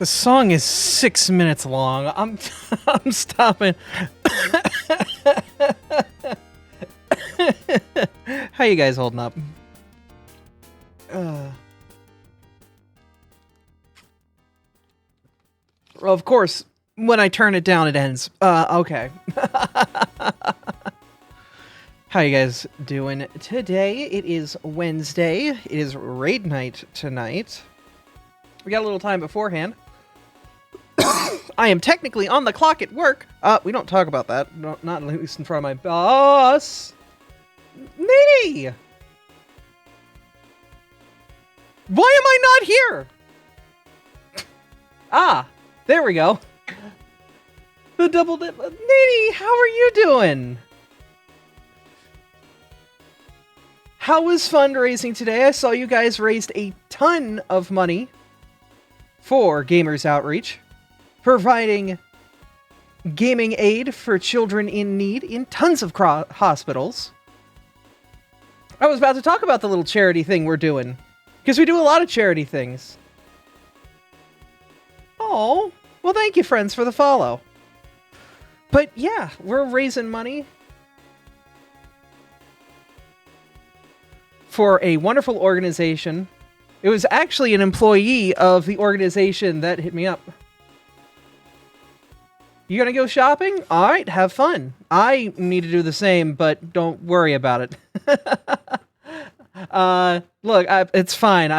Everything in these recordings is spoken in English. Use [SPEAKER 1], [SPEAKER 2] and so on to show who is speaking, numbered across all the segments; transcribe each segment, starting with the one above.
[SPEAKER 1] The song is 6 minutes long. I'm stopping. How you guys holding up? Well, of course, when I turn it down, it ends. Okay. How you guys doing today? It is Wednesday. It is raid night tonight. We got a little time beforehand. I am technically on the clock at work. We don't talk about that. No, not at least in front of my boss. Nitty! Why am I not here? There we go. The double dip. Nitty, how are you doing? How was fundraising today? I saw you guys raised a ton of money for Gamers Outreach, providing gaming aid for children in need in tons of hospitals. I was about to talk about the little charity thing we're doing, because we do a lot of charity things. Oh, well, thank you, friends, for the follow. But yeah, we're raising money for a wonderful organization. It was actually an employee of the organization that hit me up. You gonna go shopping? All right, have fun. I need to do the same, but don't worry about it. Look, it's fine.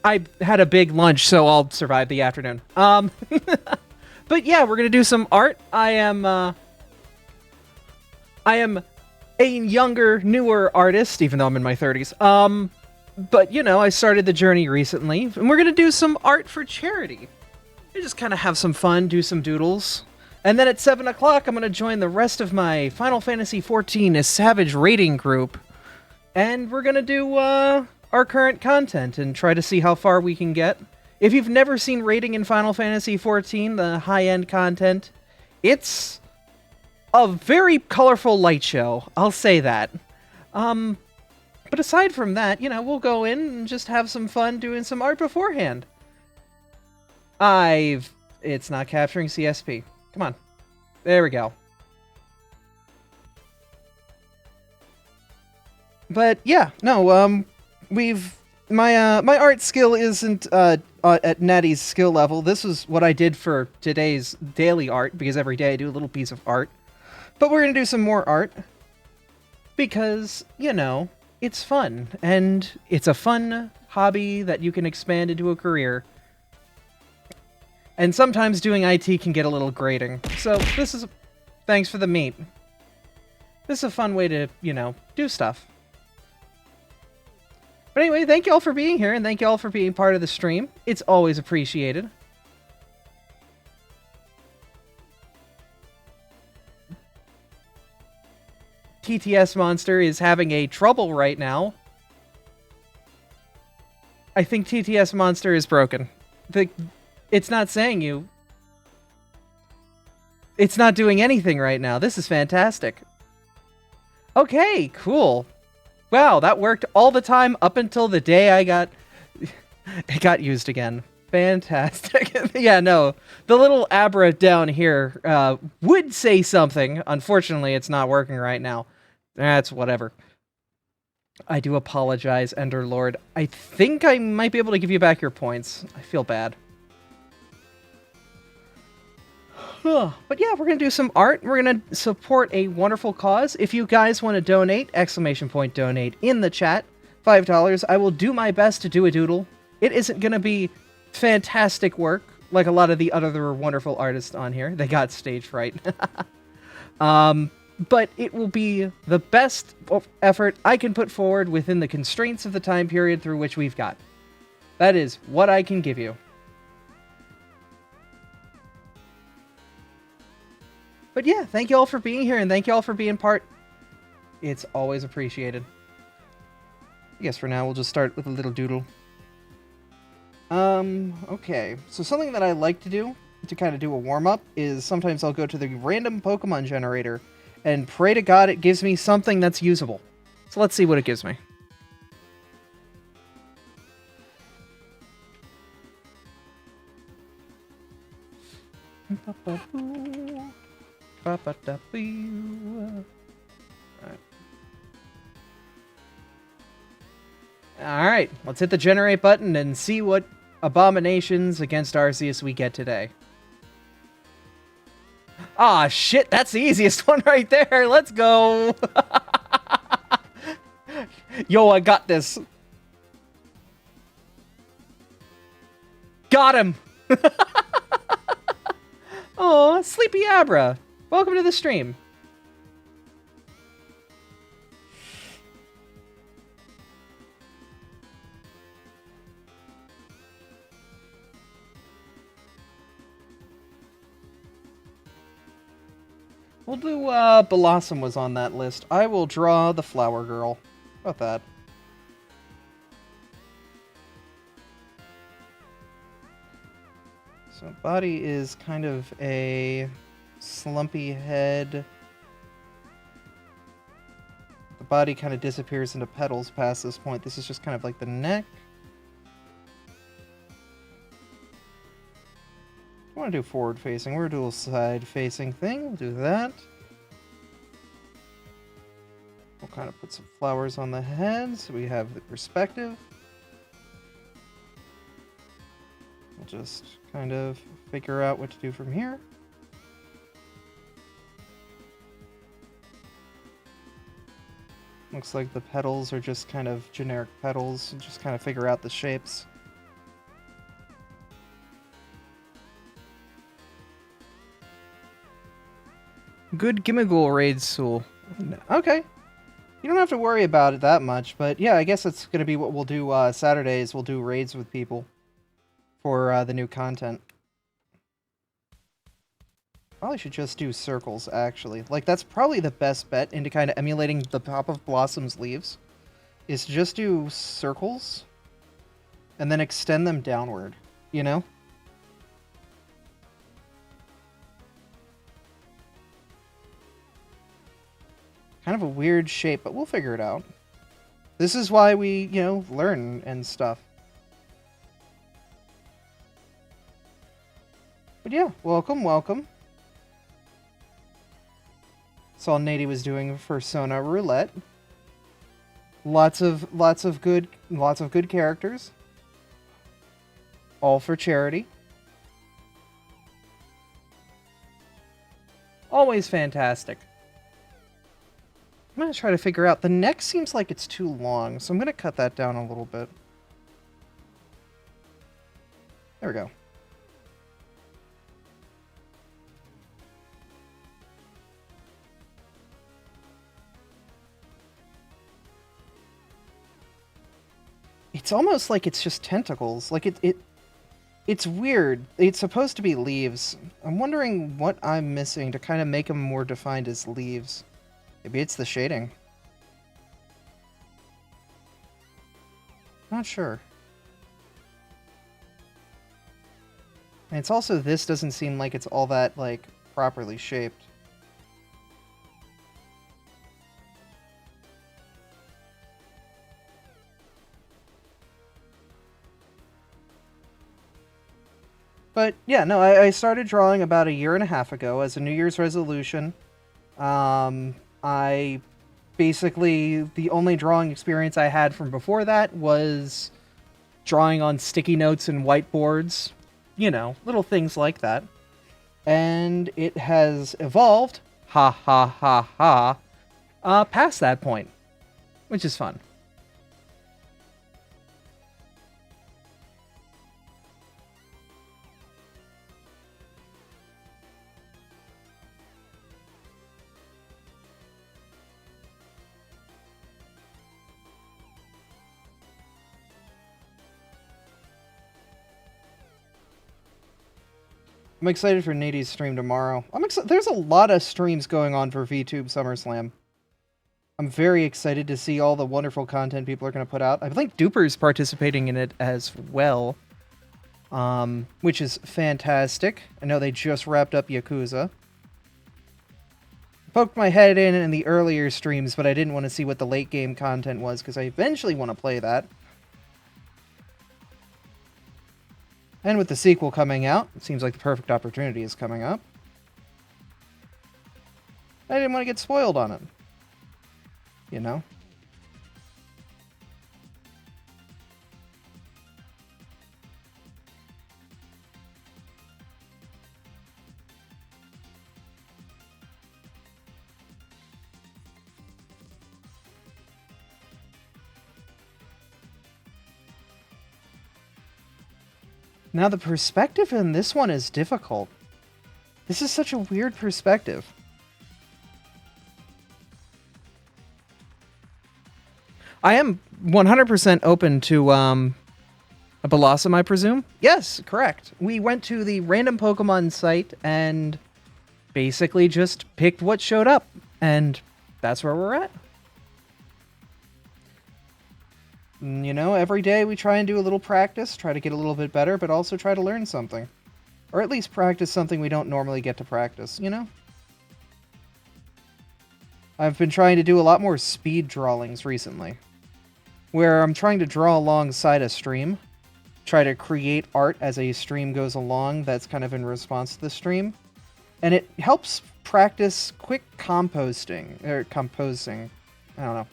[SPEAKER 1] I had a big lunch, so I'll survive the afternoon. But yeah, we're gonna do some art. I am a younger, newer artist, even though I'm in my 30s. But you know, I started the journey recently, and we're gonna do some art for charity. We just kind of have some fun, do some doodles. And then at 7 o'clock, I'm going to join the rest of my Final Fantasy XIV Savage raiding group. And we're going to do our current content and try to see how far we can get. If you've never seen raiding in Final Fantasy XIV, the high-end content, it's a very colorful light show. I'll say that. But aside from that, you know, we'll go in and just have some fun doing some art beforehand. It's not capturing CSP. Come on. There we go. But yeah, no, my art skill isn't at Natty's skill level. This was what I did for today's daily art, because every day I do a little piece of art. But we're going to do some more art because, you know, it's fun, and it's a fun hobby that you can expand into a career. And sometimes doing IT can get a little grating. So this is... Thanks for the meat. This is a fun way to, you know, do stuff. But anyway, thank you all for being here, and thank you all for being part of the stream. It's always appreciated. TTS Monster is having a trouble right now. I think TTS Monster is broken. It's not saying you. It's not doing anything right now. This is fantastic. Okay, cool. Wow, that worked all the time up until the day it got used again. Fantastic. Yeah, no. The little Abra down here would say something. Unfortunately, it's not working right now. That's whatever. I do apologize, Enderlord. I think I might be able to give you back your points. I feel bad. But yeah, we're going to do some art. We're going to support a wonderful cause. If you guys want to donate, ! Donate in the chat. $5. I will do my best to do a doodle. It isn't going to be fantastic work like a lot of the other wonderful artists on here. They got stage fright. But it will be the best effort I can put forward within the constraints of the time period through which we've got. That is what I can give you. But yeah, thank you all for being here, and thank you all for being part. It's always appreciated. I guess for now, we'll just start with a little doodle. Okay. So something that I like to do, to kind of do a warm-up, is sometimes I'll go to the random Pokemon generator and pray to God it gives me something that's usable. So let's see what it gives me. Alright, let's hit the generate button and see what abominations against Arceus we get today. Ah, shit, that's the easiest one right there. Let's go. Yo, I got this. Got him. Oh, Sleepy Abra. Welcome to the stream. We'll do, Blossom was on that list. I will draw the Flower Girl. How about that? So body is kind of a slumpy head. The body kind of disappears into petals past this point. This is just kind of like the neck. I want to do forward facing. We're going to do a side facing thing. We'll do that. We'll kind of put some flowers on the head so we have the perspective. We'll just kind of figure out what to do from here. Looks like the petals are just kind of generic petals. Just kind of figure out the shapes. Good Gimmighoul raid Soul. Okay. You don't have to worry about it that much, but yeah, I guess it's going to be what we'll do Saturdays. We'll do raids with people for the new content. Probably should just do circles, actually. Like, that's probably the best bet into kind of emulating the top of Blossom's leaves, is to just do circles and then extend them downward, you know? Kind of a weird shape, but we'll figure it out. This is why we, you know, learn and stuff. But yeah, welcome, welcome. Saw Nady was doing Persona Roulette. Lots of good characters. All for charity. Always fantastic. I'm going to try to figure out... The neck seems like it's too long, so I'm going to cut that down a little bit. There we go. It's almost like it's just tentacles. Like, it's weird. It's supposed to be leaves. I'm wondering what I'm missing to kind of make them more defined as leaves. Maybe it's the shading. Not sure. And it's also, this doesn't seem like it's all that, like, properly shaped. But, yeah, no, I started drawing about a year and a half ago as a New Year's resolution. I basically, the only drawing experience I had from before that was drawing on sticky notes and whiteboards. You know, little things like that. And it has evolved, ha ha ha ha, past that point, which is fun. I'm excited for Nady's stream tomorrow. There's a lot of streams going on for VTube SummerSlam. I'm very excited to see all the wonderful content people are going to put out. I think Duper's participating in it as well, which is fantastic. I know they just wrapped up Yakuza. Poked my head in the earlier streams, but I didn't want to see what the late game content was, because I eventually want to play that. And with the sequel coming out, it seems like the perfect opportunity is coming up. I didn't want to get spoiled on it. You know? Now the perspective in this one is difficult. This is such a weird perspective. I am 100% open to a Blossom, I presume? Yes, correct. We went to the random Pokemon site and basically just picked what showed up. And that's where we're at. You know, every day we try and do a little practice, try to get a little bit better, but also try to learn something. Or at least practice something we don't normally get to practice, you know? I've been trying to do a lot more speed drawings recently, where I'm trying to draw alongside a stream, try to create art as a stream goes along that's kind of in response to the stream, and it helps practice quick composting, or composing, I don't know,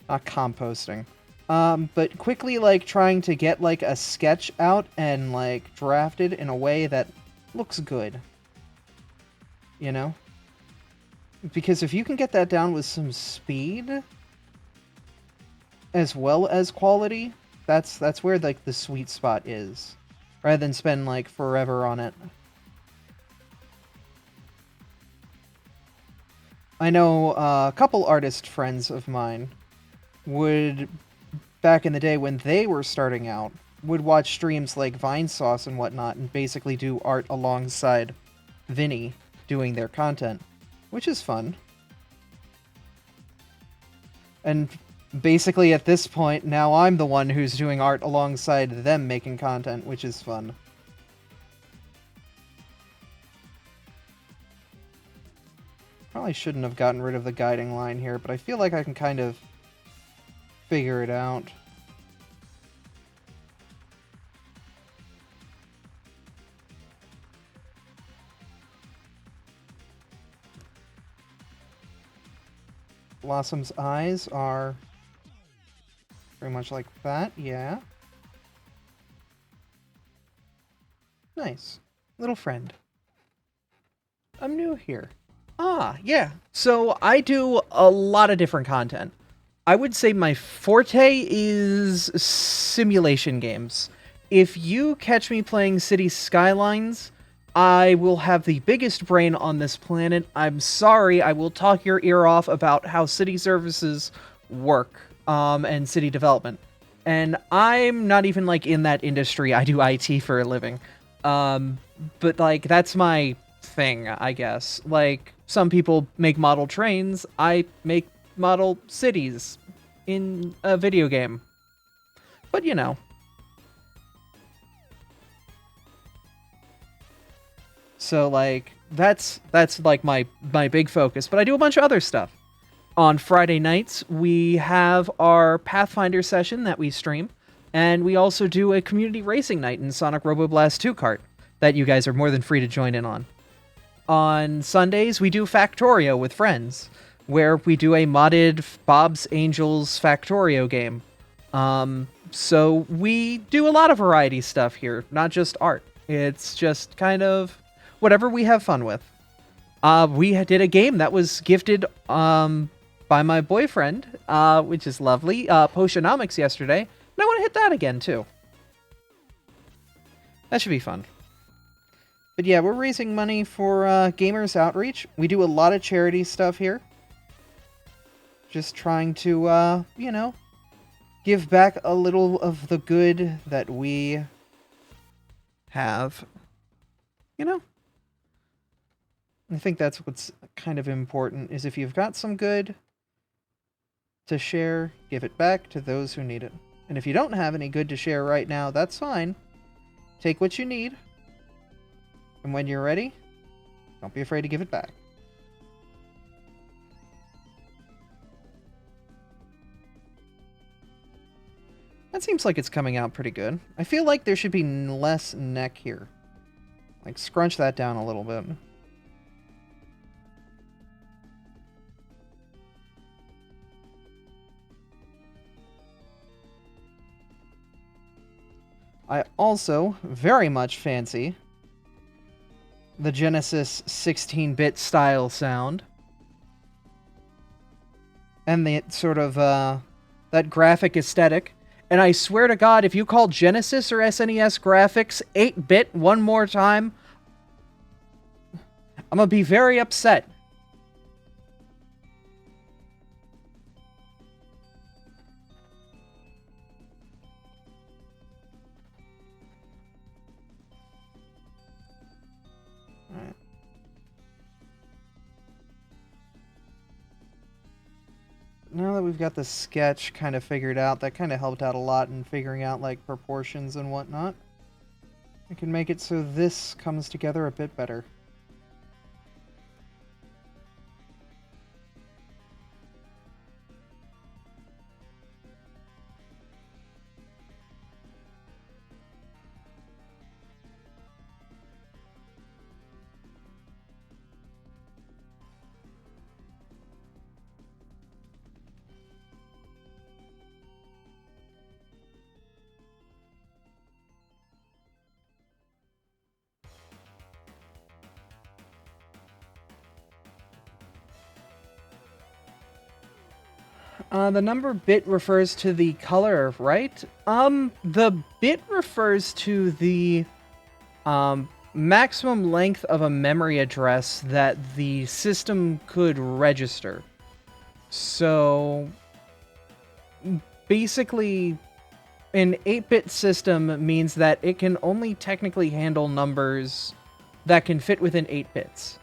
[SPEAKER 1] not composting. But quickly, like, trying to get, like, a sketch out and, like, drafted in a way that looks good. You know? Because if you can get that down with some speed, as well as quality, that's where, like, the sweet spot is. Rather than spend, like, forever on it. I know a couple artist friends of mine would, back in the day when they were starting out, would watch streams like Vinesauce and whatnot and basically do art alongside Vinny doing their content, which is fun. And basically at this point, now I'm the one who's doing art alongside them making content, which is fun. Probably shouldn't have gotten rid of the guiding line here, but I feel like I can kind of figure it out. Blossom's eyes are very much like that, yeah. Nice. Little friend. I'm new here. Ah, yeah. So I do a lot of different content. I would say my forte is simulation games. If you catch me playing City Skylines, I will have the biggest brain on this planet. I'm sorry, I will talk your ear off about how city services work, and city development. And I'm not even, like, in that industry. I do IT for a living. But, like, that's my thing, I guess. Like, some people make model trains, I make model cities in a video game. But, you know. So, like, that's like my big focus, but I do a bunch of other stuff. On Friday nights, we have our Pathfinder session that we stream, and we also do a community racing night in Sonic Roboblast 2 Kart that you guys are more than free to join in on. On Sundays, we do Factorio with friends, where we do a modded Bob's Angels Factorio game. So we do a lot of variety stuff here, not just art. It's just kind of whatever we have fun with. We did a game that was gifted by my boyfriend, which is lovely, Potionomics yesterday, and I want to hit that again, too. That should be fun. But yeah, we're raising money for Gamers Outreach. We do a lot of charity stuff here. Just trying to, you know, give back a little of the good that we have. You know? I think that's what's kind of important, is if you've got some good to share, give it back to those who need it. And if you don't have any good to share right now, that's fine. Take what you need. And when you're ready, don't be afraid to give it back. That seems like it's coming out pretty good. I feel like there should be less neck here. Like, scrunch that down a little bit. I also very much fancy the Genesis 16-bit style sound. And the sort of, that graphic aesthetic. And I swear to God, if you call Genesis or SNES graphics 8-bit one more time, I'm gonna be very upset. Now that we've got the sketch kind of figured out, that kind of helped out a lot in figuring out, like, proportions and whatnot. I can make it so this comes together a bit better. The number bit refers to the color, right? The bit refers to the, maximum length of a memory address that the system could register. So, basically, an 8-bit system means that it can only technically handle numbers that can fit within 8 bits.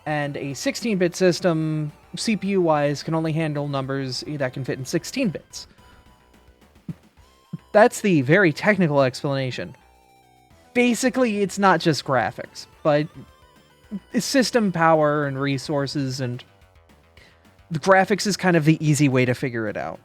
[SPEAKER 1] And a 16-bit system, CPU-wise, can only handle numbers that can fit in 16 bits. That's the very technical explanation. Basically, it's not just graphics, but system power and resources, and the graphics is kind of the easy way to figure it out.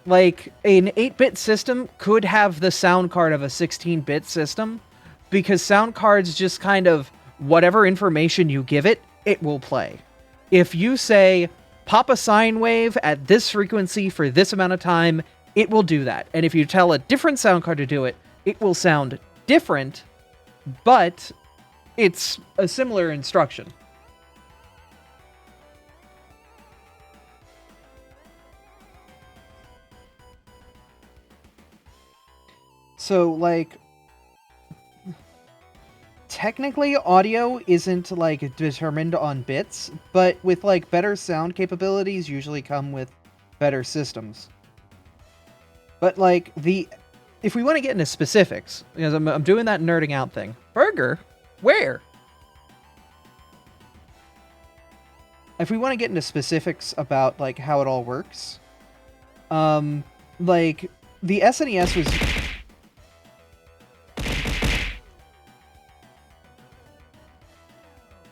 [SPEAKER 1] Like, an 8-bit system could have the sound card of a 16-bit system, because sound cards just kind of, whatever information you give it, it will play. If you say, pop a sine wave at this frequency for this amount of time, it will do that. And if you tell a different sound card to do it, it will sound different, but it's a similar instruction. So, like, technically audio isn't, like, determined on bits, but with, like, better sound capabilities usually come with better systems. But, like, if we want to get into specifics, because I'm doing that nerding out thing. Burger? Where? If we want to get into specifics about, like, how it all works, like, the SNES was...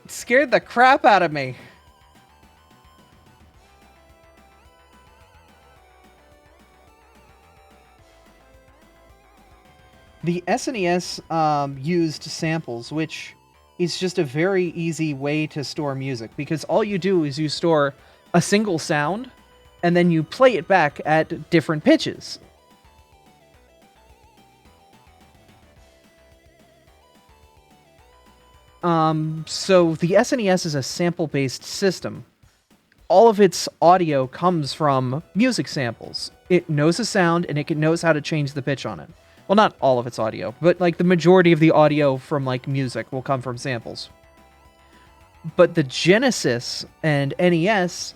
[SPEAKER 1] scared the crap out of me. The SNES used samples, which is just a very easy way to store music, because all you do is you store a single sound, and then you play it back at different pitches. So the SNES is a sample-based system. All of its audio comes from music samples. It knows a sound, and it knows how to change the pitch on it. Well, not all of its audio, but, like, the majority of the audio from, like, music will come from samples. But the Genesis and NES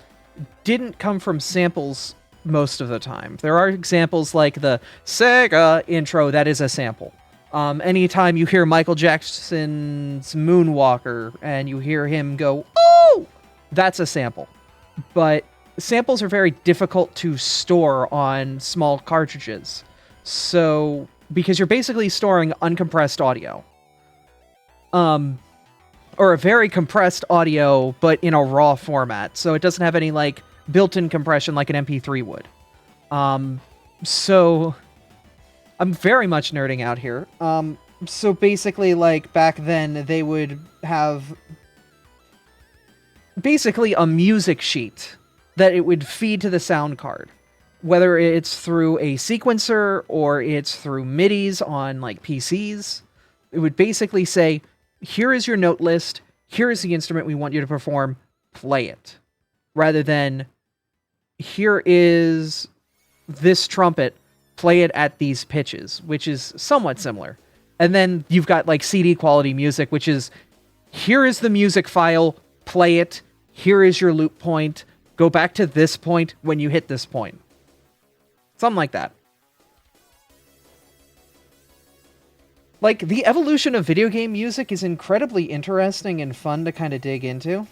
[SPEAKER 1] didn't come from samples most of the time. There are examples like the Sega intro that is a sample. Anytime you hear Michael Jackson's Moonwalker and you hear him go, "Oh!" that's a sample. But samples are very difficult to store on small cartridges. So, because you're basically storing uncompressed audio. Or a very compressed audio, but in a raw format. So it doesn't have any, like, built-in compression like an MP3 would. So I'm very much nerding out here. So basically, like, back then, they would have basically a music sheet that it would feed to the sound card. whether it's through a sequencer or it's through MIDIs on like PCs. It would basically say, here is your note list, here is the instrument we want you to perform, play it. Rather than, here is this trumpet, play it at these pitches, which is somewhat similar. And then you've got like CD quality music, which is, here is the music file, play it, here is your loop point, go back to this point when you hit this point. Something like that. Like, the evolution of video game music is incredibly interesting and fun to kind of dig into.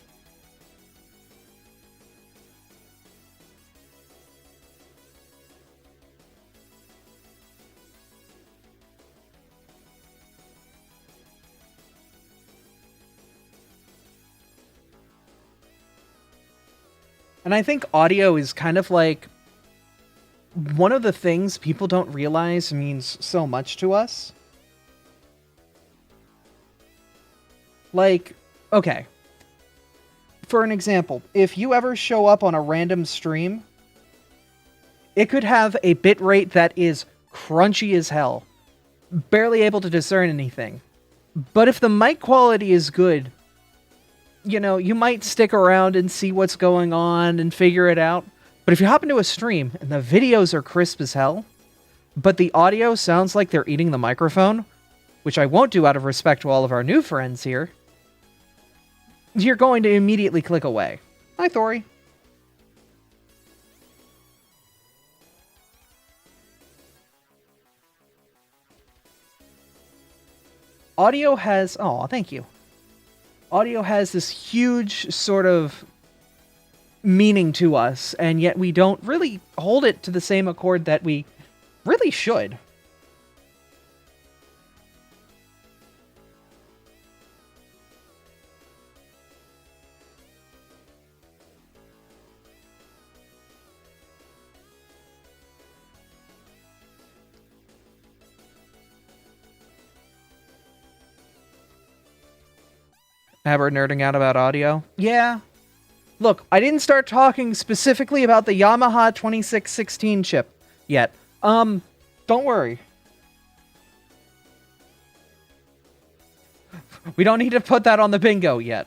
[SPEAKER 1] And I think audio is kind of like one of the things people don't realize means so much to us. Like, okay. For an example, if you ever show up on a random stream, it could have a bitrate that is crunchy as hell, barely able to discern anything. But if the mic quality is good, you know, you might stick around and see what's going on and figure it out. But if you hop into a stream and the videos are crisp as hell, but the audio sounds like they're eating the microphone, which I won't do out of respect to all of our new friends here, you're going to immediately click away. Hi, Thori. Audio has... Oh, thank you. Audio has this huge sort of meaning to us, and yet we don't really hold it to the same accord that we really should. Ever nerding out about audio? Yeah. Look, I didn't start talking specifically about the Yamaha 2616 chip yet. Don't worry. We don't need to put that on the bingo yet.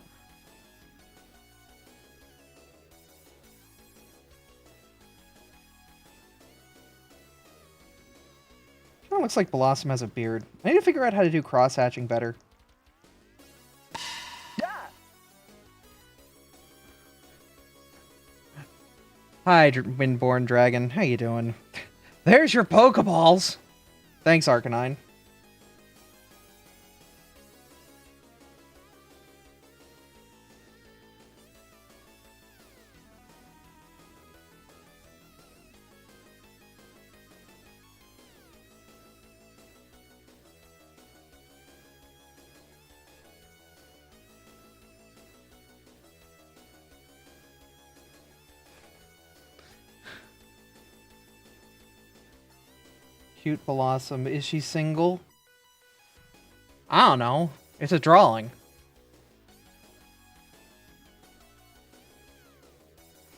[SPEAKER 1] It looks like Blossom has a beard. I need to figure out how to do cross-hatching better. Hi, Windborn Dragon. How you doing? There's your Pokeballs! Thanks, Arcanine. Cute Blossom. Is she single? I don't know. It's a drawing.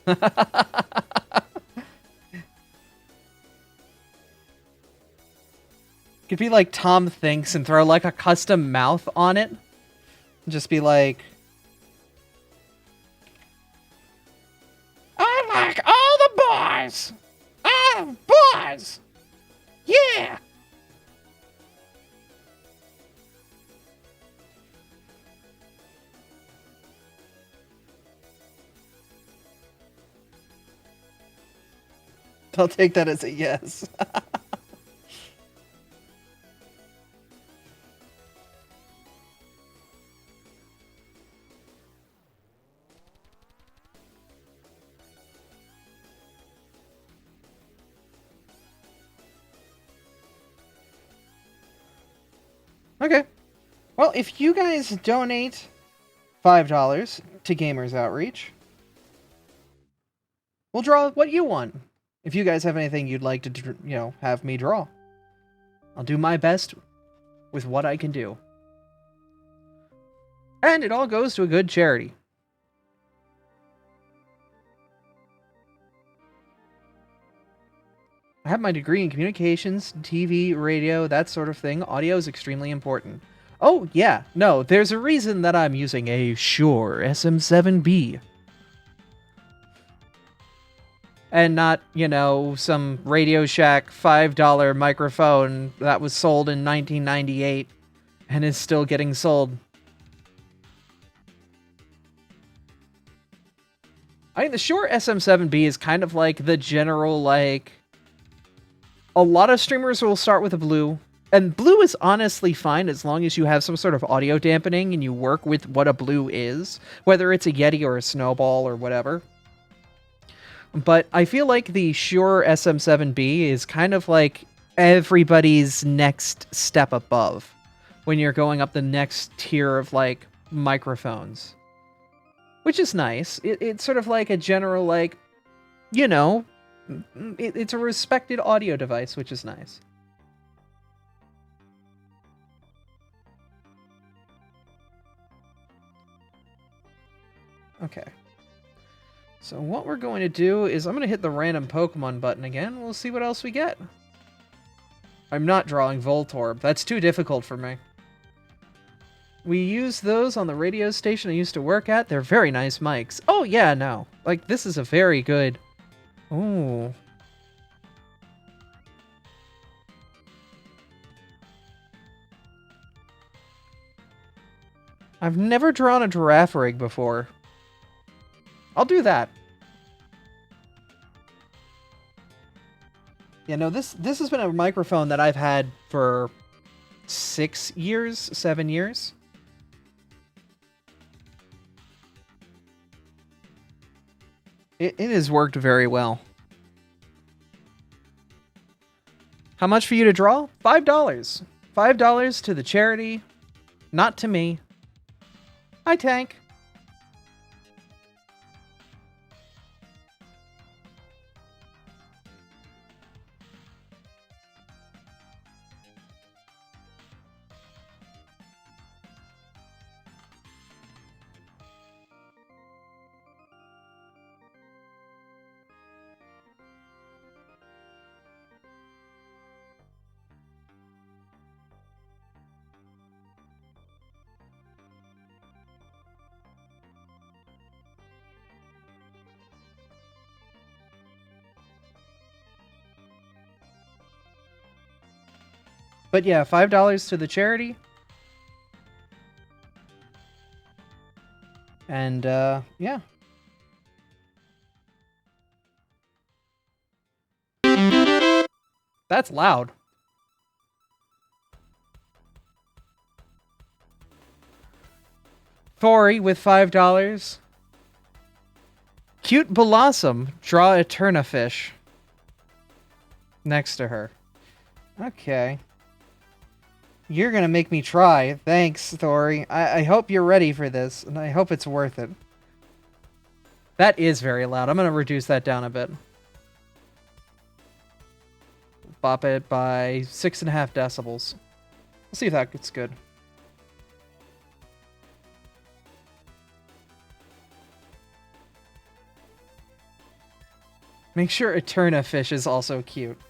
[SPEAKER 1] Could be like Tom Thinks and throw like a custom mouth on it. Just be like... I like all the boys! Oh, boys! Yeah! I'll take that as a yes. Okay. Well, if you guys donate $5 to Gamers Outreach, we'll draw what you want. If you guys have anything you'd like to, you know, have me draw, I'll do my best with what I can do. And it all goes to a good charity. I have my degree in communications, TV, radio, that sort of thing. Audio is extremely important. Oh, yeah, no, there's a reason that I'm using a Shure SM7B. And not, you know, some Radio Shack $5 microphone that was sold in 1998 and is still getting sold. I mean, the Shure SM7B is kind of like the general, like... A lot of streamers will start with a Blue, and Blue is honestly fine as long as you have some sort of audio dampening and you work with what a Blue is, whether it's a Yeti or a Snowball or whatever. But I feel like the Shure SM7B is kind of like everybody's next step above when you're going up the next tier of, like, microphones. Which is nice. It's sort of like a general, like, you know, it's a respected audio device, which is nice. Okay. So what we're going to do is I'm going to hit the random Pokemon button again. We'll see what else we get. I'm not drawing Voltorb. That's too difficult for me. We use those on the radio station I used to work at. They're very nice mics. Oh, yeah, no. Like, this is a very good... Ooh. I've never drawn a giraffe rig before. I'll do that. Yeah, no, this has been a microphone that I've had for 6 years, 7 years. It has worked very well. How much for you to draw? $5. $5 to the charity, not to me. Hi, Tank. But yeah, $5 to the charity. And, yeah. That's loud. Thori with $5. Cute Blossom. Draw Eternafish. Next to her. Okay. You're gonna make me try. Thanks, Thori. I hope you're ready for this, and I hope it's worth it. That is very loud. I'm gonna reduce that down a bit. Bop it by 6.5 decibels. We'll see if that gets good. Make sure Eternafish is also cute.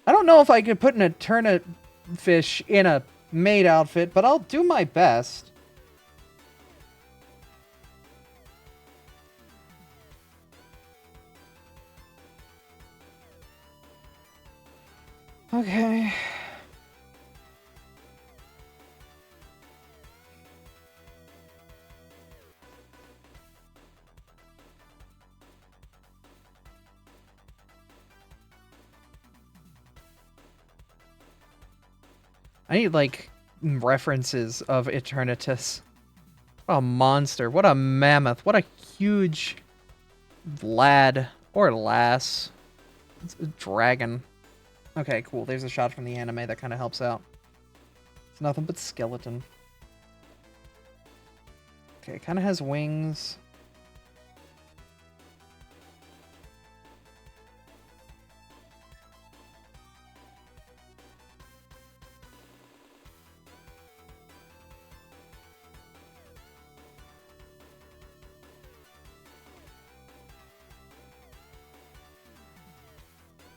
[SPEAKER 1] I don't know if I could put an Eternafish in a maid outfit, but I'll do my best. Okay. I need, like, references of Eternatus. What a monster. What a mammoth. What a huge lad. Or lass. It's a dragon. Okay, cool. There's a shot from the anime that kind of helps out. It's nothing but skeleton. Okay, it kind of has wings.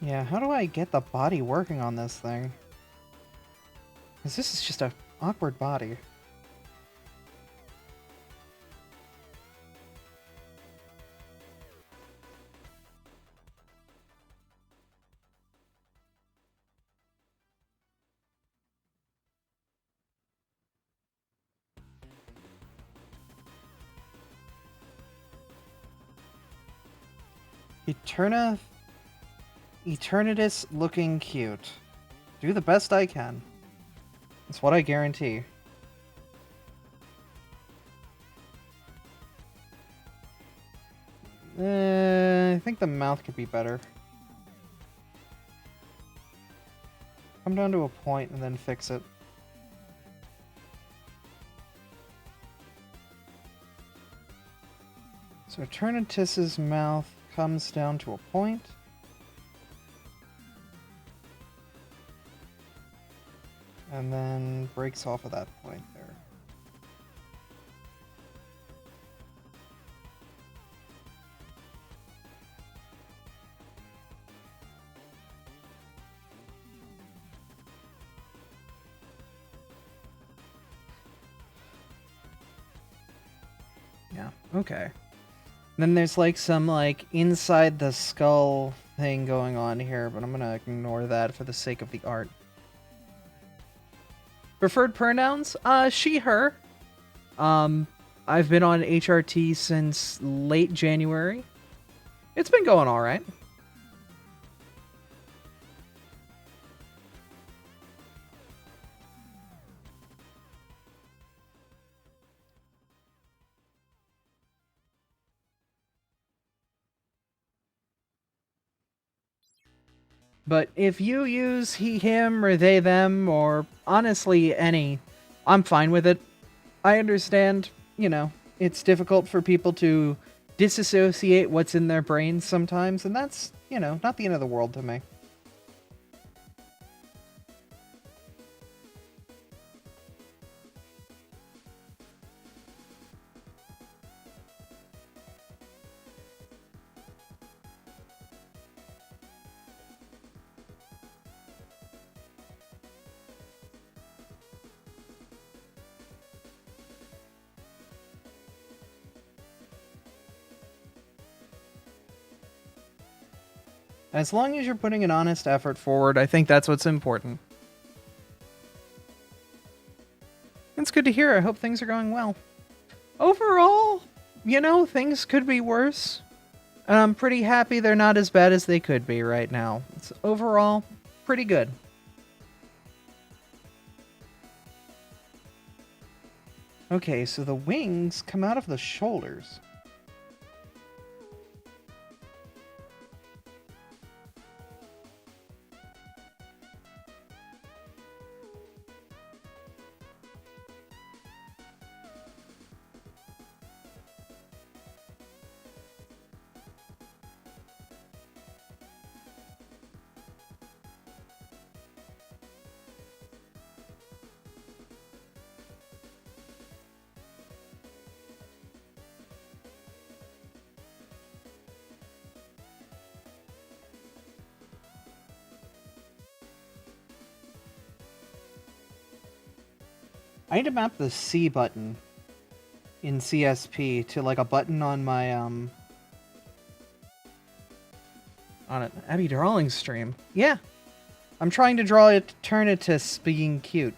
[SPEAKER 1] Yeah, how do I get the body working on this thing? Because this is just a awkward body. Eternatus looking cute. Do the best I can. That's what I guarantee. I think the mouth could be better. Come down to a point and then fix it. So Eternatus's mouth comes down to a point. And then breaks off of that point there. Yeah, okay. Then there's like some like inside the skull thing going on here, but I'm gonna ignore that for the sake of the art. Preferred pronouns? She, her. I've been on HRT since late January. It's been going alright. But if you use he, him, or they, them, or honestly any, I'm fine with it. I understand, you know, it's difficult for people to disassociate what's in their brains sometimes, and that's, you know, not the end of the world to me. As long as you're putting an honest effort forward, I think that's what's important. It's good to hear. I hope things are going well. Overall, you know, things could be worse. And I'm pretty happy they're not as bad as they could be right now. It's overall pretty good. Okay, so the wings come out of the shoulders. I need to map the C button in CSP to like a button on my on an Abby drawing stream. Yeah. I'm trying to draw Eternatus being cute.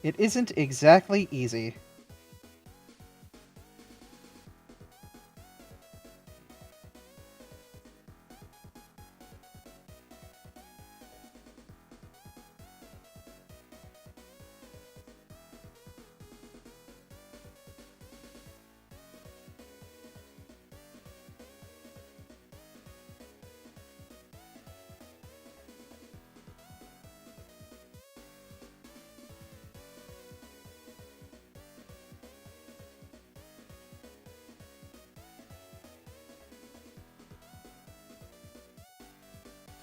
[SPEAKER 1] It isn't exactly easy.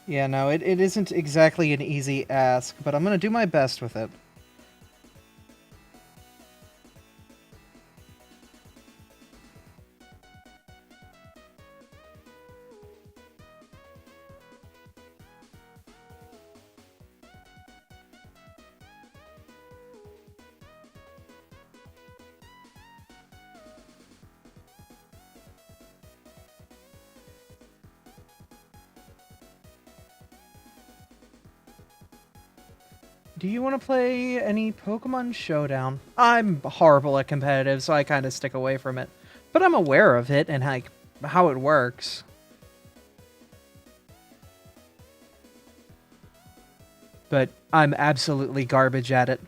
[SPEAKER 1] Yeah, no, it isn't exactly an easy ask, but I'm gonna do my best with it. Do you want to play any Pokemon Showdown? I'm horrible at competitive, so I kind of stick away from it. But I'm aware of it and how it works. But I'm absolutely garbage at it.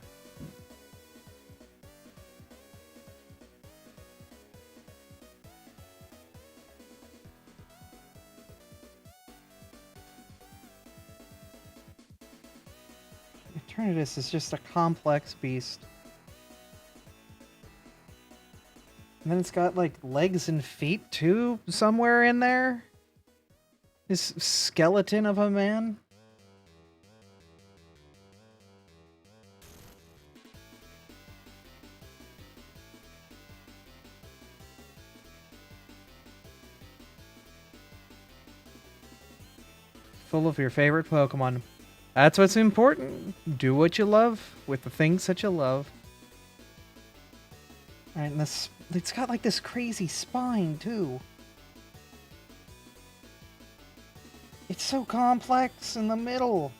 [SPEAKER 1] Eternatus is just a complex beast. And then it's got, like, legs and feet, too, somewhere in there? This skeleton of a man? Full of your favorite Pokemon. That's what's important. Do what you love with the things that you love. Alright, and this, it's got like this crazy spine too. It's so complex in the middle.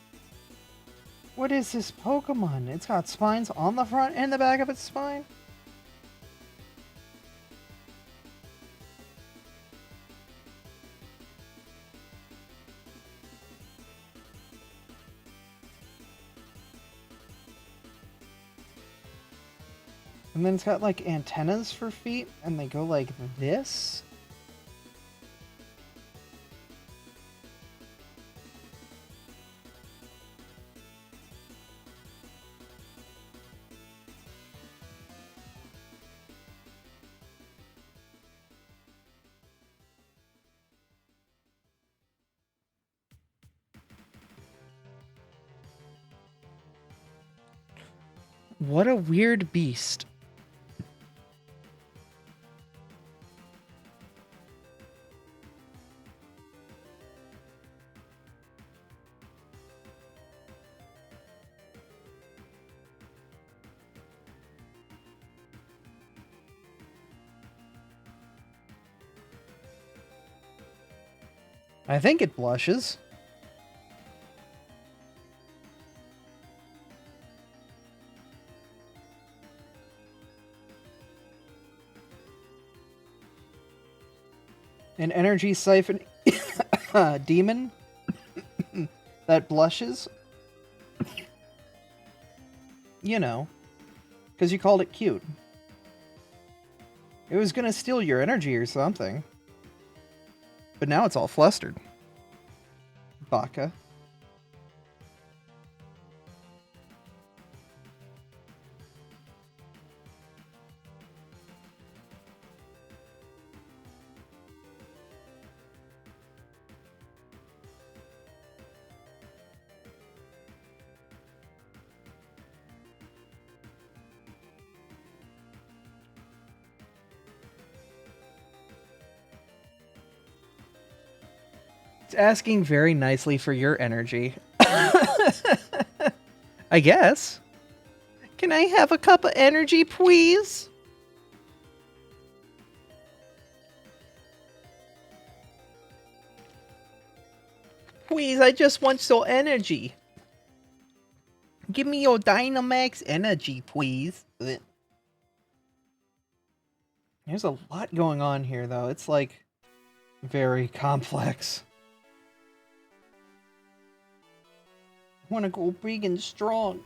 [SPEAKER 1] What is this Pokemon? It's got spines on the front and the back of its spine? And then it's got like antennas for feet, and they go like this? What a weird beast. I think it blushes. An energy siphon demon that blushes? You know, because you called it cute. It was gonna steal your energy or something. But now it's all flustered. Baka. It's asking very nicely for your energy. I guess. Can I have a cup of energy, please? Please, I just want some energy. Give me your Dynamax energy, please. There's a lot going on here, though. It's, like, very complex. I want to go big and strong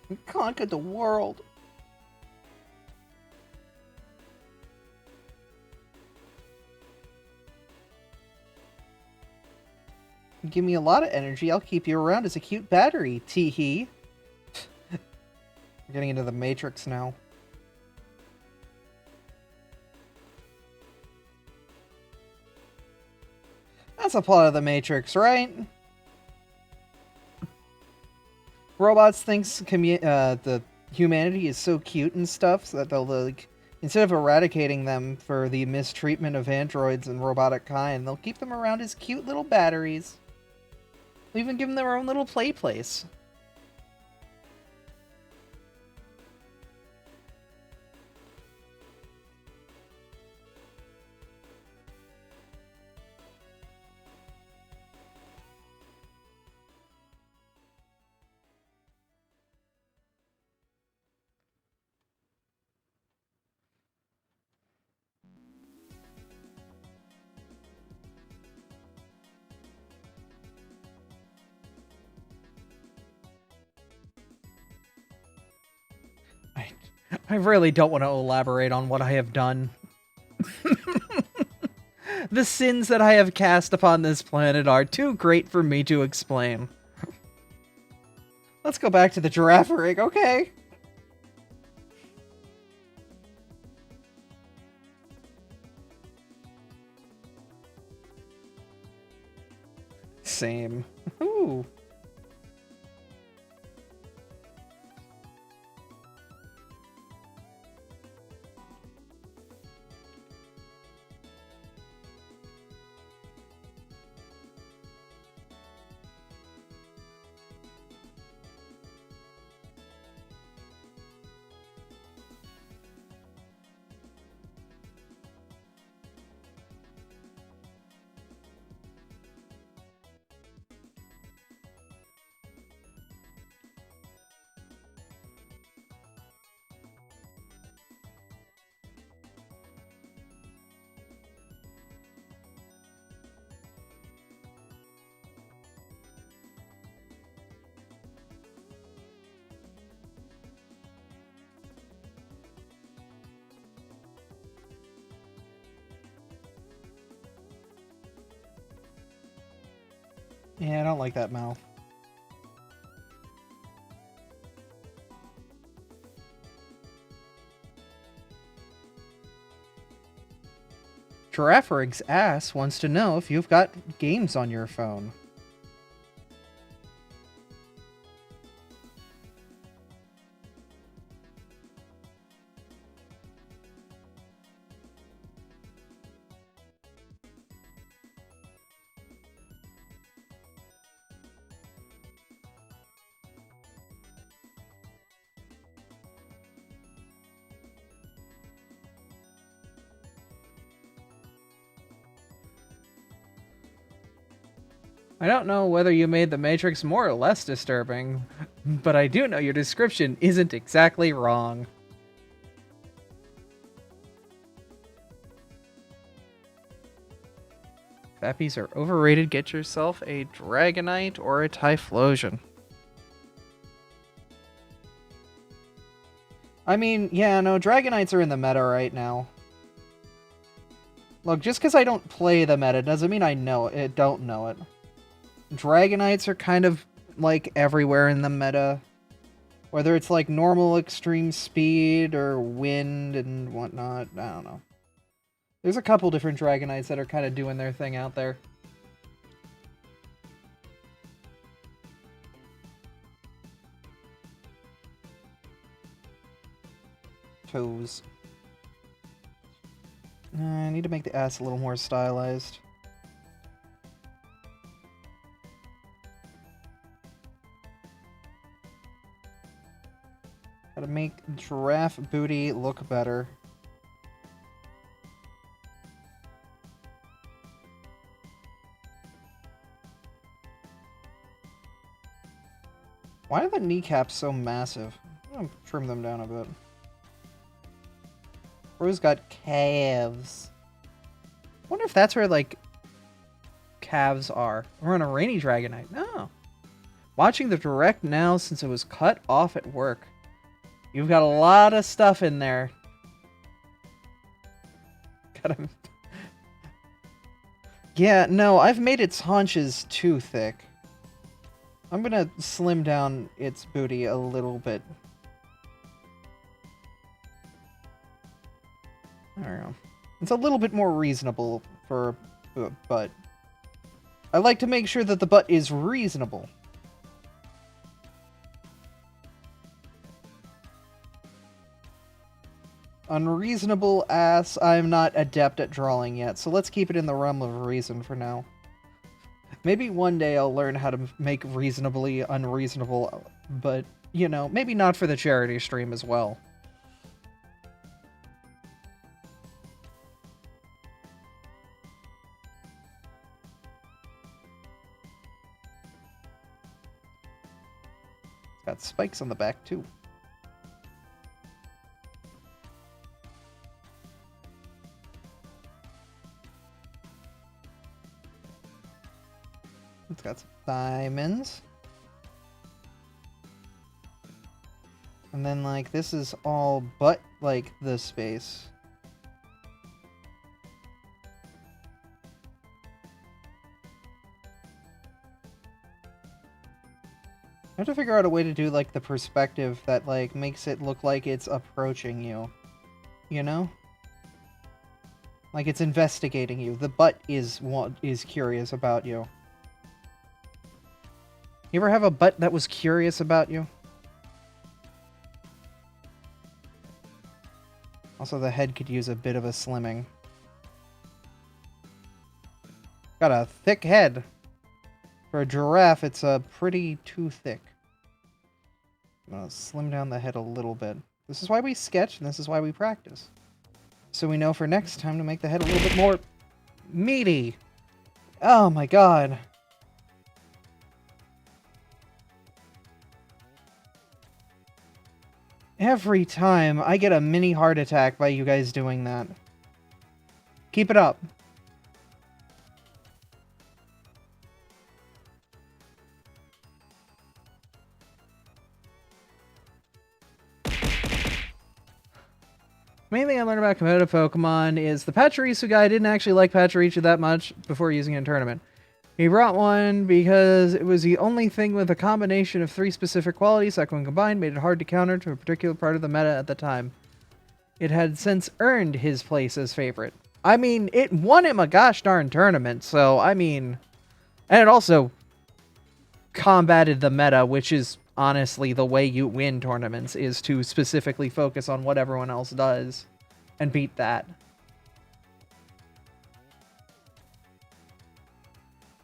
[SPEAKER 1] and conquer the world. Give me a lot of energy, I'll keep you around as a cute battery, tee-hee. We're getting into the Matrix now. That's a plot of the Matrix, right? Robots thinks the humanity is so cute and stuff so that they'll, like, instead of eradicating them for the mistreatment of androids and robotic kind, they'll keep them around as cute little batteries. They'll even give them their own little play place. I really don't want to elaborate on what I have done. The sins that I have cast upon this planet are too great for me to explain. Let's go back to the giraffe rig, okay? Same. Ooh. Yeah, I don't like that mouth. Giraffe Rig's ass wants to know if you've got games on your phone. I don't know whether you made the Matrix more or less disturbing, but I do know your description isn't exactly wrong. Fappies are overrated. Get yourself a Dragonite or a Typhlosion. I mean, yeah, no, Dragonites are in the meta right now. Look, just because I don't play the meta doesn't mean I know it. Don't know it. Dragonites are kind of, like, everywhere in the meta. Whether it's, like, normal extreme speed or wind and whatnot, I don't know. There's a couple different Dragonites that are kind of doing their thing out there. Toes. I need to make the ass a little more stylized. Gotta make giraffe booty look better. Why are the kneecaps so massive? I'm gonna trim them down a bit. Bro's got calves. Wonder if that's where, like, calves are. We're on a rainy Dragonite. No. Watching the direct now since it was cut off at work. You've got a lot of stuff in there. Gotta... Yeah, no, I've made its haunches too thick. I'm gonna slim down its booty a little bit. I don't know. It's a little bit more reasonable for a butt. I like to make sure that the butt is reasonable. Unreasonable ass. I'm not adept at drawing yet, so let's keep it in the realm of reason for now. Maybe one day I'll learn how to make reasonably unreasonable, but, you know, maybe not for the charity stream as well. It's got spikes on the back, too. It's got some diamonds. And then, like, this is all but, like, the space. I have to figure out a way to do, like, the perspective that, like, makes it look like it's approaching you. You know? Like, it's investigating you. The butt is curious about you. You ever have a butt that was curious about you? Also, the head could use a bit of a slimming. Got a thick head. For a giraffe, it's pretty too thick. I'm gonna slim down the head a little bit. This is why we sketch, and this is why we practice. So we know for next time to make the head a little bit more meaty. Oh my god. Every time I get a mini heart attack by you guys doing that. Keep it up. Main thing I learned about competitive Pokemon is the Pachirisu guy didn't actually like Pachirisu that much before using it in tournament. He brought one because it was the only thing with a combination of 3 specific qualities that when combined made it hard to counter to a particular part of the meta at the time. It had since earned his place as favorite. I mean, it won him a gosh darn tournament, so I mean... And it also combated the meta, which is honestly the way you win tournaments, is to specifically focus on what everyone else does and beat that.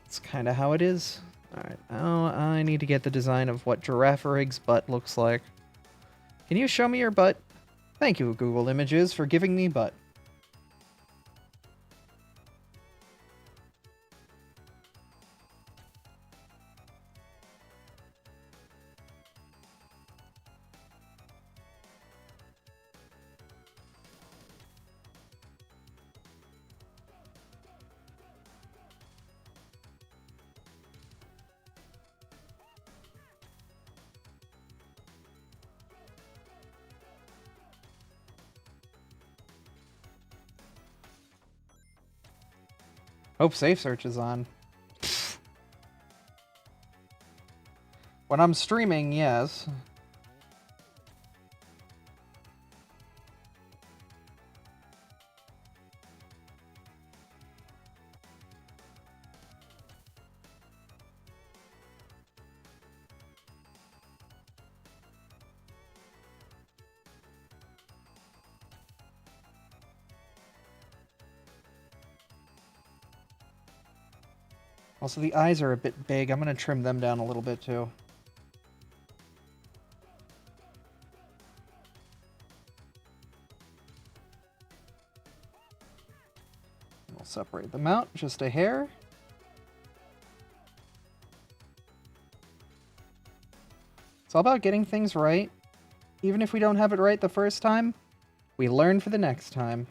[SPEAKER 1] It's kind of how it is. Alright, now I need to get the design of what Giraffurig's butt looks like. Can you show me your butt? Thank you, Google Images, for giving me butt. Hope Safe Search is on. When I'm streaming, yes. Also, the eyes are a bit big. I'm going to trim them down a little bit, too. We'll separate them out just a hair. It's all about getting things right. Even if we don't have it right the first time, we learn for the next time.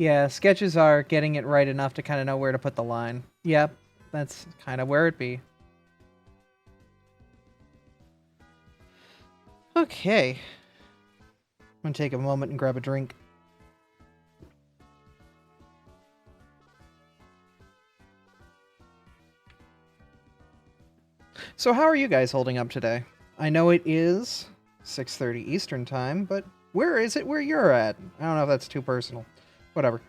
[SPEAKER 1] Yeah, sketches are getting it right enough to kind of know where to put the line. Yep, that's kind of where it be. Okay. I'm gonna take a moment and grab a drink. So how are you guys holding up today? I know it is 6:30 Eastern time, but where is it where you're at? I don't know if that's too personal. Whatever.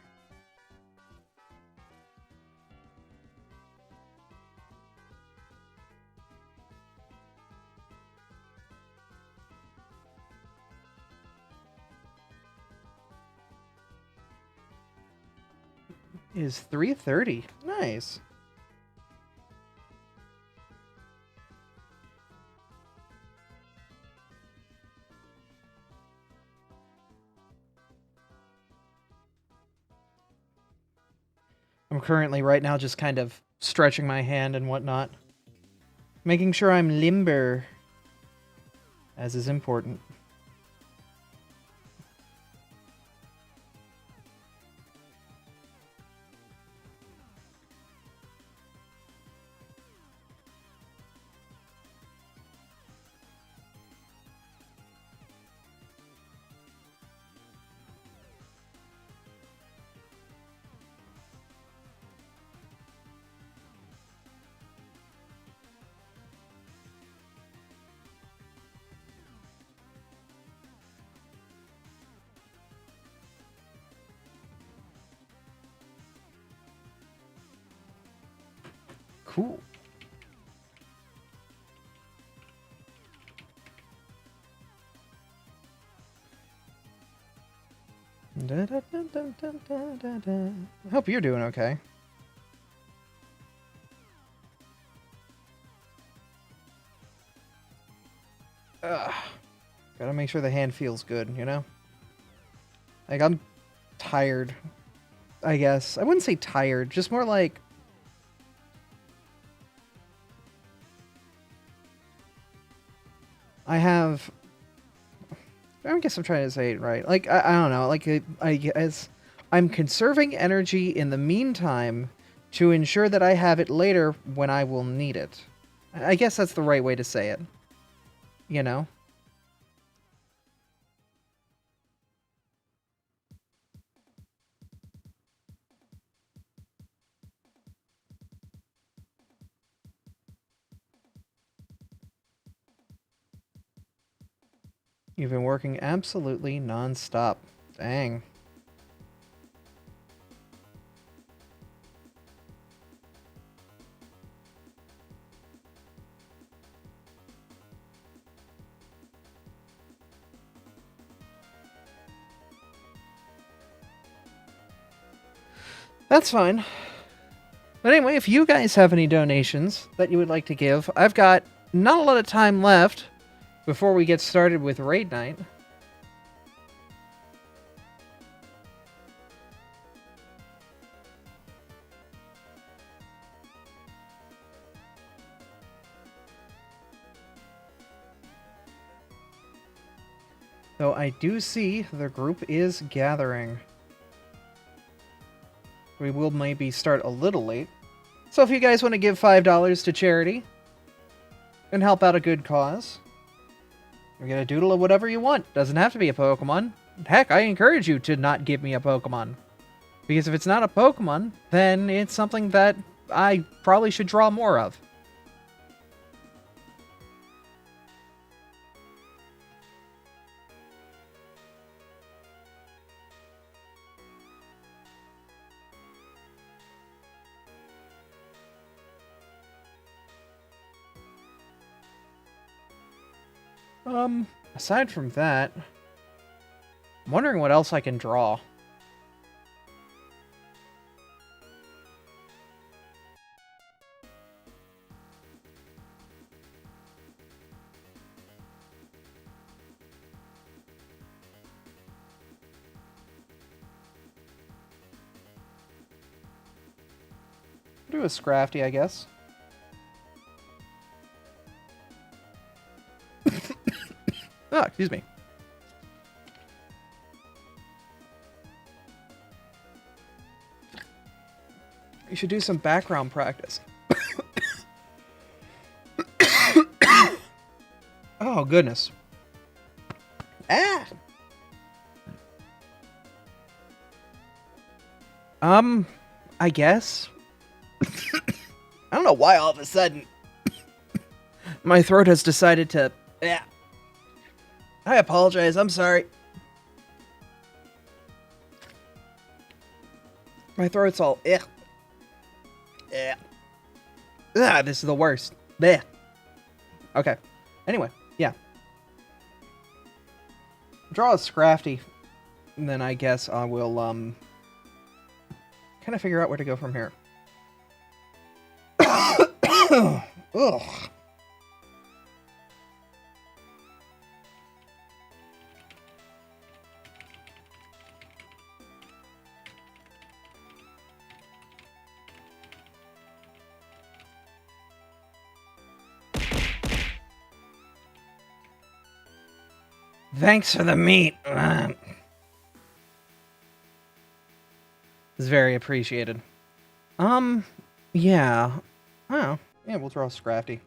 [SPEAKER 1] Is 3:30. Nice. I'm currently right now just kind of stretching my hand and whatnot. Making sure I'm limber, as is important. Cool. I hope you're doing okay. Ugh. Gotta make sure the hand feels good, you know? Like, I'm tired, I guess. I wouldn't say tired, just more like... I guess I'm trying to say it right. Like, I don't know. Like, I'm conserving energy in the meantime to ensure that I have it later when I will need it. I guess that's the right way to say it. You know? You've been working absolutely non-stop. Dang. That's fine. But anyway, if you guys have any donations that you would like to give, I've got not a lot of time left before we get started with Raid Night. Though I do see the group is gathering. We will maybe start a little late. So if you guys want to give $5 to charity and help out a good cause, you're going to doodle whatever you want. Doesn't have to be a Pokemon. Heck, I encourage you to not give me a Pokemon. Because if it's not a Pokemon, then it's something that I probably should draw more of. Aside from that, I'm wondering what else I can draw. Do a Scrafty, I guess. Ah, excuse me. You should do some background practice. Oh, goodness. I guess. I don't know why all of a sudden my throat has decided to... Yeah. I apologize, I'm sorry. My throat's all... Ugh. Yeah. Ah, this is the worst. Blech. Okay. Anyway, yeah. Draw a Scrafty. And then I guess I will, kind of figure out where to go from here. Ugh. Thanks for the meat. It's very appreciated. Yeah. Oh, yeah, we'll draw Scrafty.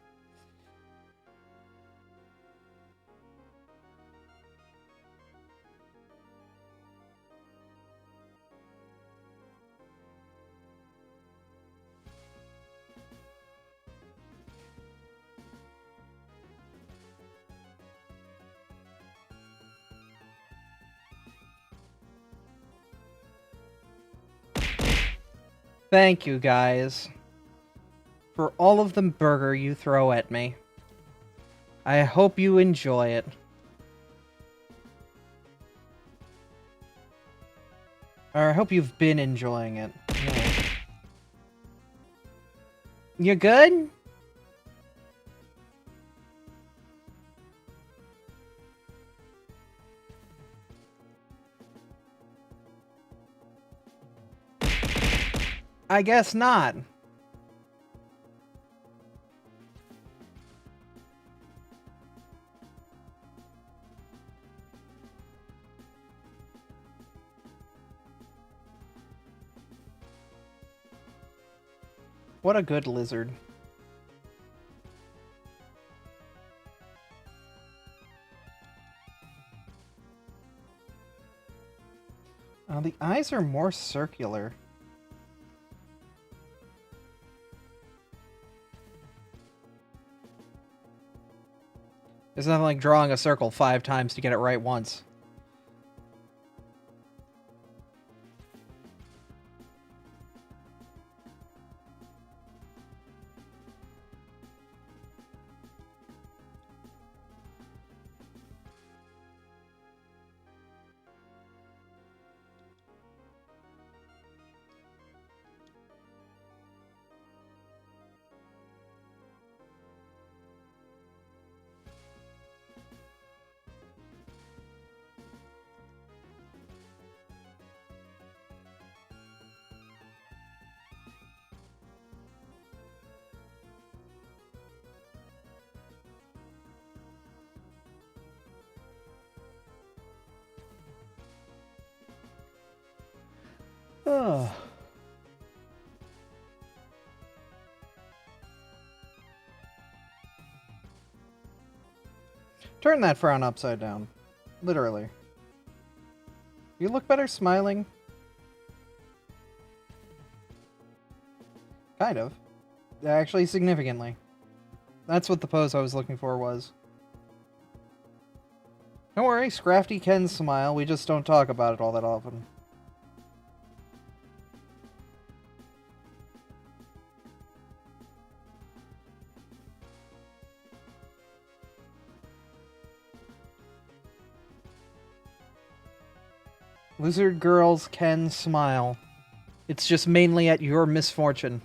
[SPEAKER 1] Thank you, guys, for all of the burger you throw at me. I hope you enjoy it. Or I hope you've been enjoying it. Yeah. You good? I guess not. What a good lizard. The eyes are more circular. It's nothing like drawing a circle 5 times to get it right once. Oh. Turn that frown upside down. Literally. You look better smiling. Kind of. Actually, significantly. That's what the pose I was looking for was. Don't worry, Scrafty can smile, we just don't talk about it all that often. Lizard girls can smile. It's just mainly at your misfortune.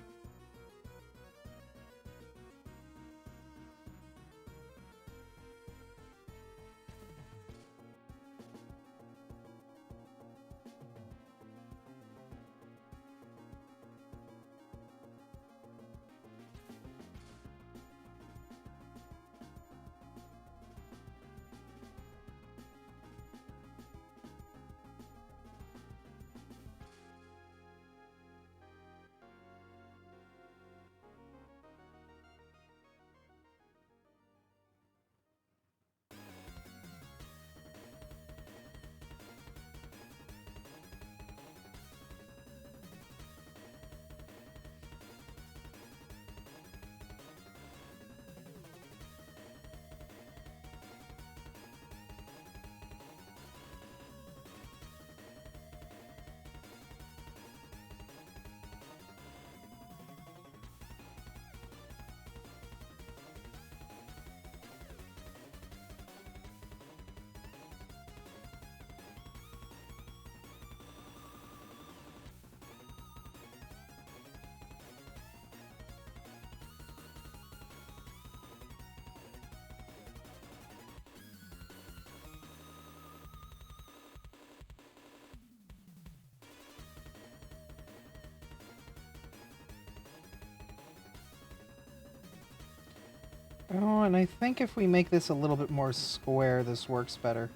[SPEAKER 1] Oh, and I think if we make this a little bit more square, this works better.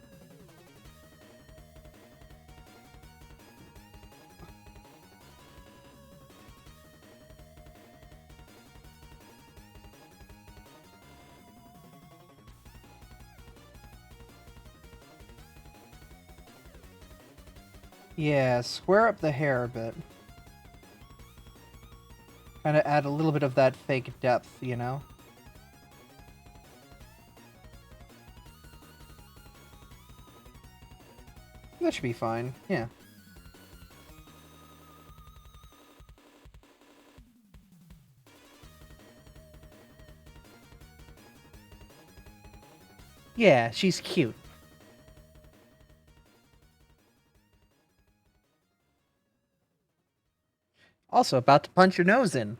[SPEAKER 1] Yeah, square up the hair a bit. Kind of add a little bit of that fake depth, you know? That should be fine, yeah. Yeah, she's cute. Also, about to punch your nose in.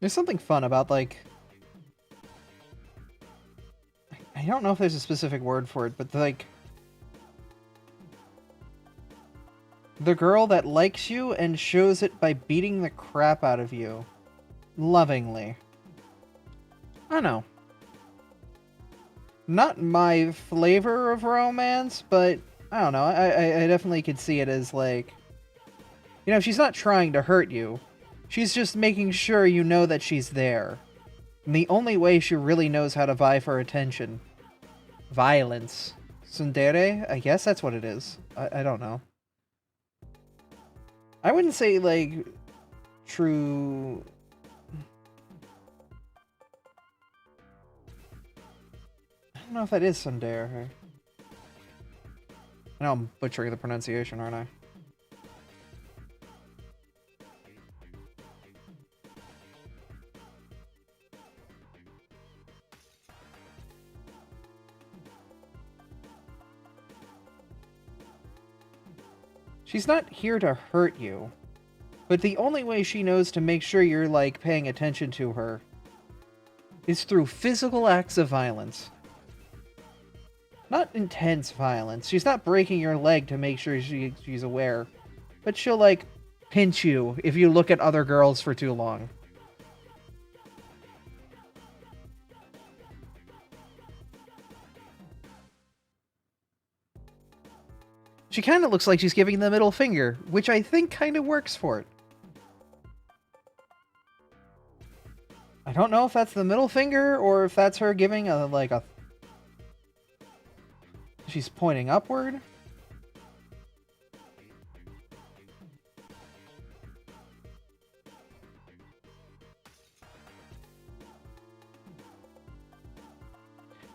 [SPEAKER 1] There's something fun about, like... I don't know if there's a specific word for it, but, like... the girl that likes you and shows it by beating the crap out of you. Lovingly. I don't know. Not my flavor of romance, but... I don't know, I definitely could see it as, like... You know, she's not trying to hurt you. She's just making sure you know that she's there. And the only way she really knows how to vie for attention. Violence. Tsundere? I guess that's what it is. I don't know. I wouldn't say, like, true... I don't know if that is tsundere. I know I'm butchering the pronunciation, aren't I? She's not here to hurt you. But the only way she knows to make sure you're, like, paying attention to her is through physical acts of violence. Not intense violence. She's not breaking your leg to make sure she's aware. But she'll, like, pinch you if you look at other girls for too long. She kind of looks like she's giving the middle finger, which I think kind of works for it. I don't know if that's the middle finger or if that's her giving a, like, a... She's pointing upward?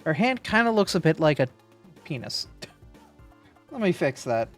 [SPEAKER 1] Her hand kind of looks a bit like a penis. Let me fix that.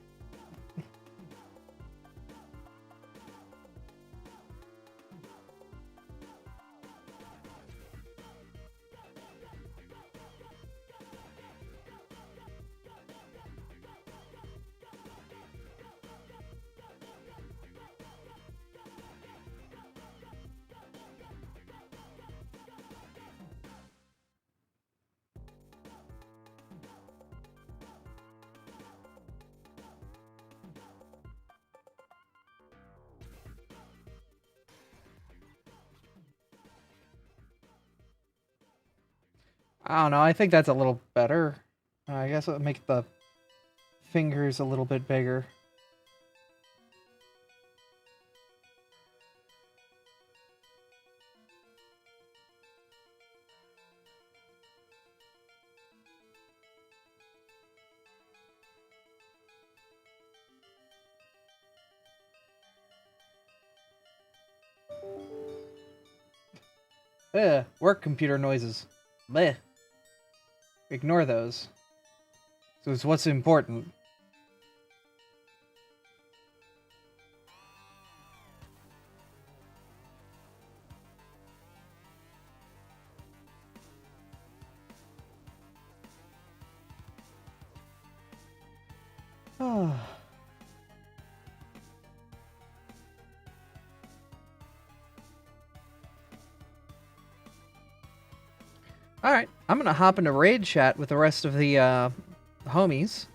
[SPEAKER 1] I don't know, I think that's a little better. I guess I'll make the fingers a little bit bigger. Work computer noises. Bleh. Ignore those. So it's what's important. Alright, I'm gonna hop into raid chat with the rest of the homies.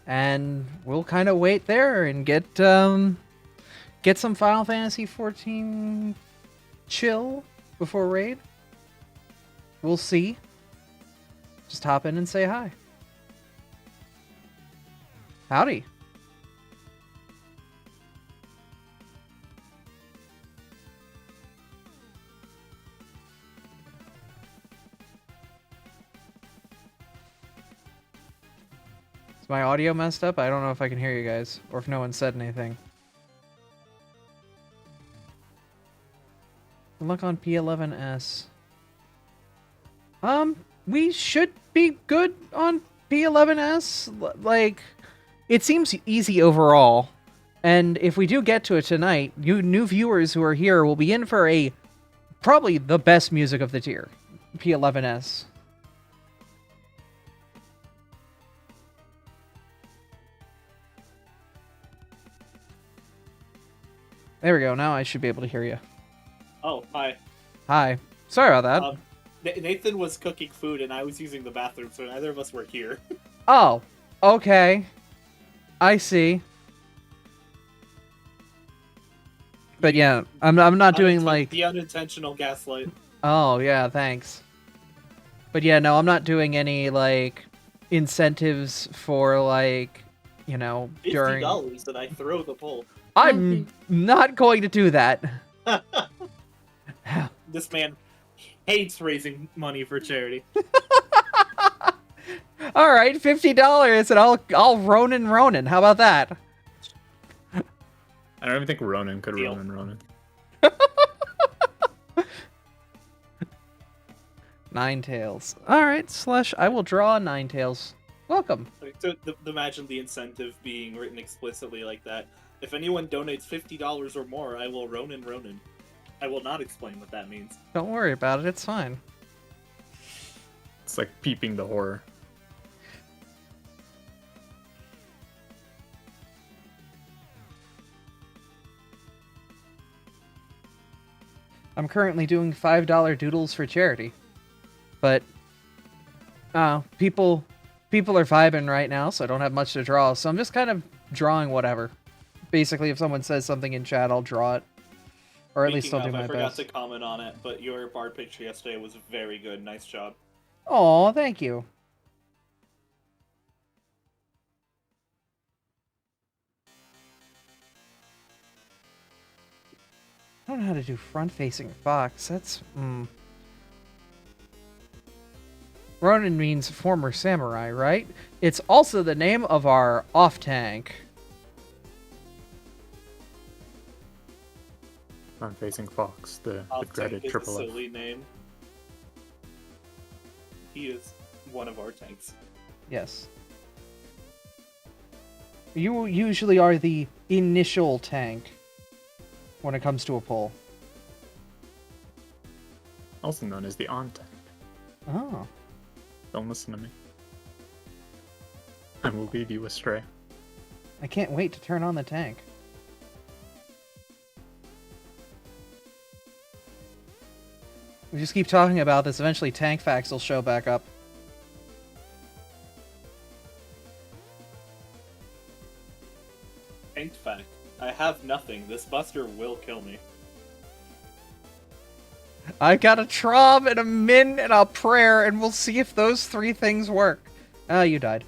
[SPEAKER 1] And we'll kind of wait there and get some Final Fantasy XIV chill before raid. We'll see. Just hop in and say hi. Howdy. Is my audio messed up? I don't know if I can hear you guys, or if no one said anything. Good luck on P11S. We should be good on P11S. Like, it seems easy overall. And if we do get to it tonight, you new viewers who are here will be in for probably the best music of the tier. P11S. There we go. Now I should be able to hear you.
[SPEAKER 2] Oh, hi.
[SPEAKER 1] Hi. Sorry about
[SPEAKER 2] that. Nathan was cooking food and I was using the bathroom, so neither of us were here.
[SPEAKER 1] Oh, okay. I see. But yeah, I'm not doing like
[SPEAKER 2] the unintentional gaslight.
[SPEAKER 1] Oh yeah, thanks. But yeah, no, I'm not doing any like incentives for like, you know, during
[SPEAKER 2] $50 and I throw the poll.
[SPEAKER 1] I'm not going to do that.
[SPEAKER 2] This man hates raising money for charity.
[SPEAKER 1] All right, $50 and I'll Ronin. How about that?
[SPEAKER 3] I don't even think Ronin could Ronin.
[SPEAKER 1] Ninetales. All right, Slush. I will draw Ninetales. Welcome.
[SPEAKER 2] So imagine the incentive being written explicitly like that. If anyone donates $50 or more, I will Ronin. I will not explain what that means.
[SPEAKER 1] Don't worry about it. It's fine.
[SPEAKER 3] It's like peeping the horror.
[SPEAKER 1] I'm currently doing $5 doodles for charity. But people are vibing right now, so I don't have much to draw. So I'm just kind of drawing whatever. Basically, if someone says something in chat, I'll draw it. Or at least I'll do my best.
[SPEAKER 2] I forgot to comment on it, but your bard picture yesterday was very good. Nice job.
[SPEAKER 1] Aw, thank you. I don't know how to do front-facing fox. That's, Ronin means former samurai, right? It's also the name of our off-tank.
[SPEAKER 3] Front-facing fox, the dreaded triple F.
[SPEAKER 2] Silly name. He is one of our tanks.
[SPEAKER 1] Yes. You usually are the initial tank when it comes to a pull.
[SPEAKER 3] Also known as the on-tank.
[SPEAKER 1] Oh.
[SPEAKER 3] Don't listen to me. I will lead you astray.
[SPEAKER 1] I can't wait to turn on the tank. We just keep talking about this, eventually tank facts will show back up.
[SPEAKER 2] Tank fact. I have nothing. This buster will kill me.
[SPEAKER 1] I got a Trob and a Min and a Prayer, and we'll see if those three things work. Oh, you died.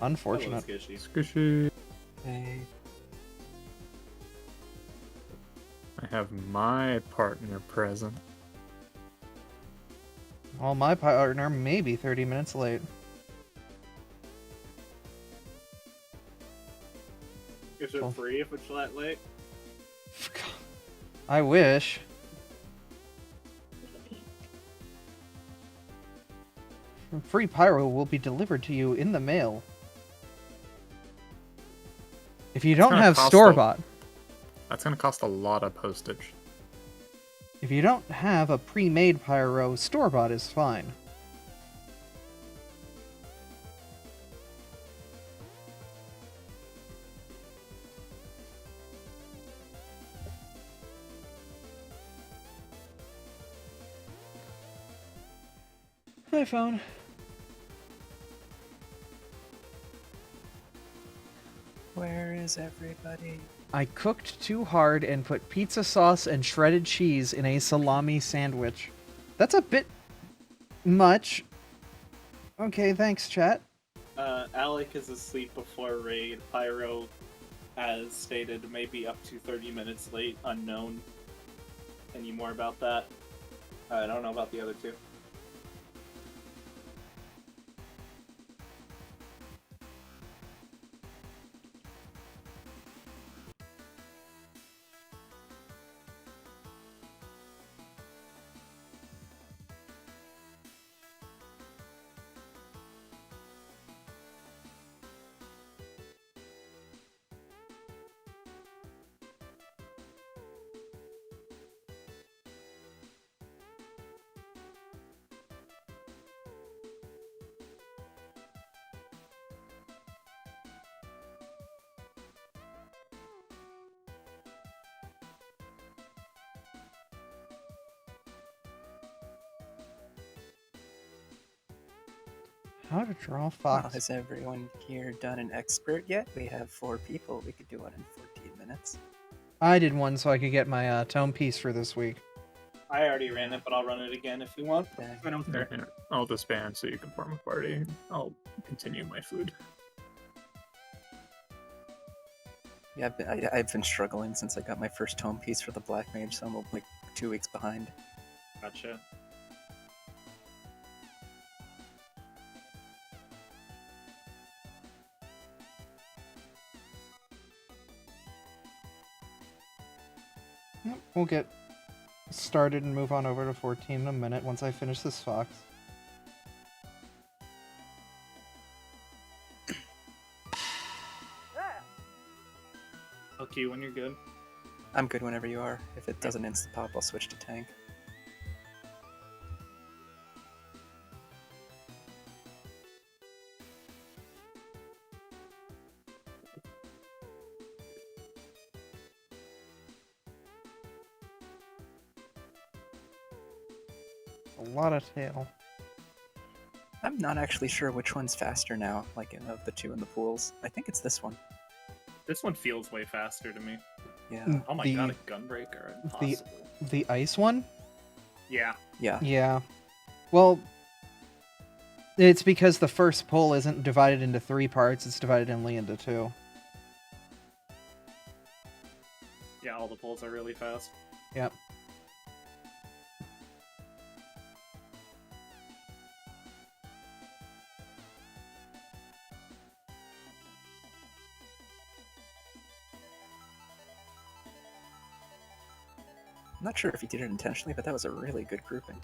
[SPEAKER 1] Unfortunate.
[SPEAKER 2] Hello, Squishy.
[SPEAKER 3] Squishy.
[SPEAKER 1] Hey.
[SPEAKER 3] I have my partner present.
[SPEAKER 1] Well, my partner may be 30 minutes late.
[SPEAKER 2] Is it free if it's that late?
[SPEAKER 1] I wish. Free pyro will be delivered to you in the mail. If you don't have store-bought.
[SPEAKER 3] That's gonna cost a lot of postage.
[SPEAKER 1] If you don't have a pre-made pyro, store-bought is fine. Hi, phone.
[SPEAKER 4] Where is everybody?
[SPEAKER 1] I cooked too hard and put pizza sauce and shredded cheese in a salami sandwich. That's a bit much. Okay, thanks, chat.
[SPEAKER 2] Alec is asleep before raid. Pyro, as stated, may be up to 30 minutes late. Unknown. Any more about that? I don't know about the other two.
[SPEAKER 1] How to draw
[SPEAKER 4] Well,
[SPEAKER 1] fox.
[SPEAKER 4] has everyone here done an expert yet? We have 4 people. We could do one in 14 minutes.
[SPEAKER 1] I did one so I could get my tome piece for this week.
[SPEAKER 2] I already ran it, but I'll run it again if you want.
[SPEAKER 4] Dang.
[SPEAKER 2] I don't care.
[SPEAKER 3] Here, I'll disband so you can form a party. I'll continue my food.
[SPEAKER 4] Yeah, I've been struggling since I got my first tome piece for the Black Mage, so I'm like 2 weeks behind.
[SPEAKER 2] Gotcha.
[SPEAKER 1] Yep, we'll get started and move on over to 14 in a minute once I finish this fox.
[SPEAKER 2] Okay, when you're good.
[SPEAKER 4] I'm good whenever you are. If it doesn't insta-pop, I'll switch to tank.
[SPEAKER 1] A lot of tail.
[SPEAKER 4] I'm not actually sure which one's faster now, like of the two in the pools. I think it's this one.
[SPEAKER 2] This one feels way faster to me.
[SPEAKER 4] Yeah.
[SPEAKER 2] Oh my
[SPEAKER 1] The-
[SPEAKER 2] god, a gunbreaker. Impossible.
[SPEAKER 1] The ice one?
[SPEAKER 2] Yeah.
[SPEAKER 4] Yeah.
[SPEAKER 1] Yeah. Well, it's because the first pull isn't divided into 3 parts, it's divided only into 2.
[SPEAKER 2] Yeah, all the pulls are really fast.
[SPEAKER 1] Yep.
[SPEAKER 4] I'm not sure if he did it intentionally, but that was a really good grouping.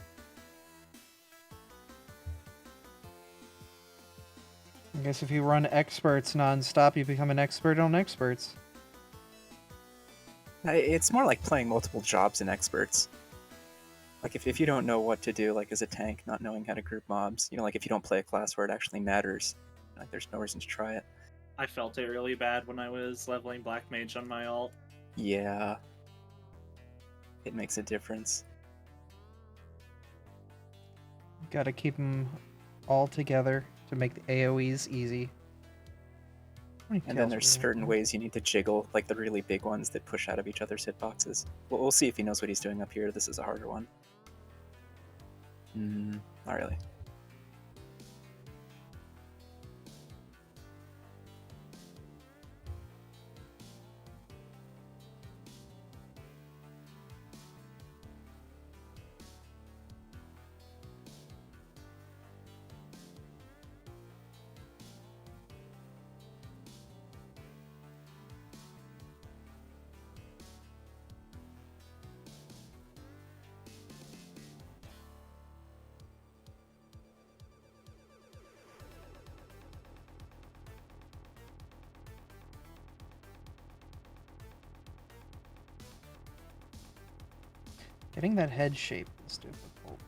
[SPEAKER 1] I guess if you run experts non-stop, you become an expert on experts.
[SPEAKER 4] It's more like playing multiple jobs in experts. Like if you don't know what to do, like as a tank, not knowing how to group mobs, you know, like if you don't play a class where it actually matters, like there's no reason to try it.
[SPEAKER 2] I felt it really bad when I was leveling Black Mage on my alt.
[SPEAKER 4] Yeah. It makes a difference.
[SPEAKER 1] Gotta keep them all together to make the AoEs easy. How many
[SPEAKER 4] And
[SPEAKER 1] tails
[SPEAKER 4] then there's
[SPEAKER 1] do we
[SPEAKER 4] certain
[SPEAKER 1] have?
[SPEAKER 4] ways you need to jiggle, like the really big ones that push out of each other's hitboxes. We'll see if he knows what he's doing up here. This is a harder one. Not really.
[SPEAKER 1] Getting that head shape is difficult.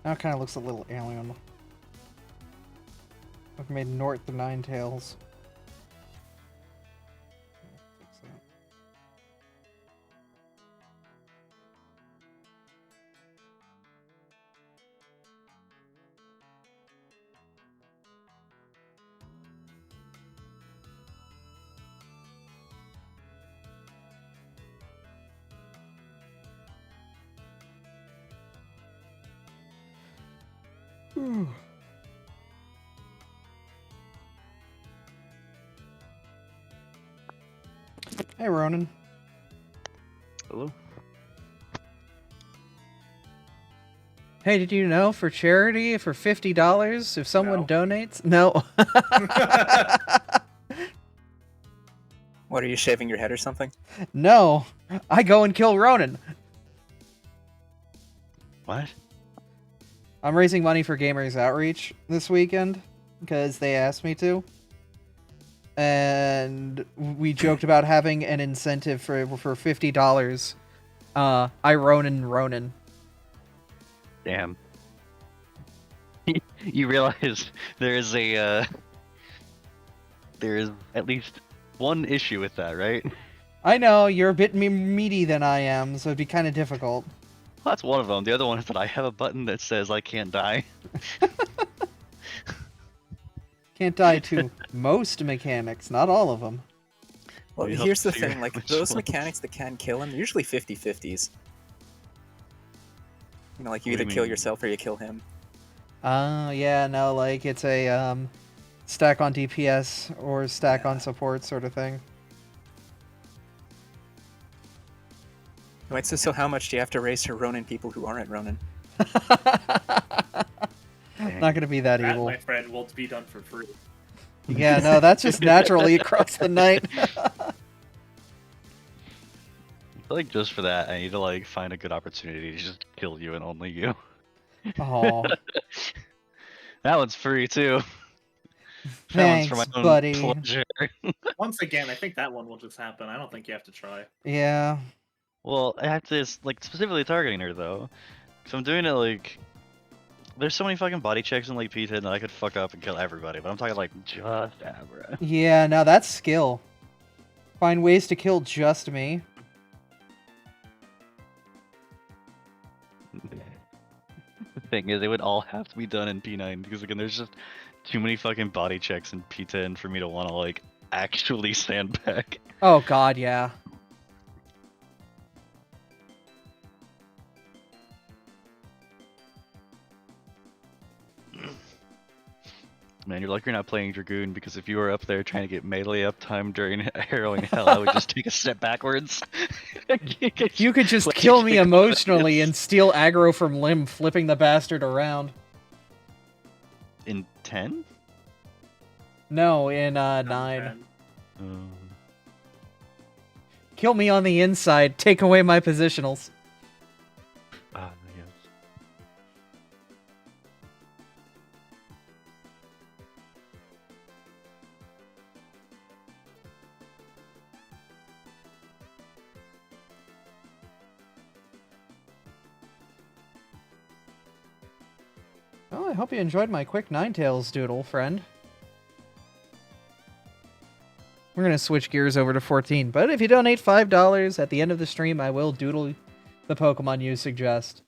[SPEAKER 1] Now it kind of looks a little alien. I've made Nort the Nine Tails. Fix that. Whew. Hey, Ronan.
[SPEAKER 5] Hello.
[SPEAKER 1] Hey, did you know for charity, for $50, if someone
[SPEAKER 2] No.
[SPEAKER 1] donates? No.
[SPEAKER 4] What, are you shaving your head or something?
[SPEAKER 1] No. I go and kill Ronan.
[SPEAKER 5] What?
[SPEAKER 1] I'm raising money for Gamers Outreach this weekend because they asked me to. And we joked about having an incentive for $50. I Ronan.
[SPEAKER 5] Damn. You realize there is a there is at least one issue with that, right?
[SPEAKER 1] I know, you're a bit meaty than I am, so it'd be kind of difficult.
[SPEAKER 5] Well, that's one of them. The other one is that I have a button that says I can't die.
[SPEAKER 1] Can't die to most mechanics, not all of them.
[SPEAKER 4] Well,
[SPEAKER 5] We have
[SPEAKER 4] here's
[SPEAKER 5] to
[SPEAKER 4] the
[SPEAKER 5] figure
[SPEAKER 4] thing,
[SPEAKER 5] out
[SPEAKER 4] like,
[SPEAKER 5] which
[SPEAKER 4] those
[SPEAKER 5] ones.
[SPEAKER 4] mechanics that can kill him, they're usually 50-50s. You know, like, you
[SPEAKER 5] What do
[SPEAKER 4] either
[SPEAKER 5] you
[SPEAKER 4] kill
[SPEAKER 5] mean?
[SPEAKER 4] yourself or you kill him.
[SPEAKER 1] Yeah, no, like, it's a, stack on DPS or stack on support sort of thing.
[SPEAKER 4] Wait, so how much do you have to raise to Ronin people who aren't Ronin?
[SPEAKER 1] Not gonna be that
[SPEAKER 2] That,
[SPEAKER 1] evil.
[SPEAKER 2] my friend, will be done for free.
[SPEAKER 1] Yeah, no, that's just naturally across the night.
[SPEAKER 5] I feel like just for that, I need to like find a good opportunity to just kill you and only you.
[SPEAKER 1] Oh,
[SPEAKER 5] That one's free too. That one's
[SPEAKER 1] thanks,
[SPEAKER 5] for my own
[SPEAKER 1] buddy.
[SPEAKER 5] pleasure.
[SPEAKER 2] Once again, I think that one will just happen. I don't think you have to try.
[SPEAKER 1] Yeah.
[SPEAKER 5] Well, I have to like specifically targeting her though, because I'm doing it like. There's so many fucking body checks in like P10 that I could fuck up and kill everybody, but I'm talking like just Abra.
[SPEAKER 1] Yeah, now that's skill. Find ways to kill just me.
[SPEAKER 5] The thing is, it would all have to be done in P9 because again, there's just too many fucking body checks in P10 for me to want to like actually stand back.
[SPEAKER 1] Oh god, yeah.
[SPEAKER 5] Man, you're lucky you're not playing Dragoon because if you were up there trying to get melee uptime during Harrowing Hell, I would just take a step backwards.
[SPEAKER 1] You could just
[SPEAKER 5] Like,
[SPEAKER 1] kill me
[SPEAKER 5] kick
[SPEAKER 1] emotionally
[SPEAKER 5] buttons.
[SPEAKER 1] and steal aggro from Lim, flipping the bastard around.
[SPEAKER 5] In 10?
[SPEAKER 1] No, in 9.
[SPEAKER 2] And
[SPEAKER 1] Kill me on the inside, take away my positionals.
[SPEAKER 5] Yes.
[SPEAKER 1] Well, I hope you enjoyed my quick Ninetales doodle, friend. We're gonna switch gears over to 14, but if you donate $5 at the end of the stream, I will doodle the Pokemon you suggest.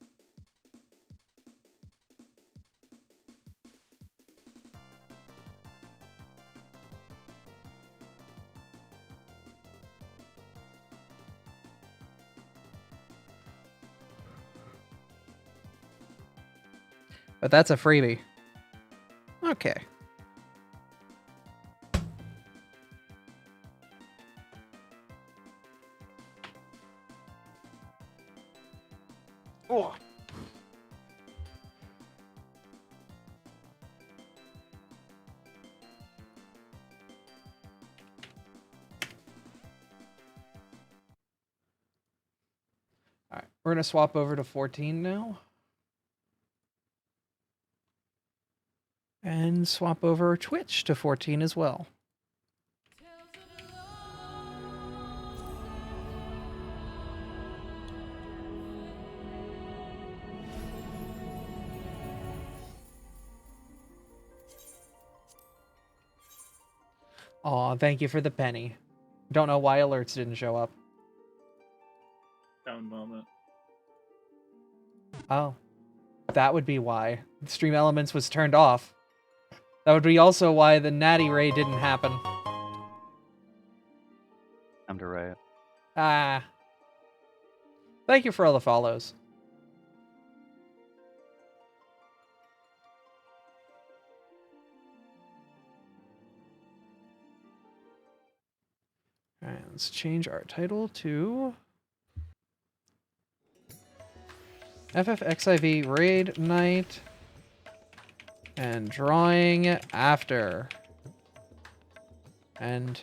[SPEAKER 1] But that's a freebie. Okay. Oh. All right, we're gonna swap over to 14 now. And swap over Twitch to 14 as well. Aw, thank you for the penny. Don't know why alerts didn't show up.
[SPEAKER 2] Down moment.
[SPEAKER 1] Oh. That would be why. Stream Elements was turned off. That would be also why the Natty Ray didn't happen.
[SPEAKER 5] I'm to riot.
[SPEAKER 1] Ah. Thank you for all the follows. Alright, let's change our title to FFXIV Raid Night and Drawing After. And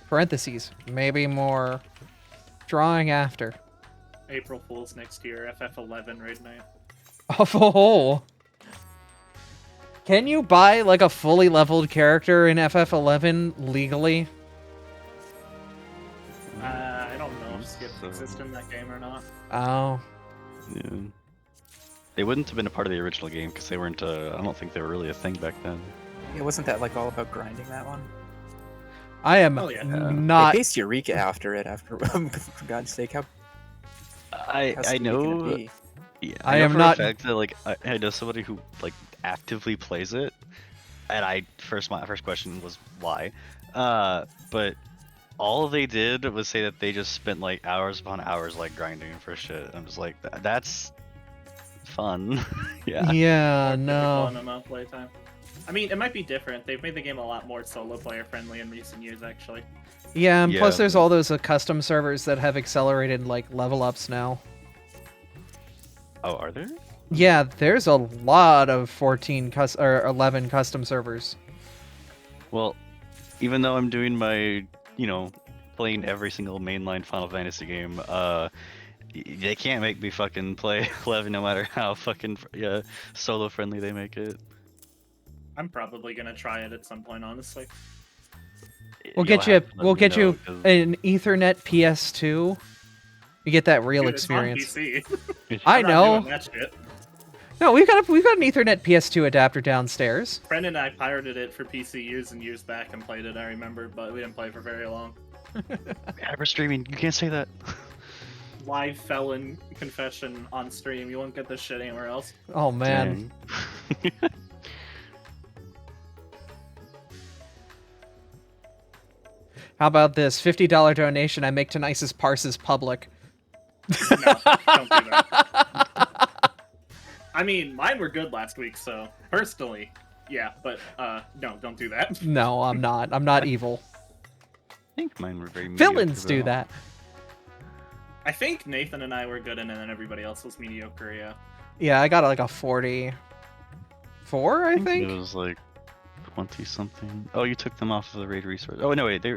[SPEAKER 1] parentheses, maybe more drawing after.
[SPEAKER 2] April Fool's next year, FF11 raid night.
[SPEAKER 1] Oh, can you buy like a fully leveled character in FF11 legally?
[SPEAKER 2] I don't know if skips exist in that game or not.
[SPEAKER 1] Oh,
[SPEAKER 5] Yeah. They wouldn't have been a part of the original game because they weren't. I don't think they were really a thing back then.
[SPEAKER 4] Yeah, wasn't that like all about grinding that one?
[SPEAKER 1] I am
[SPEAKER 2] Oh, yeah.
[SPEAKER 1] not.
[SPEAKER 4] They based Eureka after it. After for God's sake, how
[SPEAKER 5] I
[SPEAKER 4] stupid can it
[SPEAKER 5] know.
[SPEAKER 4] be?
[SPEAKER 5] Yeah,
[SPEAKER 1] I
[SPEAKER 5] know
[SPEAKER 1] am
[SPEAKER 5] for
[SPEAKER 1] not-
[SPEAKER 5] A fact that, like, I know somebody who like actively plays it, and my first question was why, but all they did was say that they just spent like hours upon hours like grinding for shit. I'm just like, that's fun. Yeah.
[SPEAKER 1] Yeah,
[SPEAKER 2] Typical
[SPEAKER 1] no.
[SPEAKER 2] MMO playtime. I mean, it might be different. They've made the game a lot more solo player friendly in recent years, actually.
[SPEAKER 1] Yeah, and plus
[SPEAKER 5] Yeah.
[SPEAKER 1] there's all those custom servers that have accelerated like level ups now.
[SPEAKER 5] Oh, are there?
[SPEAKER 1] Yeah, there's a lot of 14 or 11 custom servers.
[SPEAKER 5] Well, even though I'm doing my, playing every single mainline Final Fantasy game, they can't make me fucking play 11 no matter how fucking solo friendly they make it.
[SPEAKER 2] I'm probably gonna try it at some point, honestly.
[SPEAKER 1] We'll
[SPEAKER 5] You'll
[SPEAKER 1] get you.
[SPEAKER 5] have to let
[SPEAKER 1] We'll
[SPEAKER 5] me
[SPEAKER 1] get
[SPEAKER 5] know,
[SPEAKER 1] you
[SPEAKER 5] 'cause
[SPEAKER 1] an Ethernet PS2. You get that real
[SPEAKER 2] Dude, it's on
[SPEAKER 1] experience.
[SPEAKER 2] PC.
[SPEAKER 1] I
[SPEAKER 2] I'm not
[SPEAKER 1] know.
[SPEAKER 2] doing that shit.
[SPEAKER 1] No, we've got an Ethernet PS2 adapter downstairs.
[SPEAKER 2] Brendan and I pirated it for PC years and years back and played it, I remember, but we didn't play for very long.
[SPEAKER 5] Yeah, we're streaming. You can't say that.
[SPEAKER 2] Live felon confession on stream. You won't get this shit anywhere else.
[SPEAKER 1] Oh man.
[SPEAKER 5] Dang.
[SPEAKER 1] How about this $50 donation I make to Nice's Parses public?
[SPEAKER 2] No, don't do that. I mean, mine were good last week, so personally, yeah, but no, don't do that.
[SPEAKER 1] No, I'm not. I'm not evil.
[SPEAKER 5] I think mine were very
[SPEAKER 1] Villains
[SPEAKER 5] mediocre,
[SPEAKER 1] do
[SPEAKER 5] though.
[SPEAKER 1] that.
[SPEAKER 2] I think Nathan and I were good, and then everybody else was mediocre. Yeah.
[SPEAKER 1] Yeah, I got like a 44, I
[SPEAKER 5] It
[SPEAKER 1] think.
[SPEAKER 5] was like 20 something. Oh, you took them off of the raid resource. Oh no, wait,
[SPEAKER 2] They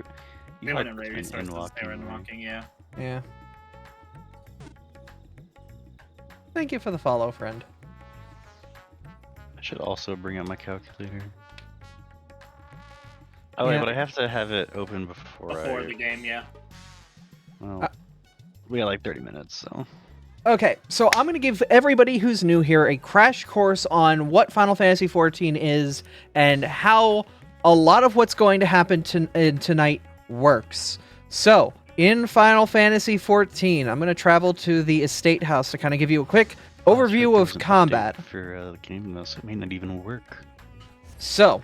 [SPEAKER 2] went in raid resources. They were in walking. Yeah.
[SPEAKER 1] Yeah. Thank you for the follow, friend.
[SPEAKER 5] I should also bring up my calculator. Oh,
[SPEAKER 1] Yeah.
[SPEAKER 5] wait, but I have to have it open before
[SPEAKER 2] Before the game, yeah.
[SPEAKER 5] Well, we got like 30 minutes, so.
[SPEAKER 1] Okay, so I'm going to give everybody who's new here a crash course on what Final Fantasy XIV is and how a lot of what's going to happen tonight works. So, in Final Fantasy XIV, I'm going to travel to the Estate House to kind of give you a quick overview of combat.
[SPEAKER 5] For the game, though, so it may not even work.
[SPEAKER 1] So,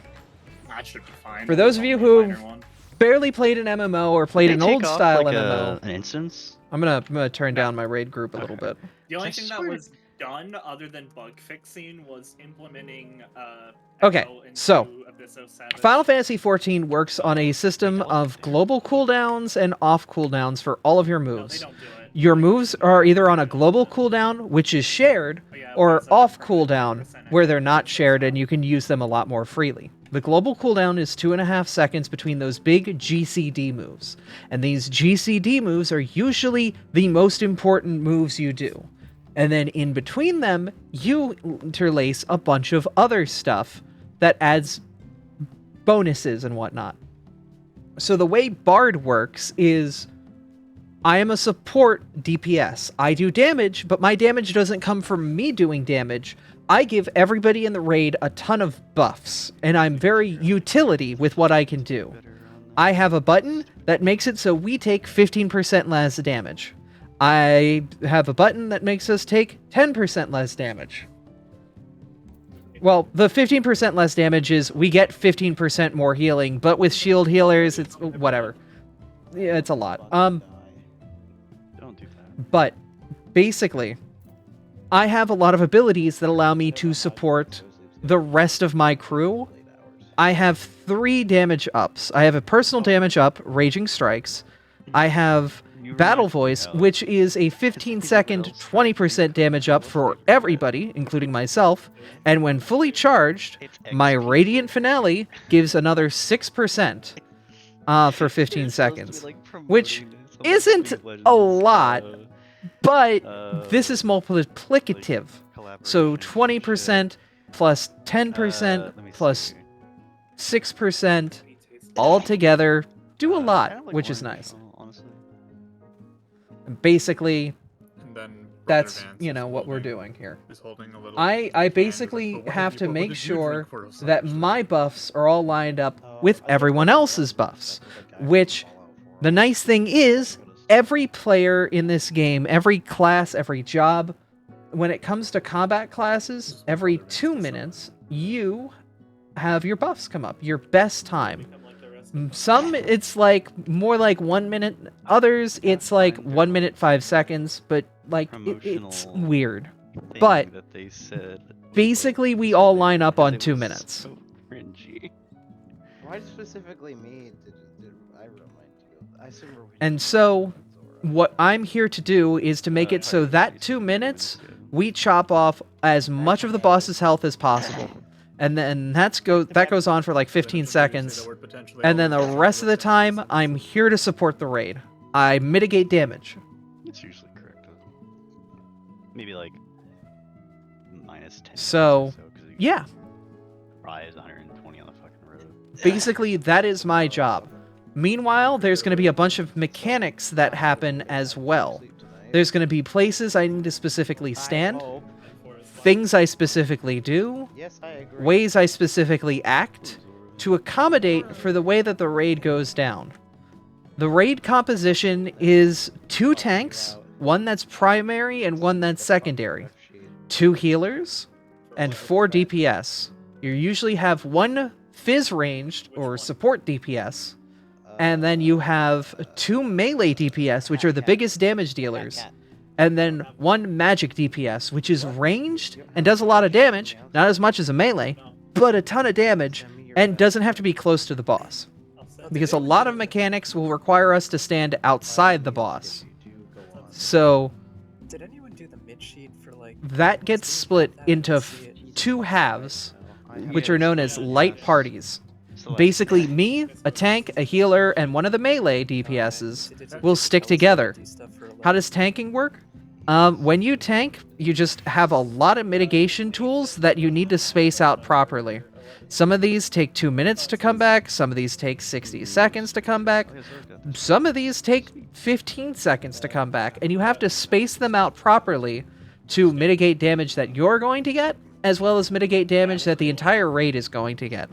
[SPEAKER 2] That should be fine.
[SPEAKER 1] For those of you
[SPEAKER 2] Only a
[SPEAKER 1] who-
[SPEAKER 2] minor one.
[SPEAKER 1] barely played an MMO or played
[SPEAKER 5] They
[SPEAKER 1] an
[SPEAKER 5] take
[SPEAKER 1] old
[SPEAKER 5] off,
[SPEAKER 1] style
[SPEAKER 5] like,
[SPEAKER 1] MMO.
[SPEAKER 5] an instance?
[SPEAKER 1] I'm gonna turn down my raid group a little bit.
[SPEAKER 2] The only
[SPEAKER 5] I
[SPEAKER 2] thing that
[SPEAKER 5] swear-
[SPEAKER 2] was done other than bug fixing was implementing
[SPEAKER 1] Okay,
[SPEAKER 2] Echo into
[SPEAKER 1] so,
[SPEAKER 2] Abysso Savage.
[SPEAKER 1] Final Fantasy XIV works on a system of global cooldowns and off cooldowns for all of your
[SPEAKER 2] No, they
[SPEAKER 1] moves.
[SPEAKER 2] don't do it.
[SPEAKER 1] Your moves are either on a global cooldown, which is shared,
[SPEAKER 2] Oh, yeah,
[SPEAKER 1] or
[SPEAKER 2] it's a
[SPEAKER 1] off
[SPEAKER 2] 100%
[SPEAKER 1] cooldown, where they're not shared and you can use them a lot more freely. The global cooldown is 2.5 seconds between those big GCD moves. And these GCD moves are usually the most important moves you do. And then in between them, you interlace a bunch of other stuff that adds bonuses and whatnot. So the way Bard works is I am a support DPS. I do damage, but my damage doesn't come from me doing damage. I give everybody in the raid a ton of buffs, and I'm very utility with what I can do. I have a button that makes it so we take 15% less damage. I have a button that makes us take 10% less damage. Well, the 15% less damage is we get 15% more healing, but with shield healers, it's whatever. Yeah, it's a lot.
[SPEAKER 5] Don't do that.
[SPEAKER 1] But basically, I have a lot of abilities that allow me to support the rest of my crew. I have 3 damage ups. I have a personal damage up, Raging Strikes. I have Battle Voice, which is a 15-second, 20% damage up for everybody, including myself. And when fully charged, my Radiant Finale gives another 6% for 15 seconds, which isn't a lot, but this is multiplicative. So 20% plus 10% plus 6% all together do a lot, which is nice. Basically,
[SPEAKER 3] And then
[SPEAKER 1] that's,
[SPEAKER 3] Brother Vance
[SPEAKER 1] you
[SPEAKER 3] is
[SPEAKER 1] know, what we're
[SPEAKER 3] holding-
[SPEAKER 1] doing here.
[SPEAKER 3] is holding a little
[SPEAKER 1] I
[SPEAKER 3] can
[SPEAKER 1] basically
[SPEAKER 3] with- but
[SPEAKER 1] have to
[SPEAKER 3] what
[SPEAKER 1] make
[SPEAKER 3] did you
[SPEAKER 1] sure
[SPEAKER 3] drink for a
[SPEAKER 1] that
[SPEAKER 3] Sunday?
[SPEAKER 1] my buffs are all lined up with everyone else's buffs, which the nice thing is every player in this game, every class, every job, when it comes to combat classes, every 2 minutes, you have your buffs come up, your best time.
[SPEAKER 2] Become like the rest of
[SPEAKER 1] Some, it's like more like 1 minute. Others, it's like 1 minute, 5 seconds, but like it's
[SPEAKER 5] Promotional
[SPEAKER 1] weird.
[SPEAKER 5] Thing
[SPEAKER 1] But
[SPEAKER 5] that they said
[SPEAKER 1] basically, we all line up on
[SPEAKER 5] it
[SPEAKER 1] 2
[SPEAKER 5] was
[SPEAKER 1] minutes.
[SPEAKER 5] so cringy.
[SPEAKER 6] Why specifically me did I remind you? I assume we're
[SPEAKER 1] And so, what I'm here to do is to make it so that 2 minutes, we chop off as much of the boss's health as possible. And then that goes on for like 15 seconds. And then the rest of the time, I'm here to support the raid. I mitigate damage.
[SPEAKER 5] It's usually correct. Maybe like -10.
[SPEAKER 1] So, yeah.
[SPEAKER 5] Rise 120 on the fucking road.
[SPEAKER 1] Basically, that is my job. Meanwhile, there's going to be a bunch of mechanics that happen as well. There's going to be places I need to specifically stand, things I specifically do,
[SPEAKER 6] Yes, I agree.
[SPEAKER 1] ways I specifically act, to accommodate for the way that the raid goes down. The raid composition is 2 tanks, one that's primary and one that's secondary, 2 healers, and 4 DPS. You usually have 1 fizz ranged or support DPS, and then you have 2 melee DPS, which are the biggest damage dealers, and then 1 magic DPS, which is ranged and does a lot of damage, not as much as a melee, but a ton of damage, and doesn't have to be close to the boss. Because a lot of mechanics will require us to stand outside the boss. So
[SPEAKER 4] Did anyone do the mid sheet for like?
[SPEAKER 1] that gets split into 2 halves, which are known as light parties. Basically, me, a tank, a healer, and one of the melee DPSs will stick together. How does tanking work? When you tank, you just have a lot of mitigation tools that you need to space out properly. Some of these take 2 minutes to come back, some of these take 60 seconds to come back, some of these take 15 seconds to come back, and you have to space them out properly to mitigate damage that you're going to get, as well as mitigate damage that the entire raid is going to get.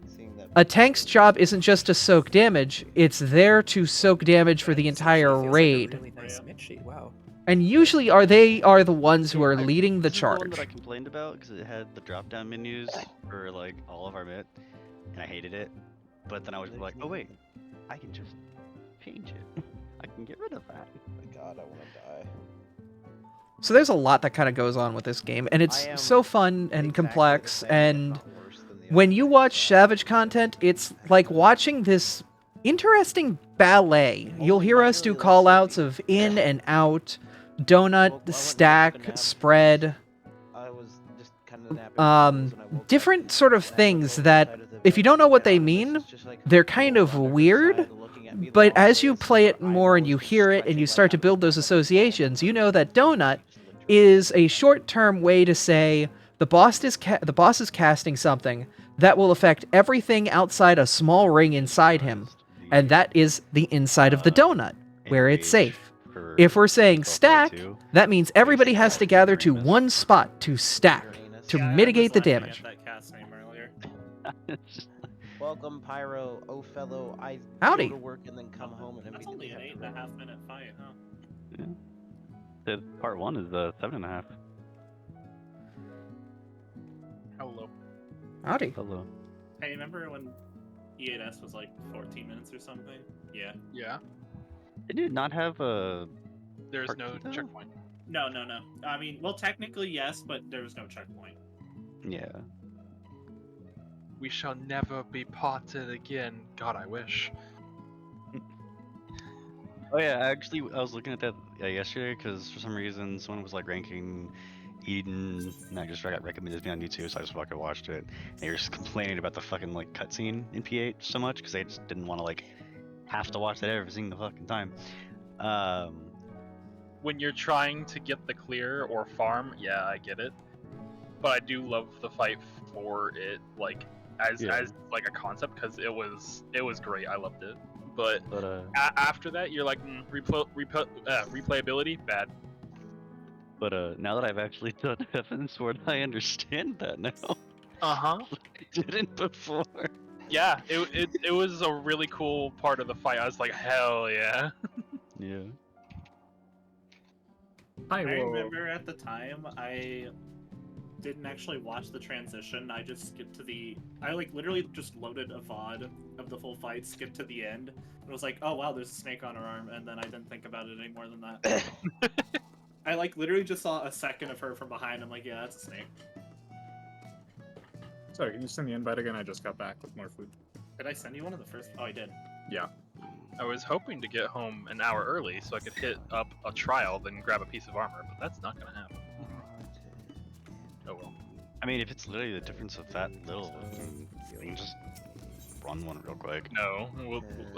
[SPEAKER 6] Seeing that.
[SPEAKER 1] A tank's job isn't just to soak damage, it's there to soak damage for the entire raid.
[SPEAKER 4] Really nice mid sheet. Wow.
[SPEAKER 1] And usually they are the ones who are leading the
[SPEAKER 5] This is one
[SPEAKER 1] charge.
[SPEAKER 5] that I complained about because it had the drop-down menus for like all of our mit, and I hated it. But then I was like, oh wait, I can just change it. I can get rid of that.
[SPEAKER 6] Oh my God, I want to die.
[SPEAKER 1] So there's a lot that kind of goes on with this game, and it's so fun and complex, and when you watch Savage content, it's like watching this interesting ballet. You'll hear us do call-outs of in and out, donut, stack, spread,
[SPEAKER 6] I was just kind of napping when I woke up.
[SPEAKER 1] different sort of things that, if you don't know what they mean, they're kind of weird, but as you play it more and you hear it and you start to build those associations, you know that donut is a short-term way to say the boss is casting something that will affect everything outside a small ring inside him, and that is the inside of the donut, where it's safe. If we're saying stack, that means everybody has to gather to one spot to stack, to mitigate the damage.
[SPEAKER 2] That cast name earlier.
[SPEAKER 6] Welcome, Pyro. Oh, fellow, I
[SPEAKER 1] Howdy.
[SPEAKER 6] go to work and then come home and
[SPEAKER 2] That's
[SPEAKER 6] immediately
[SPEAKER 2] only an
[SPEAKER 6] have to
[SPEAKER 2] 8.5 minute fight, huh?
[SPEAKER 5] Yeah. The part 1 is 7.5.
[SPEAKER 3] Hello.
[SPEAKER 1] Howdy.
[SPEAKER 5] Hello.
[SPEAKER 2] Hey, remember when E8S was like 14 minutes or something? Yeah.
[SPEAKER 3] Yeah.
[SPEAKER 5] Did it not have a?
[SPEAKER 3] There's
[SPEAKER 5] Part
[SPEAKER 3] no
[SPEAKER 5] two, though?
[SPEAKER 3] checkpoint.
[SPEAKER 2] No. I mean, well, technically yes, but there was no checkpoint.
[SPEAKER 5] Yeah.
[SPEAKER 3] We shall never be parted again. God, I wish.
[SPEAKER 5] Oh yeah, actually, I was looking at that yesterday because for some reason someone was like ranking Eden, and I just got recommended to me on YouTube, so I just fucking watched it. And they were just complaining about the fucking like cutscene in P8 so much because they just didn't want to like have to watch that every single fucking time.
[SPEAKER 3] When you're trying to get the clear or farm, yeah, I get it. But I do love the fight for it, like as like a concept, because it was great. I loved it. But after that, you're like replayability bad.
[SPEAKER 5] But now that I've actually done Heaven's Sword, I understand that now.
[SPEAKER 3] Uh-huh.
[SPEAKER 5] I didn't before.
[SPEAKER 3] Yeah, it was a really cool part of the fight. I was like, hell yeah.
[SPEAKER 5] Yeah.
[SPEAKER 2] I remember at the time I didn't actually watch the transition. I just skipped to I like literally just loaded a VOD of the full fight, skipped to the end, and was like, oh wow, there's a snake on her arm, and then I didn't think about it any more than that. I like literally just saw a second of her from behind. I'm like, yeah, that's a snake.
[SPEAKER 3] Sorry, can you send the invite again? I just got back with more food.
[SPEAKER 2] Did I send you one of the first? Oh, I did.
[SPEAKER 3] Yeah. I was hoping to get home an hour early so I could hit up a trial, then grab a piece of armor, but that's not gonna happen. Oh well.
[SPEAKER 5] I mean, if it's literally the difference of that little, we can just run one real quick.
[SPEAKER 3] No,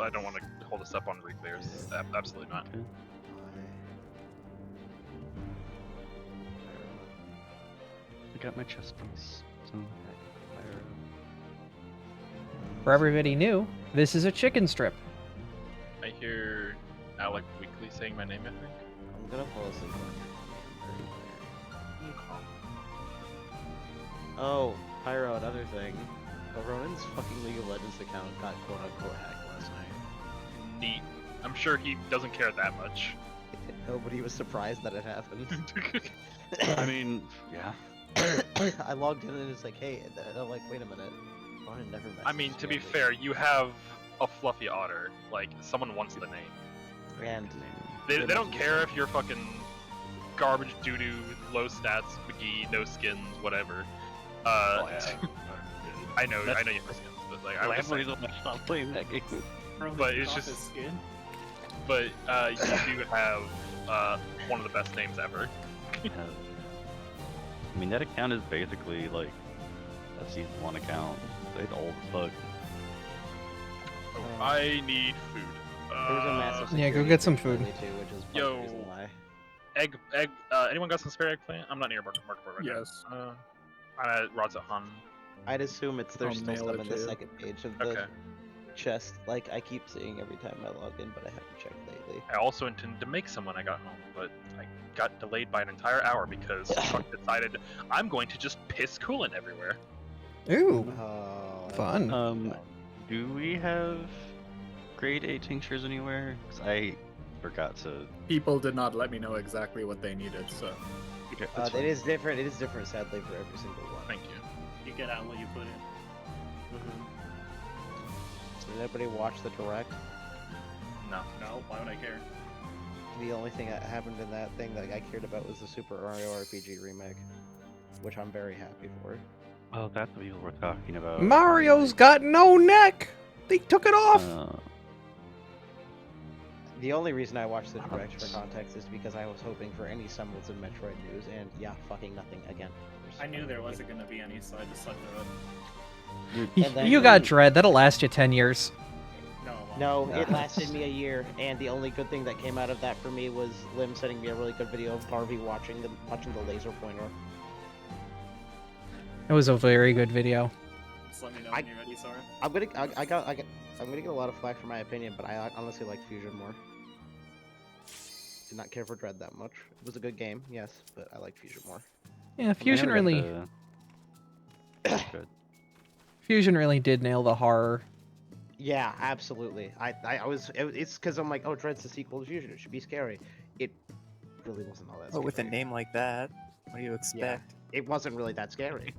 [SPEAKER 3] I don't want to hold us up on reclears. Absolutely not.
[SPEAKER 5] Okay. I got my chest piece. So.
[SPEAKER 1] For everybody new, this is a chicken strip.
[SPEAKER 3] I hear Alec Weekly saying my name, I think.
[SPEAKER 6] I'm gonna fall asleep. Oh, Pyro, another thing. Ronan's fucking League of Legends account got quote-unquote hacked last night.
[SPEAKER 3] Neat. I'm sure he doesn't care that much.
[SPEAKER 6] Nobody was surprised that it happened.
[SPEAKER 5] I mean, yeah.
[SPEAKER 6] I logged in and it's like, hey, and I'm like, wait a minute. Ronan never messaged
[SPEAKER 3] I mean, to
[SPEAKER 6] me
[SPEAKER 3] be
[SPEAKER 6] on
[SPEAKER 3] fair, you have a fluffy otter. Like, someone wants the name.
[SPEAKER 6] this. And
[SPEAKER 3] They don't care if you're fucking garbage doo-doo, low stats, McGee, no skins, whatever. I know you have skins, but like, I
[SPEAKER 5] Last reason I stopped playing that game.
[SPEAKER 3] But it's just-
[SPEAKER 2] his skin.
[SPEAKER 3] But you do have one of the best names ever.
[SPEAKER 5] I mean, that account is basically like a season 1 account. It's old as fuck.
[SPEAKER 3] Oh, I need food.
[SPEAKER 6] there was a massive
[SPEAKER 1] Yeah, go
[SPEAKER 6] security
[SPEAKER 1] get some
[SPEAKER 6] breach
[SPEAKER 1] food.
[SPEAKER 6] lately too, which is part of the reason why.
[SPEAKER 3] Egg. Anyone got some spare eggplant? I'm not near Market right Yes.
[SPEAKER 6] Uh,
[SPEAKER 3] now. I'm at Rod's at Han.
[SPEAKER 6] I'd assume there's still
[SPEAKER 3] mail
[SPEAKER 6] some
[SPEAKER 3] it
[SPEAKER 6] in the
[SPEAKER 3] to you.
[SPEAKER 6] second page of the
[SPEAKER 3] Okay.
[SPEAKER 6] chest. Like I keep seeing every time I log in, but I haven't checked lately.
[SPEAKER 3] I also intended to make some when I got home, but I got delayed by an entire hour because Chuck decided I'm going to just piss coolant everywhere.
[SPEAKER 1] Ooh,
[SPEAKER 6] Oh,
[SPEAKER 1] fun.
[SPEAKER 5] Do we have grade 8 tinctures anywhere? Because I forgot to.
[SPEAKER 3] People did not let me know exactly what they needed, so
[SPEAKER 5] Okay,
[SPEAKER 6] it is different. It is different, sadly, for every single one.
[SPEAKER 3] thank you.
[SPEAKER 2] You get out what you put in.
[SPEAKER 6] Did anybody watch the direct?
[SPEAKER 3] No.
[SPEAKER 2] No, why would I care?
[SPEAKER 6] The only thing that happened in that thing that I cared about was the Super Mario RPG remake, which I'm very happy for.
[SPEAKER 5] Oh, that's what people were talking about.
[SPEAKER 1] Mario's got no neck. They took it off.
[SPEAKER 6] The only reason I watched the direct for context is because I was hoping for any semblance of Metroid news, and yeah, fucking nothing again.
[SPEAKER 2] I knew there wasn't gonna be any, so I just slept through it.
[SPEAKER 6] And then-
[SPEAKER 1] You got Dread. That'll last you 10 years.
[SPEAKER 2] No, it won't.
[SPEAKER 6] No, it lasted me a year, and the only good thing that came out of that for me was Lim sending me a really good video of Harvey watching the laser pointer.
[SPEAKER 1] It was a very good video.
[SPEAKER 2] Just let me know when you're ready, Sora.
[SPEAKER 6] I'm gonna get a lot of flack for my opinion, but I honestly like Fusion more. Did not care for Dread that much. It was a good game, yes, but I like Fusion more.
[SPEAKER 1] Yeah, Fusion really. Fusion really did nail the horror.
[SPEAKER 6] Yeah, absolutely. It's because I'm like, oh, Dread's the sequel to Fusion. It should be scary. It really wasn't all that scary.
[SPEAKER 4] Oh, with a name like that, what do you expect?
[SPEAKER 6] It wasn't really that scary.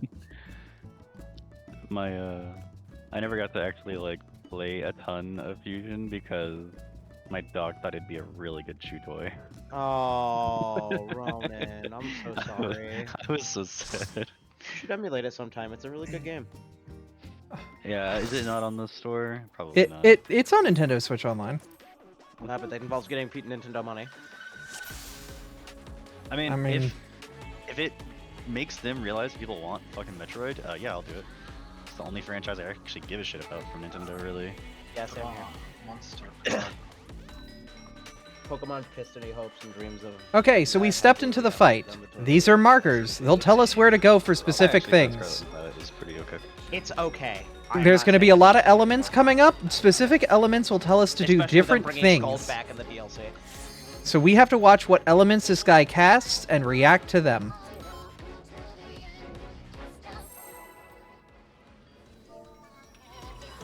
[SPEAKER 5] I never got to actually like play a ton of Fusion because my dog thought it'd be a really good chew toy.
[SPEAKER 6] Oh, Ronan, I'm so sorry.
[SPEAKER 5] I was so sad.
[SPEAKER 6] You should emulate it sometime. It's a really good game.
[SPEAKER 5] Yeah, is it not on the store? Probably not.
[SPEAKER 1] It's on Nintendo Switch Online.
[SPEAKER 6] Yeah, but that involves getting Nintendo money.
[SPEAKER 5] I mean,
[SPEAKER 1] I mean-
[SPEAKER 5] if it makes them realize people want fucking Metroid, yeah, I'll do it. It's the only franchise I actually give a shit about from Nintendo, really.
[SPEAKER 6] Yeah, same here.
[SPEAKER 3] Monster.
[SPEAKER 6] Pokemon pissed any hopes and dreams of.
[SPEAKER 1] Okay, so we stepped into the fight. These are markers. They'll tell us where to go for specific things.
[SPEAKER 5] That is pretty okay.
[SPEAKER 6] It's okay.
[SPEAKER 1] There's going to be a lot of elements coming up. Specific elements will tell us to do different things.
[SPEAKER 6] Gold back in the DLC.
[SPEAKER 1] So we have to watch what elements this guy casts and react to them.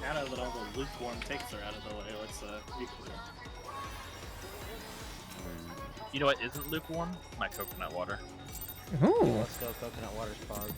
[SPEAKER 2] Now that all the lukewarm takes are out of the way, let's replay.
[SPEAKER 3] You know what isn't lukewarm? My coconut water.
[SPEAKER 1] Ooh.
[SPEAKER 6] Let's go coconut water spog.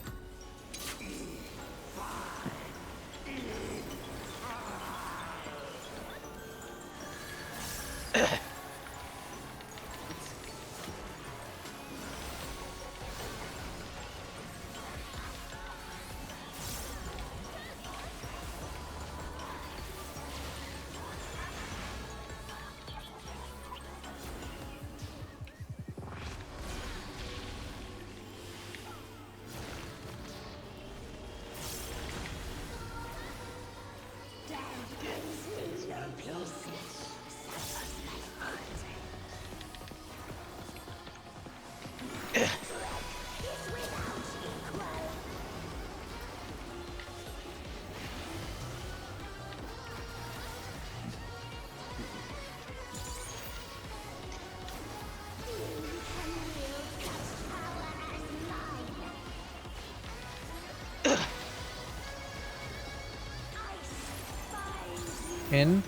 [SPEAKER 1] In.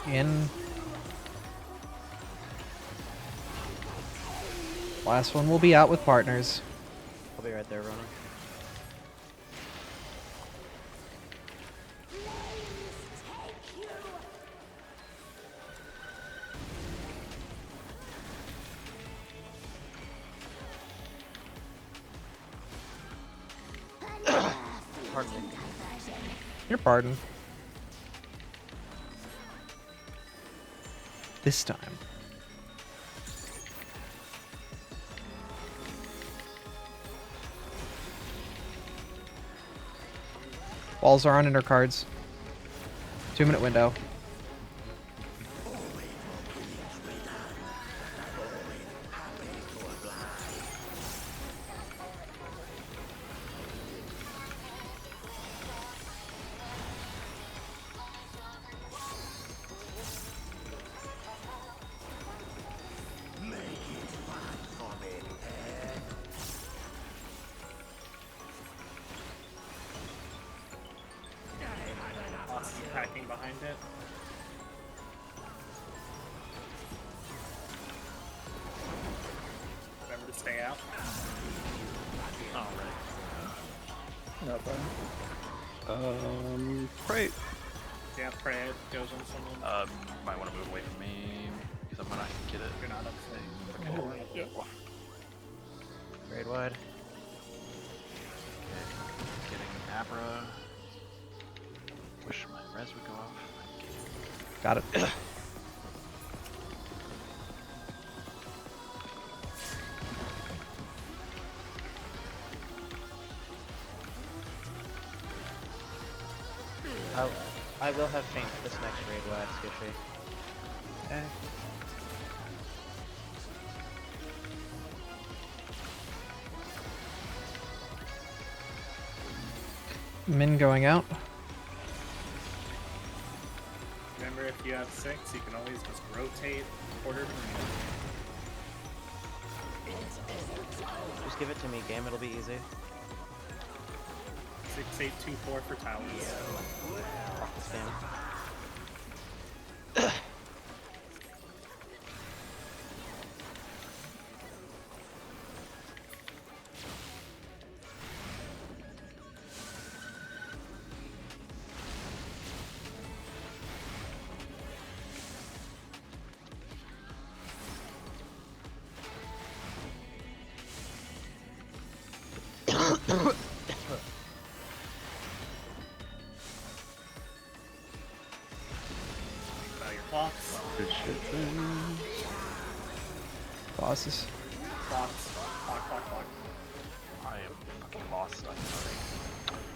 [SPEAKER 1] In. Last one will be out with partners.
[SPEAKER 6] I'll be right there, Ronan. Pardon me.
[SPEAKER 1] Your pardon. This time. Walls are on enter cards. 2-minute window.
[SPEAKER 2] Austin hacking behind it. Remember to stay out. Oh, right.
[SPEAKER 7] No problem.
[SPEAKER 5] Right.
[SPEAKER 2] Yeah, pray it goes on someone.
[SPEAKER 3] Might want to move away from me because I'm gonna get it.
[SPEAKER 2] You're not upstate.
[SPEAKER 7] Yeah.
[SPEAKER 6] Grade wide.
[SPEAKER 3] Getting Abra. Wish my res would go off.
[SPEAKER 1] Got it.
[SPEAKER 6] I will have faint this next raid wide, Skishy.
[SPEAKER 4] Okay.
[SPEAKER 1] Min going out.
[SPEAKER 2] Remember if you have 6, you can always just rotate quarter to marine.
[SPEAKER 6] Just give it to me, game. It'll be easy.
[SPEAKER 2] 6, 8, 2, 4 for towers.
[SPEAKER 6] Fuck this game.
[SPEAKER 2] Your clocks.
[SPEAKER 5] Good shit then.
[SPEAKER 1] Bosses.
[SPEAKER 2] Clocks. Clock.
[SPEAKER 3] I am fucking lost. I'm sorry.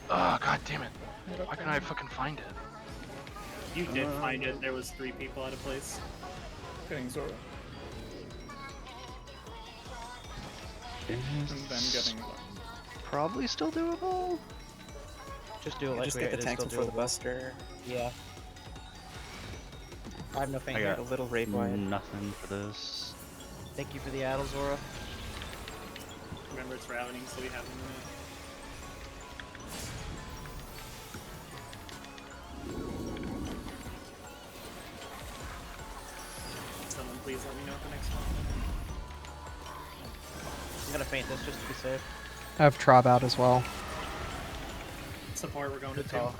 [SPEAKER 3] Oh, god damn it. Why can't I fucking find it?
[SPEAKER 2] You did find it. There was 3 people out of place. Getting Zora. And then getting one.
[SPEAKER 5] Probably still doable.
[SPEAKER 6] Just do it like
[SPEAKER 4] just
[SPEAKER 6] we
[SPEAKER 4] get the
[SPEAKER 6] it is
[SPEAKER 4] tank
[SPEAKER 6] still
[SPEAKER 4] before the
[SPEAKER 6] doable.
[SPEAKER 4] buster.
[SPEAKER 6] Yeah. I have no faint
[SPEAKER 5] I
[SPEAKER 6] here.
[SPEAKER 5] got
[SPEAKER 4] A little raid wide.
[SPEAKER 5] nothing for this.
[SPEAKER 6] Thank you for the addle, Zora.
[SPEAKER 2] Remember, it's routing, so we have a minute. Someone please let me know what the next one.
[SPEAKER 6] I'm gonna faint this just to be safe.
[SPEAKER 1] I have Trob out as well.
[SPEAKER 2] Support, we're going to
[SPEAKER 6] Good
[SPEAKER 2] 2.
[SPEAKER 6] call.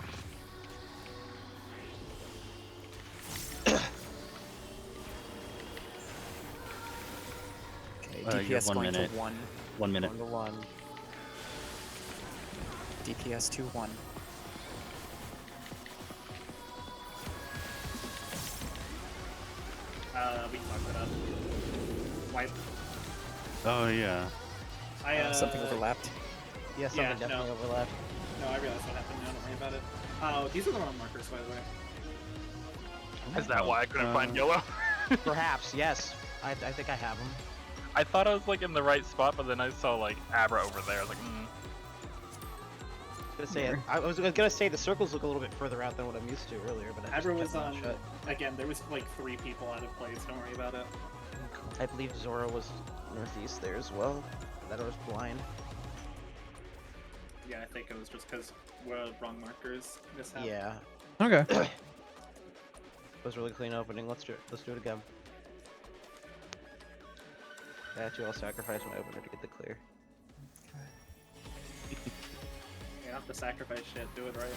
[SPEAKER 4] Okay,
[SPEAKER 5] You have
[SPEAKER 4] DPS
[SPEAKER 5] 1
[SPEAKER 4] going
[SPEAKER 5] minute.
[SPEAKER 4] to 1.
[SPEAKER 5] 1 minute.
[SPEAKER 6] 1 to 1.
[SPEAKER 4] DPS to 1.
[SPEAKER 2] We fucked it up. Wipe.
[SPEAKER 5] Oh yeah.
[SPEAKER 4] Something overlapped.
[SPEAKER 6] Yeah, something
[SPEAKER 2] Yeah,
[SPEAKER 6] definitely
[SPEAKER 2] no.
[SPEAKER 6] overlapped.
[SPEAKER 2] No, I realized what happened now, don't worry about it. Oh, these are the wrong markers, by the way.
[SPEAKER 3] Is that why I couldn't find yellow?
[SPEAKER 6] Perhaps, yes. I think I have them.
[SPEAKER 3] I thought I was like in the right spot, but then I saw like Abra over there. I was like,
[SPEAKER 6] I was gonna say the circles look a little bit further out than what I'm used to earlier, but I just
[SPEAKER 2] Abra
[SPEAKER 6] kept
[SPEAKER 2] was
[SPEAKER 6] them
[SPEAKER 2] on.
[SPEAKER 6] shut.
[SPEAKER 2] Again, there was like 3 people out of place, don't worry about it.
[SPEAKER 6] I believe Zora was northeast there as well. That I was blind.
[SPEAKER 2] Yeah, I think it was just because we're wrong markers. Mishap.
[SPEAKER 6] Yeah,
[SPEAKER 1] Okay.
[SPEAKER 6] it was really clean opening. Let's do it again. Actually, I'll sacrifice my opener to get the clear.
[SPEAKER 2] You don't have to sacrifice shit, do it right.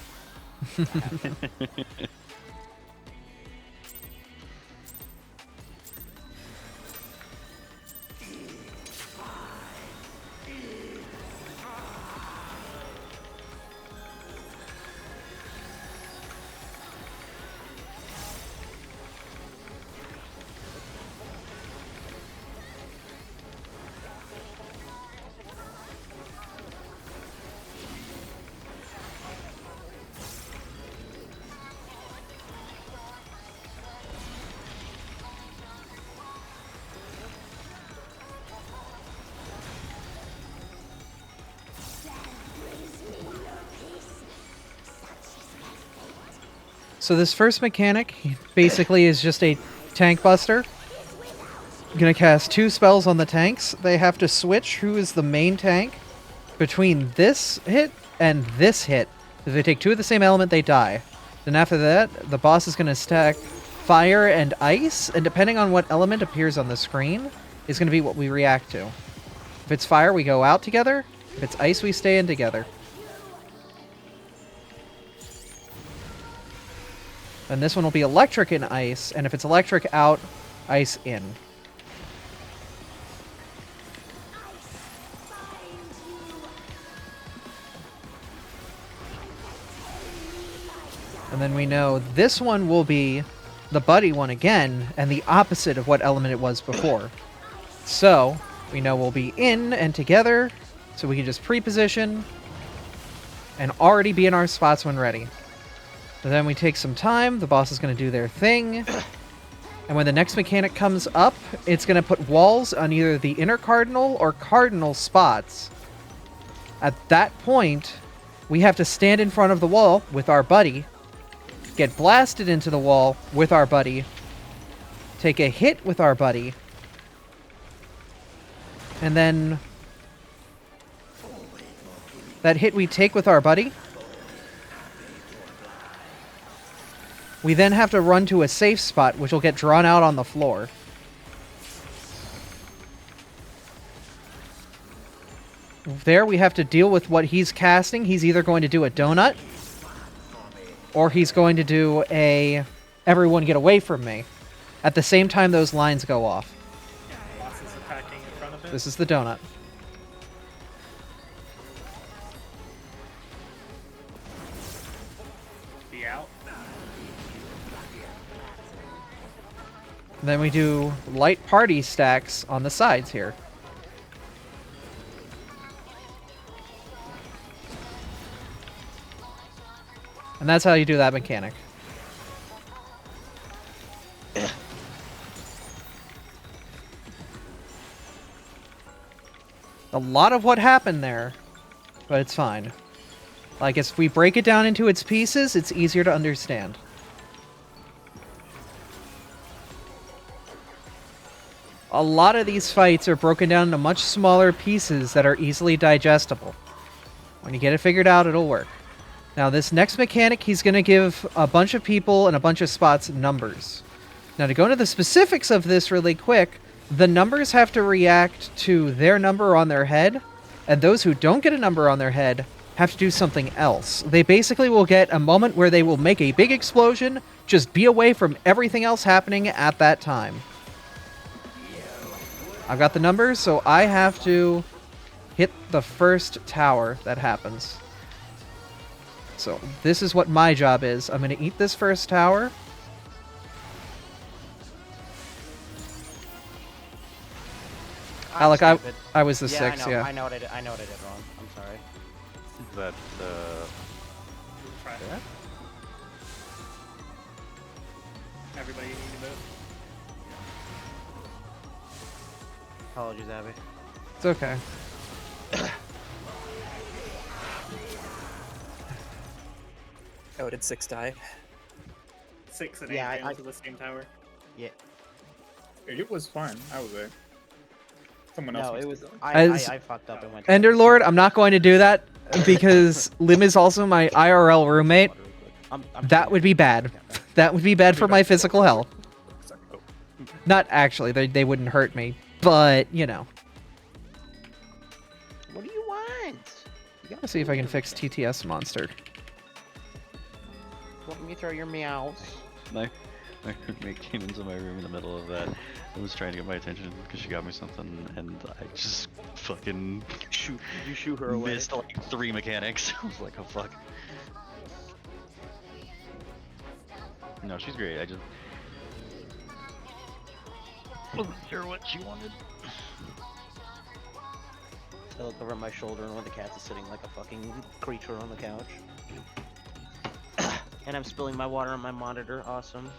[SPEAKER 1] So this first mechanic basically is just a tank buster. I'm gonna cast 2 spells on the tanks. They have to switch who is the main tank between this hit and this hit. If they take 2 of the same element, they die. Then after that, the boss is gonna stack fire and ice, and depending on what element appears on the screen, is gonna be what we react to. If it's fire, we go out together. If it's ice, we stay in together. And this one will be electric and ice, and if it's electric out, ice in. And then we know this one will be the buddy one again, and the opposite of what element it was before. So, we know we'll be in and together, so we can just pre-position and already be in our spots when ready. And then we take some time, the boss is going to do their thing, and when the next mechanic comes up, it's going to put walls on either the inner cardinal or cardinal spots. At that point, we have to stand in front of the wall with our buddy get blasted into the wall with our buddy, take a hit with our buddy, and then that hit we take with our buddy, we then have to run to a safe spot, which will get drawn out on the floor. There we have to deal with what he's casting. He's either going to do a donut, or he's going to do a everyone get away from me. At the same time those lines go off.
[SPEAKER 2] Boss is attacking in front of it.
[SPEAKER 1] This is the donut.
[SPEAKER 2] Be out.
[SPEAKER 1] Then we do light party stacks on the sides here. And that's how you do that mechanic. A lot of what happened there, but it's fine. Like, if we break it down into its pieces, it's easier to understand. A lot of these fights are broken down into much smaller pieces that are easily digestible. When you get it figured out, it'll work. Now, this next mechanic, he's going to give a bunch of people and a bunch of spots numbers. Now, to go into the specifics of this really quick, the numbers have to react to their number on their head, and those who don't get a number on their head have to do something else. They basically will get a moment where they will make a big explosion, just be away from everything else happening at that time. I've got the numbers, so I have to hit the first tower that happens. So this is what my job is. I'm going to eat this first tower. Alec, I was the six, yeah.
[SPEAKER 6] I know what I did wrong. I'm sorry.
[SPEAKER 5] That,
[SPEAKER 2] Try that. Everybody need to move.
[SPEAKER 6] Apologies, Abby.
[SPEAKER 1] It's okay.
[SPEAKER 4] Oh, did 6 die?
[SPEAKER 2] 6 and
[SPEAKER 6] Yeah,
[SPEAKER 2] 8 ran
[SPEAKER 6] I-
[SPEAKER 2] to the same tower.
[SPEAKER 6] Yeah.
[SPEAKER 7] It was fun. I was there. Someone else.
[SPEAKER 6] No,
[SPEAKER 7] must
[SPEAKER 6] it was.
[SPEAKER 7] have done
[SPEAKER 1] As-
[SPEAKER 6] I fucked up and went.
[SPEAKER 1] Enderlord, I'm not going to do that because Lim is also my IRL roommate. That would be bad. That would be bad for my physical health.
[SPEAKER 7] Sorry. Oh.
[SPEAKER 1] Not actually, they wouldn't hurt me, but, you know.
[SPEAKER 6] What do you want?
[SPEAKER 1] Let's see if I can fix TTS monster.
[SPEAKER 6] Let me throw your meows.
[SPEAKER 5] my roommate came into my room in the middle of that and was trying to get my attention because she got me something, and I just fucking
[SPEAKER 6] Did you shoot her away?
[SPEAKER 5] missed like 3 mechanics. I was like, oh fuck. No, she's great. I just wasn't sure what she wanted.
[SPEAKER 6] I look over my shoulder and one of the cats is sitting like a fucking creature on the couch. And I'm spilling my water on my monitor. Awesome.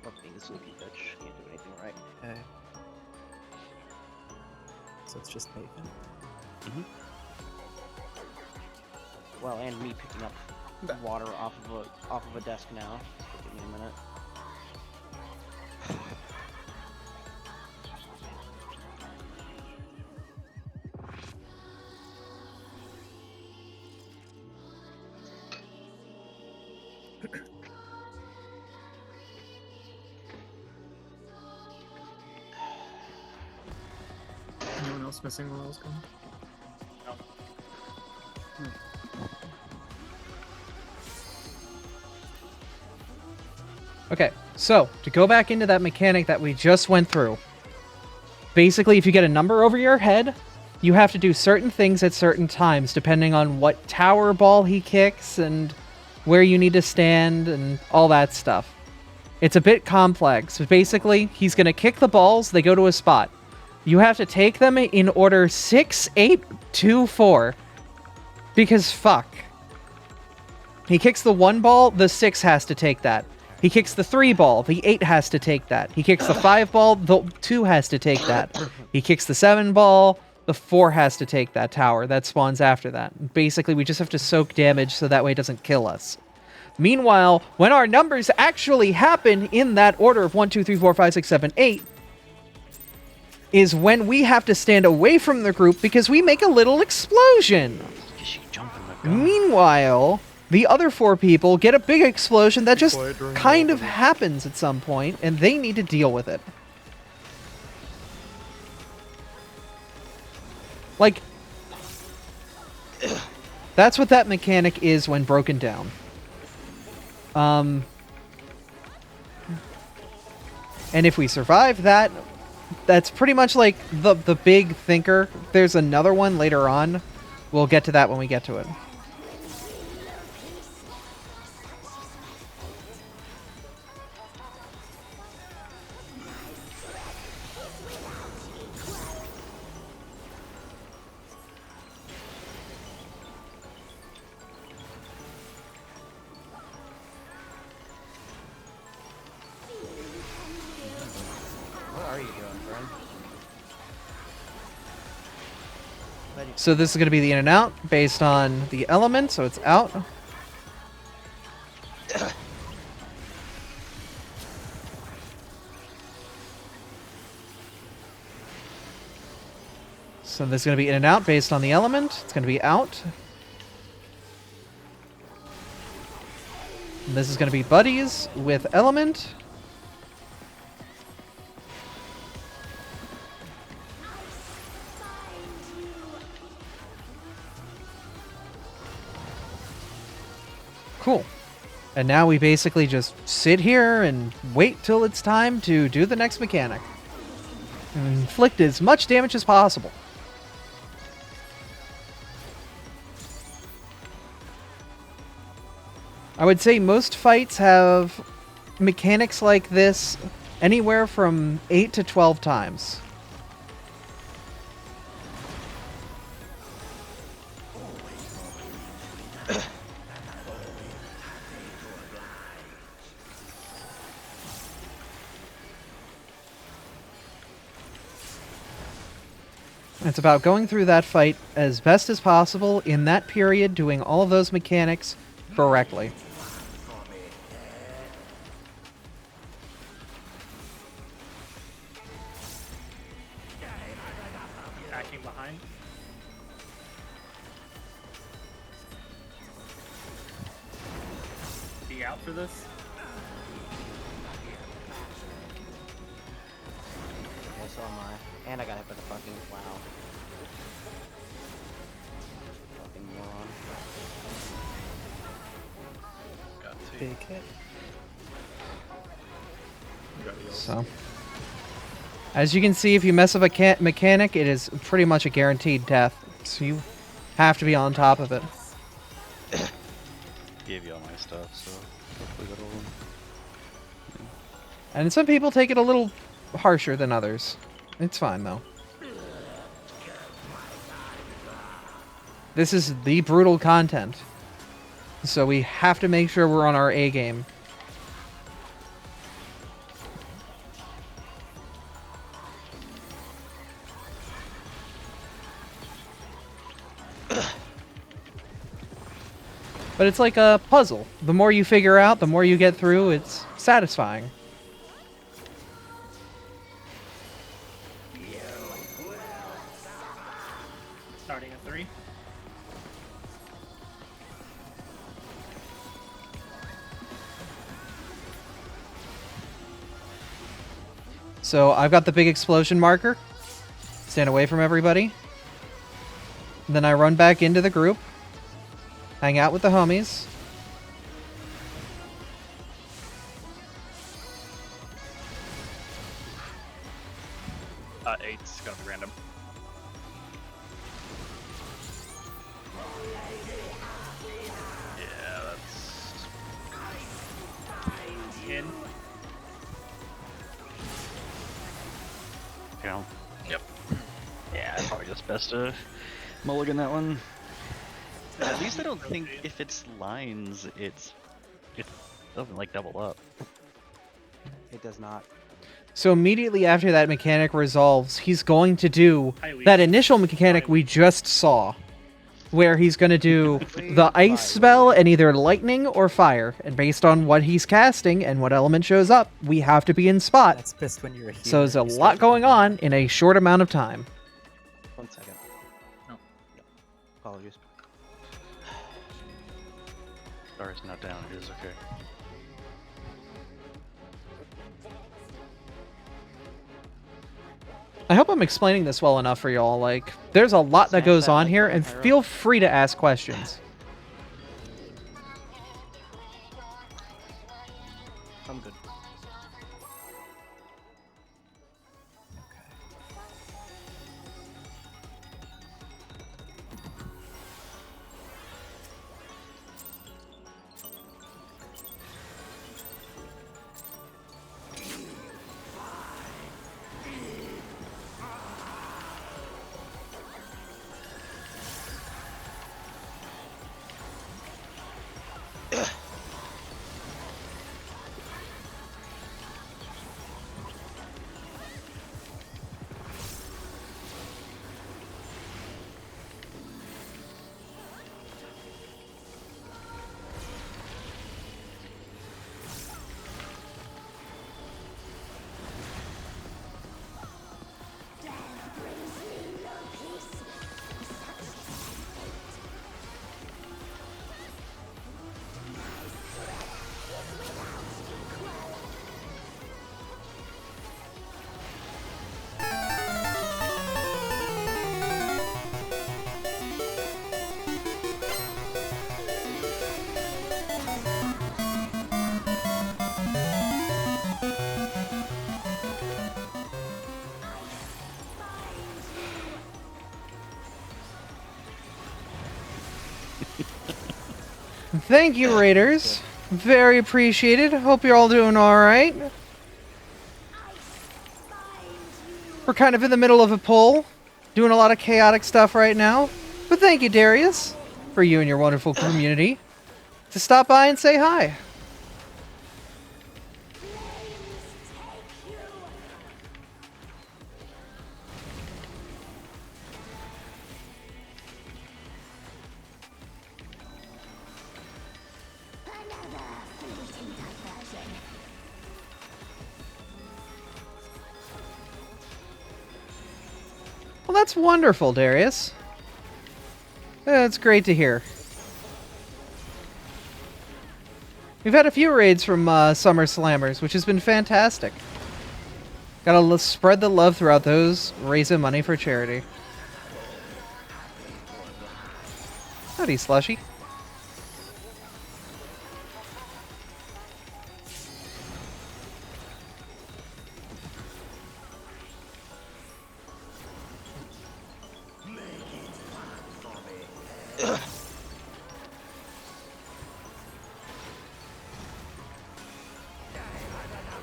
[SPEAKER 6] Love being a sleepy bitch. Can't do anything right.
[SPEAKER 4] Okay. So it's just Nathan.
[SPEAKER 6] Well, and me picking up water off of a desk now. Give me a minute.
[SPEAKER 7] Anyone else missing while I was gone?
[SPEAKER 1] Okay, so to go back into that mechanic that we just went through. Basically, if you get a number over your head, you have to do certain things at certain times, depending on what tower ball he kicks and where you need to stand and all that stuff. It's a bit complex, but basically, he's going to kick the balls, they go to a spot. You have to take them in order 6, 8, 2, 4. Because fuck. He kicks the 1 ball, the 6 has to take that. He kicks the 3 ball, the 8 has to take that. He kicks the 5 ball, the 2 has to take that. He kicks the 7 ball, The 4 has to take that tower. That spawns after that. Basically, we just have to soak damage so that way it doesn't kill us. Meanwhile, when our numbers actually happen in that order of 1, 2, 3, 4, 5, 6, 7, 8, is when we have to stand away from the group because we make a little explosion. Meanwhile, the other 4 people get a big explosion that just kind of happens at some point, and they need to deal with it. Like, that's what that mechanic is when broken down. And if we survive that, that's pretty much like the big thinker. There's another one later on. We'll get to that when we get to it.
[SPEAKER 6] What are you doing, friend?
[SPEAKER 1] So this is going to be the in and out based on the element, so it's out. So this is going to be in and out based on the element. It's going to be out. And this is going to be buddies with element. Cool. And now we basically just sit here and wait till it's time to do the next mechanic. And inflict as much damage as possible. I would say most fights have mechanics like this anywhere from 8 to 12 times. It's about going through that fight as best as possible in that period, doing all of those mechanics correctly.
[SPEAKER 7] Attacking behind. Be out for this.
[SPEAKER 6] Yeah, so am I. And I got hit by the fucking wow. Fucking moron.
[SPEAKER 3] Got to.
[SPEAKER 4] Big hit.
[SPEAKER 1] So, as you can see, if you mess up a mechanic, it is pretty much a guaranteed death. So you have to be on top of it.
[SPEAKER 5] Gave you all my stuff, so hopefully that'll.
[SPEAKER 1] And some people take it a little harsher than others. It's fine, though. This is the brutal content. So we have to make sure we're on our A game. But it's like a puzzle. The more you figure out, the more you get through, it's satisfying.
[SPEAKER 7] Starting at 3.
[SPEAKER 1] So I've got the big explosion marker. Stand away from everybody. Then I run back into the group. Hang out with the homies.
[SPEAKER 3] Eight's gonna be random. Yeah, that's
[SPEAKER 7] In.
[SPEAKER 5] Yeah.
[SPEAKER 3] Yep.
[SPEAKER 5] Yeah, probably just best to mulligan that one. At least I don't think if it's lines, it doesn't like double up.
[SPEAKER 6] It does not.
[SPEAKER 1] So immediately after that mechanic resolves, he's going to do
[SPEAKER 7] Highly
[SPEAKER 1] that initial mechanic we just saw, where he's going to do the ice spell and either lightning or fire. And based on what he's casting and what element shows up, we have to be in spot.
[SPEAKER 4] That's best when you're a healer.
[SPEAKER 1] So there's a
[SPEAKER 4] and you
[SPEAKER 1] lot
[SPEAKER 4] start
[SPEAKER 1] going
[SPEAKER 4] with
[SPEAKER 1] on in a short amount of time.
[SPEAKER 6] 1 second.
[SPEAKER 7] Oh.
[SPEAKER 6] Yep. Apologies.
[SPEAKER 5] Star is not down. It is okay.
[SPEAKER 1] I hope I'm explaining this well enough for y'all. Like, there's a lot that
[SPEAKER 6] Smash
[SPEAKER 1] goes
[SPEAKER 6] that
[SPEAKER 1] on
[SPEAKER 6] like
[SPEAKER 1] here,
[SPEAKER 6] button,
[SPEAKER 1] and
[SPEAKER 6] Pyro.
[SPEAKER 1] feel free to ask questions.
[SPEAKER 6] I'm good.
[SPEAKER 1] Thank you, Raiders. Very appreciated. Hope you're all doing alright. We're kind of in the middle of a pull, doing a lot of chaotic stuff right now. But thank you, Darius, for you and your wonderful community, to stop by and say hi. Well, that's wonderful, Darius. That's great to hear. We've had a few raids from SummerSlammers, which has been fantastic. Gotta spread the love throughout those, raising money for charity. Howdy, Slushy.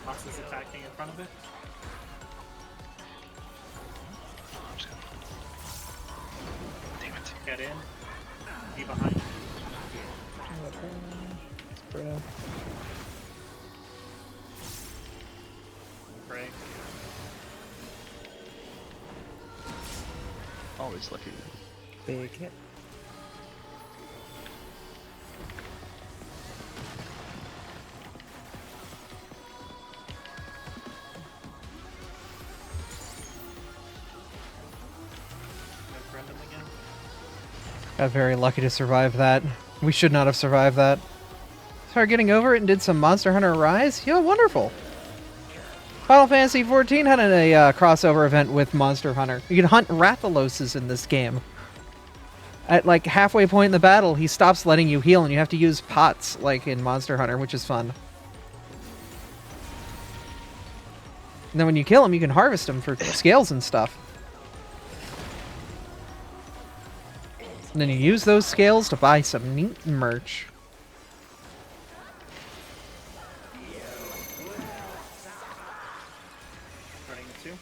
[SPEAKER 7] Fox is attacking in front of it.
[SPEAKER 3] Damn it.
[SPEAKER 7] Get in. Be behind. Pray.
[SPEAKER 5] Always lucky.
[SPEAKER 4] Big hit.
[SPEAKER 7] Go Brendan again.
[SPEAKER 1] Got very lucky to survive that. We should not have survived that. Started getting over it and did some Monster Hunter Rise. Yeah, wonderful. Final Fantasy XIV had a crossover event with Monster Hunter. You can hunt Rathaloses in this game. At like halfway point in the battle, he stops letting you heal, and you have to use pots like in Monster Hunter, which is fun. And then when you kill him, you can harvest him for scales and stuff. And then you use those scales to buy some neat merch.
[SPEAKER 7] Running the 2.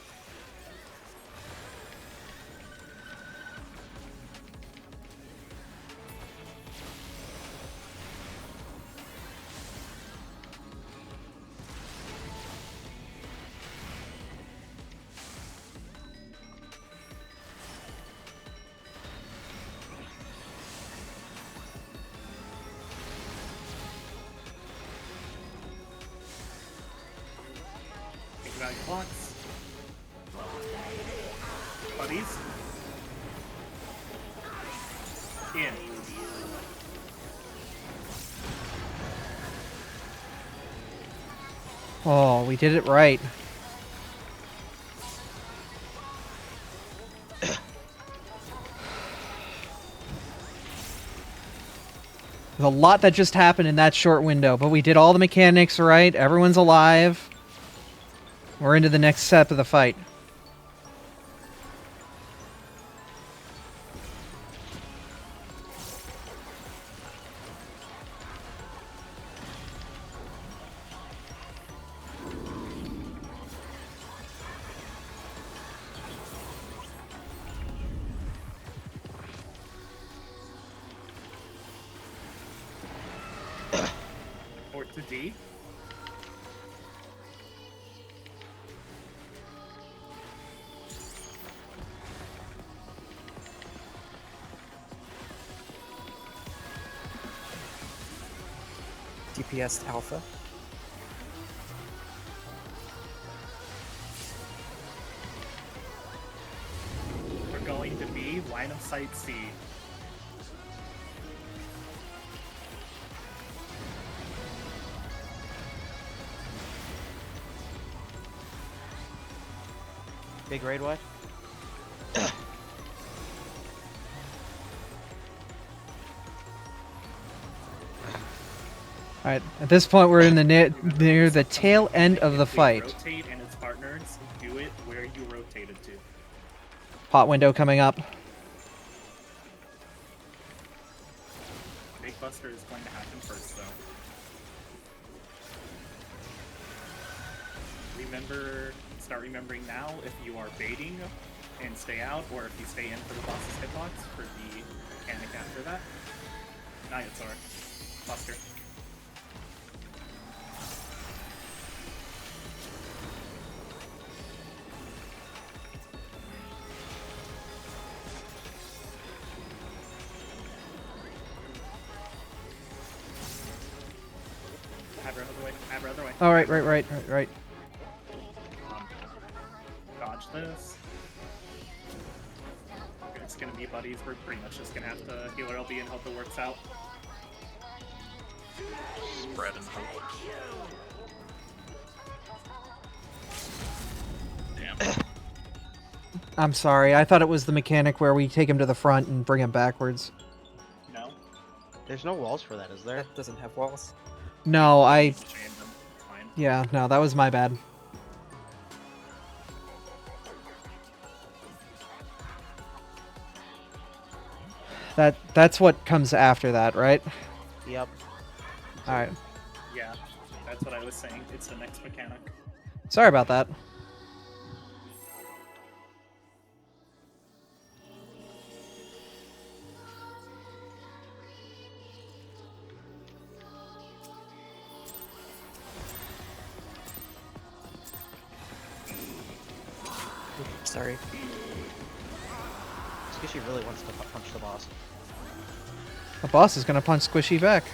[SPEAKER 2] Value blocks. Buddies. In.
[SPEAKER 1] Oh, we did it right. There's a lot that just happened in that short window, but we did all the mechanics right. Everyone's alive. We're into the next step of the fight.
[SPEAKER 2] Port to D.
[SPEAKER 4] DPS to Alpha.
[SPEAKER 2] We're going to B. Line of sight C.
[SPEAKER 6] Big raid what?
[SPEAKER 1] Alright, at this point we're in the near the tail end of the
[SPEAKER 2] If we
[SPEAKER 1] fight.
[SPEAKER 2] Rotate and its partners, do it where you rotated to.
[SPEAKER 1] Pot window coming up.
[SPEAKER 2] Big Buster is going to happen first, though. Start remembering now if you are baiting and stay out, or if you stay in for the boss's hitbox for the mechanic after that. Now it's our Buster. Have her other way. Have her other way.
[SPEAKER 1] Oh, right.
[SPEAKER 2] Dodge this. It's gonna be buddies. We're pretty much just gonna have to heal our LB and hope it works out.
[SPEAKER 3] Spread and hope. Damn.
[SPEAKER 1] I'm sorry, I thought it was the mechanic where we take him to the front and bring him backwards.
[SPEAKER 2] No.
[SPEAKER 6] There's no walls for that, is there?
[SPEAKER 4] That doesn't have walls.
[SPEAKER 1] No, I...
[SPEAKER 2] Just chain them. It's fine.
[SPEAKER 1] Yeah, no, that was my bad. That's what comes after that, right?
[SPEAKER 6] Yep.
[SPEAKER 1] Alright.
[SPEAKER 2] Yeah, that's what I was saying. It's the next mechanic.
[SPEAKER 1] Sorry about that.
[SPEAKER 4] Sorry.
[SPEAKER 6] Squishy really wants to punch the boss.
[SPEAKER 1] The boss is gonna punch Squishy back.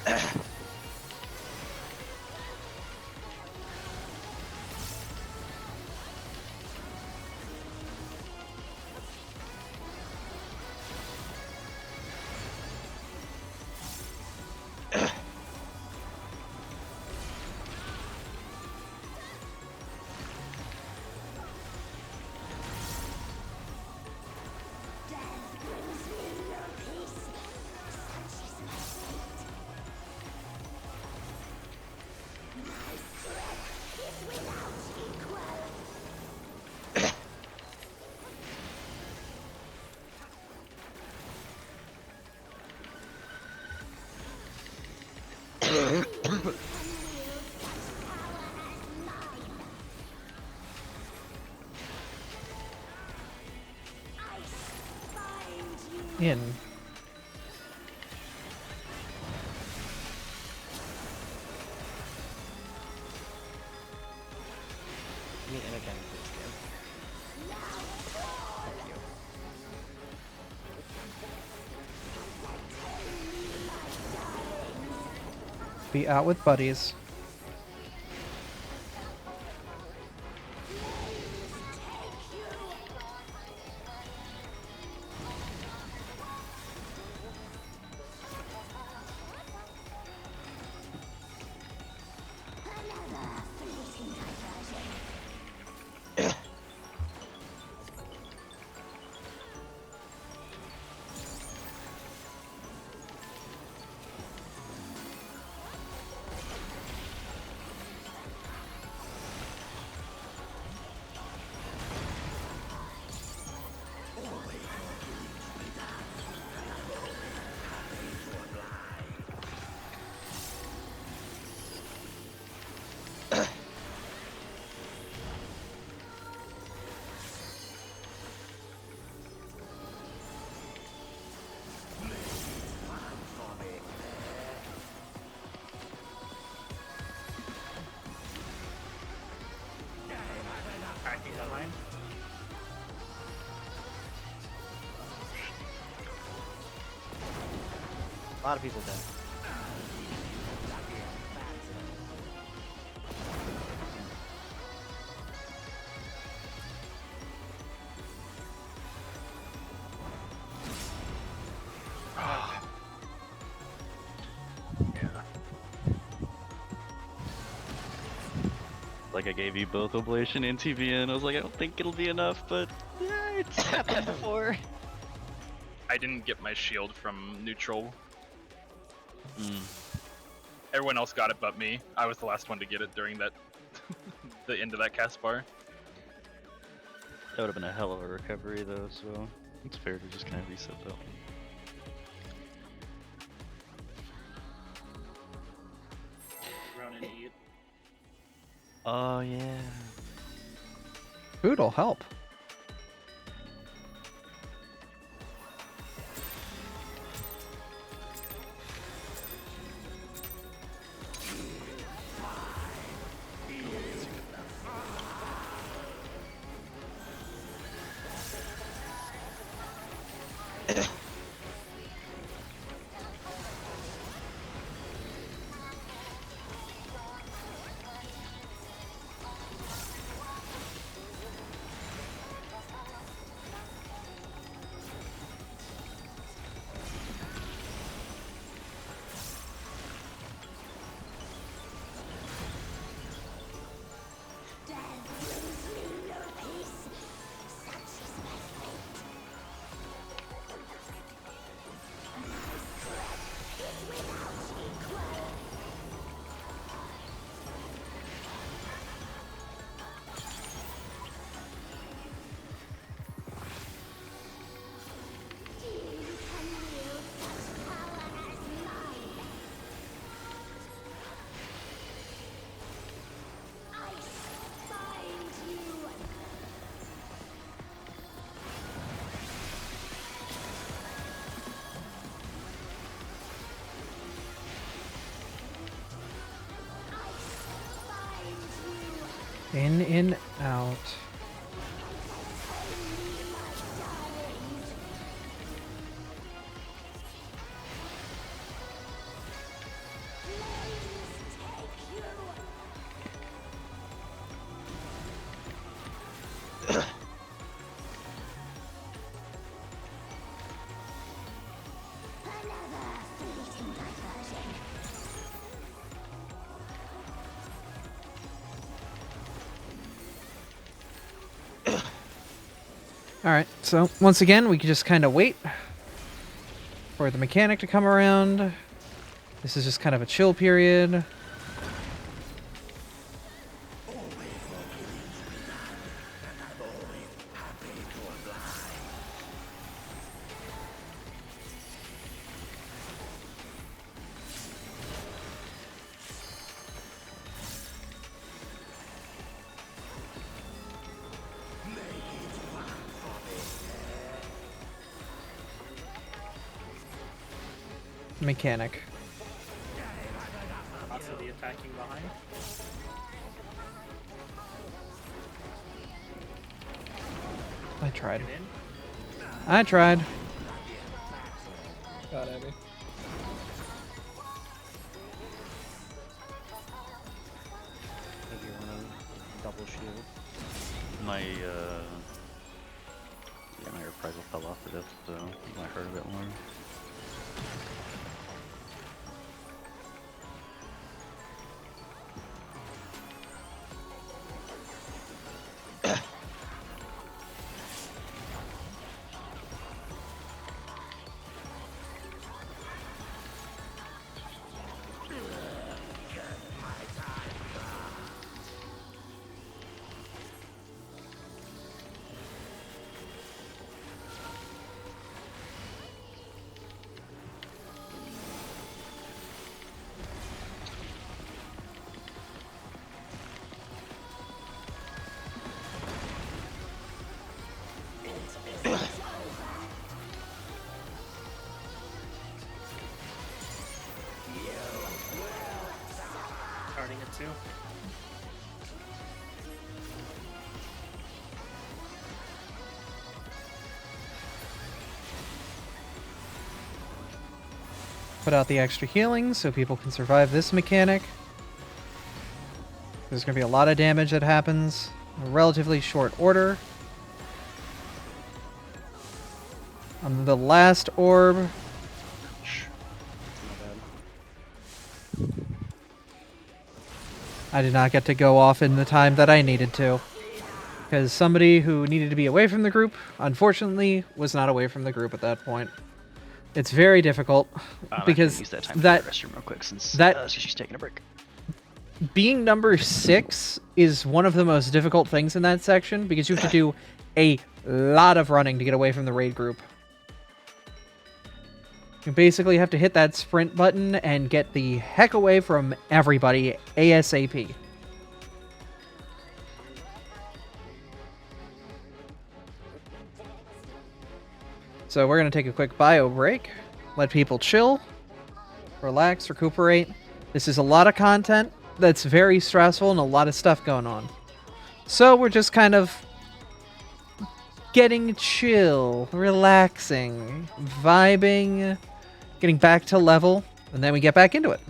[SPEAKER 1] In.
[SPEAKER 6] Me in again, please, man. Thank you.
[SPEAKER 1] Be out with buddies.
[SPEAKER 6] A lot of people did.
[SPEAKER 5] Like I gave you both Oblation and TVN. I was like, I don't think it'll be enough, but yeah, it's happened before.
[SPEAKER 3] I didn't get my shield from neutral.
[SPEAKER 5] Mm.
[SPEAKER 3] Everyone else got it but me. I was the last one to get it during that the end of that cast bar.
[SPEAKER 5] That would have been a hell of a recovery though, so it's fair to just kind of reset that one.
[SPEAKER 2] Run and eat.
[SPEAKER 5] Oh yeah.
[SPEAKER 1] Food'll help. In, out. Alright, so once again, we can just kind of wait for the mechanic to come around. This is just kind of a chill period. Mechanic.
[SPEAKER 2] Also the attacking behind.
[SPEAKER 1] I tried.
[SPEAKER 2] Get in.
[SPEAKER 1] I tried.
[SPEAKER 7] God, Abby.
[SPEAKER 6] I think you're running double shield.
[SPEAKER 5] My my reprisal fell off for this, so I heard a bit more.
[SPEAKER 2] Starting at 2.
[SPEAKER 1] Put out the extra healing so people can survive this mechanic. There's going to be a lot of damage that happens in a relatively short order. On the last orb, I did not get to go off in the time that I needed to. Because somebody who needed to be away from the group, unfortunately, was not away from the group at that point. It's very difficult because
[SPEAKER 5] use that time
[SPEAKER 1] that
[SPEAKER 5] to restroom real quick since she's taking a break.
[SPEAKER 1] being number 6 is one of the most difficult things in that section because you have to do a lot of running to get away from the raid group. You basically have to hit that sprint button and get the heck away from everybody ASAP. So we're going to take a quick bio break, let people chill, relax, recuperate. This is a lot of content that's very stressful and a lot of stuff going on. So we're just kind of getting chill, relaxing, vibing, getting back to level, and then we get back into it.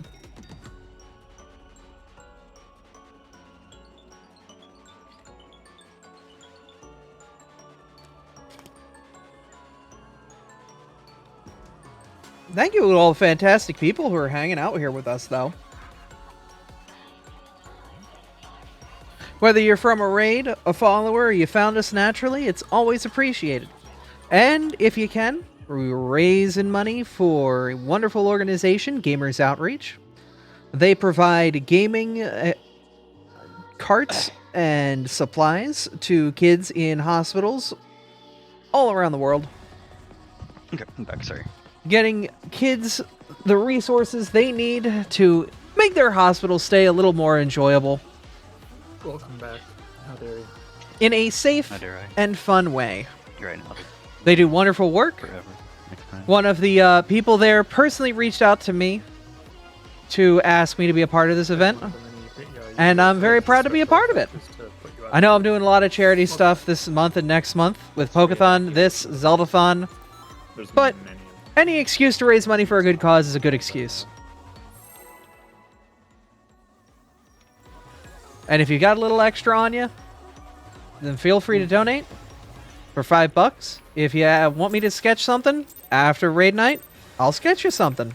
[SPEAKER 1] Thank you to all the fantastic people who are hanging out here with us, though. Whether you're from a raid, a follower, or you found us naturally, it's always appreciated. And if you can, we're raising money for a wonderful organization, Gamers Outreach. They provide gaming carts and supplies to kids in hospitals all around the world.
[SPEAKER 5] Okay, I'm back, sorry.
[SPEAKER 1] Getting kids the resources they need to make their hospital stay a little more enjoyable.
[SPEAKER 7] Welcome back. How dare you?
[SPEAKER 1] In a safe
[SPEAKER 5] How dare I?
[SPEAKER 1] and fun way.
[SPEAKER 5] You're right now.
[SPEAKER 1] They do wonderful work.
[SPEAKER 5] Forever. Next time.
[SPEAKER 1] One of the people there personally reached out to me to ask me to be a part of this event, and I'm very proud to be a part of it. I know I'm doing a lot of charity stuff this month and next month with Pokeathon, this, Zeldathon, but any excuse to raise money for a good cause is a good excuse. And if you got a little extra on you, then feel free to donate for $5. If you want me to sketch something after raid night, I'll sketch you something.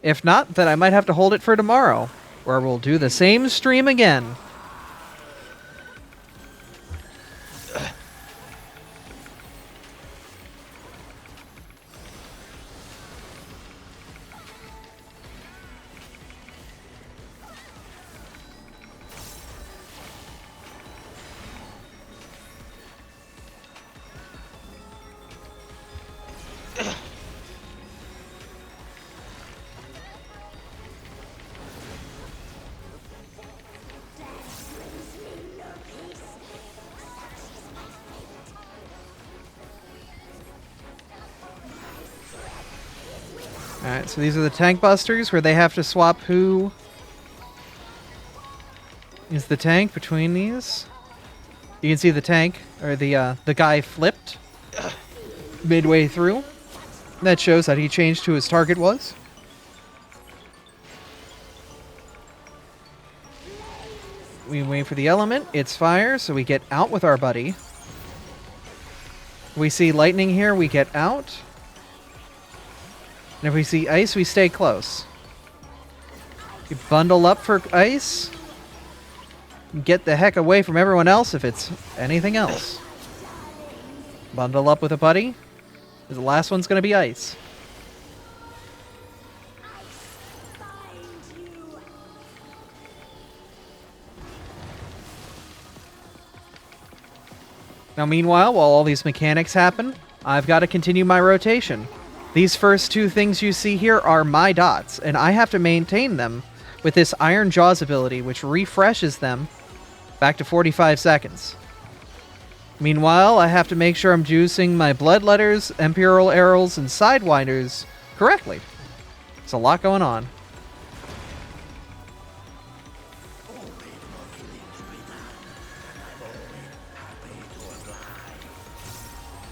[SPEAKER 1] If not, then I might have to hold it for tomorrow, where we'll do the same stream again. Alright, so these are the tank busters where they have to swap who is the tank between these. You can see the tank, or the guy flipped midway through. That shows that he changed who his target was. We wait for the element, it's fire, so we get out with our buddy. We see lightning here, we get out. And if we see ice, we stay close. You bundle up for ice. Get the heck away from everyone else if it's anything else. Bundle up with a buddy. The last one's going to be ice. Now meanwhile, while all these mechanics happen, I've got to continue my rotation. These first two things you see here are my dots, and I have to maintain them with this Iron Jaws ability, which refreshes them back to 45 seconds. Meanwhile, I have to make sure I'm juicing my Bloodletters, Imperial Arrows, and Sidewinders correctly. There's a lot going on.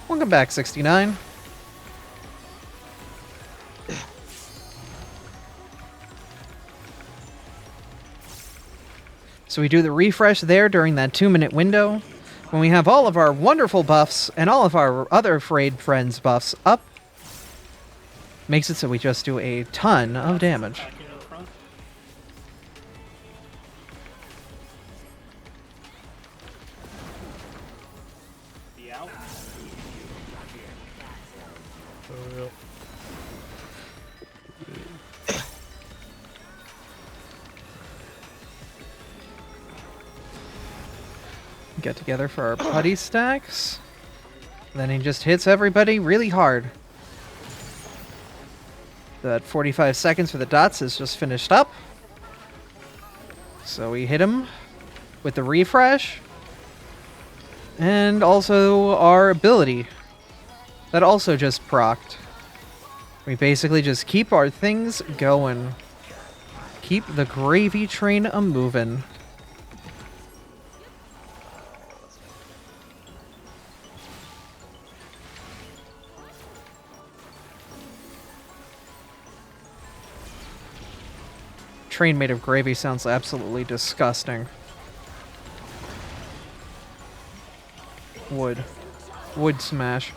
[SPEAKER 1] Welcome back, 69. So we do the refresh there during that 2-minute window. When we have all of our wonderful buffs and all of our other Frayed Friends buffs up, makes it so we just do a ton of damage.
[SPEAKER 2] Attacking in front. Be out.
[SPEAKER 1] Get together for our putty stacks. Then he just hits everybody really hard. That 45 seconds for the dots is just finished up. So we hit him with the refresh. And also our ability. That also just procced. We basically just keep our things going. Keep the gravy train a-movin'. Train made of gravy sounds absolutely disgusting. Wood. Wood smash.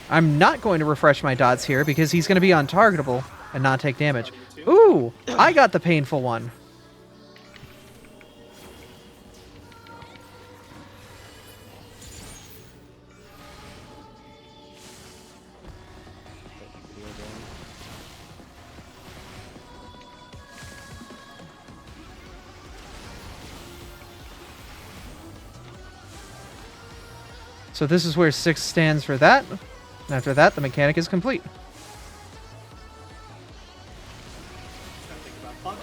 [SPEAKER 1] I'm not going to refresh my dots here because he's going to be untargetable and not take damage. Ooh! I got the painful one. So this is where 6 stands for that. And after that, the mechanic is complete.
[SPEAKER 2] Gotta think about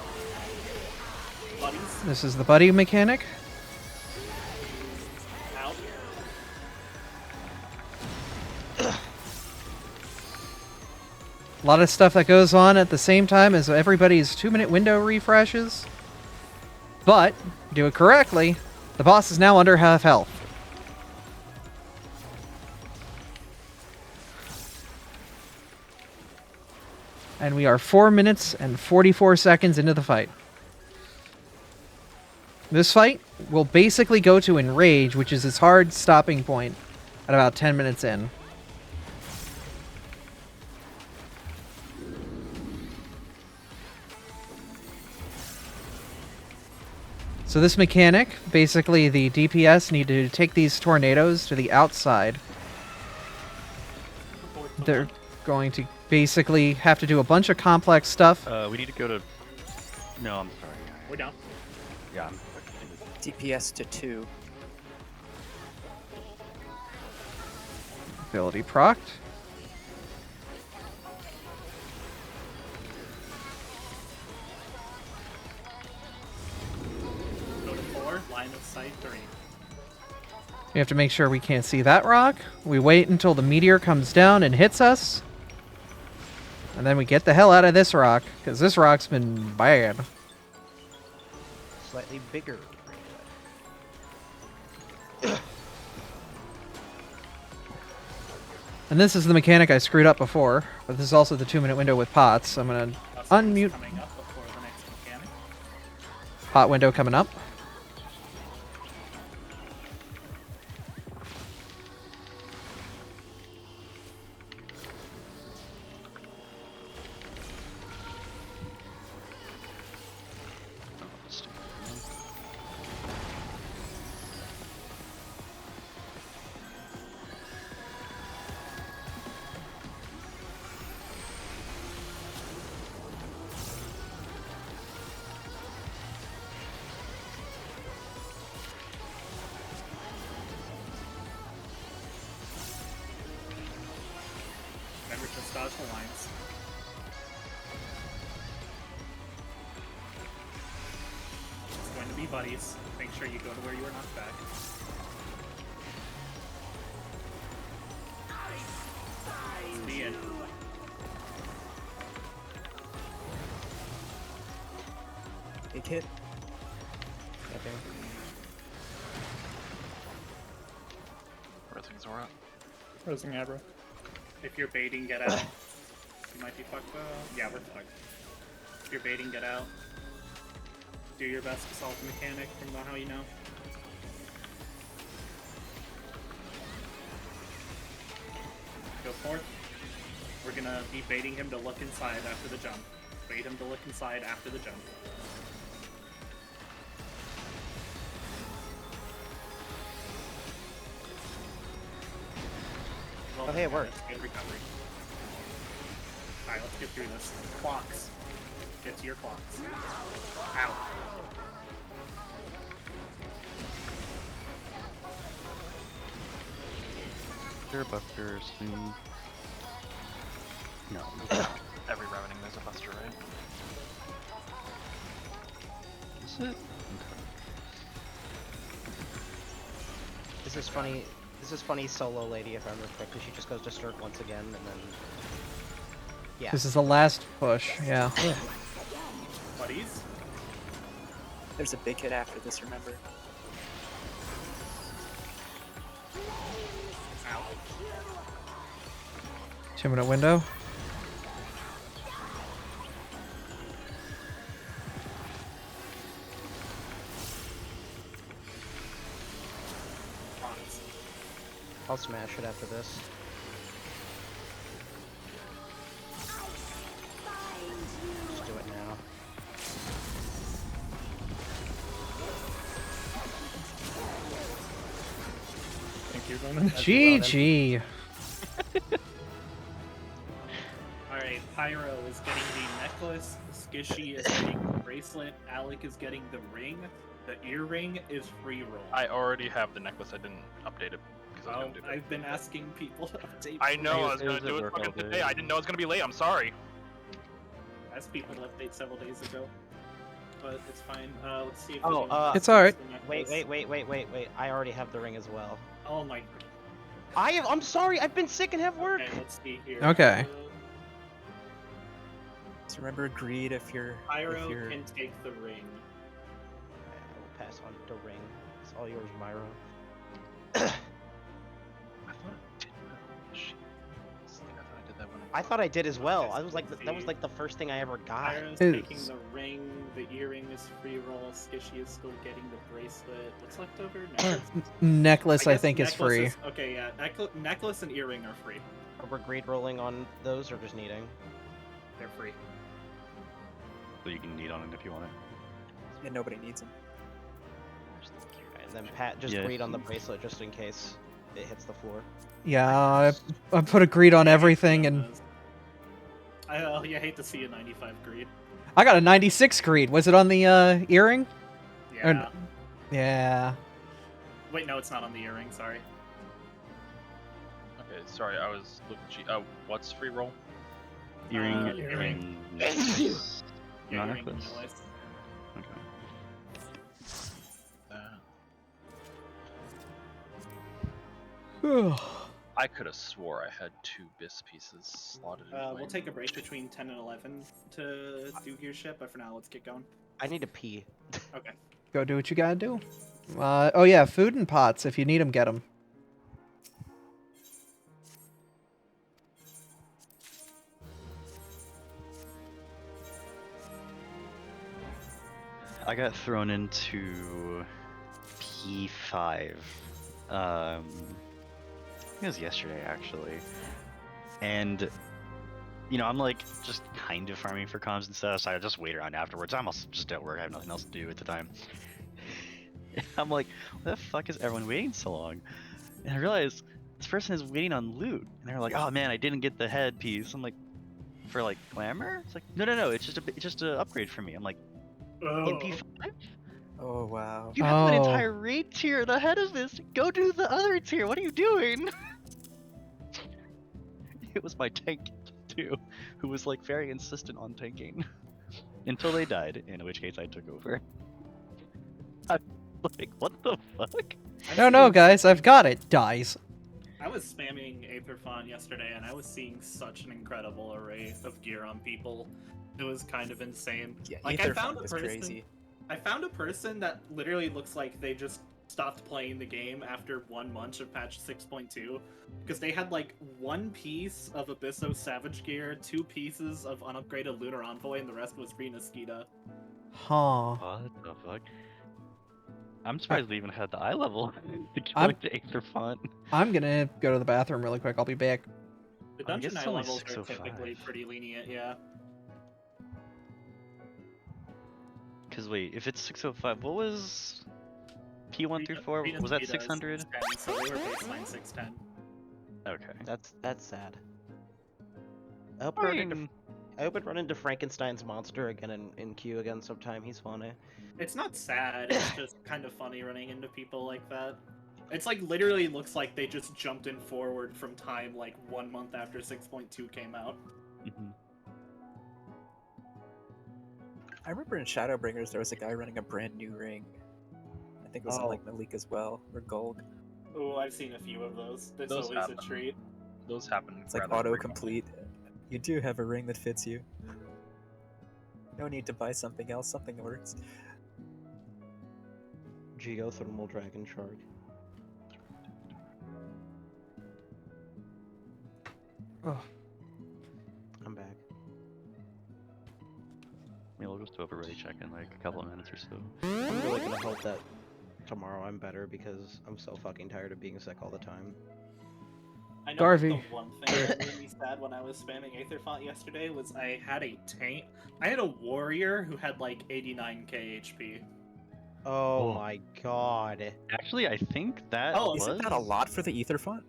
[SPEAKER 2] buddies.
[SPEAKER 1] This is the buddy mechanic.
[SPEAKER 2] Out.
[SPEAKER 1] A lot of stuff that goes on at the same time as everybody's 2-minute window refreshes. But, do it correctly, the boss is now under half health. And we are 4 minutes and 44 seconds into the fight. This fight will basically go to Enrage, which is its hard stopping point, at about 10 minutes in. So this mechanic, basically the DPS need to take these tornadoes to the outside. They're going to basically have to do a bunch of complex stuff.
[SPEAKER 5] We need to go to... No, I'm sorry.
[SPEAKER 7] We're down.
[SPEAKER 5] Yeah, I'm...
[SPEAKER 4] DPS to 2.
[SPEAKER 1] Ability procced.
[SPEAKER 2] Go to 4. Line of sight 3.
[SPEAKER 1] We have to make sure we can't see that rock. We wait until the meteor comes down and hits us. And then we get the hell out of this rock, because this rock's been bad.
[SPEAKER 6] Slightly bigger.
[SPEAKER 1] And this is the mechanic I screwed up before, but this is also the 2-minute window with pots. So I'm going to unmute
[SPEAKER 2] Coming up before the next mechanic.
[SPEAKER 1] pot window coming up.
[SPEAKER 2] Remember to dodge the lines. It's going to be buddies. Make sure you go to where you were knocked back. It's the end.
[SPEAKER 4] Big hit.
[SPEAKER 6] Okay.
[SPEAKER 3] Where things are at.
[SPEAKER 7] Frozen aggro.
[SPEAKER 2] If you're baiting, get out. You might be fucked up. Yeah, we're fucked. If you're baiting, get out.
[SPEAKER 7] Do your best to solve the mechanic from how you know. Go forth. We're gonna be baiting him to look inside after the jump. Bait him to look inside after the jump.
[SPEAKER 6] Oh, hey, it worked.
[SPEAKER 7] Good recovery. Alright, let's get through this. Clocks. Get to your clocks. Ow.
[SPEAKER 5] Buster, Buster, soon. No.
[SPEAKER 3] Every revening there's a buster, right?
[SPEAKER 5] Is it?
[SPEAKER 6] This is funny. This is funny solo lady if I remember correctly. She just goes to Sturt once again and then. Yeah.
[SPEAKER 1] This is the last push, yeah.
[SPEAKER 7] Buddies?
[SPEAKER 4] There's a big hit after this, remember?
[SPEAKER 7] Ow.
[SPEAKER 1] 2-minute window.
[SPEAKER 7] Clocks.
[SPEAKER 6] I'll smash it after this. Just do it now.
[SPEAKER 7] Thank you, Ronan.
[SPEAKER 1] GG.
[SPEAKER 2] Alright, Pyro is getting the necklace, Skishy is getting the bracelet, Alec is getting the ring, the earring is free roll.
[SPEAKER 3] I already have the necklace. I didn't update it because I was
[SPEAKER 2] Oh,
[SPEAKER 3] gonna do that.
[SPEAKER 2] I've been asking people to update.
[SPEAKER 3] I know I was
[SPEAKER 5] It
[SPEAKER 3] gonna
[SPEAKER 5] was
[SPEAKER 3] do
[SPEAKER 5] at
[SPEAKER 3] it
[SPEAKER 5] work
[SPEAKER 3] fucking
[SPEAKER 5] all day.
[SPEAKER 3] today. I didn't know it was gonna be late. I'm sorry.
[SPEAKER 2] I asked people to update several days ago, but it's fine. Let's see if
[SPEAKER 6] Oh,
[SPEAKER 2] we can
[SPEAKER 1] It's alright.
[SPEAKER 2] the
[SPEAKER 6] Wait,
[SPEAKER 2] necklace.
[SPEAKER 6] wait. I already have the ring as well.
[SPEAKER 2] Oh my.
[SPEAKER 6] I'm sorry. I've been sick and have work.
[SPEAKER 2] Okay, let's see here.
[SPEAKER 1] Okay.
[SPEAKER 4] So remember, agreed if you're.
[SPEAKER 2] Pyro
[SPEAKER 4] if you're
[SPEAKER 2] can take the ring.
[SPEAKER 6] I will pass on the ring. It's all yours, Myro.
[SPEAKER 3] I thought I did that. Shit. I thought I did that when
[SPEAKER 6] I thought I did as well.
[SPEAKER 2] Okay,
[SPEAKER 6] I was like,
[SPEAKER 2] let's
[SPEAKER 6] that was
[SPEAKER 2] see.
[SPEAKER 6] like the first thing I ever got.
[SPEAKER 2] Pyro's
[SPEAKER 1] Is-
[SPEAKER 2] taking the ring, the earring is free roll, Skishy is still getting the bracelet. What's left over? Necklace?
[SPEAKER 1] Necklace, I
[SPEAKER 2] guess
[SPEAKER 1] think, is
[SPEAKER 2] necklace
[SPEAKER 1] free.
[SPEAKER 2] Okay, yeah. Necklace and earring are free.
[SPEAKER 6] Are we greed rolling on those or just needing?
[SPEAKER 2] They're free.
[SPEAKER 5] So you can need on it if you want it.
[SPEAKER 4] yeah, nobody needs them.
[SPEAKER 6] And then Pat just
[SPEAKER 5] Yeah.
[SPEAKER 6] greed on the bracelet just in case it hits the floor.
[SPEAKER 1] Yeah, I put a greed on everything, and
[SPEAKER 2] I hate to see a 95 greed.
[SPEAKER 1] I got a 96 greed. Was it on the earring?
[SPEAKER 2] Yeah.
[SPEAKER 1] Or- Yeah.
[SPEAKER 2] Wait, no, it's not on the earring. Sorry.
[SPEAKER 3] Okay, sorry. I was looking. What's free roll?
[SPEAKER 5] Earring
[SPEAKER 2] earring.
[SPEAKER 5] and
[SPEAKER 2] Yeah,
[SPEAKER 5] not
[SPEAKER 2] earring and
[SPEAKER 5] necklace.
[SPEAKER 2] necklace.
[SPEAKER 5] Okay.
[SPEAKER 3] I could have swore I had 2 bis pieces slotted in
[SPEAKER 2] We'll
[SPEAKER 3] flame.
[SPEAKER 2] take a break between 10 and 11 to do gear ship, but for now, let's get going.
[SPEAKER 6] I need to pee.
[SPEAKER 2] Okay.
[SPEAKER 1] Go do what you gotta do. Oh yeah, food and pots. If you need them, get them.
[SPEAKER 5] I got thrown into P5. I think it was yesterday actually, and you know I'm like just kind of farming for comms and stuff, so I just wait around afterwards. I'm also just at work. I have nothing else to do at the time. I'm like, what the fuck is everyone waiting so long? And I realize this person is waiting on loot, and they're like, oh man, I didn't get the headpiece. I'm like, for like glamour? It's like, no, it's just a upgrade for me. I'm like, in P5?
[SPEAKER 4] Oh wow.
[SPEAKER 5] You have an
[SPEAKER 1] Oh.
[SPEAKER 5] entire raid tier ahead of this. Go do the other tier. What are you doing? It was my tank too, who was like very insistent on tanking until they died. In which case I took over. I'm like, what the fuck?
[SPEAKER 1] No, guys, I've got it. Dies.
[SPEAKER 2] I was spamming Aetherfon yesterday, and I was seeing such an incredible array of gear on people. It was kind of insane.
[SPEAKER 4] Yeah,
[SPEAKER 2] Like,
[SPEAKER 4] Ether
[SPEAKER 2] I found a
[SPEAKER 4] was
[SPEAKER 2] person.
[SPEAKER 4] crazy.
[SPEAKER 2] I found a person that literally looks like they just stopped playing the game after 1 month of patch 6.2 because they had like 1 piece of Abysso Savage gear, 2 pieces of unupgraded Lunar Envoy, and the rest was free Niskita.
[SPEAKER 1] Huh.
[SPEAKER 5] What the fuck? I'm surprised they even had the eye level to go
[SPEAKER 1] I'm-
[SPEAKER 5] into Aether font.
[SPEAKER 1] I'm gonna go to the bathroom really quick. I'll be back.
[SPEAKER 7] The
[SPEAKER 5] I guess
[SPEAKER 7] dungeon
[SPEAKER 5] it's
[SPEAKER 7] eye
[SPEAKER 5] only
[SPEAKER 7] levels are
[SPEAKER 5] 605.
[SPEAKER 7] typically pretty lenient, yeah.
[SPEAKER 5] Cause wait, if it's 605, what was P1 through 4?
[SPEAKER 7] Rita
[SPEAKER 5] Was that
[SPEAKER 7] Vita is
[SPEAKER 5] 600?
[SPEAKER 7] 610, so they were baseline 610.
[SPEAKER 5] Okay.
[SPEAKER 6] That's sad. I hope,
[SPEAKER 5] I mean,
[SPEAKER 6] I hope it run into Frankenstein's monster again in queue again sometime. He's funny.
[SPEAKER 7] It's not sad, it's just kind of funny running into people like that. It's like literally looks like they just jumped in forward from time like 1 month after 6.2 came out.
[SPEAKER 5] mhm.
[SPEAKER 4] I remember in Shadowbringers there was a guy running a brand new ring. I think it was on like Malik as well, or Gulg.
[SPEAKER 7] Oh, I've seen a few of those. That's
[SPEAKER 3] Those
[SPEAKER 7] always
[SPEAKER 3] happen.
[SPEAKER 7] a treat.
[SPEAKER 3] Those happen.
[SPEAKER 4] It's like
[SPEAKER 3] rather frequently.
[SPEAKER 4] autocomplete. You do have a ring that fits you. No need to buy something else, something works.
[SPEAKER 6] Geothermal Dragon Shark.
[SPEAKER 1] Oh.
[SPEAKER 6] I'm back.
[SPEAKER 5] I mean, we'll just do a ready check in like a couple of minutes or so.
[SPEAKER 6] I'm really gonna hope that tomorrow I'm better because I'm so fucking tired of being sick all the time.
[SPEAKER 7] I know
[SPEAKER 1] Garvey.
[SPEAKER 7] the one thing that made me sad when I was spamming Aether Font yesterday was I had a tank. I had a warrior who had like 89k HP.
[SPEAKER 6] Oh
[SPEAKER 5] Oh.
[SPEAKER 6] my god.
[SPEAKER 5] Actually, I think that
[SPEAKER 7] Oh,
[SPEAKER 5] was.
[SPEAKER 4] Isn't that a lot for the Aether font?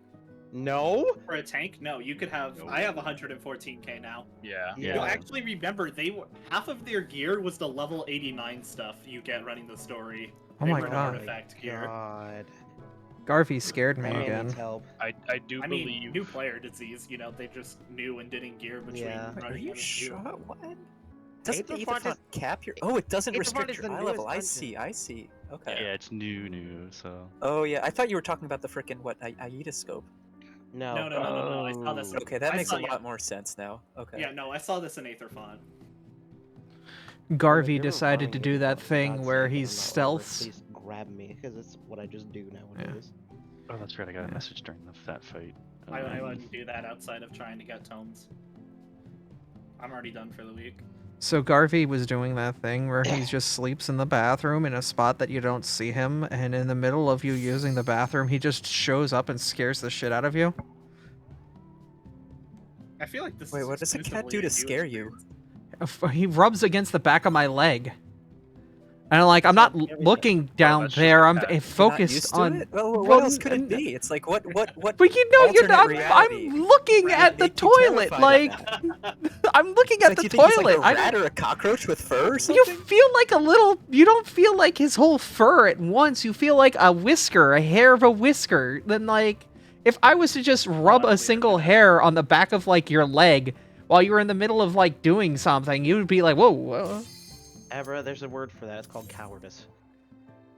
[SPEAKER 6] No?
[SPEAKER 7] For a tank? No, you could have.
[SPEAKER 3] No.
[SPEAKER 7] I have 114k now.
[SPEAKER 3] Yeah.
[SPEAKER 5] Yeah.
[SPEAKER 7] You'll actually remember they were half of their gear was the level 89 stuff you get running the story.
[SPEAKER 1] Oh
[SPEAKER 7] They
[SPEAKER 1] my
[SPEAKER 7] were
[SPEAKER 1] god.
[SPEAKER 7] artifact gear.
[SPEAKER 6] God.
[SPEAKER 1] Garvey scared me
[SPEAKER 6] That man
[SPEAKER 1] again.
[SPEAKER 6] needs help.
[SPEAKER 3] I do
[SPEAKER 7] I mean,
[SPEAKER 3] believe.
[SPEAKER 7] new player disease. You know, they just knew and didn't gear between.
[SPEAKER 6] Yeah.
[SPEAKER 4] Are
[SPEAKER 7] running
[SPEAKER 4] you
[SPEAKER 7] and
[SPEAKER 4] sure?
[SPEAKER 7] new.
[SPEAKER 4] What? Doesn't the
[SPEAKER 6] Aether
[SPEAKER 4] Aether
[SPEAKER 6] font
[SPEAKER 4] font cap your... Oh, it doesn't
[SPEAKER 6] Aether font
[SPEAKER 4] restrict
[SPEAKER 6] is
[SPEAKER 4] your
[SPEAKER 6] the
[SPEAKER 4] eye
[SPEAKER 6] newest
[SPEAKER 4] level. I
[SPEAKER 6] dungeon.
[SPEAKER 4] see, I see. Okay.
[SPEAKER 5] Yeah, it's new, so.
[SPEAKER 4] Oh yeah, I thought you were talking about the frickin' what, Aida scope.
[SPEAKER 6] No.
[SPEAKER 7] No. I saw this.
[SPEAKER 4] Okay, that
[SPEAKER 7] I
[SPEAKER 4] makes
[SPEAKER 7] saw-
[SPEAKER 4] a
[SPEAKER 7] yeah.
[SPEAKER 4] lot more sense now. Okay.
[SPEAKER 7] Yeah, no, I saw this in Aether Font.
[SPEAKER 1] Garvey
[SPEAKER 6] If you're
[SPEAKER 1] decided to
[SPEAKER 6] replying
[SPEAKER 1] do
[SPEAKER 6] me,
[SPEAKER 1] that
[SPEAKER 6] for
[SPEAKER 1] thing
[SPEAKER 6] God's
[SPEAKER 1] where
[SPEAKER 6] sake,
[SPEAKER 1] he
[SPEAKER 6] and I'm not over it,
[SPEAKER 1] stealths.
[SPEAKER 6] Please grab me, because it's what I just do nowadays.
[SPEAKER 5] Oh, that's right. I got a
[SPEAKER 1] Yeah.
[SPEAKER 5] message during that fight.
[SPEAKER 7] I wouldn't do that outside of trying to get tomes. I'm already done for the week.
[SPEAKER 1] So Garvey was doing that thing where he just sleeps in the bathroom in a spot that you don't see him, and in the middle of you using the bathroom, he just shows up and scares the shit out of you.
[SPEAKER 7] I feel like this.
[SPEAKER 4] Wait,
[SPEAKER 7] is
[SPEAKER 4] what does a cat
[SPEAKER 7] exclusively
[SPEAKER 4] do
[SPEAKER 7] a
[SPEAKER 4] to
[SPEAKER 7] new
[SPEAKER 4] scare you?
[SPEAKER 7] experience.
[SPEAKER 1] He rubs against the back of my leg. And I'm not
[SPEAKER 6] Sounds scary,
[SPEAKER 1] looking down
[SPEAKER 3] that's just
[SPEAKER 1] there.
[SPEAKER 3] a
[SPEAKER 1] I'm
[SPEAKER 3] cat.
[SPEAKER 4] You're not
[SPEAKER 1] focused
[SPEAKER 4] used to
[SPEAKER 1] on.
[SPEAKER 4] it? Well, what
[SPEAKER 1] Well,
[SPEAKER 4] else could it
[SPEAKER 1] n-
[SPEAKER 4] be? It's like what?
[SPEAKER 1] But you're
[SPEAKER 4] alternate reality
[SPEAKER 1] I'm looking
[SPEAKER 4] would
[SPEAKER 1] at the
[SPEAKER 4] make you
[SPEAKER 1] toilet.
[SPEAKER 4] terrified
[SPEAKER 1] Like
[SPEAKER 4] of that?
[SPEAKER 1] I'm looking
[SPEAKER 4] It's
[SPEAKER 1] at
[SPEAKER 4] like,
[SPEAKER 1] the
[SPEAKER 4] you think he's
[SPEAKER 1] toilet.
[SPEAKER 4] like a rat or a cockroach with fur or
[SPEAKER 1] You
[SPEAKER 4] something?
[SPEAKER 1] feel like a little. You don't feel like his whole fur at once. You feel like a whisker, a hair of a whisker. Then like, if I was to just rub a single hair on the back of like your leg while you were in the middle of like doing something, you would be like, whoa.
[SPEAKER 6] Abra, there's a word for that. It's called cowardice.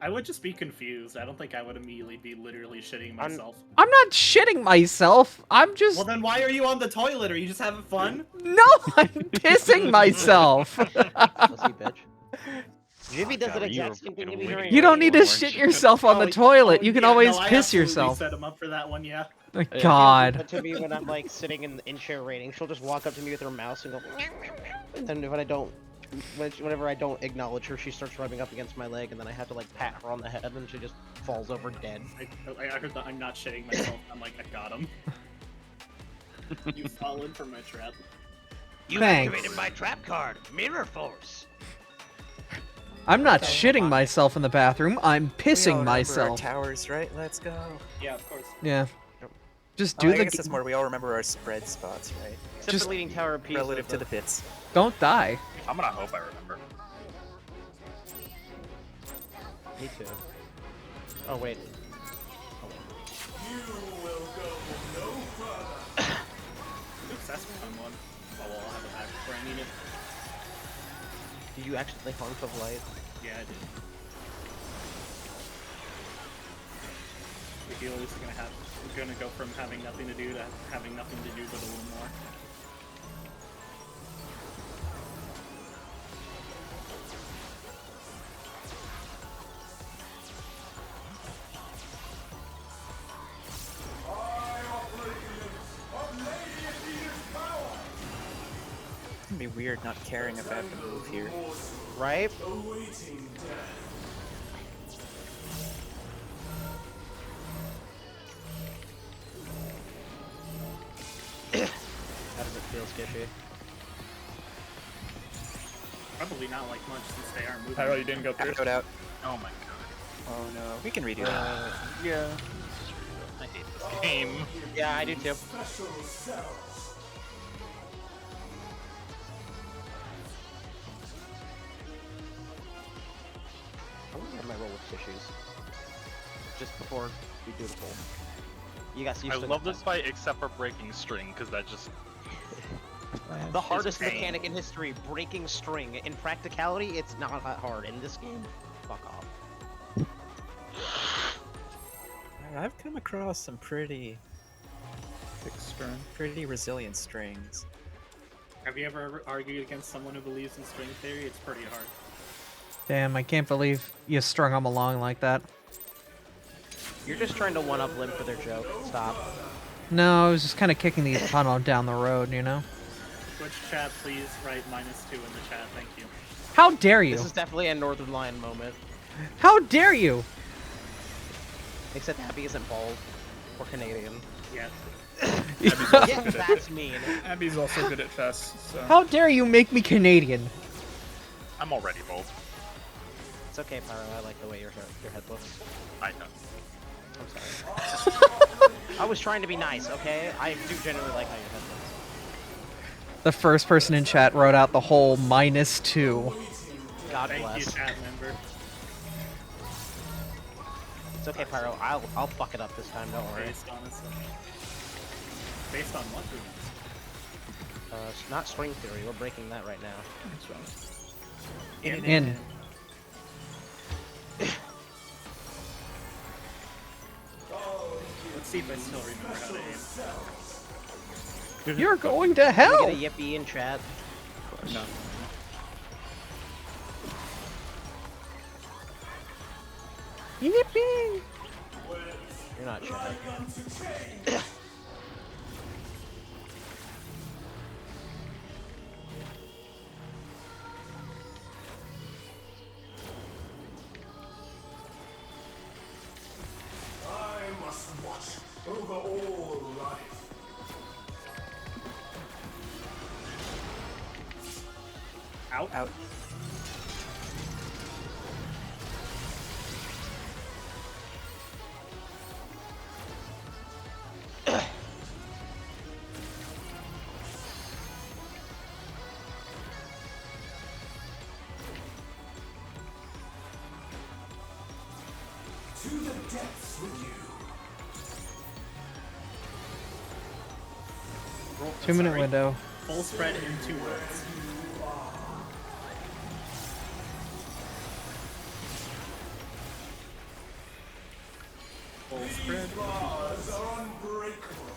[SPEAKER 7] I would just be confused. I don't think I would immediately be literally shitting myself.
[SPEAKER 1] I'm not shitting myself. I'm just.
[SPEAKER 7] Well, then why are you on the toilet? Are you just having fun?
[SPEAKER 1] No, I'm pissing myself.
[SPEAKER 6] Pussy bitch. Jimmy does
[SPEAKER 5] God,
[SPEAKER 6] the
[SPEAKER 5] you were
[SPEAKER 6] exact same thing to
[SPEAKER 5] fucking
[SPEAKER 6] me
[SPEAKER 5] waiting
[SPEAKER 6] during
[SPEAKER 1] You don't need to
[SPEAKER 5] Weren't
[SPEAKER 1] shit
[SPEAKER 5] you?
[SPEAKER 1] yourself on the toilet. You can
[SPEAKER 7] yeah,
[SPEAKER 1] always
[SPEAKER 7] no, I
[SPEAKER 1] piss
[SPEAKER 7] absolutely
[SPEAKER 1] yourself.
[SPEAKER 7] Set him up for that one, yeah.
[SPEAKER 1] Oh, God.
[SPEAKER 6] But to me, when I'm like sitting in chair rating, she'll just walk up to me with her mouse and go, and then whenever I don't acknowledge her, she starts rubbing up against my leg, and then I have to like pat her on the head, and she just falls over dead.
[SPEAKER 7] I heard that I'm not shitting myself. I'm like, I got him. You've fallen for my trap.
[SPEAKER 6] You
[SPEAKER 1] Thanks.
[SPEAKER 6] activated my trap card, Mirror Force.
[SPEAKER 1] I'm not shitting myself in the bathroom. I'm
[SPEAKER 4] We all
[SPEAKER 1] pissing
[SPEAKER 4] remember our
[SPEAKER 1] myself.
[SPEAKER 4] towers, right? Let's go.
[SPEAKER 7] Yeah, of course.
[SPEAKER 1] Yeah. Just
[SPEAKER 4] Oh,
[SPEAKER 1] do
[SPEAKER 4] I
[SPEAKER 1] the.
[SPEAKER 4] guess it's more. We all remember our spread spots, right?
[SPEAKER 6] Except
[SPEAKER 1] Just
[SPEAKER 6] for leading tower of peace.
[SPEAKER 4] Relative to the bits.
[SPEAKER 1] Don't die.
[SPEAKER 3] I'm gonna hope I remember.
[SPEAKER 6] Me too. Oh wait.
[SPEAKER 7] Oops, that's a fun one. Oh, well, I'll have it back before I need it.
[SPEAKER 6] Did you accidentally harm of light?
[SPEAKER 7] Yeah, I did. The healer is gonna go from having nothing to do to having nothing to do but a little more.
[SPEAKER 4] be weird not caring if I have to move here.
[SPEAKER 6] Right? How does it feel, Skishy?
[SPEAKER 7] Probably not like much since they are moving.
[SPEAKER 2] Pyro, you didn't go through.
[SPEAKER 4] Out, out.
[SPEAKER 3] Oh my god.
[SPEAKER 4] Oh no. We can redo that.
[SPEAKER 5] Yeah.
[SPEAKER 3] I hate this game.
[SPEAKER 6] Yeah, I do too. I wonder how my roll with tissues. Just before we do the poll. You guys used
[SPEAKER 3] I
[SPEAKER 6] to
[SPEAKER 3] love this fight except for breaking string, because that just...
[SPEAKER 6] The hardest
[SPEAKER 3] pain.
[SPEAKER 6] mechanic in history, breaking string. In practicality, it's not that hard. In this game, fuck off.
[SPEAKER 4] I've come across some pretty resilient strings.
[SPEAKER 7] Have you ever argued against someone who believes in string theory? It's pretty hard.
[SPEAKER 1] Damn, I can't believe you strung them along like that.
[SPEAKER 6] You're just trying to one-up Limp for their joke. Stop.
[SPEAKER 1] No, I was just kind of kicking the tunnel down the road, you know?
[SPEAKER 7] Twitch chat, please write -2 in the chat. Thank you.
[SPEAKER 1] How dare you?
[SPEAKER 6] This is definitely a Northern Lion moment.
[SPEAKER 1] How dare you?
[SPEAKER 6] Except Abby isn't bald. Or Canadian.
[SPEAKER 7] Yeah.
[SPEAKER 6] Yeah, that's mean.
[SPEAKER 2] Abby's also good at chess, so...
[SPEAKER 1] How dare you make me Canadian?
[SPEAKER 3] I'm already bold.
[SPEAKER 6] It's okay, Pyro. I like the way your head looks.
[SPEAKER 3] I know.
[SPEAKER 6] I'm sorry. I was trying to be nice, okay? I do genuinely like how your head looks.
[SPEAKER 1] The first person in chat wrote out the whole -2.
[SPEAKER 6] God
[SPEAKER 7] Thank
[SPEAKER 6] bless.
[SPEAKER 7] you, chat member.
[SPEAKER 6] It's okay, Pyro. I'll fuck it up this time. Don't worry.
[SPEAKER 7] Based on what? Runes?
[SPEAKER 6] It's not string theory. We're breaking that right now.
[SPEAKER 1] In.
[SPEAKER 7] Let's see if I still remember how to aim.
[SPEAKER 1] You're going to
[SPEAKER 6] Can
[SPEAKER 1] hell!
[SPEAKER 6] we get a yippee in chat?
[SPEAKER 2] No.
[SPEAKER 1] Yippee!
[SPEAKER 6] You're not chat.
[SPEAKER 8] I must watch over all life.
[SPEAKER 7] Out?
[SPEAKER 4] Out.
[SPEAKER 8] To the depths with you.
[SPEAKER 7] Roll,
[SPEAKER 1] 2-minute
[SPEAKER 7] sorry.
[SPEAKER 1] window.
[SPEAKER 7] Full spread in 2 words. Full spread.
[SPEAKER 8] Bars are unbreakable.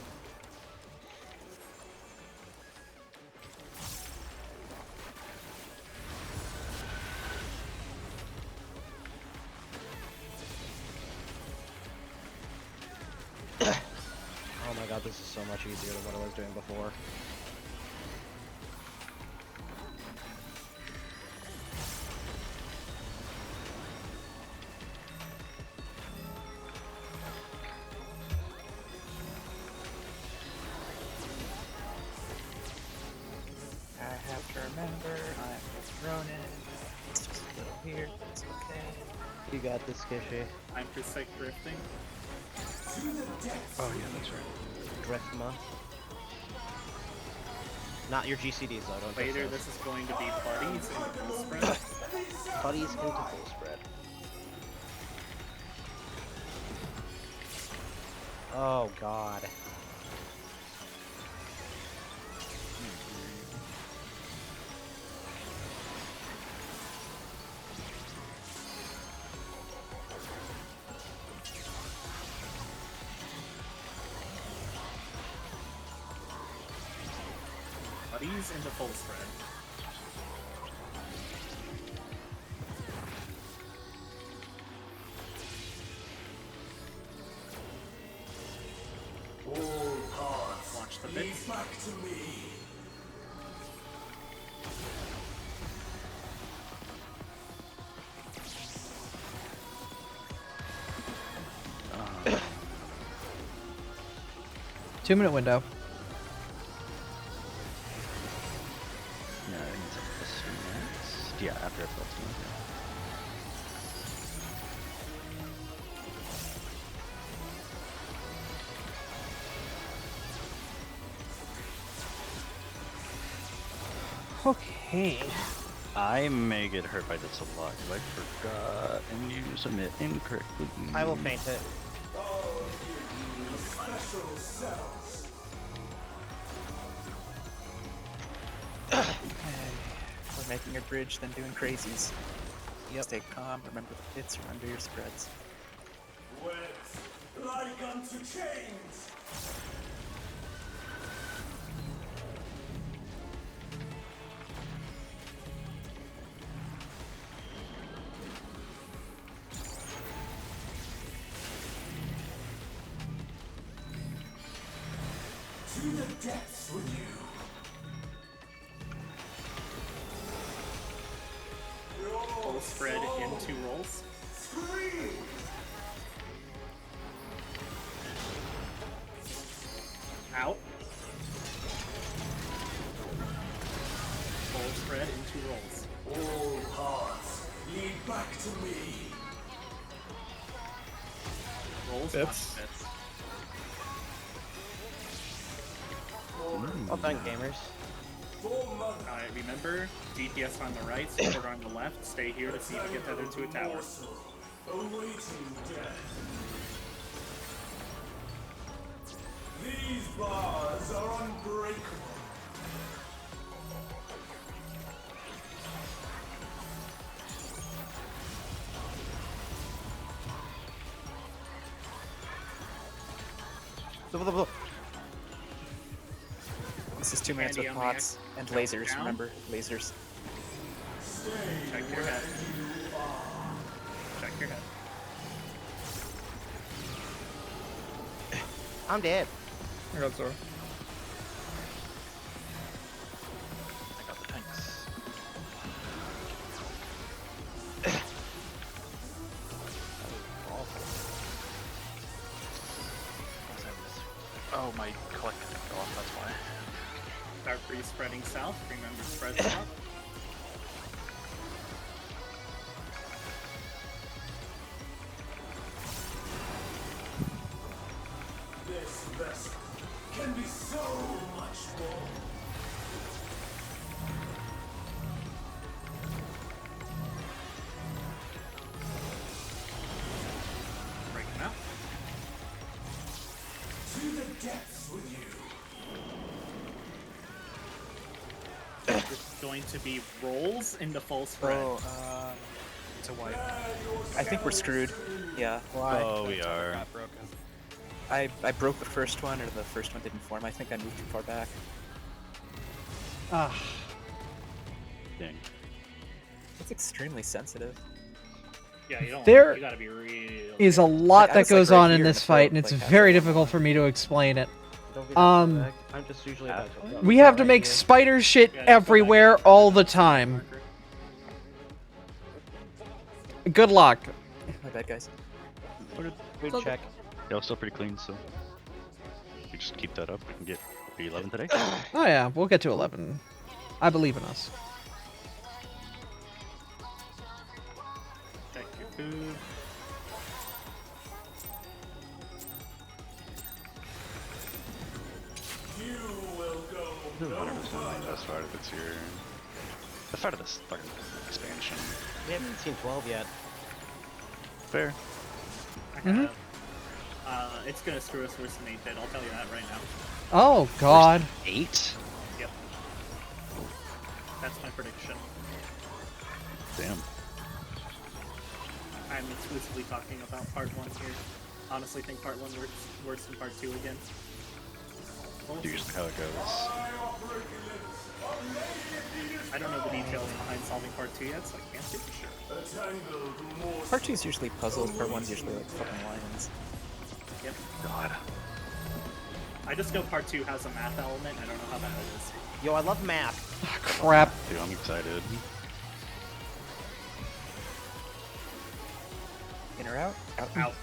[SPEAKER 6] Oh my god, this is so much easier than what I was doing before.
[SPEAKER 4] I have to remember, I'm just Ronin. It's just a little weird, but it's okay.
[SPEAKER 6] You got this, Skishy.
[SPEAKER 7] I'm for sick drifting.
[SPEAKER 5] Oh yeah, that's right.
[SPEAKER 6] Driftma. Not your GCDs though, don't
[SPEAKER 7] Later,
[SPEAKER 6] drift
[SPEAKER 7] this is going to be buddies in full spread.
[SPEAKER 6] those. Buddies into full spread. Oh god.
[SPEAKER 7] Buddies into full spread.
[SPEAKER 8] All gods,
[SPEAKER 7] Watch the
[SPEAKER 8] lead
[SPEAKER 7] bits.
[SPEAKER 8] back to me.
[SPEAKER 1] 2-minute window.
[SPEAKER 5] No, I think it's like plus 2 minutes. Yeah, after FFXIV.
[SPEAKER 1] Okay.
[SPEAKER 5] I may get hurt by this a lot because I forgot and you submit incorrectly.
[SPEAKER 6] I will paint it.
[SPEAKER 8] Special cells.
[SPEAKER 4] We're making a bridge, then doing crazies.
[SPEAKER 6] Yep.
[SPEAKER 4] Stay calm, remember the hits, remember your spreads.
[SPEAKER 8] Wet like unto chains. To the depths with you.
[SPEAKER 7] Full spread in 2 rolls.
[SPEAKER 8] Scream.
[SPEAKER 7] Out. Full spread in 2 rolls.
[SPEAKER 8] All paths lead back to me.
[SPEAKER 7] Rolls.
[SPEAKER 2] Bits.
[SPEAKER 7] Bits.
[SPEAKER 6] Well done, gamers.
[SPEAKER 7] Remember, DPS on the right, support on the left. Stay here to see if you get tethered to a tower.
[SPEAKER 8] Awaiting death. These bars are unbreakable.
[SPEAKER 4] This is 2 minutes
[SPEAKER 7] Candy
[SPEAKER 4] with
[SPEAKER 7] on the
[SPEAKER 4] pots and lasers,
[SPEAKER 7] down.
[SPEAKER 4] remember? Lasers.
[SPEAKER 7] Check your head. Check your head.
[SPEAKER 6] I'm dead.
[SPEAKER 2] I got Zora.
[SPEAKER 3] I got the tanks. Oh, my collect didn't go off, that's why.
[SPEAKER 7] Dark breeze spreading south. Remember, spread south.
[SPEAKER 8] This vessel can be so much more.
[SPEAKER 7] Break them out.
[SPEAKER 8] To the depths with you.
[SPEAKER 7] It's going to be rolls into full spread.
[SPEAKER 4] Oh,
[SPEAKER 2] It's a white.
[SPEAKER 4] I think we're screwed. Yeah.
[SPEAKER 5] Oh, we are.
[SPEAKER 2] Got broken.
[SPEAKER 4] I broke the first one, or the first one didn't form. I think I moved too far back.
[SPEAKER 1] Ah.
[SPEAKER 5] Dang.
[SPEAKER 4] It's extremely sensitive.
[SPEAKER 7] Yeah, you don't.
[SPEAKER 1] There
[SPEAKER 7] You gotta be real.
[SPEAKER 1] Is a lot
[SPEAKER 4] I
[SPEAKER 1] that
[SPEAKER 4] was, like,
[SPEAKER 1] goes
[SPEAKER 4] right
[SPEAKER 1] on in
[SPEAKER 4] here in
[SPEAKER 1] this
[SPEAKER 4] the
[SPEAKER 1] fight,
[SPEAKER 4] boat,
[SPEAKER 1] and it's
[SPEAKER 4] like,
[SPEAKER 1] very
[SPEAKER 4] halfway
[SPEAKER 1] difficult
[SPEAKER 4] along.
[SPEAKER 1] for me to explain it.
[SPEAKER 6] Don't be
[SPEAKER 1] Um,
[SPEAKER 6] back. I'm just usually about to.
[SPEAKER 1] We have to make spider shit
[SPEAKER 7] Yeah, just go back
[SPEAKER 1] everywhere
[SPEAKER 7] in.
[SPEAKER 1] all the time. Good luck.
[SPEAKER 4] My bad, guys.
[SPEAKER 6] Good check.
[SPEAKER 5] Yeah, still pretty clean, so we just keep that up. We can get B11 today.
[SPEAKER 1] Oh yeah, we'll get to 11. I believe in us.
[SPEAKER 7] Check your food.
[SPEAKER 8] You will go.
[SPEAKER 5] That's part of it's your. That's part of this fucking expansion.
[SPEAKER 6] We haven't seen 12 yet.
[SPEAKER 5] Fair.
[SPEAKER 7] I have, it's gonna screw us worse than 8-bit. I'll tell you that right now.
[SPEAKER 1] Oh god.
[SPEAKER 5] 8?
[SPEAKER 7] Yep. That's my prediction.
[SPEAKER 5] Damn.
[SPEAKER 7] I'm exclusively talking about part 1 here. Honestly, think part 1 works worse than part 2 again.
[SPEAKER 5] Usually how it goes.
[SPEAKER 7] I don't know the details behind solving part 2 yet, so I can't say for sure.
[SPEAKER 4] Part 2 is usually puzzles, part 1 is usually like fucking lions.
[SPEAKER 7] Yep.
[SPEAKER 5] God.
[SPEAKER 7] I just know part 2 has a math element. I don't know how that is.
[SPEAKER 6] Yo, I love math.
[SPEAKER 1] Crap.
[SPEAKER 5] Dude, I'm excited.
[SPEAKER 4] In or out? Out.
[SPEAKER 7] Out.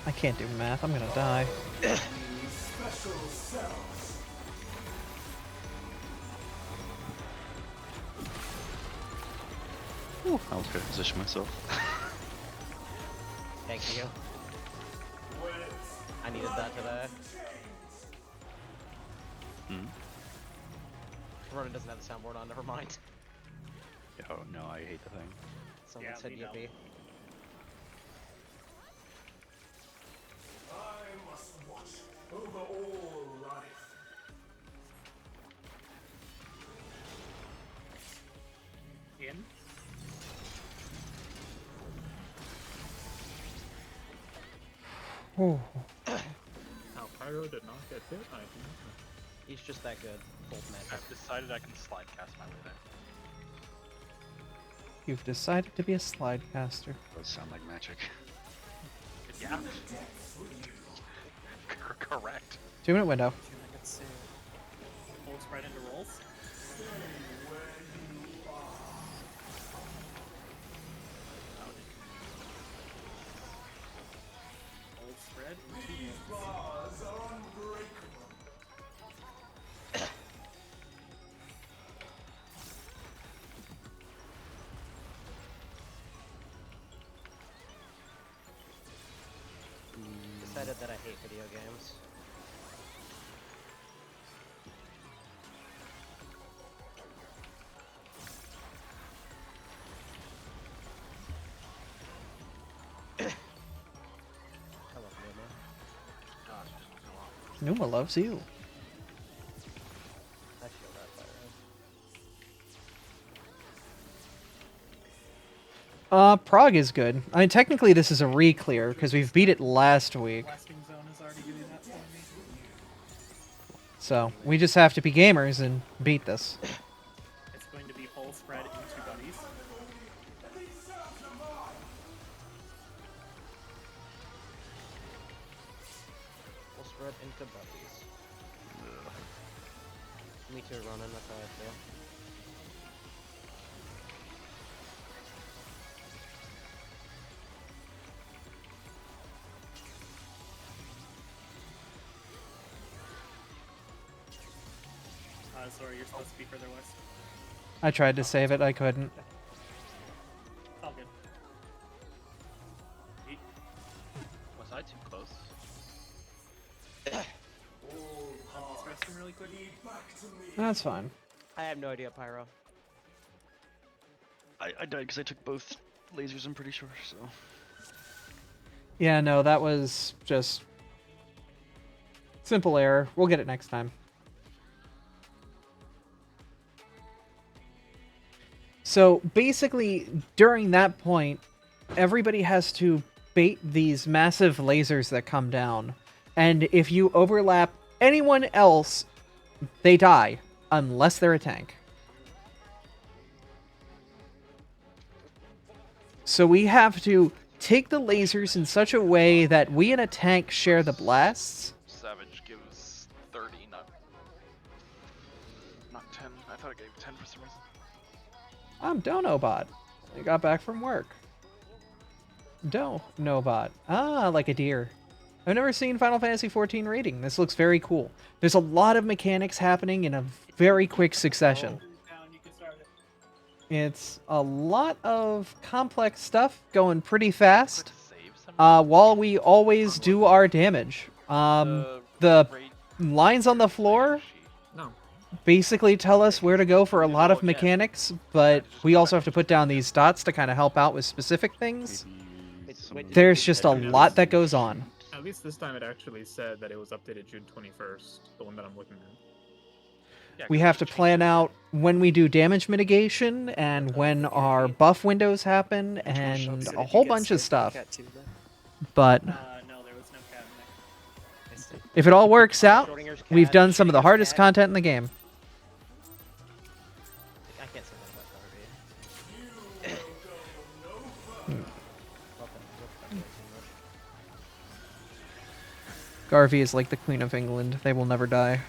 [SPEAKER 1] I can't do math. I'm gonna die.
[SPEAKER 8] Special cells.
[SPEAKER 5] Ooh, I was gonna position myself.
[SPEAKER 6] Thank you. I needed that today.
[SPEAKER 5] Hmm?
[SPEAKER 6] Ronan doesn't have the soundboard on, never mind.
[SPEAKER 5] Oh no, I hate the thing.
[SPEAKER 6] Someone
[SPEAKER 7] Yeah,
[SPEAKER 6] said
[SPEAKER 7] we know.
[SPEAKER 6] yippee.
[SPEAKER 8] I must watch over all life.
[SPEAKER 7] In?
[SPEAKER 1] Ooh.
[SPEAKER 9] Now, Pyro did not get hit. I think.
[SPEAKER 6] He's just that good. Both magic.
[SPEAKER 3] I've decided I can slide cast my way there.
[SPEAKER 1] You've decided to be a slide caster.
[SPEAKER 5] Does sound like magic.
[SPEAKER 3] Yeah. Correct.
[SPEAKER 1] 2-minute window.
[SPEAKER 7] Hold spread into rolls. Hold spread into rolls.
[SPEAKER 8] Bars are unbreakable.
[SPEAKER 6] Decided that I hate video games. I love Numa.
[SPEAKER 1] Numa loves you.
[SPEAKER 6] I feel that fire.
[SPEAKER 1] Prague is good. I mean, technically this is a re-clear, because we've beat it last week.
[SPEAKER 7] Blasting zone is already doing that for me.
[SPEAKER 1] So, we just have to be gamers and beat this.
[SPEAKER 7] It's going to be whole spread into buddies.
[SPEAKER 6] We'll spread into buddies. Me too, Ronan. That's how I feel.
[SPEAKER 7] Sorry, you're supposed to be further west.
[SPEAKER 1] I tried to save it, I couldn't.
[SPEAKER 7] All good.
[SPEAKER 3] Was I too close?
[SPEAKER 7] Just resting really quick.
[SPEAKER 1] That's fine.
[SPEAKER 6] I have no idea, Pyro.
[SPEAKER 5] I died because I took both lasers, I'm pretty sure, so.
[SPEAKER 1] Yeah, no, that was just... simple error. We'll get it next time. So basically, during that point, everybody has to bait these massive lasers that come down. And if you overlap anyone else, they die, unless they're a tank. So we have to take the lasers in such a way that we and a tank share the blasts.
[SPEAKER 3] Savage gives 30, not 10. I thought it gave 10 for some reason.
[SPEAKER 1] I'm Donobot. I got back from work. Donobot. Ah, like a deer. I've never seen Final Fantasy XIV rating. This looks very cool. There's a lot of mechanics happening in a very quick succession.
[SPEAKER 7] Down, you can start it.
[SPEAKER 1] It's a lot of complex stuff going pretty fast,
[SPEAKER 3] Save some
[SPEAKER 1] while we always do our damage. The lines on the floor
[SPEAKER 9] No.
[SPEAKER 1] basically tell us where to go for a lot of mechanics, but we also have to put down these dots to kind of help out with specific things. There's just a lot that goes on.
[SPEAKER 9] At least this time it actually said that it was updated June 21st, the one that I'm looking at.
[SPEAKER 3] Yeah,
[SPEAKER 1] We
[SPEAKER 3] 'cause
[SPEAKER 1] have
[SPEAKER 3] they
[SPEAKER 1] to
[SPEAKER 3] changed
[SPEAKER 1] plan
[SPEAKER 3] it.
[SPEAKER 1] out when we do damage mitigation and when our buff windows happen and a whole bunch of stuff. But
[SPEAKER 7] No, there was no cat in there.
[SPEAKER 1] if it all works out,
[SPEAKER 6] Schrodinger's cat,
[SPEAKER 1] we've done some of the
[SPEAKER 6] Schrodinger's
[SPEAKER 1] hardest
[SPEAKER 6] cat.
[SPEAKER 1] content in the game.
[SPEAKER 6] I can't say that about Garvey.
[SPEAKER 1] Garvey is like the Queen of England. They will never die.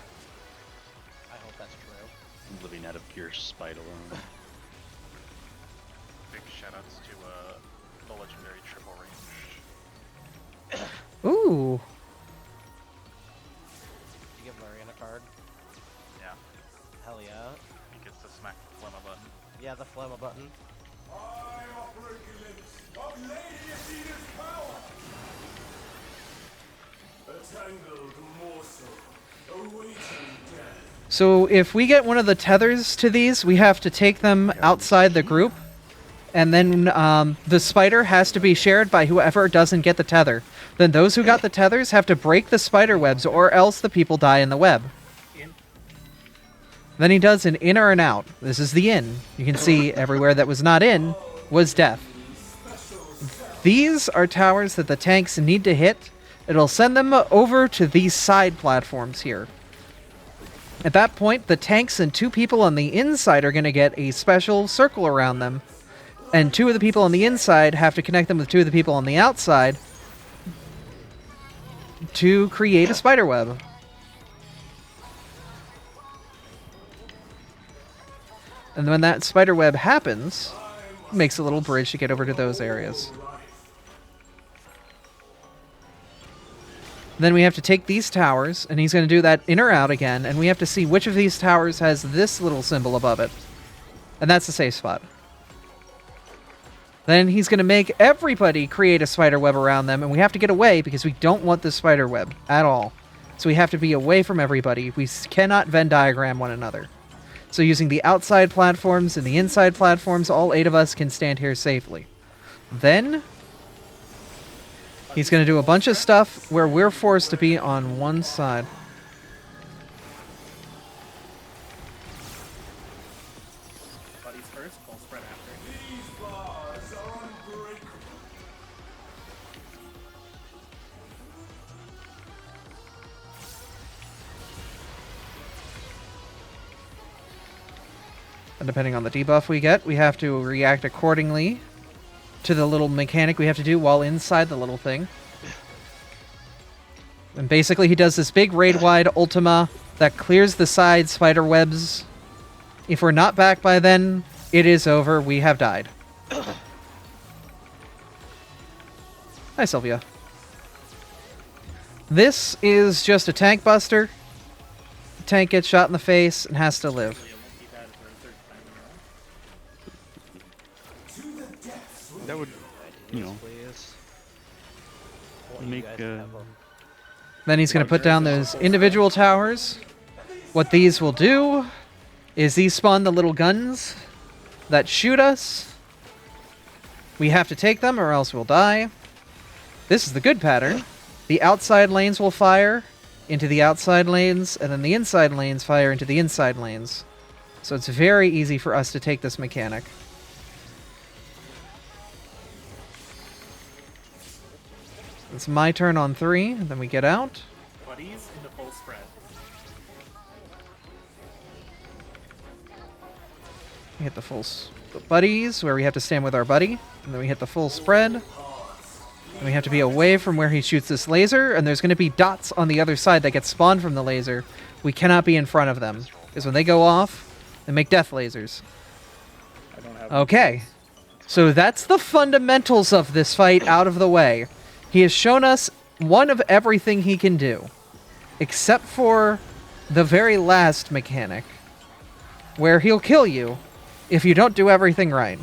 [SPEAKER 6] I hope that's true.
[SPEAKER 5] Living out of pure spite alone.
[SPEAKER 3] Big shoutouts to the legendary triple range.
[SPEAKER 1] Ooh.
[SPEAKER 6] You give Larian a card?
[SPEAKER 3] Yeah.
[SPEAKER 6] Hell yeah.
[SPEAKER 3] He gets to smack the Flemma button.
[SPEAKER 6] Yeah, the Flemma button.
[SPEAKER 8] I operate the lips of Lady Athena's power. A tangled morsel, awaiting death.
[SPEAKER 1] So if we get one of the tethers to these, we have to take them outside the group. And then the spider has to be shared by whoever doesn't get the tether. Then those who got the tethers have to break the spider webs, or else the people die in the web.
[SPEAKER 7] In.
[SPEAKER 1] Then he does an in or an out. This is the in. You can see everywhere that was not in was death. These are towers that the tanks need to hit. It'll send them over to these side platforms here. At that point, the tanks and 2 people on the inside are going to get a special circle around them. And 2 of the people on the inside have to connect them with 2 of the people on the outside to create a spider web. And when that spider web happens, it makes a little bridge to get over to those areas. Then we have to take these towers, and he's going to do that in or out again, and we have to see which of these towers has this little symbol above it. And that's the safe spot. Then he's going to make everybody create a spider web around them, and we have to get away because we don't want this spider web at all. So we have to be away from everybody. We cannot Venn diagram one another. So using the outside platforms and the inside platforms, all 8 of us can stand here safely. Then he's going to do a bunch of stuff where we're forced to be on one side.
[SPEAKER 7] Buddies first, full spread after.
[SPEAKER 8] These bars are unbreakable.
[SPEAKER 1] And depending on the debuff we get, we have to react accordingly to the little mechanic we have to do while inside the little thing. And basically he does this big raid-wide ultima that clears the side spider webs. If we're not back by then, it is over. We have died. Hi, Sylvia. This is just a tank buster. The tank gets shot in the face and has to live.
[SPEAKER 7] Hopefully it won't be bad for a 3rd time in a row.
[SPEAKER 8] To the depths with
[SPEAKER 5] That would, you know,
[SPEAKER 6] Please.
[SPEAKER 5] make.
[SPEAKER 1] Then he's going to put down those individual towers. What these will do is these spawn the little guns that shoot us. We have to take them or else we'll die. This is the good pattern. The outside lanes will fire into the outside lanes, and then the inside lanes fire into the inside lanes. So it's very easy for us to take this mechanic. It's my turn on 3, and then we get out.
[SPEAKER 7] Buddies into full spread.
[SPEAKER 1] We hit the the buddies, where we have to stand with our buddy. And then we hit the full spread. And we have to be away from where he shoots this laser. And there's going to be dots on the other side that get spawned from the laser. We cannot be in front of them. Because when they go off, they make death lasers.
[SPEAKER 9] I don't have
[SPEAKER 1] Okay. So that's the fundamentals of this fight out of the way. He has shown us one of everything he can do. Except for the very last mechanic. Where he'll kill you if you don't do everything right.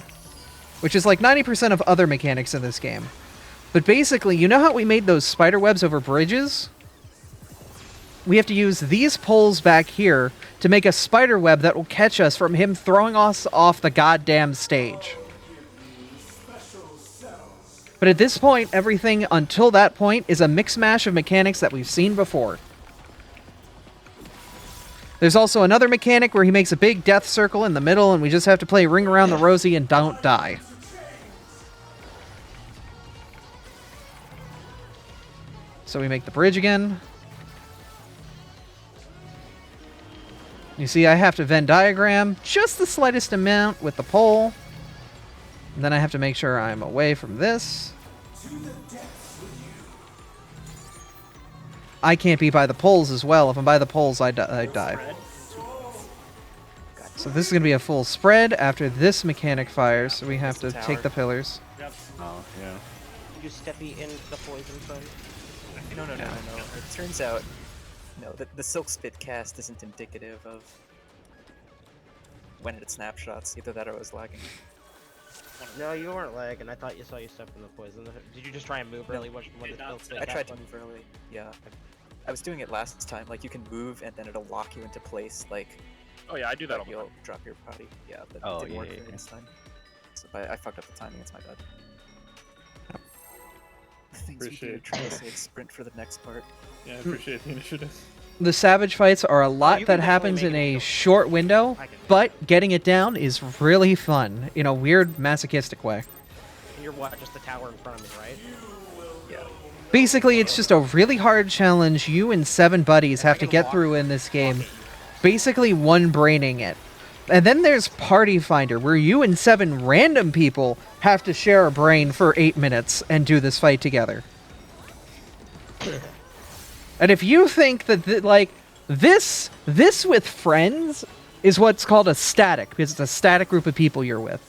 [SPEAKER 1] Which is like 90% of other mechanics in this game. But basically, you know how we made those spider webs over bridges? We have to use these poles back here to make a spider web that will catch us from him throwing us off the goddamn stage. But at this point, everything until that point is a mix mash of mechanics that we've seen before. There's also another mechanic where he makes a big death circle in the middle, and we just have to play Ring Around the Rosie and don't die. So we make the bridge again. You see, I have to Venn diagram just the slightest amount with the pole. And then I have to make sure I'm away from this. I can't be by the poles as well. If I'm by the poles, I die. So this is going to be a full spread after this mechanic fires, so we have to take the pillars.
[SPEAKER 7] Yep.
[SPEAKER 5] Oh, yeah.
[SPEAKER 6] You steppy in the poison zone.
[SPEAKER 4] No. It turns out, no, the Silk Spit cast isn't indicative of when it snapshots. Either that or I was lagging.
[SPEAKER 6] No, you weren't lagging. I thought you saw you step in the poison. Did you just try and move early when the Silk Spit
[SPEAKER 4] I tried
[SPEAKER 6] cast
[SPEAKER 4] to
[SPEAKER 6] went?
[SPEAKER 4] move early. Yeah. I was doing it last time. Like, you can move and then it'll lock you into place. Like,
[SPEAKER 3] Oh yeah, I do that all the
[SPEAKER 4] you'll
[SPEAKER 3] time.
[SPEAKER 4] drop your body. Yeah, but
[SPEAKER 5] Oh,
[SPEAKER 4] it didn't work
[SPEAKER 5] yeah,
[SPEAKER 4] for me
[SPEAKER 5] yeah.
[SPEAKER 4] this time. So I fucked up the timing. It's my bad. Things we
[SPEAKER 9] Appreciate
[SPEAKER 4] do
[SPEAKER 9] it.
[SPEAKER 4] trying to save sprint for the next part.
[SPEAKER 9] Yeah, I appreciate the initiative.
[SPEAKER 1] The Savage fights are a lot
[SPEAKER 6] you can
[SPEAKER 1] that
[SPEAKER 6] definitely
[SPEAKER 1] happens
[SPEAKER 6] make
[SPEAKER 1] in
[SPEAKER 6] it
[SPEAKER 1] a
[SPEAKER 6] go.
[SPEAKER 1] short window,
[SPEAKER 6] I can do
[SPEAKER 1] but getting it down is really fun in a weird masochistic way.
[SPEAKER 6] And you're what? Just the tower in front of me, right?
[SPEAKER 4] Yeah.
[SPEAKER 1] Basically, it's just a really hard challenge you and 7 buddies have to get through in this game, basically one braining it. And then there's Party Finder, where you and 7 random people have to share a brain for 8 minutes and do this fight together. And if you think that, this with friends is what's called a static, because it's a static group of people you're with.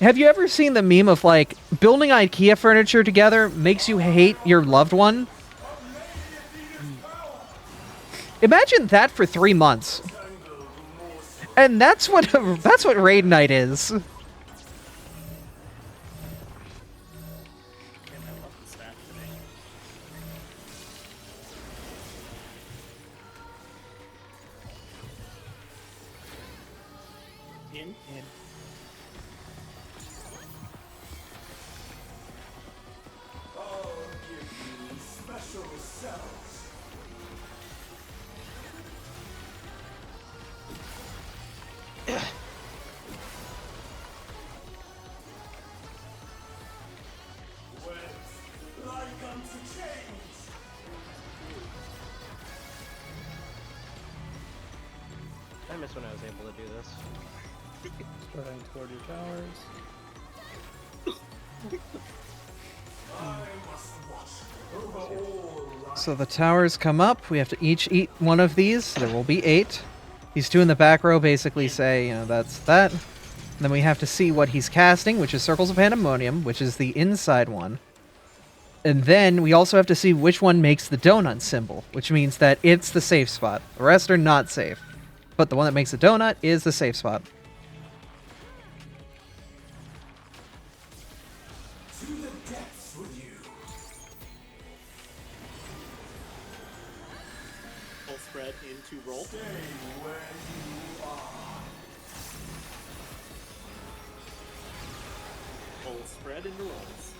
[SPEAKER 1] Have you ever seen the meme of, like, building IKEA furniture together makes you hate your loved one? Imagine that for 3 months. And that's what Raid Night is.
[SPEAKER 7] Man, I love the staff today. In?
[SPEAKER 8] I'll give you special cells. Went like unto change.
[SPEAKER 6] I miss when I was able to do this.
[SPEAKER 9] Starting toward your towers.
[SPEAKER 8] I must watch over all life.
[SPEAKER 1] So the towers come up. We have to each eat one of these. There will be 8. These 2 in the back row basically say, that's that. And then we have to see what he's casting, which is Circles of Pandemonium, which is the inside one. And then we also have to see which one makes the donut symbol, which means that it's the safe spot. The rest are not safe. But the one that makes the donut is the safe spot.
[SPEAKER 8] To the depths with you.
[SPEAKER 7] Full spread into roll.
[SPEAKER 8] Stay where you are.
[SPEAKER 7] Full spread into rolls.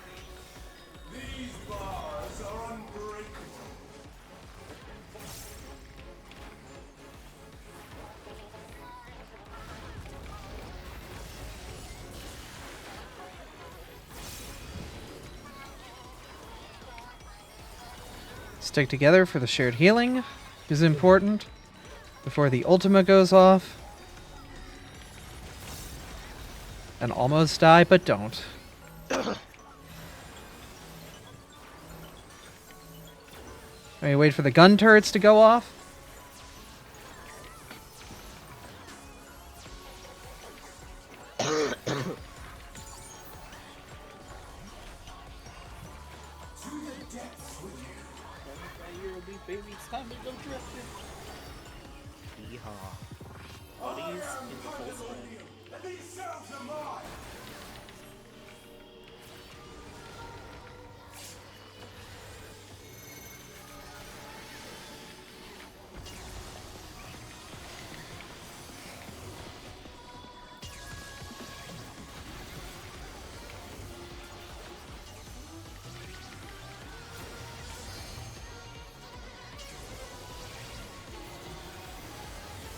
[SPEAKER 8] These bars are unbreakable.
[SPEAKER 1] Stick together for the shared healing is important before the Ultima goes off. And almost die, but don't. Alright, wait for the gun turrets to go off.
[SPEAKER 8] To the depths with you.
[SPEAKER 7] Here will be babies time to go drifting.
[SPEAKER 6] Yeehaw.
[SPEAKER 7] Bodies into full spread.
[SPEAKER 8] And these cells are mine.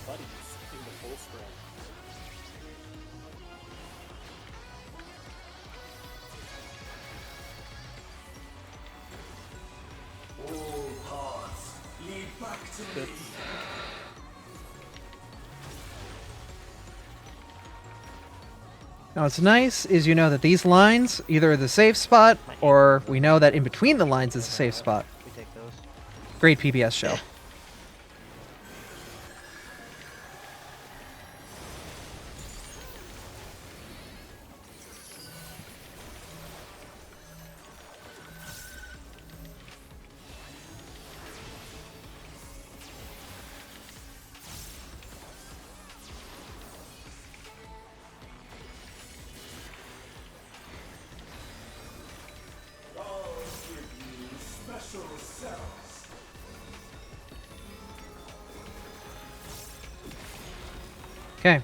[SPEAKER 7] Buddies into full spread.
[SPEAKER 8] All paths lead back to me.
[SPEAKER 1] Now what's nice is you know that these lines either are the safe spot, or we know that in between the lines is a safe spot.
[SPEAKER 6] We take those.
[SPEAKER 1] Great PBS show. Okay.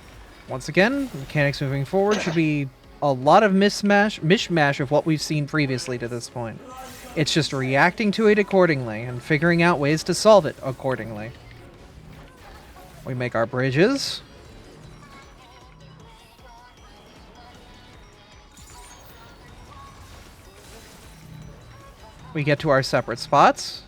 [SPEAKER 1] Once again, mechanics moving forward should be a lot of mishmash of what we've seen previously to this point. It's just reacting to it accordingly and figuring out ways to solve it accordingly. We make our bridges. We get to our separate spots.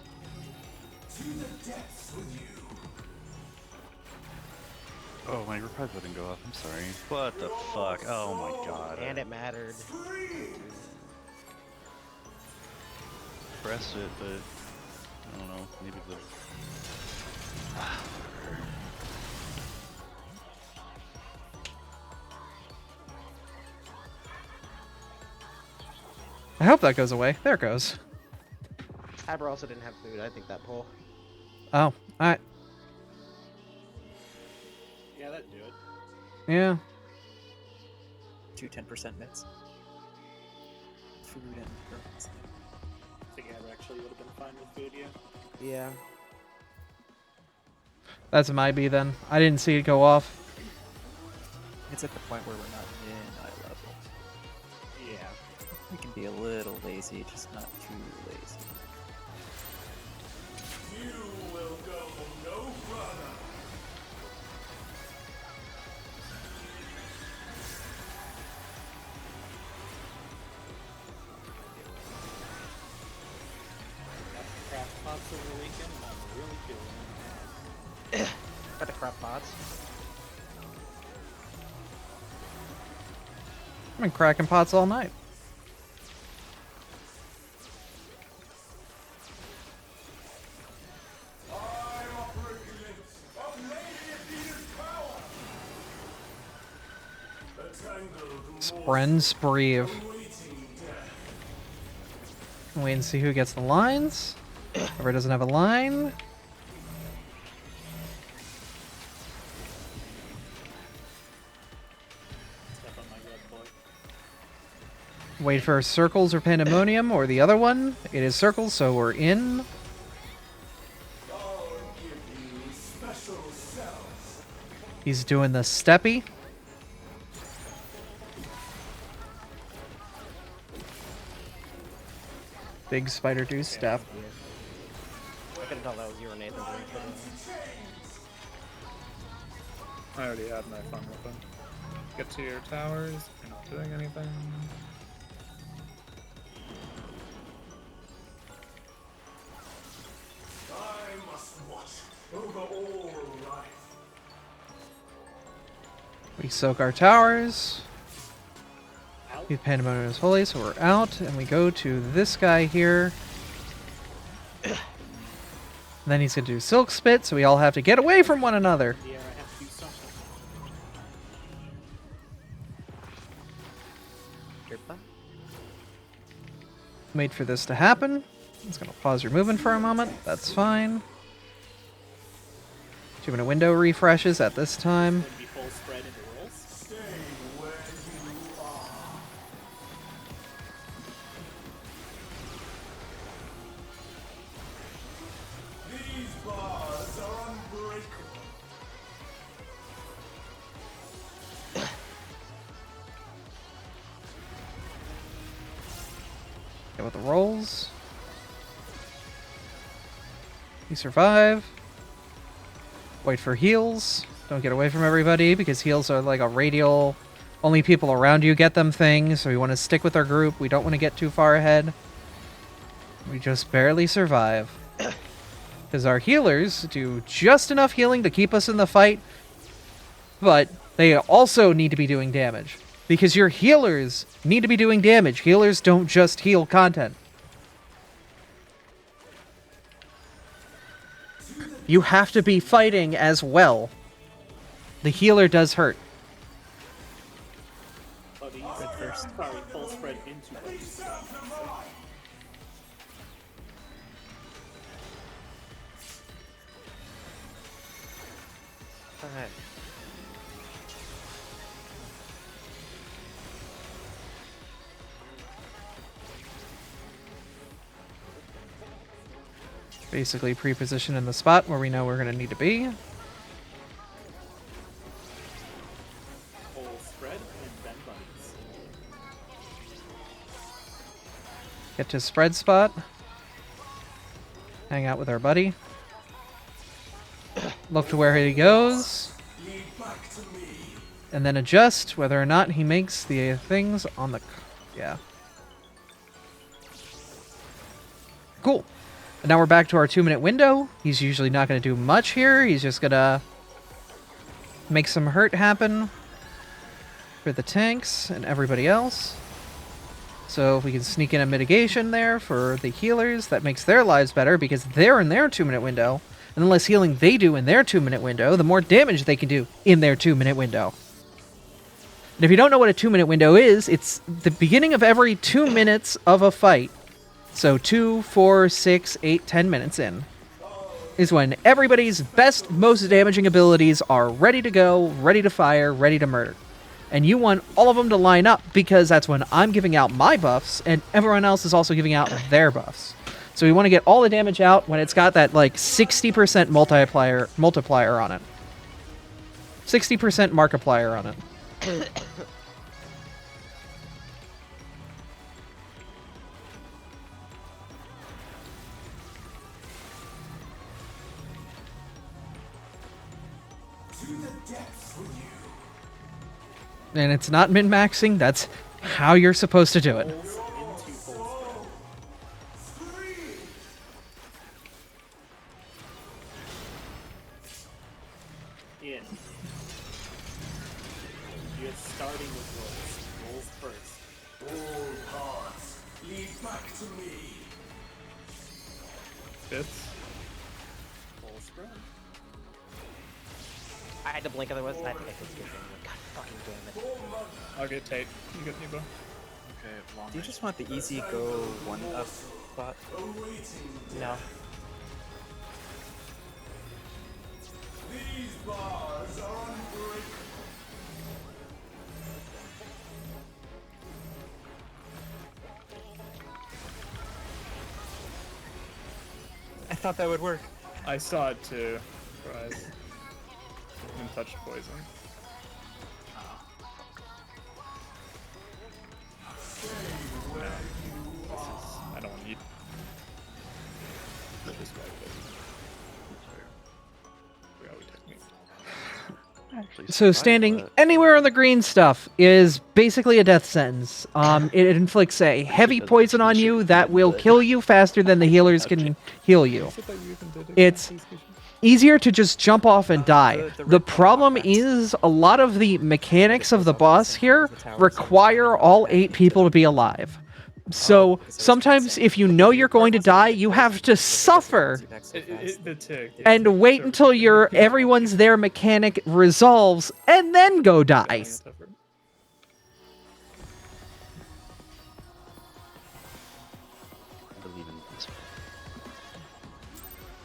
[SPEAKER 5] Oh, my reprise button go off. I'm sorry. What the fuck? Oh my god.
[SPEAKER 6] And it mattered.
[SPEAKER 5] Press it, but I don't know. Maybe the.
[SPEAKER 1] I hope that goes away. There it goes.
[SPEAKER 6] Aber also didn't have food. I think that pull.
[SPEAKER 1] Oh, I.
[SPEAKER 7] Yeah, that'd do it.
[SPEAKER 1] Yeah.
[SPEAKER 4] 2 10% mids. Food and currency.
[SPEAKER 7] I think I actually would have been fine with food, yeah.
[SPEAKER 6] Yeah.
[SPEAKER 1] That's my B then. I didn't see it go off.
[SPEAKER 4] It's at the point where we're not in eye level.
[SPEAKER 6] Yeah.
[SPEAKER 4] We can be a little lazy, just not too lazy.
[SPEAKER 8] You will go no further.
[SPEAKER 7] Craft pots over the weekend, and I'm really feeling it.
[SPEAKER 6] Got the crap pots.
[SPEAKER 1] I've been cracking pots all night.
[SPEAKER 8] I operate of Lady Athena's power. A tangled
[SPEAKER 1] Spren Spree.
[SPEAKER 8] waiting death.
[SPEAKER 1] Wait and see who gets the lines. Whoever doesn't have a line.
[SPEAKER 7] Step on my red boy.
[SPEAKER 1] Wait for circles or pandemonium or the other one. It is circles, so we're in.
[SPEAKER 8] I'll give you special cells.
[SPEAKER 1] He's doing the steppy. Big spider do step.
[SPEAKER 6] I couldn't tell that was you or Nathan doing it.
[SPEAKER 9] I already had my fun with them. Get to your towers. You're not doing anything.
[SPEAKER 8] I must watch over all life.
[SPEAKER 1] We soak our towers.
[SPEAKER 7] Out.
[SPEAKER 1] The pandemonium is holy, so we're out, and we go to this guy here. And then he's gonna do silk spit, so we all have to get away from one another.
[SPEAKER 7] Yeah, I have to do something.
[SPEAKER 1] Wait for this to happen. It's gonna pause your movement for a moment. That's fine. 2-minute window refreshes at this time.
[SPEAKER 7] Would be full spread into rolls.
[SPEAKER 8] Stay where you are. These bars are unbreakable.
[SPEAKER 1] Get with the rolls. You survive. Wait for heals. Don't get away from everybody because heals are like a radial. Only people around you get them thing, so we want to stick with our group. We don't want to get too far ahead. We just barely survive. Because our healers do just enough healing to keep us in the fight, but they also need to be doing damage. Because your healers need to be doing damage. Healers don't just heal content. You have to be fighting as well. The healer does hurt.
[SPEAKER 7] Oh, do you first? Sorry, full spread into rolls.
[SPEAKER 6] Alright.
[SPEAKER 1] Basically pre-position in the spot where we know we're going to need to be.
[SPEAKER 2] spread and then bunnies.
[SPEAKER 1] Get to spread spot. Hang out with our buddy. Look to where he goes. And then adjust whether or not he makes the things on the... Yeah. Cool. And now we're back to our 2-minute window. He's usually not going to do much here. He's just going to make some hurt happen for the tanks and everybody else. So if we can sneak in a mitigation there for the healers, that makes their lives better because they're in their 2-minute window. And the less healing they do in their 2-minute window, the more damage they can do in their 2-minute window. And if you don't know what a 2-minute window is, it's the beginning of every 2 minutes of a fight. So 2, 4, 6, 8, 10 minutes in is when everybody's best, most damaging abilities are ready to go, ready to fire, ready to murder. And you want all of them to line up because that's when I'm giving out my buffs and everyone else is also giving out their buffs. So we want to get all the damage out when it's got that like 60% multiplier on it. 60% Markiplier on it. And it's not min-maxing, that's how you're supposed to do it.
[SPEAKER 2] In. You're starting with rolls. Rolls first.
[SPEAKER 8] All paths lead back to me.
[SPEAKER 9] Bits.
[SPEAKER 2] Full spread.
[SPEAKER 6] I had to blink, otherwise I think I could skip it. God fucking damn it.
[SPEAKER 9] I'll get Tate. You get Nebo.
[SPEAKER 3] Okay, long
[SPEAKER 4] Do you just want the easy go 1-up spot?
[SPEAKER 6] No.
[SPEAKER 8] These bars are unbreakable.
[SPEAKER 4] I thought that would work.
[SPEAKER 9] I saw it too. Surprise. And touched poison. No. I don't need. Just right there. We technique.
[SPEAKER 5] Actually
[SPEAKER 1] So
[SPEAKER 5] survived
[SPEAKER 1] standing
[SPEAKER 5] that.
[SPEAKER 1] anywhere on the green stuff is basically a death sentence. It inflicts a heavy poison on you that will kill you faster than the healers can heal you. It's easier to just jump off and die. The problem is a lot of the mechanics of the boss here require all 8 people to be alive. So sometimes if you know you're going to die, you have to suffer
[SPEAKER 9] The tick.
[SPEAKER 1] and wait until everyone's there mechanic resolves and then go die.
[SPEAKER 9] I
[SPEAKER 5] believe in this.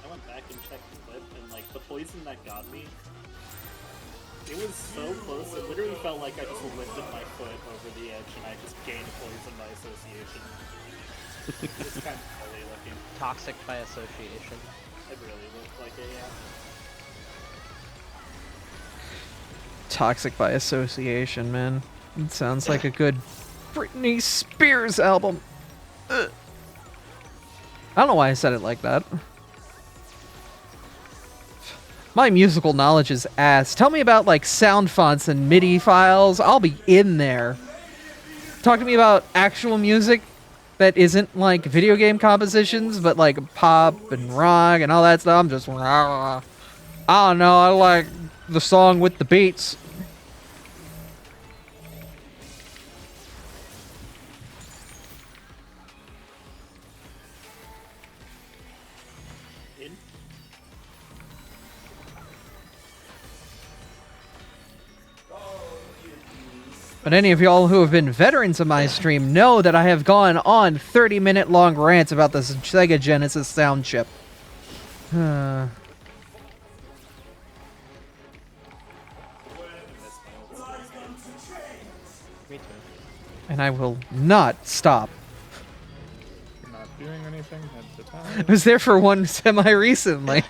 [SPEAKER 2] I went back and checked the clip, and like the poison that got me, it was so close. It literally felt like I just lifted my foot over the edge, and I just gained poison by association. It's kind of silly looking.
[SPEAKER 6] Toxic by association.
[SPEAKER 2] It really looked like it, yeah.
[SPEAKER 1] Toxic by association, man. It sounds like a good Britney Spears album. Ugh. I don't know why I said it like that. My musical knowledge is ass. Tell me about like sound fonts and MIDI files. I'll be in there. Talk to me about actual music that isn't like video game compositions, but like pop and rock and all that stuff. I'm just, I don't know. I like the song with the beats.
[SPEAKER 2] In.
[SPEAKER 1] But any of y'all who have been veterans of my stream know that I have gone on 30-minute long rants about this Sega Genesis sound chip.
[SPEAKER 6] Me too.
[SPEAKER 1] And I will not stop.
[SPEAKER 9] You're not doing anything at the time.
[SPEAKER 1] I was there for one semi-recently.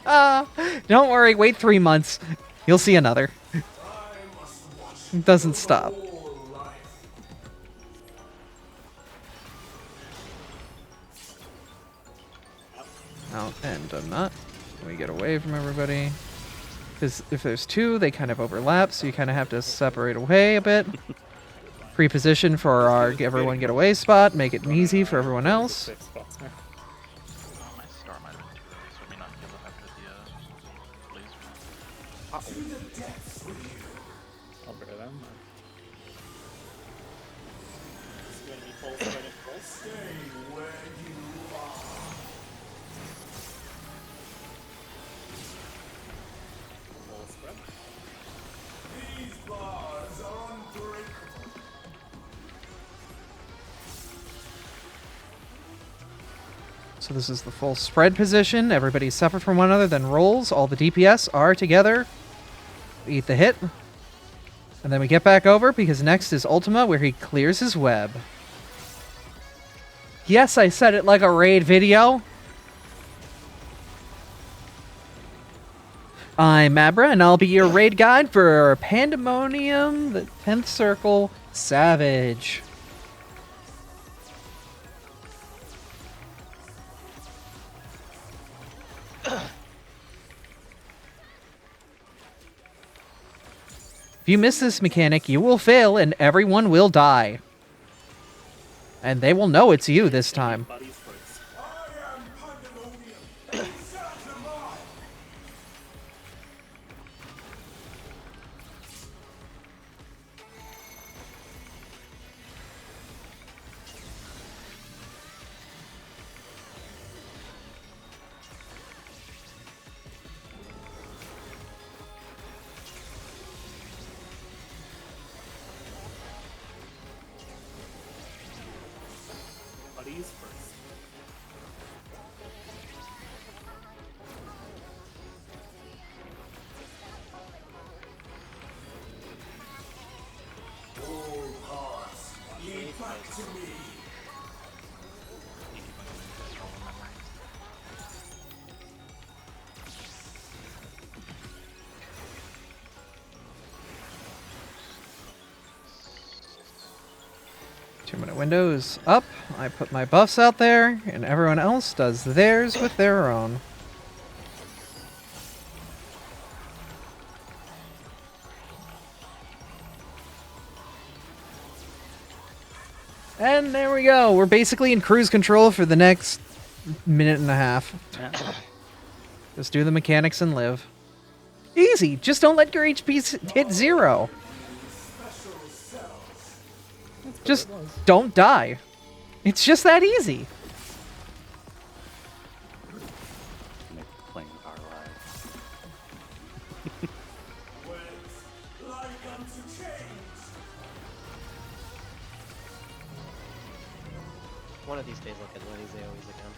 [SPEAKER 1] Don't worry, wait 3 months. You'll see another.
[SPEAKER 8] I must watch
[SPEAKER 1] It doesn't stop. Out and done not. We get away from everybody. Because if there's two, they kind of overlap, so you kind of have to separate away a bit. Pre-position for our everyone get away spot, make it easy for everyone else.
[SPEAKER 9] Safe spots now.
[SPEAKER 3] Oh, my star might have been too early, so I may not be able to have the
[SPEAKER 9] I'll bear them.
[SPEAKER 2] It's going to be full spread and full. Full spread.
[SPEAKER 8] These bars are unbreakable.
[SPEAKER 1] So this is the full spread position. Everybody's separate from one another, then rolls. All the DPS are together. Eat the hit. And then we get back over because next is Ultima where he clears his web. Yes, I said it like a raid video. I'm Mabra, and I'll be your raid guide for Pandemonium, the 10th Circle, Savage. If you miss this mechanic, you will fail and everyone will die. And they will know it's you this time.
[SPEAKER 2] Buddies first.
[SPEAKER 8] I am Pandemonium. Sanctimonium.
[SPEAKER 2] Buddies first.
[SPEAKER 8] All paths lead back to me.
[SPEAKER 1] Two-minute window is up. I put my buffs out there, and everyone else does theirs with their own. And there we go. We're basically in cruise control for the next minute and a half. Just do the mechanics and live. Easy. Just don't let your HP hit 0. Just don't die. It's just that easy.
[SPEAKER 5] Make playing our lives.
[SPEAKER 8] Like unto change.
[SPEAKER 6] One of these days I'll get one of these AoEs again.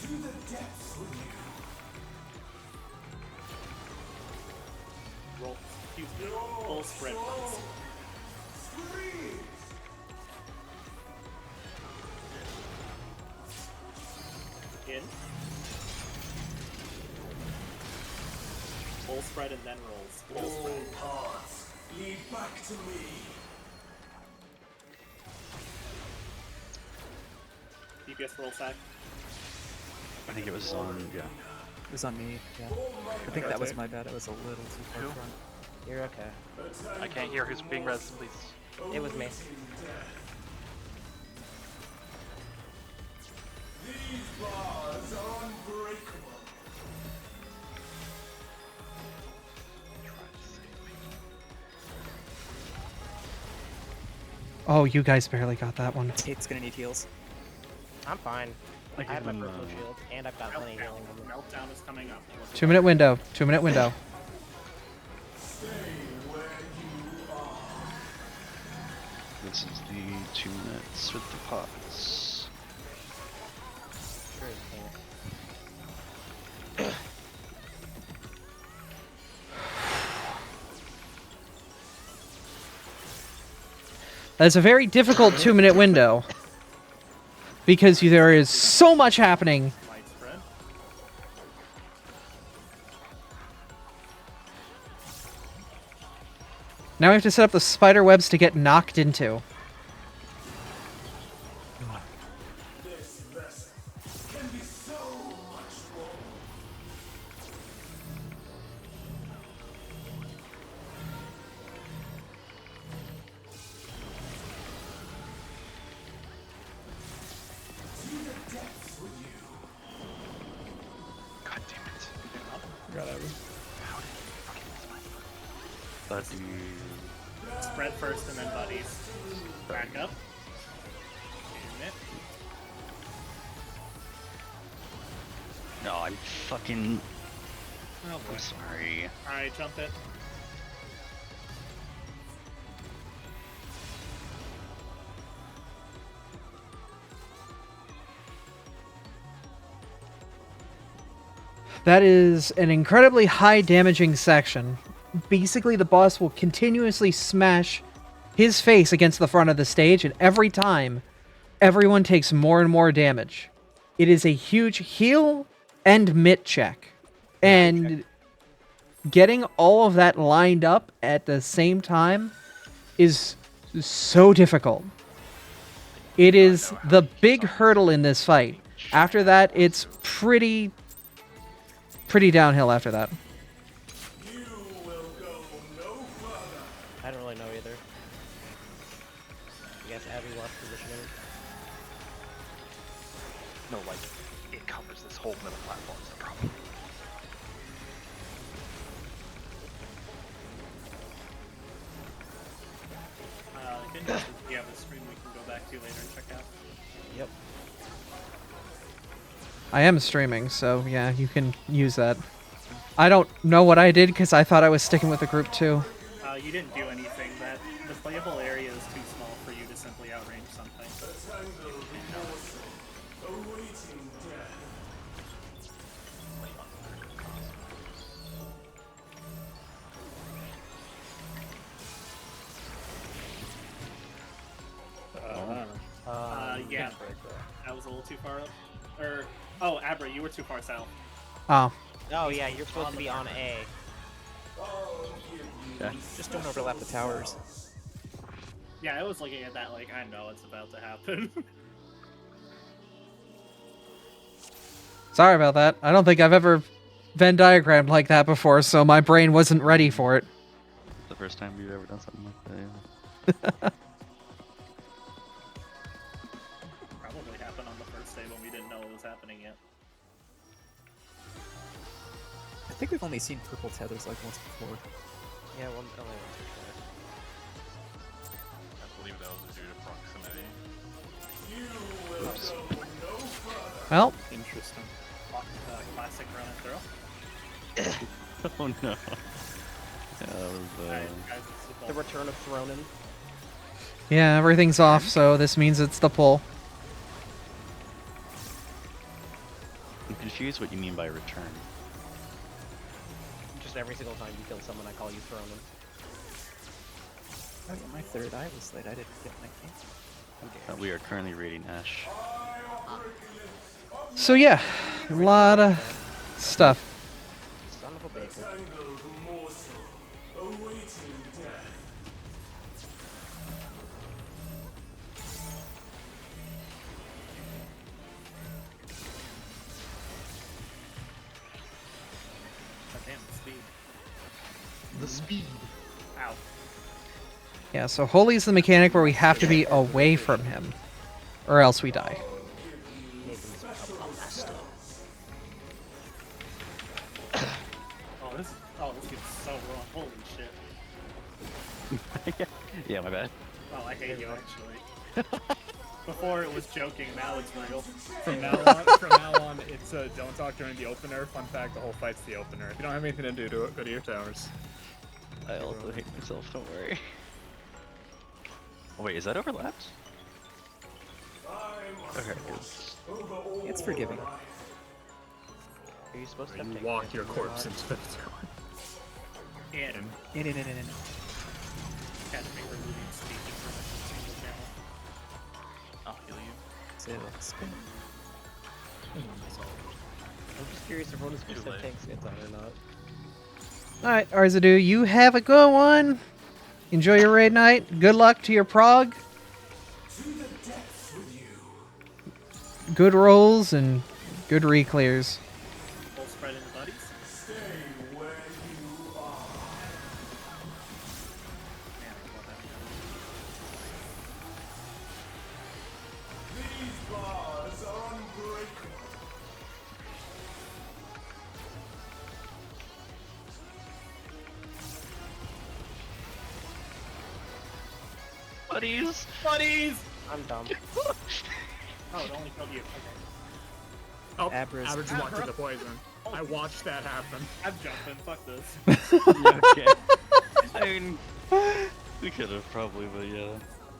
[SPEAKER 8] To the depths with you.
[SPEAKER 2] Roll. Excuse me. Full spread first.
[SPEAKER 8] Scream.
[SPEAKER 2] In. Full spread and then rolls. Full spread.
[SPEAKER 8] All paths lead back to me.
[SPEAKER 2] DPS roll sack.
[SPEAKER 5] I think it was on, yeah.
[SPEAKER 4] It was on me, yeah. I think that was my bad. I was a little too far
[SPEAKER 3] Who?
[SPEAKER 4] front.
[SPEAKER 6] You're okay.
[SPEAKER 3] I can't hear who's being res, please.
[SPEAKER 6] It was me.
[SPEAKER 8] These bars are unbreakable.
[SPEAKER 1] Oh, you guys barely got that one.
[SPEAKER 4] Kate's gonna need heals.
[SPEAKER 6] I'm fine. I
[SPEAKER 5] Like
[SPEAKER 6] have my
[SPEAKER 5] even,
[SPEAKER 6] personal shield, and I've got plenty of healing on me.
[SPEAKER 2] Meltdown is coming up.
[SPEAKER 1] 2-minute window. 2-minute window.
[SPEAKER 5] This is the 2 minutes with the pots.
[SPEAKER 6] Sure is cool.
[SPEAKER 1] That's a very difficult 2-minute window. because there is so much happening.
[SPEAKER 7] Widespread.
[SPEAKER 1] Now we have to set up the spider webs to get knocked into.
[SPEAKER 8] This vessel can be so much more. To the depths with you.
[SPEAKER 3] God damn it.
[SPEAKER 9] Got everything.
[SPEAKER 5] But you...
[SPEAKER 7] Spread first and then buddies. Back up. Unit.
[SPEAKER 5] No, I'm fucking...
[SPEAKER 7] Oh boy.
[SPEAKER 5] I'm sorry.
[SPEAKER 7] Alright, jump it.
[SPEAKER 1] That is an incredibly high damaging section. Basically, the boss will continuously smash his face against the front of the stage, and every time, everyone takes more and more damage. It is a huge heal and mitt check. And getting all of that lined up at the same time is so difficult. It is the big hurdle in this fight. After that, it's pretty downhill after that.
[SPEAKER 8] You will go no further.
[SPEAKER 6] I don't really know either. I guess Abby lost positioning.
[SPEAKER 3] No, like, it covers this whole middle platform is the problem.
[SPEAKER 7] The good news is we have a stream we can go back to later and check out.
[SPEAKER 6] Yep.
[SPEAKER 1] I am streaming, so yeah, you can use that. I don't know what I did because I thought I was sticking with the group too.
[SPEAKER 7] You didn't do anything. That the playable area is too small for you to simply outrange something.
[SPEAKER 8] Tangled morsel awaiting death.
[SPEAKER 9] I don't know.
[SPEAKER 7] Yeah, that was a little too far up. Oh, Abra, you were too far south.
[SPEAKER 1] Oh.
[SPEAKER 6] Oh yeah, you're supposed to be on A.
[SPEAKER 4] Yeah, just don't overlap the towers.
[SPEAKER 7] Yeah, I was looking at that like, I know it's about to happen.
[SPEAKER 1] Sorry about that. I don't think I've ever Venn diagrammed like that before, so my brain wasn't ready for it.
[SPEAKER 5] The first time you've ever done something like that, yeah.
[SPEAKER 7] Probably happened on the first day when we didn't know it was happening yet.
[SPEAKER 4] I think we've only seen purple tethers like once before.
[SPEAKER 6] Yeah, only once or twice.
[SPEAKER 3] I believe that was due to proximity.
[SPEAKER 8] You will go no further.
[SPEAKER 1] Well,
[SPEAKER 9] Interesting.
[SPEAKER 7] Classic run and throw.
[SPEAKER 5] Oh no. Yeah, that was,
[SPEAKER 7] Alright, guys, it's the
[SPEAKER 6] The
[SPEAKER 7] ball.
[SPEAKER 6] return of Thronin.
[SPEAKER 1] yeah, everything's off, so this means it's the pull.
[SPEAKER 5] I'm confused what you mean by return.
[SPEAKER 6] Just every single time you kill someone, I call you Thronin.
[SPEAKER 4] Oh yeah, my third eye was lit. I didn't get my king.
[SPEAKER 5] We are currently raiding Ash.
[SPEAKER 1] So yeah, a lot of stuff.
[SPEAKER 6] Son of a bacon.
[SPEAKER 8] Tangled morsel awaiting death.
[SPEAKER 7] God damn, the speed.
[SPEAKER 5] The speed.
[SPEAKER 7] Ow.
[SPEAKER 1] Yeah, so Holy's the mechanic where we have to be away from him, or else we die.
[SPEAKER 7] This gets so wrong. Holy shit.
[SPEAKER 5] Yeah, my bad.
[SPEAKER 7] Oh, I hate you actually. Before it was joking, now it's real.
[SPEAKER 9] From now on, it's don't talk during the opener. Fun fact: the whole fight's the opener. If you don't have anything to do, go to your towers.
[SPEAKER 5] I also hate myself, don't worry. Oh, wait, is that overlapped? Okay, good.
[SPEAKER 4] It's forgiving.
[SPEAKER 6] Are you supposed to have
[SPEAKER 9] You
[SPEAKER 6] taken
[SPEAKER 9] walk
[SPEAKER 6] it
[SPEAKER 9] your
[SPEAKER 6] from
[SPEAKER 9] corpse
[SPEAKER 6] the
[SPEAKER 9] into the
[SPEAKER 7] And
[SPEAKER 4] In.
[SPEAKER 7] catch me removing speaking from a single channel.
[SPEAKER 3] I'll heal you.
[SPEAKER 4] Spin.
[SPEAKER 6] I'm just curious if Rona's percent
[SPEAKER 3] late.
[SPEAKER 6] tanks gets on or not.
[SPEAKER 1] Alright, Arzadu, you have a good one. Enjoy your raid night. Good luck to your prog. Good rolls and good reclears.
[SPEAKER 7] Full spread in the buddies.
[SPEAKER 8] Stay where you are.
[SPEAKER 7] Man, I love that.
[SPEAKER 8] These bars are unbreakable.
[SPEAKER 5] Buddies.
[SPEAKER 7] Buddies!
[SPEAKER 6] I'm dumb.
[SPEAKER 7] Oh, it only killed you. Okay.
[SPEAKER 9] Oh,
[SPEAKER 4] Abra's-
[SPEAKER 9] Average wanted the poison. I watched that happen.
[SPEAKER 7] I'm jumping. Fuck this.
[SPEAKER 5] I mean, we could have probably, but yeah.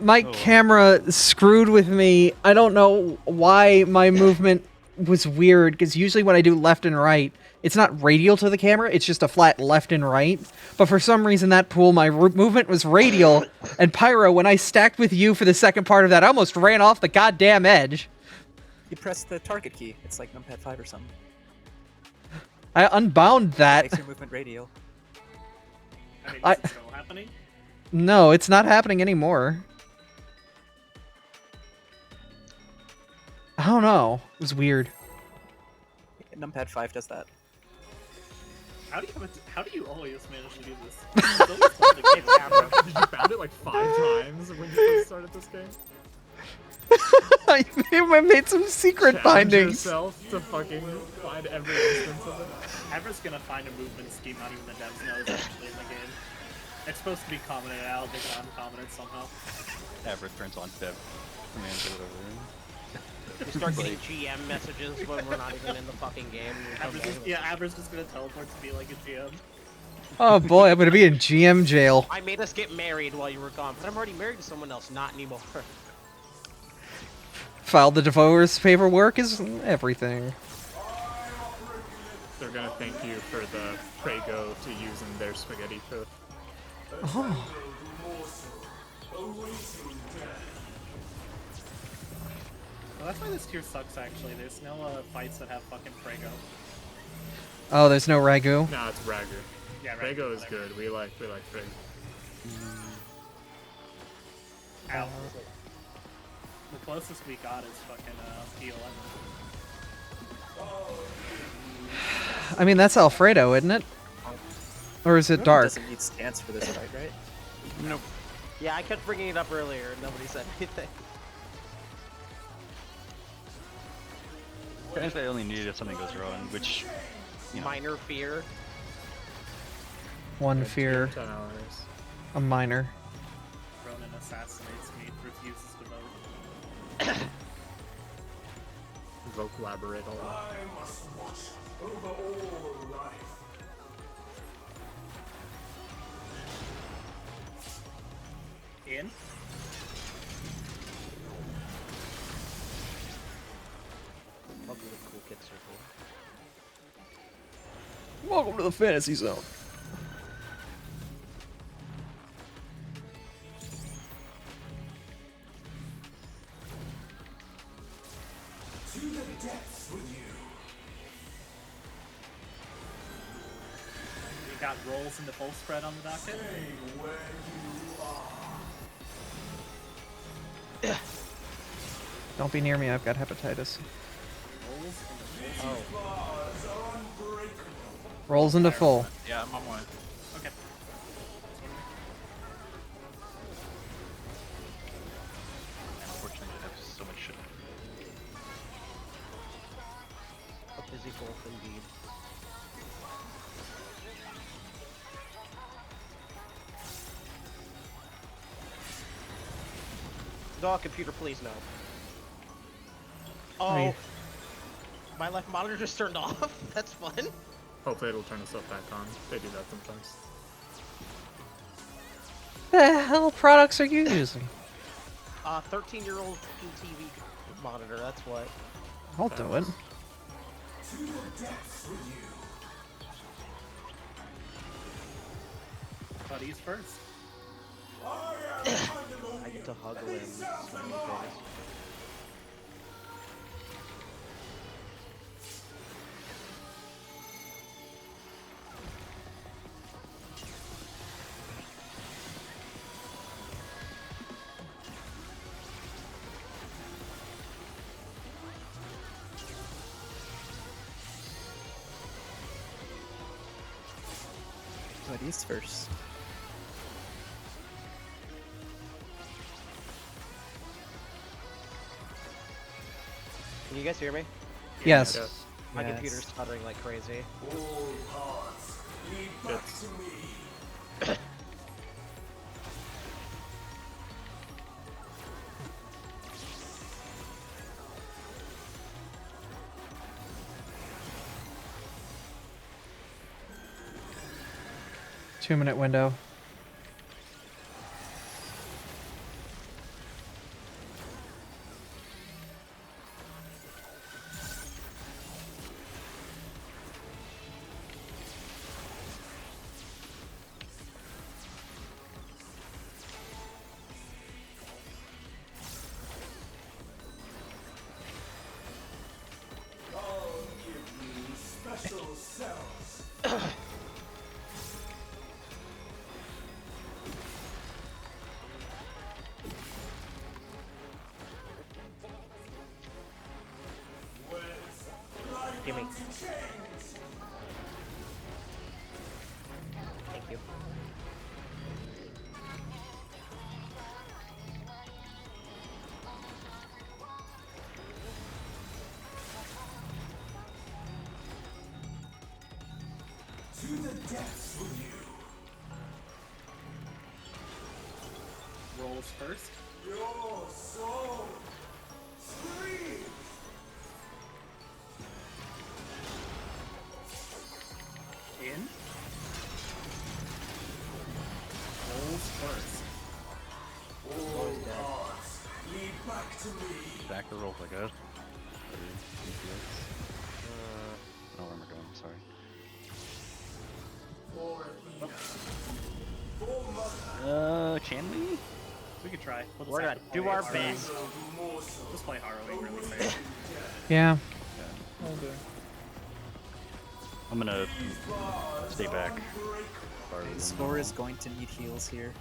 [SPEAKER 1] My
[SPEAKER 5] Oh.
[SPEAKER 1] camera screwed with me. I don't know why my movement was weird, because usually when I do left and right, it's not radial to the camera, it's just a flat left and right. But for some reason that pool, my movement was radial, and Pyro, when I stacked with you for the second part of that, I almost ran off the goddamn edge.
[SPEAKER 4] You press the target key. It's like numpad 5 or something.
[SPEAKER 1] I unbound that.
[SPEAKER 4] Makes your movement radial.
[SPEAKER 7] I mean,
[SPEAKER 1] I-
[SPEAKER 7] is it still happening?
[SPEAKER 1] No, it's not happening anymore. I don't know. It was weird.
[SPEAKER 4] Numpad 5 does that.
[SPEAKER 7] How do you always manage to do this? It's always something
[SPEAKER 6] It's
[SPEAKER 7] new.
[SPEAKER 6] Abra.
[SPEAKER 9] Did you found it like 5 times when you first started this game?
[SPEAKER 1] I made some secret
[SPEAKER 9] Challenge
[SPEAKER 1] findings.
[SPEAKER 9] yourself to fucking find every instance of it.
[SPEAKER 7] Everett's gonna find a movement scheme not even the devs know is actually in the game. It's supposed to be commented out, they can uncomment it somehow.
[SPEAKER 5] Average turns on dev commands or whatever.
[SPEAKER 6] We start getting GM messages when we're not even in the fucking game.
[SPEAKER 7] Abra's just gonna teleport to be like a GM.
[SPEAKER 1] Oh boy, I'm gonna be in GM jail.
[SPEAKER 6] I made us get married while you were gone, but I'm already married to someone else, not anymore.
[SPEAKER 1] Filed the divorce paperwork is everything.
[SPEAKER 9] They're gonna thank you for the Prego to using their spaghetti food.
[SPEAKER 1] Oh.
[SPEAKER 7] Well, that's why this tier sucks actually. There's no fights that have fucking Prego.
[SPEAKER 1] Oh, there's no ragu.
[SPEAKER 9] Nah, it's Ragu.
[SPEAKER 7] Yeah, right.
[SPEAKER 9] Prego is good. We like Prego.
[SPEAKER 7] Ow. The closest we got is fucking P11.
[SPEAKER 1] I mean, that's Alfredo, isn't it? Or is it dark?
[SPEAKER 4] Doesn't need stance for this fight, right?
[SPEAKER 5] Nope.
[SPEAKER 6] Yeah, I kept bringing it up earlier and nobody said anything.
[SPEAKER 5] Technically, I only need it if something goes wrong, which, you know,
[SPEAKER 6] Minor fear.
[SPEAKER 1] One fear,
[SPEAKER 9] 10 hours.
[SPEAKER 1] a minor.
[SPEAKER 7] Ronan assassinates me, refuses to vote.
[SPEAKER 9] Vote collaborate a lot.
[SPEAKER 8] I must watch over all life.
[SPEAKER 7] Ian?
[SPEAKER 6] Welcome to the cool kid circle.
[SPEAKER 1] Welcome to the fantasy zone.
[SPEAKER 8] To the depths with you.
[SPEAKER 7] We got rolls into full spread on the docket.
[SPEAKER 8] Stay where you are.
[SPEAKER 1] Don't be near me, I've got hepatitis.
[SPEAKER 7] Rolls into full spread.
[SPEAKER 8] Bars are unbreakable.
[SPEAKER 1] Rolls into full.
[SPEAKER 3] Yeah, I'm on one.
[SPEAKER 7] Okay.
[SPEAKER 3] Unfortunately, I have so much shit.
[SPEAKER 6] A busy wolf indeed. Dog computer, please no. Oh,
[SPEAKER 1] Hey.
[SPEAKER 6] my left monitor just turned off. That's fun.
[SPEAKER 9] Hopefully it'll turn itself back on. They do that sometimes.
[SPEAKER 1] The hell products are you using?
[SPEAKER 6] 13-year-old TV monitor. That's what.
[SPEAKER 1] I'll do it.
[SPEAKER 8] To the depths with you.
[SPEAKER 7] Buddies first.
[SPEAKER 8] I am
[SPEAKER 6] I get to huggle him. So many things.
[SPEAKER 4] Ladies first.
[SPEAKER 6] Can you guys hear me?
[SPEAKER 1] Yes.
[SPEAKER 6] My
[SPEAKER 4] Yes.
[SPEAKER 6] computer's stuttering like crazy.
[SPEAKER 8] All paths lead back to me.
[SPEAKER 1] 2-minute window.
[SPEAKER 8] I'll give you special cells. With
[SPEAKER 6] Gimme.
[SPEAKER 8] lightning to chains.
[SPEAKER 6] Thank you.
[SPEAKER 8] To the depths with you.
[SPEAKER 7] Rolls first.
[SPEAKER 8] Your soul. Scream.
[SPEAKER 7] In. Rolls first.
[SPEAKER 8] All paths lead back to me.
[SPEAKER 5] Back the rolls, I guess. Oh, where am I going? I'm sorry.
[SPEAKER 8] For Athena. For Mother.
[SPEAKER 5] Can we?
[SPEAKER 7] We could try. We'll just
[SPEAKER 6] We're
[SPEAKER 7] have
[SPEAKER 6] gonna
[SPEAKER 7] to
[SPEAKER 6] do
[SPEAKER 7] play
[SPEAKER 6] our
[SPEAKER 7] harrowing.
[SPEAKER 6] best.
[SPEAKER 8] Will do more so.
[SPEAKER 7] Just play harrowing really fast.
[SPEAKER 1] Yeah.
[SPEAKER 5] I'm gonna stay back.
[SPEAKER 4] Score is going to need heals here.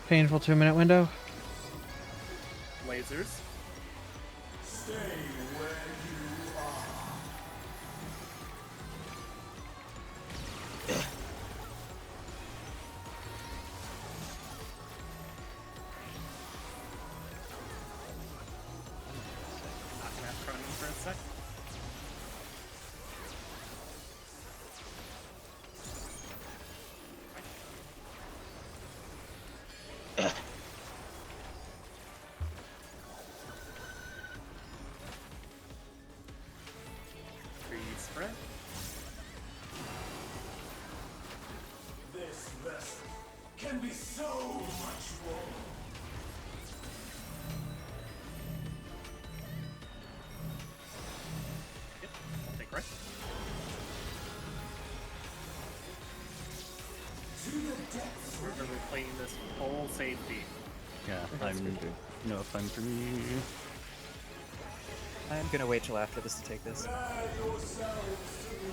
[SPEAKER 1] Painful 2-minute window.
[SPEAKER 7] Lasers.
[SPEAKER 8] Stay where you are.
[SPEAKER 7] Not gonna have to run in for a sec. Freeze spread.
[SPEAKER 8] This vessel can be so much more.
[SPEAKER 7] Yep. I'll take right.
[SPEAKER 8] To the depths.
[SPEAKER 7] Remember playing this full safety.
[SPEAKER 5] Yeah, no fun for me.
[SPEAKER 4] I'm gonna wait till after this to take this.
[SPEAKER 8] Add yourselves to me.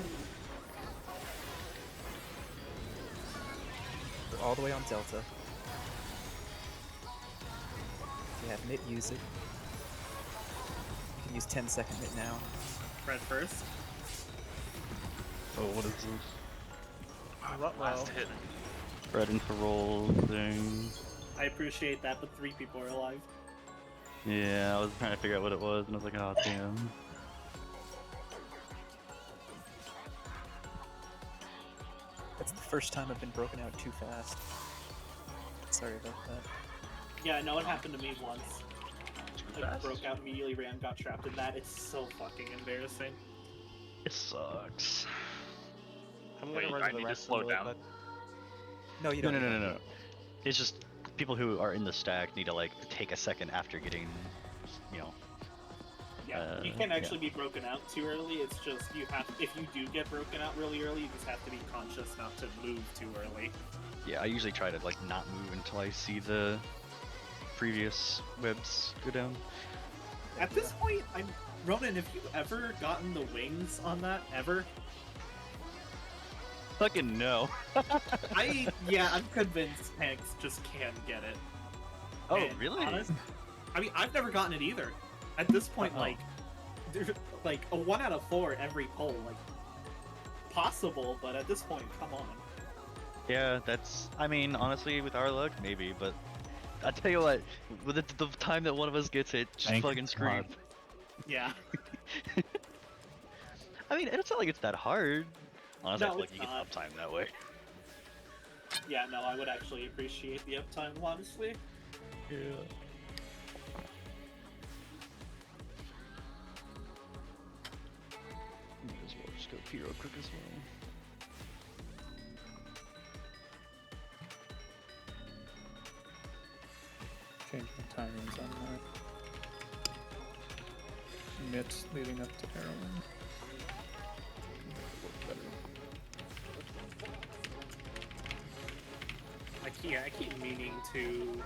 [SPEAKER 4] We're all the way on Delta. If you have Mitt, use it. You can use 10-second Mitt now.
[SPEAKER 7] Fred first.
[SPEAKER 5] Oh, what is this?
[SPEAKER 3] Last hit.
[SPEAKER 5] Red into roll thing.
[SPEAKER 7] I appreciate that, but 3 people are alive.
[SPEAKER 5] Yeah, I was trying to figure out what it was, and I was like, oh damn.
[SPEAKER 4] That's the first time I've been broken out too fast. Sorry about that.
[SPEAKER 7] Yeah, I know it happened to me once. I broke out immediately, got trapped in that. It's so fucking embarrassing.
[SPEAKER 5] It sucks.
[SPEAKER 6] I'm
[SPEAKER 3] Wait,
[SPEAKER 6] gonna run
[SPEAKER 3] I
[SPEAKER 6] to the
[SPEAKER 3] need to
[SPEAKER 6] restroom
[SPEAKER 3] slow
[SPEAKER 6] really
[SPEAKER 3] down.
[SPEAKER 6] quick.
[SPEAKER 4] No, you
[SPEAKER 5] No,
[SPEAKER 4] don't.
[SPEAKER 5] no, no, no, no. It's just people who are in the stack need to like take a second after getting, you know.
[SPEAKER 7] Yeah, you can't actually be broken out too early. It's just you have. If you do get broken out really early, you just have to be conscious not to move too early.
[SPEAKER 5] Yeah, I usually try to like not move until I see the previous webs go down.
[SPEAKER 7] At this point, Ronan. Have you ever gotten the wings on that ever?
[SPEAKER 5] Fucking no.
[SPEAKER 7] I'm convinced tanks just can't get it.
[SPEAKER 5] Oh,
[SPEAKER 7] And
[SPEAKER 5] really?
[SPEAKER 7] I mean, I've never gotten it either. At this point,
[SPEAKER 5] Uh-oh.
[SPEAKER 7] like, there's like a 1 out of 4 every poll, like, possible, but at this point, come on.
[SPEAKER 5] Yeah, that's. I mean, honestly, with our luck, maybe. But I tell you what, with the time that one of us gets it, just
[SPEAKER 10] Thank
[SPEAKER 5] fucking scream.
[SPEAKER 10] God.
[SPEAKER 7] Yeah.
[SPEAKER 5] I mean, it's not like it's that hard. Honestly, I
[SPEAKER 7] No,
[SPEAKER 5] feel like
[SPEAKER 7] it's
[SPEAKER 5] you get
[SPEAKER 7] not.
[SPEAKER 5] uptime that way.
[SPEAKER 7] Yeah, no, I would actually appreciate the uptime, honestly.
[SPEAKER 5] Yeah. Might as well just go pee real quick as well.
[SPEAKER 9] Changing timings on that. Mitt leading up to heroin. Work better.
[SPEAKER 7] I keep meaning to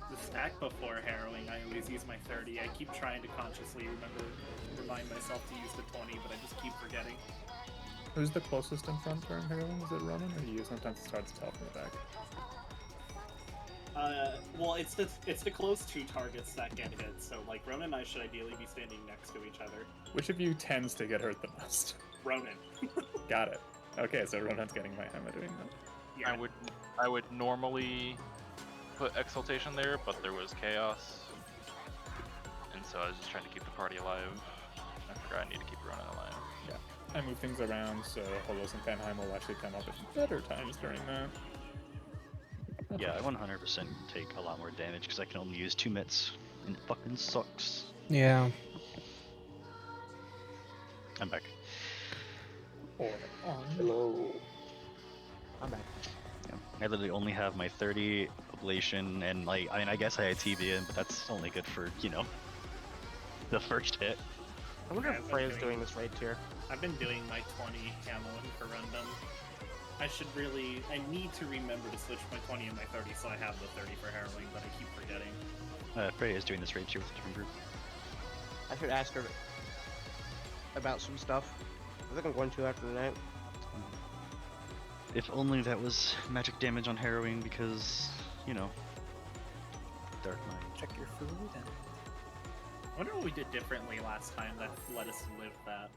[SPEAKER 7] the stack before harrowing. I always use my 30. I keep trying to consciously remind myself to use the 20, but I just keep forgetting.
[SPEAKER 9] Who's the closest in front during heroin? Is it Ronan or you? Sometimes it's hard to tell from the back.
[SPEAKER 7] Well, it's the close two targets that get hit. So like Ronan and I should ideally be standing next to each other.
[SPEAKER 9] Which of you tends to get hurt the most?
[SPEAKER 7] Ronan.
[SPEAKER 9] Got it. Okay, so Ronan's getting my hammer doing that.
[SPEAKER 7] Yeah.
[SPEAKER 3] I would normally put exaltation there, but there was chaos, and so I was just trying to keep the party alive. I forgot I need to keep Ronan alive.
[SPEAKER 9] Yeah. I move things around, so Holos and Panheim will actually come up at better times during that.
[SPEAKER 5] Yeah, I 100% take a lot more damage because I can only use 2 mitts, and it fucking sucks.
[SPEAKER 1] Yeah.
[SPEAKER 5] I'm back.
[SPEAKER 9] Or on.
[SPEAKER 10] Hello.
[SPEAKER 6] I'm back.
[SPEAKER 5] Yeah. I literally only have my 30 ablation, and like, I mean, I guess I had TV in, but that's only good for, you know, the first hit.
[SPEAKER 6] I wonder
[SPEAKER 7] Yeah,
[SPEAKER 6] if
[SPEAKER 7] I've
[SPEAKER 6] Freya's
[SPEAKER 7] been
[SPEAKER 6] doing this raid tier.
[SPEAKER 7] I've been doing my 20 camo and corundum. I need to remember to switch my 20 and my 30 so I have the 30 for harrowing, but I keep forgetting.
[SPEAKER 5] Freya is doing this raid tier with a different group.
[SPEAKER 6] I should ask her about some stuff. I think I'm going to after tonight.
[SPEAKER 5] If only that was magic damage on harrowing, because, you know, Dark Mind.
[SPEAKER 4] Check your food and
[SPEAKER 7] I wonder what we did differently last time that let us live that.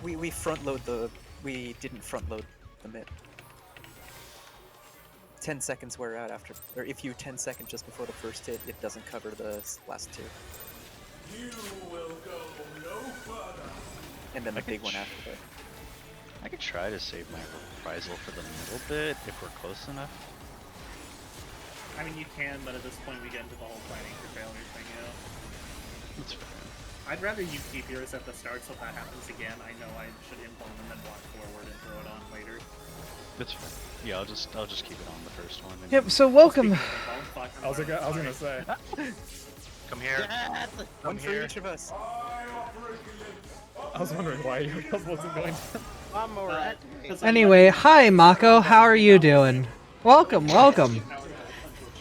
[SPEAKER 4] we didn't front load the mid. 10 seconds wear out after, or if you 10 seconds just before the first hit, it doesn't cover the last 2.
[SPEAKER 8] You will go no further.
[SPEAKER 4] And then the big one after that.
[SPEAKER 5] I could try to save my reprisal for the middle bit if we're close enough.
[SPEAKER 7] I mean, you can, but at this point we get into the whole planning for failure thing, you know?
[SPEAKER 5] That's fair.
[SPEAKER 7] I'd rather you keep yours at the start so if that happens again, I know I should impulse and then block forward and throw it on later.
[SPEAKER 5] That's fair. Yeah, I'll just keep it on the first one. And
[SPEAKER 1] Yep. So welcome.
[SPEAKER 9] I was gonna say.
[SPEAKER 3] Come here.
[SPEAKER 4] One for each of us.
[SPEAKER 9] I was wondering why your health wasn't going down.
[SPEAKER 6] I'm alright.
[SPEAKER 1] Anyway, hi Mako. How are you doing? Welcome, welcome.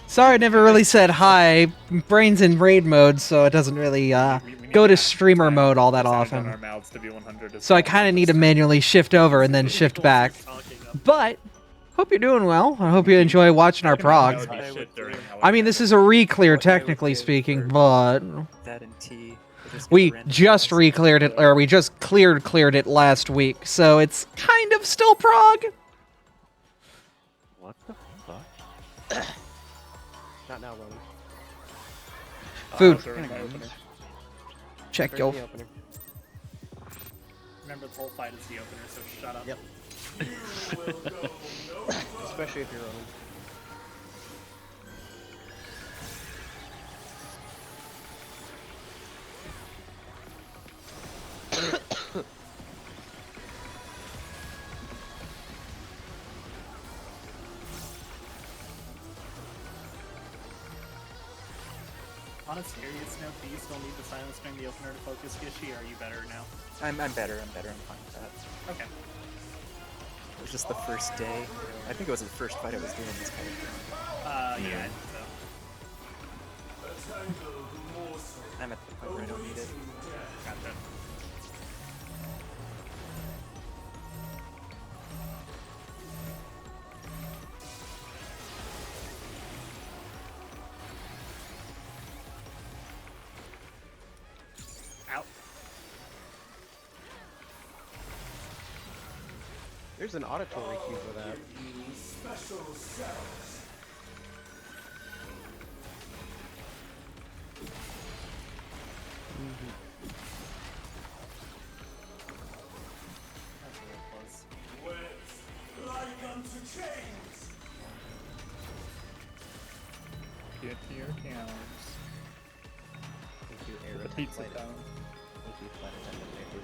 [SPEAKER 1] Sorry, I never really said hi. Brain's in raid mode, so it doesn't really go to streamer mode all that often.
[SPEAKER 9] Our mouths to be 100
[SPEAKER 1] So I kind of need to manually shift over and then shift back. But hope you're doing well. I hope you enjoy watching our prog. I mean, this is a re-clear, technically speaking, but
[SPEAKER 4] That and T.
[SPEAKER 1] we just re-cleared it, or we just cleared it last week, so it's kind of still prog.
[SPEAKER 5] what the fuck?
[SPEAKER 6] Not now, Ronan.
[SPEAKER 1] Food.
[SPEAKER 9] During my opening.
[SPEAKER 1] Check
[SPEAKER 6] During
[SPEAKER 1] yo.
[SPEAKER 6] the opening.
[SPEAKER 7] Remember, the whole fight is the opener, so shut up.
[SPEAKER 6] Yep. Especially if you're Ronan.
[SPEAKER 7] On a serious note, do you still need the silence during the opener to focus Gishi, or are you better now?
[SPEAKER 4] I'm better, I'm fine with that.
[SPEAKER 7] Okay.
[SPEAKER 4] It was just the first day. I think it was the first fight I was doing this kind of thing.
[SPEAKER 7] Yeah, I think so.
[SPEAKER 4] I'm at the point where I don't need it.
[SPEAKER 7] Gotcha.
[SPEAKER 6] There's an auditory cue for that.
[SPEAKER 8] Special cells. Wet like unto chains.
[SPEAKER 9] Get to your counts.
[SPEAKER 6] Thank you,
[SPEAKER 9] The
[SPEAKER 6] Aaron.
[SPEAKER 9] pizza
[SPEAKER 6] Light it.
[SPEAKER 9] town.
[SPEAKER 6] Thank you, flight attendant paper.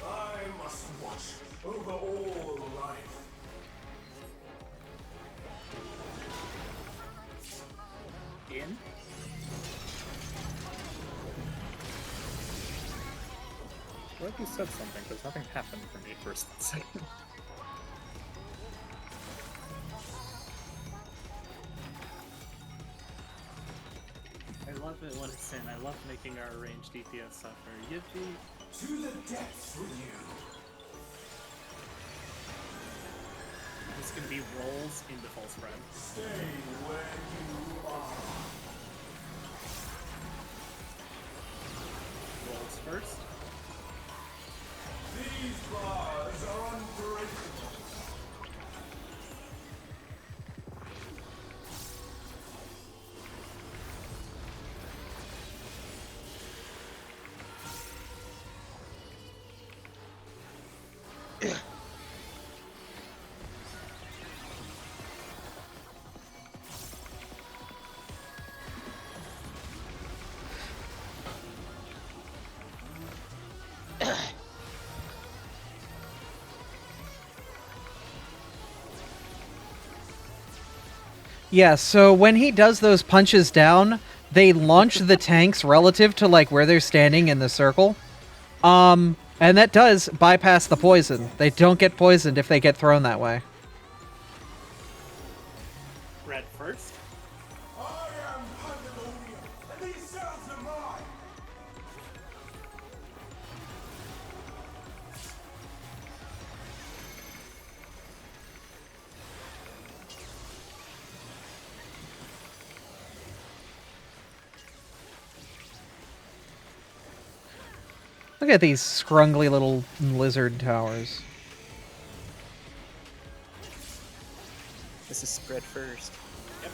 [SPEAKER 8] I must watch over all life.
[SPEAKER 7] In?
[SPEAKER 9] What if you said something? Because nothing happened for me for a split second.
[SPEAKER 7] I love it when it's in. I love making our ranged DPS suffer. Yippee.
[SPEAKER 8] To the depths with you.
[SPEAKER 7] This can be rolls into full spread.
[SPEAKER 8] Stay where you are.
[SPEAKER 7] Rolls first.
[SPEAKER 8] These bars are unbreakable.
[SPEAKER 1] Yeah, so when he does those punches down, they launch the tanks relative to like where they're standing in the circle. And that does bypass the poison. They don't get poisoned if they get thrown that way.
[SPEAKER 7] Red first.
[SPEAKER 8] I am Pandemonium, and these cells are mine.
[SPEAKER 1] Look at these scrungly little lizard towers.
[SPEAKER 4] This is spread first.
[SPEAKER 7] Yep,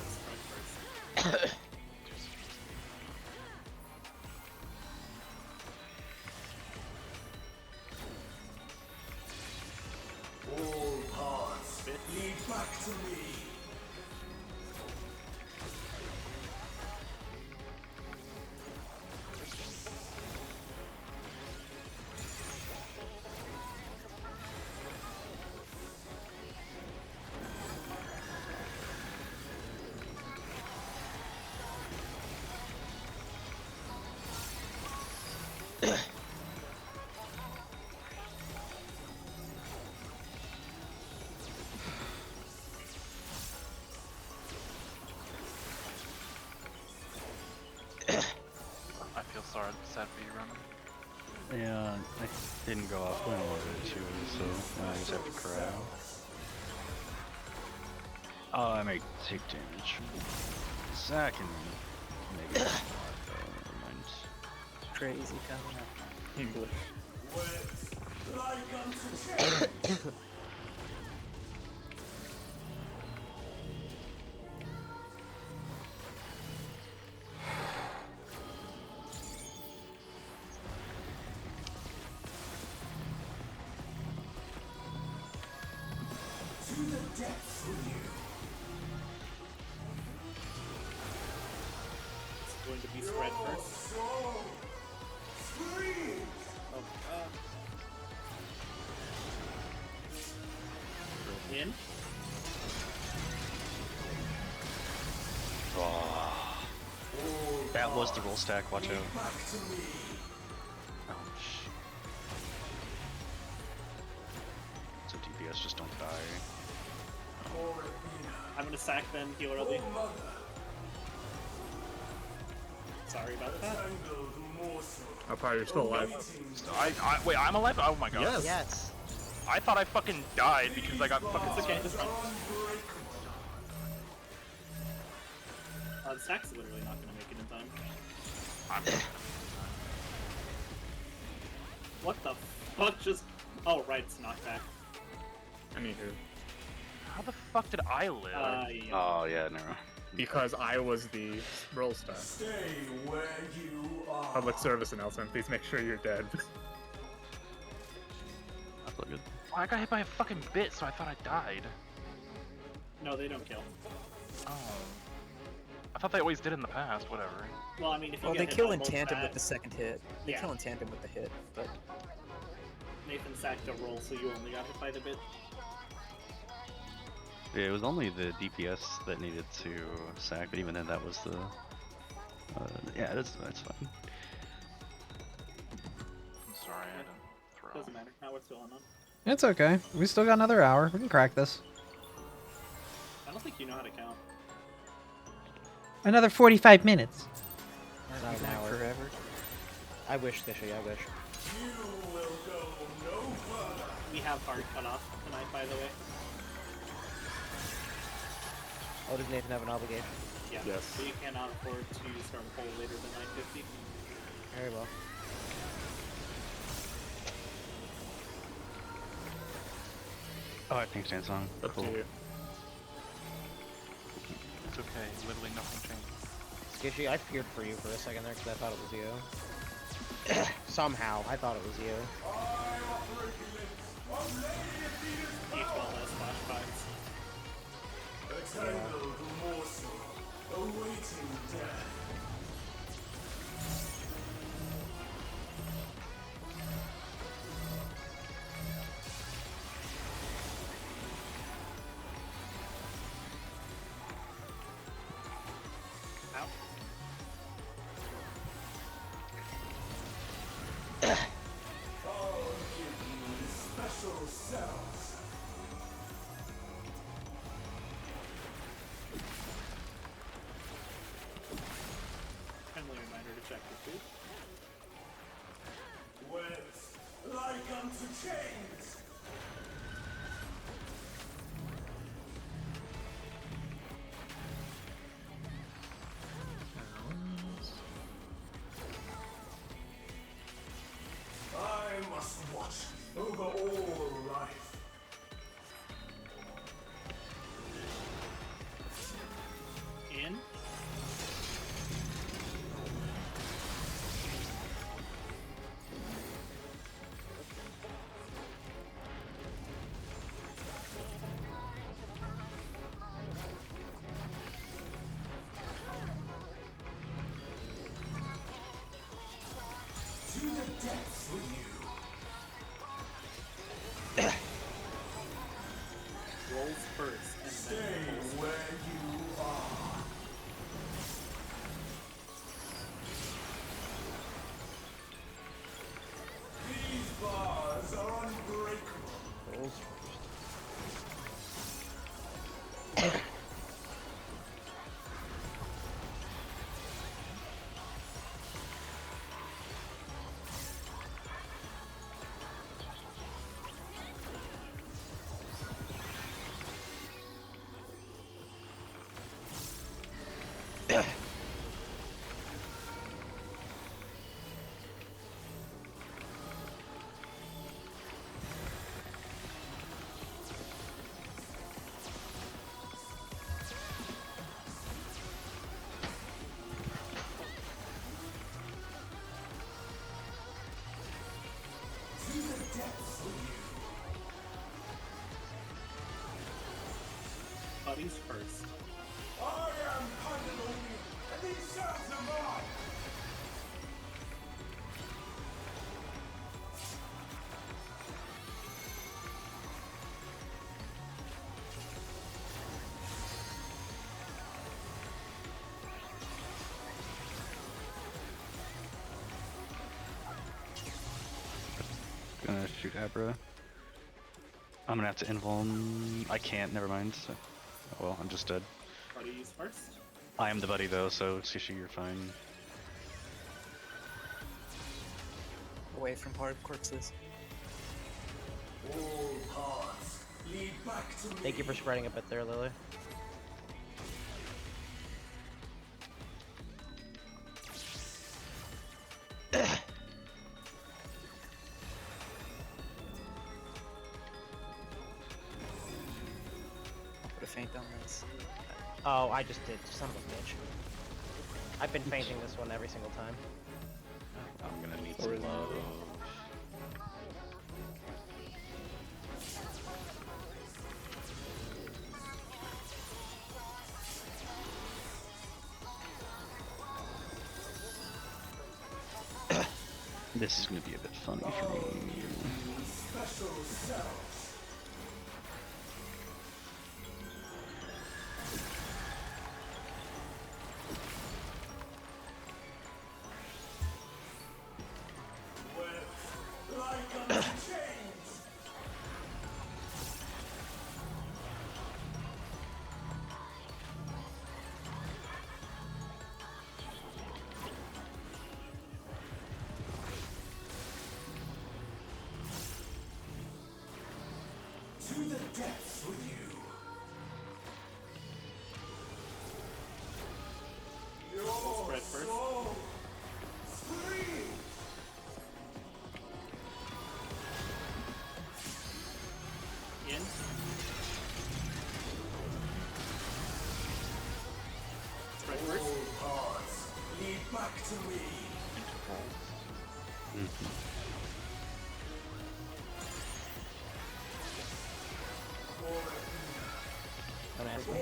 [SPEAKER 7] spread first.
[SPEAKER 8] All paths lead back to me.
[SPEAKER 3] I feel sorry, sad for you, Roman.
[SPEAKER 5] Yeah, I didn't go off when I wanted to, so I just have to cry. Oh, I may take damage. Zach and maybe not, though, never mind.
[SPEAKER 4] Crazy coming up.
[SPEAKER 9] English.
[SPEAKER 8] Wet like unto chains. To the depths with you.
[SPEAKER 7] It's going to be spread first.
[SPEAKER 8] Soul screams.
[SPEAKER 7] In.
[SPEAKER 5] That was the roll stack, watch out.
[SPEAKER 8] Back to me.
[SPEAKER 5] Ouch. So DPS just don't die.
[SPEAKER 7] I'm gonna sack then, healer early.
[SPEAKER 8] Mother,
[SPEAKER 7] Sorry about that.
[SPEAKER 8] tangled morsel.
[SPEAKER 9] Oh, Power, you're still alive.
[SPEAKER 3] Wait, I'm alive? Oh my god.
[SPEAKER 9] Yes.
[SPEAKER 6] Yes.
[SPEAKER 3] I thought I fucking died because I got fucking
[SPEAKER 7] It's okay, it's fine.
[SPEAKER 8] Unbreakable.
[SPEAKER 7] The stack's literally not gonna make it in time.
[SPEAKER 3] I'm
[SPEAKER 7] What the f- fuck just... Oh, right, it's knockback.
[SPEAKER 9] Anywho,
[SPEAKER 3] How the fuck did I live?
[SPEAKER 7] Yeah.
[SPEAKER 5] Oh yeah, no.
[SPEAKER 9] because I was the roll star.
[SPEAKER 8] Stay where you are.
[SPEAKER 9] Public service announcement. Please make sure you're dead.
[SPEAKER 5] That's all good.
[SPEAKER 3] Oh, I got hit by a fucking bit, so I thought I died.
[SPEAKER 7] No, they don't kill.
[SPEAKER 3] Oh. I thought they always did in the past, whatever.
[SPEAKER 7] Well, I mean, if you
[SPEAKER 4] Well,
[SPEAKER 7] get
[SPEAKER 4] they
[SPEAKER 7] hit
[SPEAKER 4] kill
[SPEAKER 7] by
[SPEAKER 4] in
[SPEAKER 7] both
[SPEAKER 4] tandem
[SPEAKER 7] that,
[SPEAKER 4] with the second hit. They
[SPEAKER 7] Yeah.
[SPEAKER 4] kill in tandem with the hit, but
[SPEAKER 7] Nathan sacked a roll, so you only got hit by the bit.
[SPEAKER 5] Yeah, it was only the DPS that needed to sack, but even then, that was the. Yeah, that's fine.
[SPEAKER 3] I'm sorry, I didn't throw.
[SPEAKER 7] Doesn't matter. Now what's going on?
[SPEAKER 1] It's okay. We still got another hour. We can crack this.
[SPEAKER 7] I don't think you know how to count.
[SPEAKER 1] Another 45 minutes.
[SPEAKER 6] Not an hour.
[SPEAKER 4] forever.
[SPEAKER 6] I wish, Skishy, I wish.
[SPEAKER 8] You will go no further.
[SPEAKER 7] We have hard cutoff tonight, by the way.
[SPEAKER 6] Oh, does Nathan have an obligation?
[SPEAKER 7] Yeah.
[SPEAKER 9] Yes.
[SPEAKER 7] So you cannot afford to start a poll later than 9:50.
[SPEAKER 6] Very well.
[SPEAKER 5] Oh, I think stands on.
[SPEAKER 9] Up to you.
[SPEAKER 3] It's okay, literally nothing changed.
[SPEAKER 6] Skishy, I feared for you for a second there because I thought it was you. Somehow, I thought it was you.
[SPEAKER 7] Each one has flashbacks.
[SPEAKER 8] A tangled morsel awaiting death.
[SPEAKER 7] Ow.
[SPEAKER 8] I'll give you special cells.
[SPEAKER 7] Friendly reminder to check your food.
[SPEAKER 8] Wet like unto chains. I must watch over all life.
[SPEAKER 7] In.
[SPEAKER 8] To the depths with you.
[SPEAKER 7] Rolls first, and
[SPEAKER 8] Stay
[SPEAKER 7] then rolls.
[SPEAKER 8] where you are. These bars are unbreakable.
[SPEAKER 6] Rolls
[SPEAKER 8] To the depths with you.
[SPEAKER 7] Buddies first.
[SPEAKER 8] I am Pandemonium, and these cells are mine.
[SPEAKER 5] Gonna shoot Abra. I'm gonna have to invuln. I can't. Never mind. So. Oh, well, I'm just dead.
[SPEAKER 7] Buddies first.
[SPEAKER 5] I am the buddy though, so Sushi, you're fine.
[SPEAKER 4] Away from hard corpses.
[SPEAKER 8] All paths lead back to me.
[SPEAKER 6] Thank you for spreading a bit there, Lily.
[SPEAKER 4] faint on this?
[SPEAKER 6] Oh, I just did. Son of a bitch. I've been fainting this one every single time.
[SPEAKER 5] I'm gonna need
[SPEAKER 9] Or
[SPEAKER 5] some
[SPEAKER 9] is it-
[SPEAKER 5] love. This is gonna be a bit funny for me.
[SPEAKER 8] Special cells. With like unto chains. To the depths with you. Your
[SPEAKER 2] Spread first.
[SPEAKER 8] soul scream.
[SPEAKER 2] In. Spread first.
[SPEAKER 8] All paths lead back to me.
[SPEAKER 6] Don't ask me.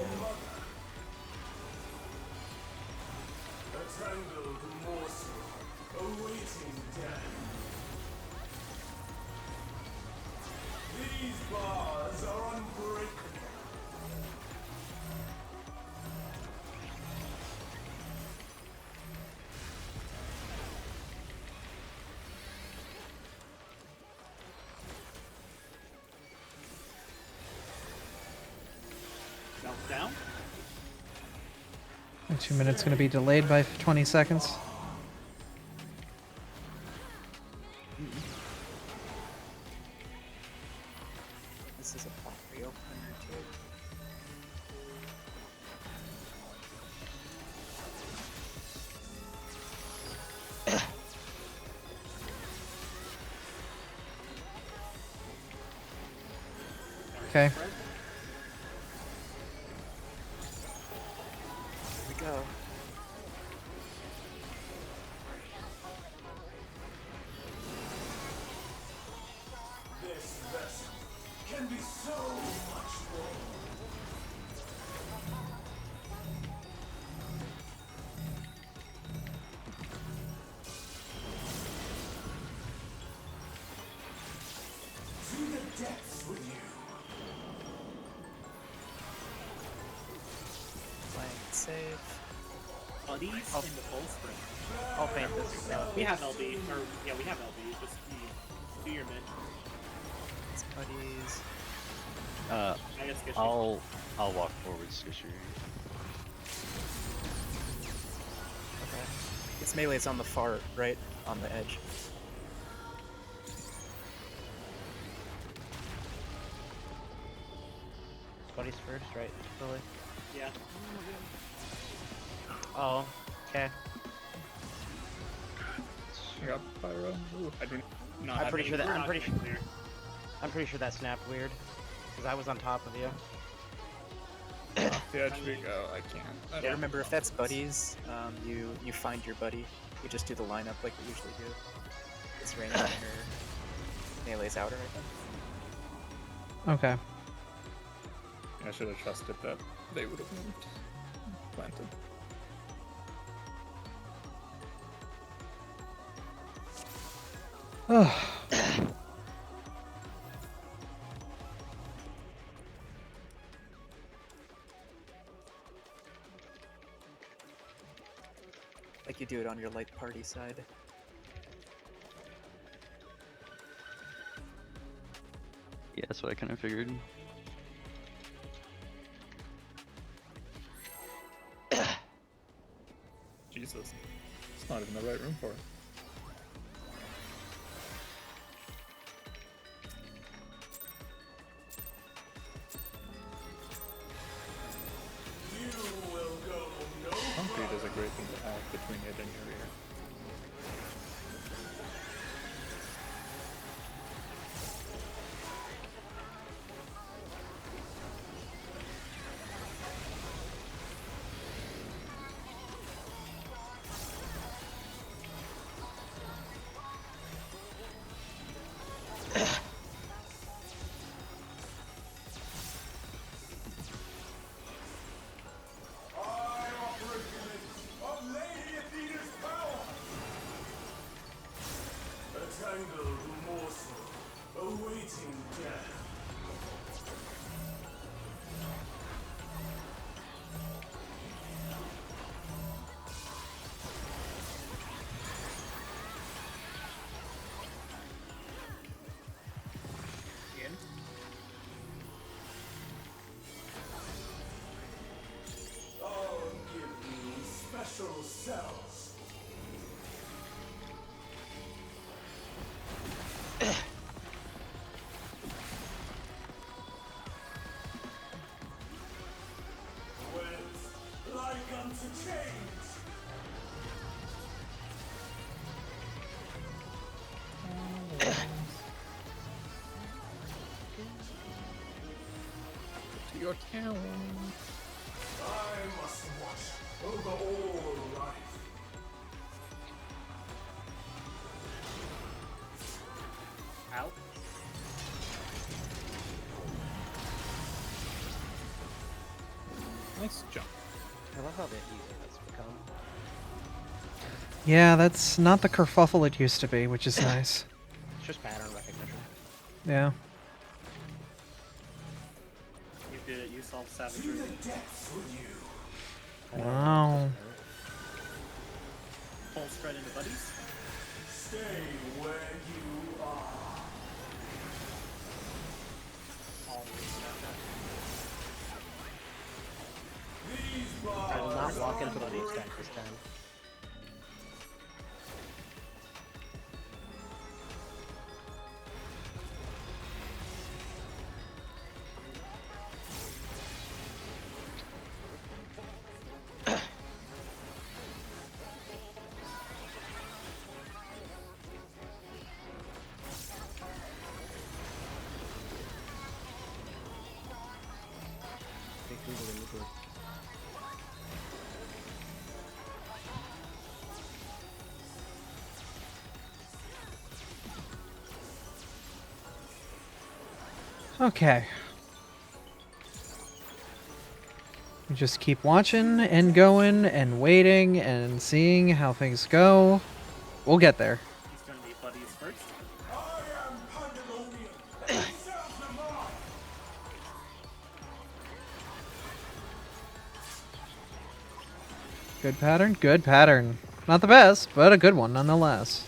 [SPEAKER 8] A tangled morsel awaiting death. These bars are unbreakable.
[SPEAKER 2] Melt down.
[SPEAKER 1] And 2 minutes going to be delayed by 20 seconds.
[SPEAKER 4] This is a pot reopener too.
[SPEAKER 1] Okay.
[SPEAKER 2] Spread.
[SPEAKER 4] Here we go.
[SPEAKER 8] This vessel can be so much more. To the depths with you.
[SPEAKER 4] Flank save.
[SPEAKER 2] Buddies in the full sprint.
[SPEAKER 6] I'll faint this. No.
[SPEAKER 2] We have LB, or yeah, we have LB. Just do your mid.
[SPEAKER 4] It's buddies.
[SPEAKER 5] Uh,
[SPEAKER 2] I guess get
[SPEAKER 5] I'll walk forward, Skisher.
[SPEAKER 4] Okay. Its melee is on the far right, on the edge.
[SPEAKER 6] Buddy's first, right? Really?
[SPEAKER 2] Yeah.
[SPEAKER 6] Oh, okay.
[SPEAKER 9] I got pyro. Ooh, I do not
[SPEAKER 6] I'm
[SPEAKER 9] have
[SPEAKER 6] pretty
[SPEAKER 9] any-
[SPEAKER 6] sure that.
[SPEAKER 2] We're
[SPEAKER 6] I'm
[SPEAKER 2] not
[SPEAKER 6] pretty
[SPEAKER 2] getting
[SPEAKER 6] sure.
[SPEAKER 2] clear.
[SPEAKER 6] I'm pretty sure that snapped weird, because I was on top of you.
[SPEAKER 9] Off the edge we go. I can't. I
[SPEAKER 4] Yeah,
[SPEAKER 9] don't
[SPEAKER 4] remember if that's buddies, you find your buddy. You just do the lineup like we usually do. It's raining or melee's outer, I think.
[SPEAKER 1] Okay.
[SPEAKER 9] I should have trusted that they would have moved. Planted.
[SPEAKER 4] Like you do it on your light party side.
[SPEAKER 5] Yeah, that's what I kind of figured.
[SPEAKER 9] Jesus. It's not even the right room for it.
[SPEAKER 8] You will go no
[SPEAKER 9] Concrete is a great thing to have between it and your ear.
[SPEAKER 8] Tangled morsel, awaiting death.
[SPEAKER 7] Ian?
[SPEAKER 8] I'll give you special cells. Like unto change.
[SPEAKER 9] To your town.
[SPEAKER 8] I must watch over all life.
[SPEAKER 7] Out.
[SPEAKER 9] Nice jump.
[SPEAKER 6] I love how bit easy that's become.
[SPEAKER 1] Yeah, that's not the kerfuffle it used to be, which is nice.
[SPEAKER 6] It's just pattern recognition.
[SPEAKER 1] Yeah.
[SPEAKER 7] You did it. You solved
[SPEAKER 8] To
[SPEAKER 7] savagery.
[SPEAKER 8] the depths with you.
[SPEAKER 1] Wow.
[SPEAKER 7] Full spread into buddies.
[SPEAKER 8] Stay where you are.
[SPEAKER 7] Always got that.
[SPEAKER 8] These
[SPEAKER 6] I will not
[SPEAKER 8] bars
[SPEAKER 6] walk
[SPEAKER 8] are
[SPEAKER 6] into the weak
[SPEAKER 8] unbreakable.
[SPEAKER 6] stack this time.
[SPEAKER 1] Okay. We just keep watching and going and waiting and seeing how things go. We'll get there.
[SPEAKER 7] He's gonna be buddies first.
[SPEAKER 8] I am Pandemonium. Myself the mark.
[SPEAKER 1] Good pattern? Good pattern. Not the best, but a good one nonetheless.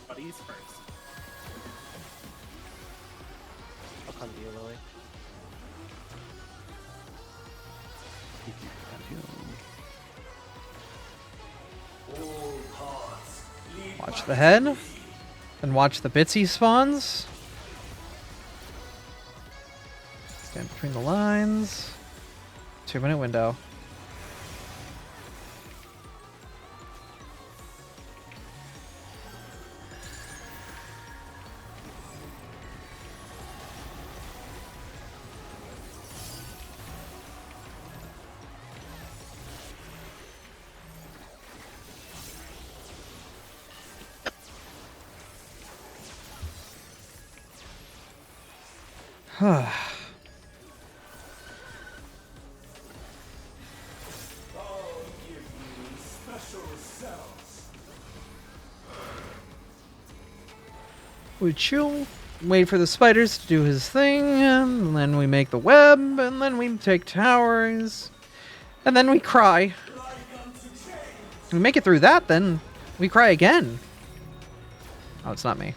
[SPEAKER 7] Buddies first.
[SPEAKER 6] I'll come to you, Lily.
[SPEAKER 8] All paths lead
[SPEAKER 1] Watch
[SPEAKER 8] back
[SPEAKER 1] the
[SPEAKER 8] to
[SPEAKER 1] head.
[SPEAKER 8] me.
[SPEAKER 1] And watch the Bitsy spawns. Stand between the lines. 2-minute window.
[SPEAKER 8] I'll give you special cells.
[SPEAKER 1] We chill, wait for the spiders to do his thing, and then we make the web, and then we take towers, and then we cry.
[SPEAKER 8] Like unto change.
[SPEAKER 1] We make it through that, then we cry again. Oh, it's not me.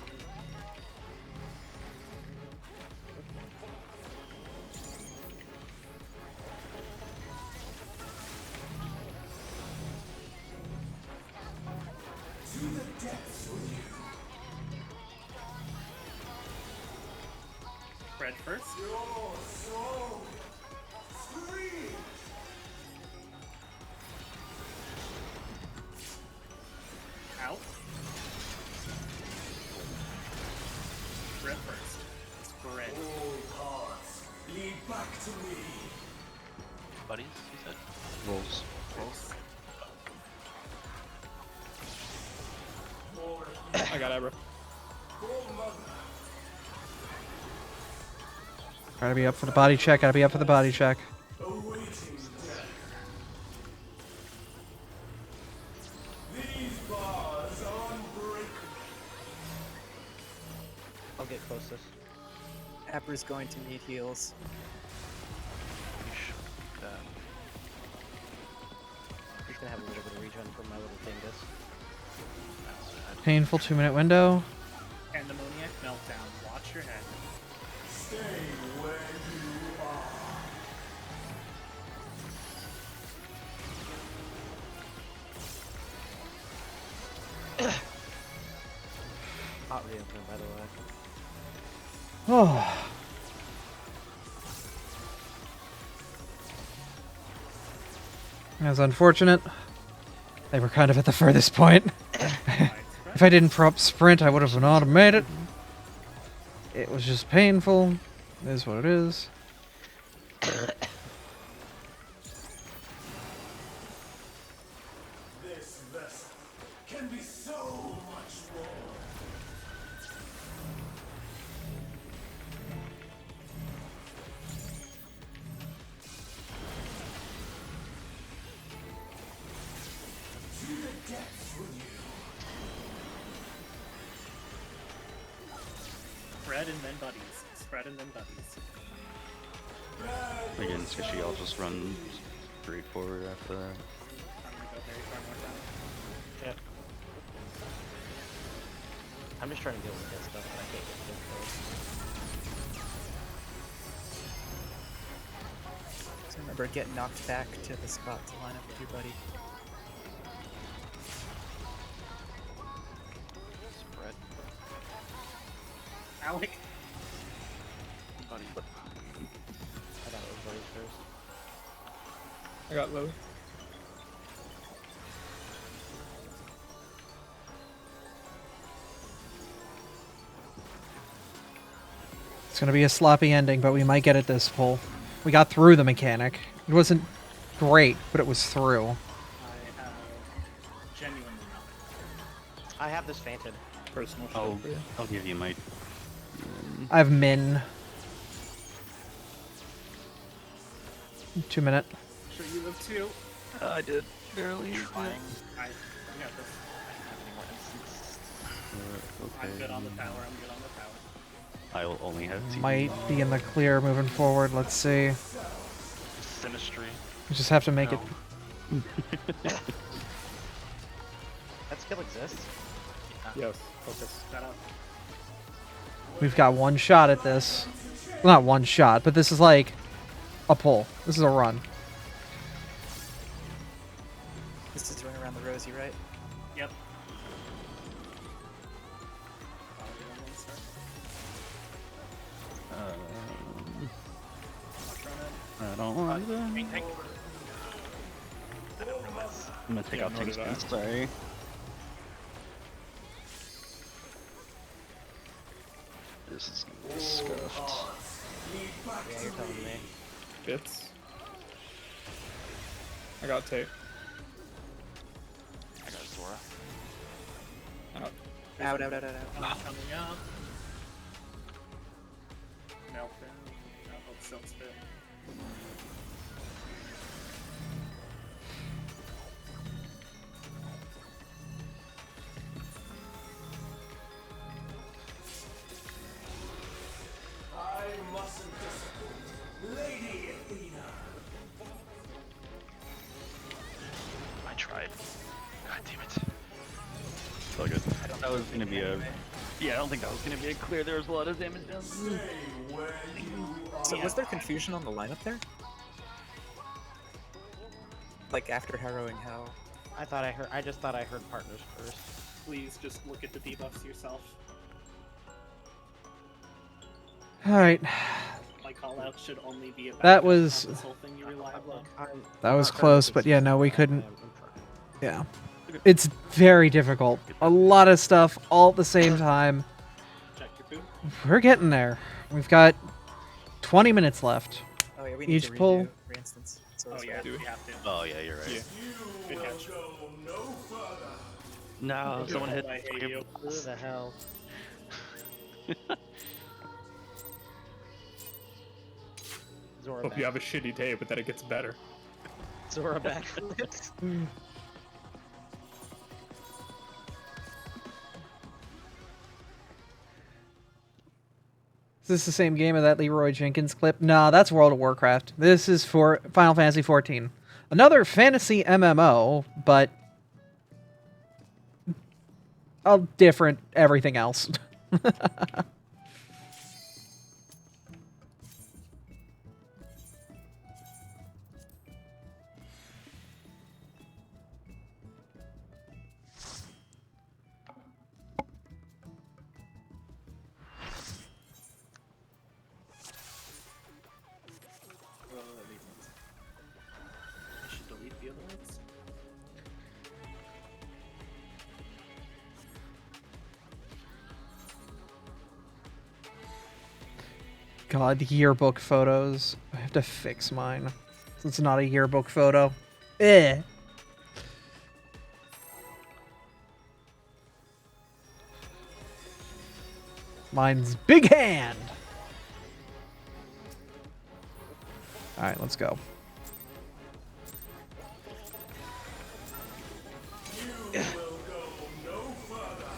[SPEAKER 8] To the depths with you.
[SPEAKER 7] Fred first.
[SPEAKER 8] Your soul. Scream.
[SPEAKER 7] Out. Fred first. Bread.
[SPEAKER 8] All paths lead back to me.
[SPEAKER 5] Buddies, you said? Wolves.
[SPEAKER 9] I got Abra.
[SPEAKER 1] Gotta be up for the body check. Gotta be up for the body check.
[SPEAKER 8] Awaiting death. These bars are unbreakable.
[SPEAKER 6] I'll get closest.
[SPEAKER 4] Abra's going to need heals.
[SPEAKER 6] He's gonna have a little bit of regen from my little dingus.
[SPEAKER 1] Painful 2-minute window.
[SPEAKER 7] Pandemoniac meltdown. Watch your head.
[SPEAKER 8] Stay where you are.
[SPEAKER 6] Hot reopener, by the way.
[SPEAKER 1] Oh. That's unfortunate. They were kind of at the furthest point. If I didn't prop sprint, I would have not made it. It was just painful. It is what it is.
[SPEAKER 8] This vessel can be so much more. To the depths with you.
[SPEAKER 7] Spread and then buddies. Spread and then buddies.
[SPEAKER 5] Again, Skishy, I'll just run straight forward after that.
[SPEAKER 7] I'm gonna go very far more down.
[SPEAKER 6] Yep. I'm just trying to deal with this stuff, but I can't get too close.
[SPEAKER 4] So remember, get knocked back to the spot to line up with your buddy.
[SPEAKER 5] Spread.
[SPEAKER 7] Alec.
[SPEAKER 5] Buddy.
[SPEAKER 6] I thought it was buddies first.
[SPEAKER 9] I got low.
[SPEAKER 1] It's gonna be a sloppy ending, but we might get it this pull. We got through the mechanic. It wasn't great, but it was through.
[SPEAKER 7] I have genuinely nothing.
[SPEAKER 6] I have this fainted.
[SPEAKER 9] Personal
[SPEAKER 5] I'll,
[SPEAKER 9] shit for you.
[SPEAKER 5] I'll give you my...
[SPEAKER 1] I have min. 2-minute.
[SPEAKER 7] Sure you live too.
[SPEAKER 5] I did. Barely.
[SPEAKER 7] I got this. I'm good on the tower. I'm good on the tower.
[SPEAKER 5] I will only have TP.
[SPEAKER 1] Might be in the clear moving forward. Let's see.
[SPEAKER 3] Sinistry.
[SPEAKER 1] We just have to make it.
[SPEAKER 6] That skill exists.
[SPEAKER 9] Yes, focus.
[SPEAKER 7] Shut up.
[SPEAKER 1] We've got one shot at this. Well, not one shot, but this is like a pull. This is a run.
[SPEAKER 4] This is running around the rosy, right?
[SPEAKER 7] Yep.
[SPEAKER 5] I don't want that.
[SPEAKER 3] Green tank.
[SPEAKER 5] I'm gonna take
[SPEAKER 9] Yeah,
[SPEAKER 5] out
[SPEAKER 9] nor
[SPEAKER 5] Tank's
[SPEAKER 9] did I.
[SPEAKER 5] Fence, sorry. This is gonna be scuffed.
[SPEAKER 6] Yeah, you're telling me.
[SPEAKER 9] Bits. I got tape.
[SPEAKER 3] I got Zora.
[SPEAKER 4] Out, out, out, out, out.
[SPEAKER 7] Coming up. Meltdown. I'll silk spit.
[SPEAKER 8] I mustn't disappoint. Lady Athena.
[SPEAKER 3] I tried. God damn it.
[SPEAKER 5] So good. I thought that was gonna be a... Yeah, I don't think that was gonna be a clear. There was a lot of damage down.
[SPEAKER 8] Stay where you are.
[SPEAKER 4] So was there confusion on the lineup there? Like after harrowing hell?
[SPEAKER 6] I just thought I heard partners first.
[SPEAKER 7] Please just look at the debuffs yourself.
[SPEAKER 1] Alright.
[SPEAKER 7] My call out should only be about
[SPEAKER 1] That was-
[SPEAKER 7] this whole thing you relied on.
[SPEAKER 1] That was close, but yeah, no, we couldn't. Yeah. It's very difficult. A lot of stuff all at the same time.
[SPEAKER 7] Check your food.
[SPEAKER 1] We're getting there. We've got 20 minutes left.
[SPEAKER 4] Oh yeah, we need
[SPEAKER 1] Each
[SPEAKER 4] to redo,
[SPEAKER 1] pull.
[SPEAKER 4] for instance. So
[SPEAKER 7] Oh
[SPEAKER 4] it's
[SPEAKER 7] yeah,
[SPEAKER 4] right.
[SPEAKER 7] we have to.
[SPEAKER 5] Oh yeah, you're right.
[SPEAKER 9] Yeah.
[SPEAKER 7] Good
[SPEAKER 8] will
[SPEAKER 7] catch.
[SPEAKER 8] go no further.
[SPEAKER 5] No, someone hit.
[SPEAKER 7] I hate
[SPEAKER 5] fucking-
[SPEAKER 7] you.
[SPEAKER 6] Who the hell? Zora
[SPEAKER 9] Hope you have a shitty day, but that it gets better.
[SPEAKER 6] Zora backflips.
[SPEAKER 1] Is this the same game of that Leroy Jenkins clip? No, that's World of Warcraft. This is for Final Fantasy XIV. Another fantasy MMO, but a different everything else.
[SPEAKER 7] I should delete the other ones.
[SPEAKER 1] God, the yearbook photos. I have to fix mine. It's not a yearbook photo. Eh. Mine's big hand. All right, let's go.
[SPEAKER 8] You will go no further.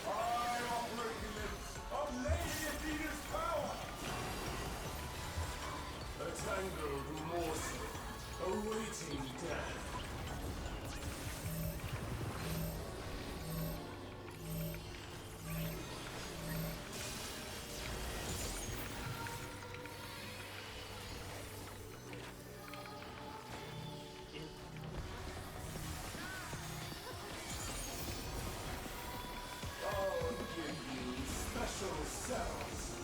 [SPEAKER 8] I operate the lips of Lady Athena's power. A tangled morsel awaiting death. I'll give you special cells.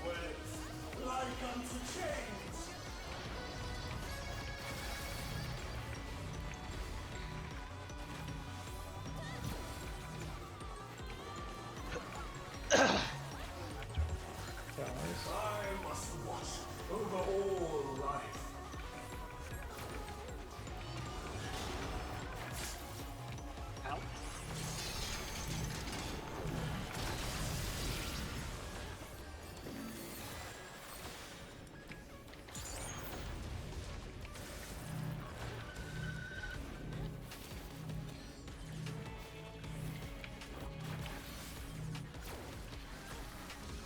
[SPEAKER 8] Wet like unto chains. I must watch over all life.
[SPEAKER 7] Ow.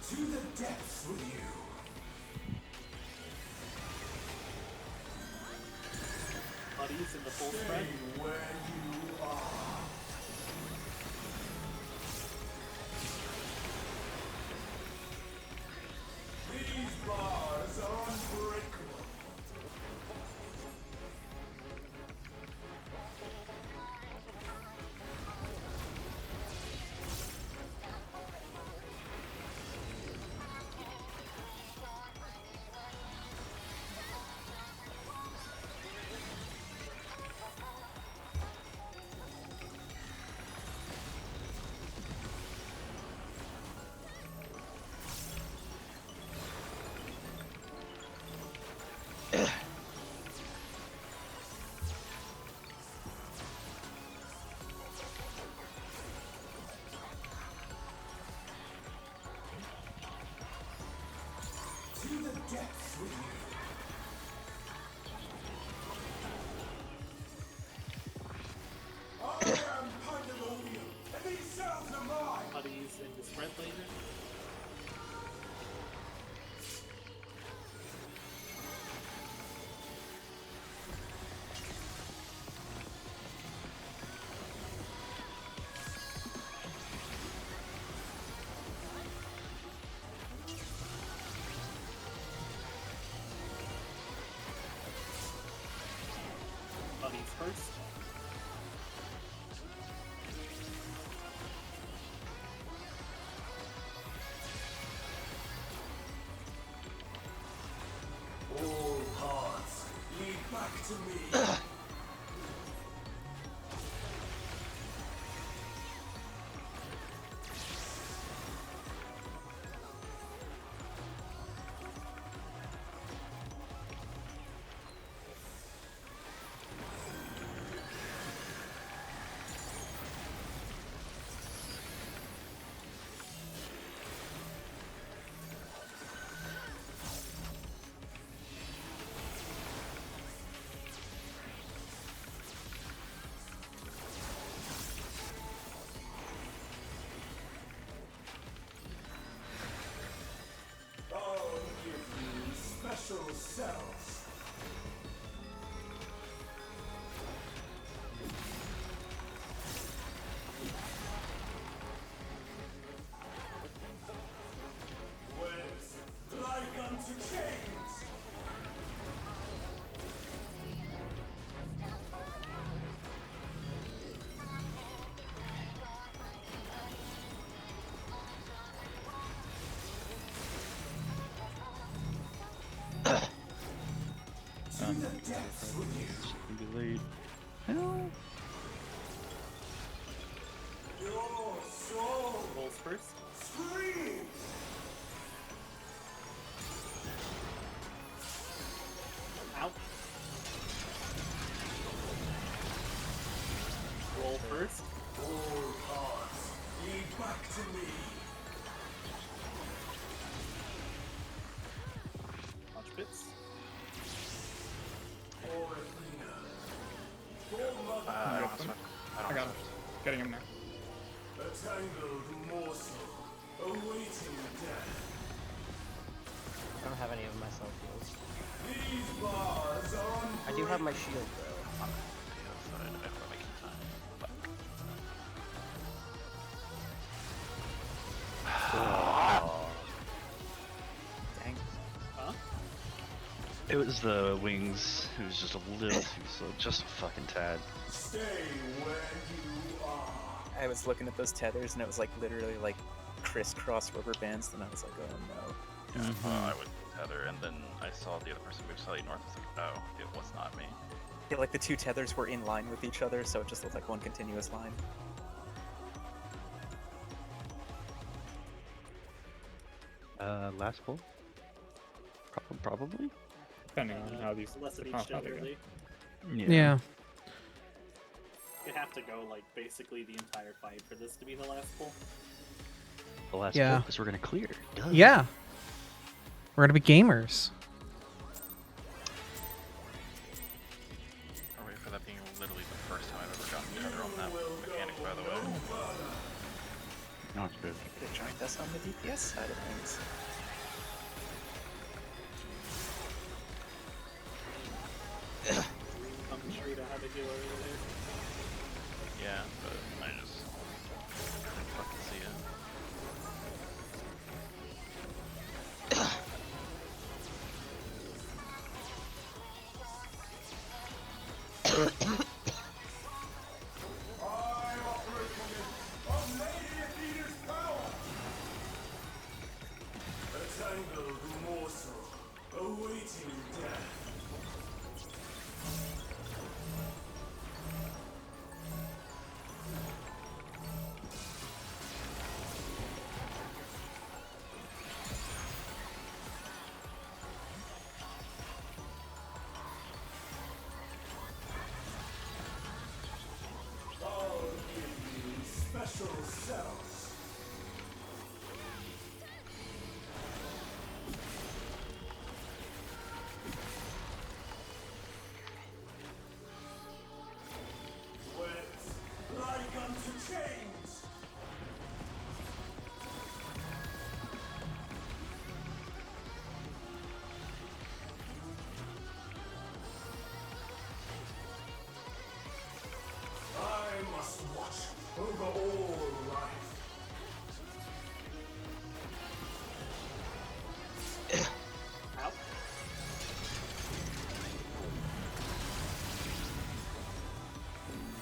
[SPEAKER 8] To the depths with you.
[SPEAKER 7] Buddies in the full
[SPEAKER 8] Stay
[SPEAKER 7] spread.
[SPEAKER 8] where you are. These bars are unbreakable. To the depths with you. I am Pandemonium, and these cells are mine.
[SPEAKER 7] Buddies in the spread later.
[SPEAKER 2] first.
[SPEAKER 8] All paths lead back to me. I'll give you special cells. Webs like unto chains. To the depths with you.
[SPEAKER 5] Can be late. Hell.
[SPEAKER 8] Your soul
[SPEAKER 2] Rolls first.
[SPEAKER 8] screams.
[SPEAKER 2] Out. Roll first.
[SPEAKER 8] All paths lead back to me.
[SPEAKER 2] Punch bits.
[SPEAKER 8] For Athena. For Mother.
[SPEAKER 9] I got him. Getting him now.
[SPEAKER 8] A tangled morsel awaiting death.
[SPEAKER 6] I don't have any of my self heals.
[SPEAKER 8] These bars are
[SPEAKER 6] I do have my shield though.
[SPEAKER 4] Dang.
[SPEAKER 2] Huh?
[SPEAKER 5] It was the wings. It was just a little too slow. Just a fucking tad.
[SPEAKER 8] Stay where you are.
[SPEAKER 4] I was looking at those tethers and it was like literally like crisscross rubber bands, and I was like, oh no.
[SPEAKER 5] Mhm.
[SPEAKER 10] I would tether, and then I saw the other person move slightly north. I was like, oh, it was not me.
[SPEAKER 4] Yeah, like the two tethers were in line with each other, so it just looked like one continuous line.
[SPEAKER 5] Last pull? Probably?
[SPEAKER 9] Depending on how these.
[SPEAKER 2] Less of
[SPEAKER 9] the
[SPEAKER 2] each
[SPEAKER 9] comp how they go.
[SPEAKER 2] generally.
[SPEAKER 1] Yeah.
[SPEAKER 2] You have to go like basically the entire fight for this to be the last pull.
[SPEAKER 5] The last
[SPEAKER 1] Yeah.
[SPEAKER 5] pull, because we're gonna clear. Duh.
[SPEAKER 1] Yeah. We're gonna be gamers.
[SPEAKER 10] Or wait for that being literally the first time I've ever gotten tether on that mechanic, by the way.
[SPEAKER 5] No, it's good.
[SPEAKER 4] You could have joined us on the DPS side of things.
[SPEAKER 2] I'm sure to have a healer over there.
[SPEAKER 10] Yeah, but I just didn't fucking see it.
[SPEAKER 8] I operate from Lady Athena's power. A tangled morsel awaiting death.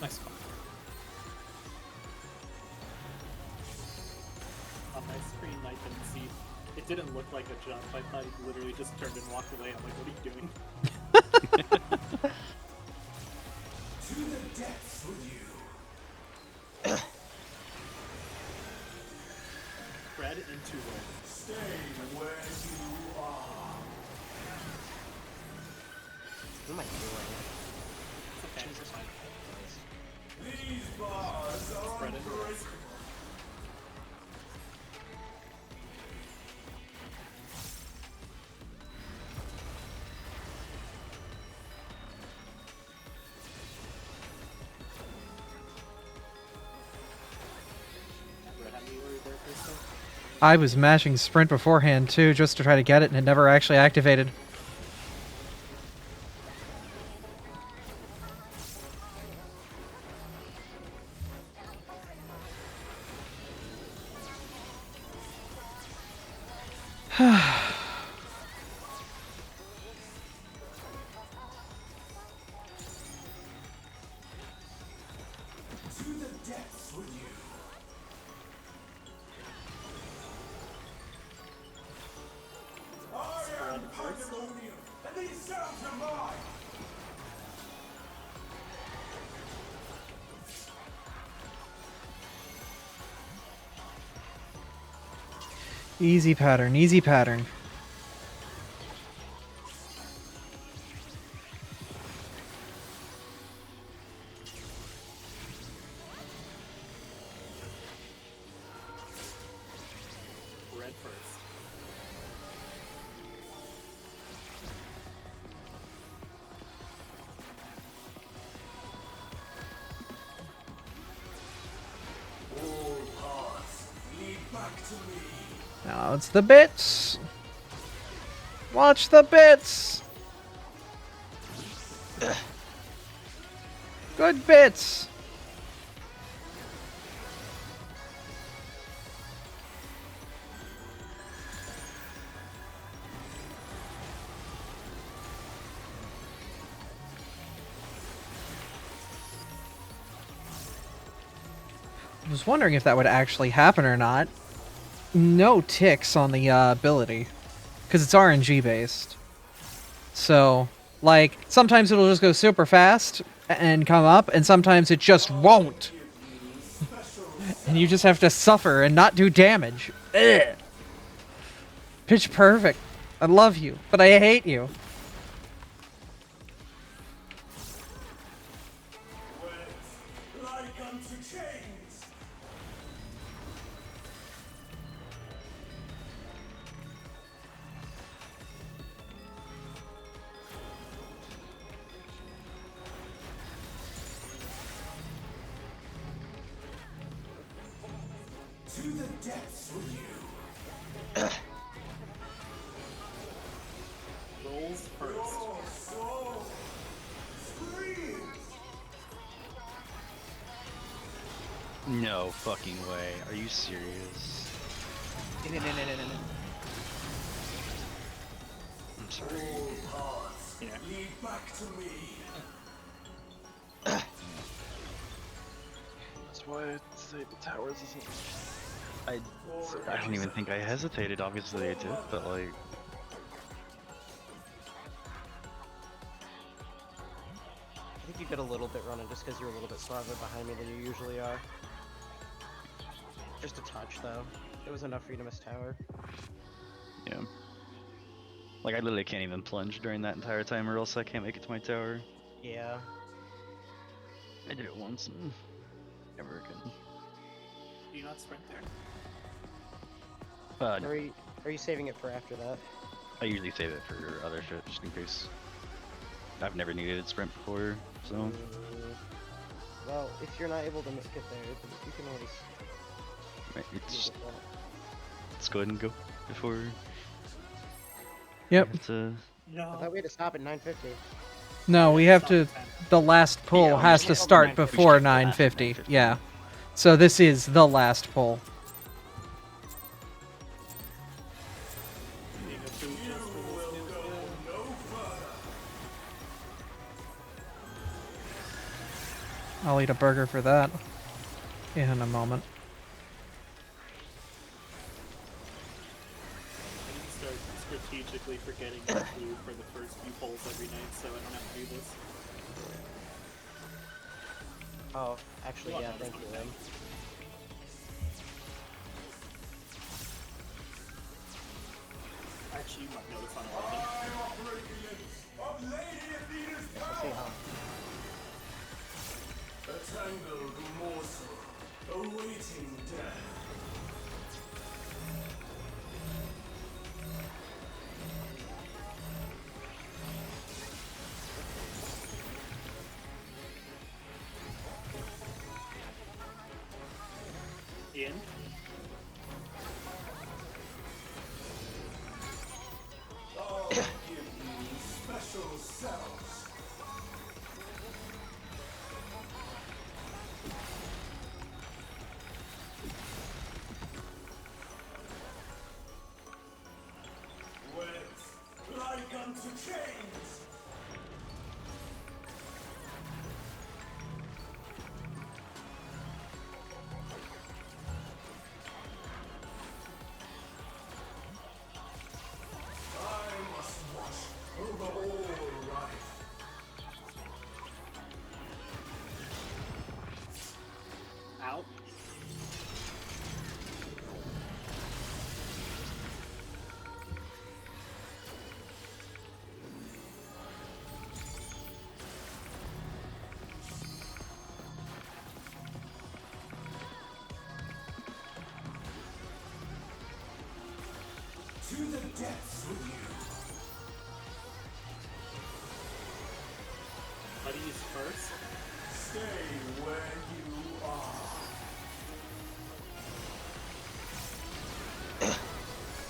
[SPEAKER 9] Nice one.
[SPEAKER 7] On my screen, I can see it didn't look like a jump. I thought he literally just turned and walked away. I'm like, what are you doing?
[SPEAKER 8] To the depths with you.
[SPEAKER 7] Spread into it.
[SPEAKER 8] Stay where you are.
[SPEAKER 6] What am I doing?
[SPEAKER 7] It's okay. It's fine.
[SPEAKER 8] These bars are
[SPEAKER 7] Spread into it.
[SPEAKER 8] unbreakable.
[SPEAKER 7] Brett, how many were there for a second?
[SPEAKER 1] I was mashing sprint beforehand too, just to try to get it, and it never actually activated.
[SPEAKER 8] To the depths with you. I am Pandemonium, and these sounds are mine.
[SPEAKER 1] Easy pattern, easy pattern.
[SPEAKER 7] Red first.
[SPEAKER 8] All paths lead back to me.
[SPEAKER 1] Now it's the bits. Watch the bits. Good bits. I was wondering if that would actually happen or not. No ticks on the ability, because it's RNG based. So, like, sometimes it'll just go super fast and come up, and sometimes it just won't. And you just have to suffer and not do damage. Ugh. Pitch perfect. I love you, but I hate you.
[SPEAKER 8] Like unto chains. To the depths with you.
[SPEAKER 7] Rolls first.
[SPEAKER 8] Your soul screams.
[SPEAKER 5] No fucking way. Are you serious?
[SPEAKER 6] No.
[SPEAKER 5] I'm sorry.
[SPEAKER 8] All paths lead back to me.
[SPEAKER 10] That's why I say the towers isn't.
[SPEAKER 5] I don't even think I hesitated. Obviously I did, but like.
[SPEAKER 6] I think you did a little bit running just because you're a little bit farther behind me than you usually are. Just a touch, though. It was enough for you to miss tower.
[SPEAKER 5] Yeah. Like I literally can't even plunge during that entire time, or else I can't make it to my tower.
[SPEAKER 6] Yeah.
[SPEAKER 5] I did it once and never again.
[SPEAKER 7] Do you not sprint there?
[SPEAKER 5] No,
[SPEAKER 6] Are you saving it for after that?
[SPEAKER 5] I usually save it for other shit, just in case. I've never needed sprint before, so.
[SPEAKER 6] Well, if you're not able to make it there, you can always
[SPEAKER 5] Right,
[SPEAKER 6] use it.
[SPEAKER 5] let's go ahead and go before.
[SPEAKER 1] Yep.
[SPEAKER 5] It's
[SPEAKER 6] I thought we had to stop at 950.
[SPEAKER 1] No, we have to. The last pull
[SPEAKER 5] Yeah, we
[SPEAKER 1] has
[SPEAKER 5] just
[SPEAKER 1] to
[SPEAKER 5] skipped
[SPEAKER 1] start
[SPEAKER 6] 950.
[SPEAKER 1] before
[SPEAKER 5] We skipped the last
[SPEAKER 1] 950.
[SPEAKER 5] 950.
[SPEAKER 1] Yeah. So this is the last pull.
[SPEAKER 7] Being a food just for this new
[SPEAKER 8] No further.
[SPEAKER 1] I'll eat a burger for that in a moment.
[SPEAKER 2] I need to start strategically forgetting to food for the first few polls every night so I don't have to do this.
[SPEAKER 6] Oh, actually,
[SPEAKER 2] Well,
[SPEAKER 6] yeah,
[SPEAKER 2] no,
[SPEAKER 6] thank
[SPEAKER 2] it's
[SPEAKER 6] you,
[SPEAKER 2] not
[SPEAKER 6] Em.
[SPEAKER 2] Actually, you might notice on 11.
[SPEAKER 8] I'm oblivious of Lady Athena's
[SPEAKER 6] See,
[SPEAKER 8] power.
[SPEAKER 6] huh?
[SPEAKER 8] A tangled morsel awaiting death.
[SPEAKER 2] Ian?
[SPEAKER 8] I'll give you special cells. Webs like unto chains. I must watch over all life.
[SPEAKER 2] Out?
[SPEAKER 8] To the depths with you.
[SPEAKER 2] Buddies first?
[SPEAKER 8] Stay where you are.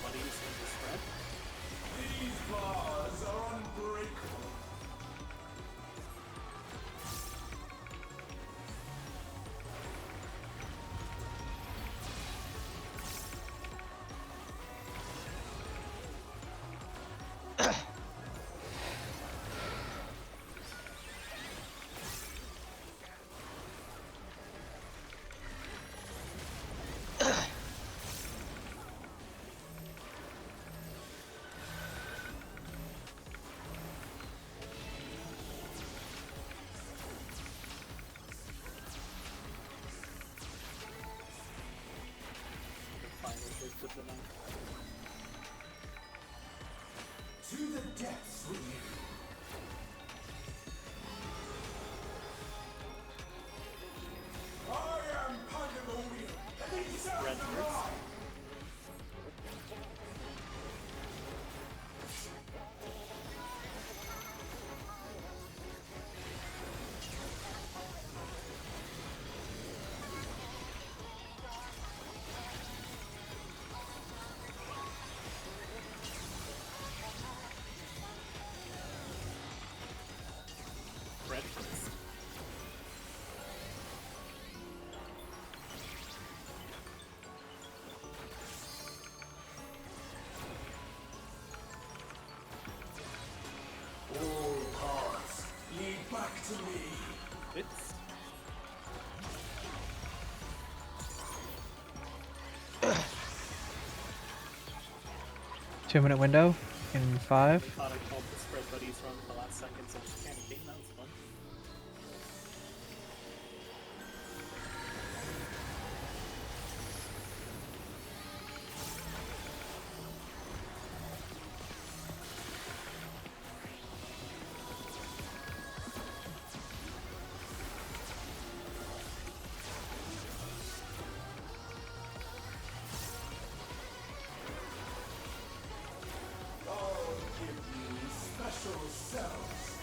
[SPEAKER 2] Buddies in the spread?
[SPEAKER 8] These bars are unbreakable.
[SPEAKER 2] The final bit of the night.
[SPEAKER 8] To the depths with you. I am Pandemonium, and these cells
[SPEAKER 2] Red
[SPEAKER 8] are
[SPEAKER 2] hurts.
[SPEAKER 8] mine.
[SPEAKER 2] Red hurts.
[SPEAKER 8] All paths lead back to me.
[SPEAKER 2] It's
[SPEAKER 1] 2-minute window in
[SPEAKER 2] I
[SPEAKER 1] 5.
[SPEAKER 2] thought I called the spread buddies wrong at the last second, so just panicking. That was fun.
[SPEAKER 8] I'll give you special cells.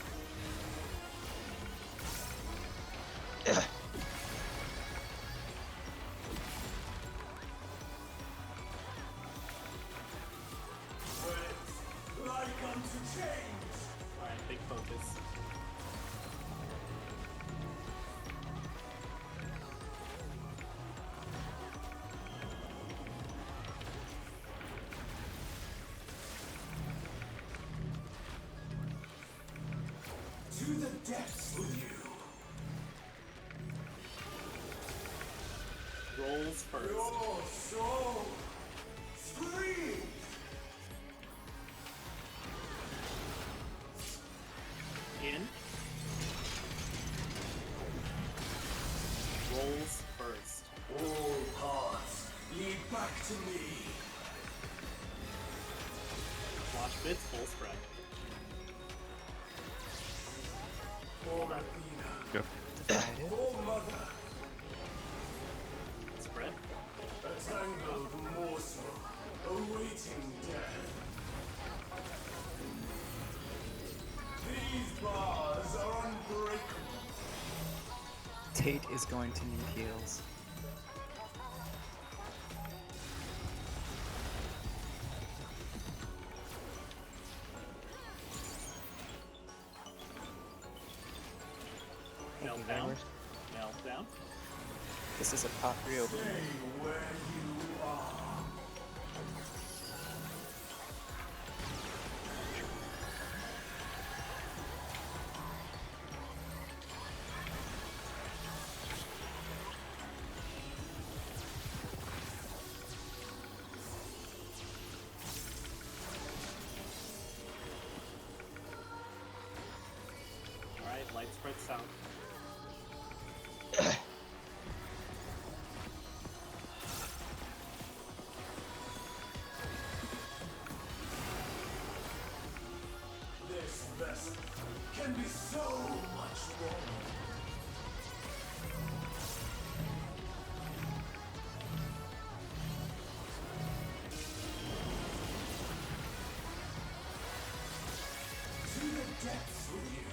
[SPEAKER 8] Webs like unto chains.
[SPEAKER 2] Alright, big focus.
[SPEAKER 8] To the depths with you.
[SPEAKER 2] Rolls first.
[SPEAKER 8] Your soul screams.
[SPEAKER 2] In. Rolls first.
[SPEAKER 8] All paths lead back to me.
[SPEAKER 2] Watch bits, full spread.
[SPEAKER 8] For Athena.
[SPEAKER 5] Go.
[SPEAKER 8] For Mother.
[SPEAKER 2] Spread.
[SPEAKER 8] A tangled morsel awaiting death. These bars are unbreakable.
[SPEAKER 4] Tate is going to need heals.
[SPEAKER 2] Melt down. Melt down.
[SPEAKER 4] This is a pop reopen.
[SPEAKER 8] Stay where you are.
[SPEAKER 2] Alright, light spread south.
[SPEAKER 8] This vessel can be so much more. To the depths with you.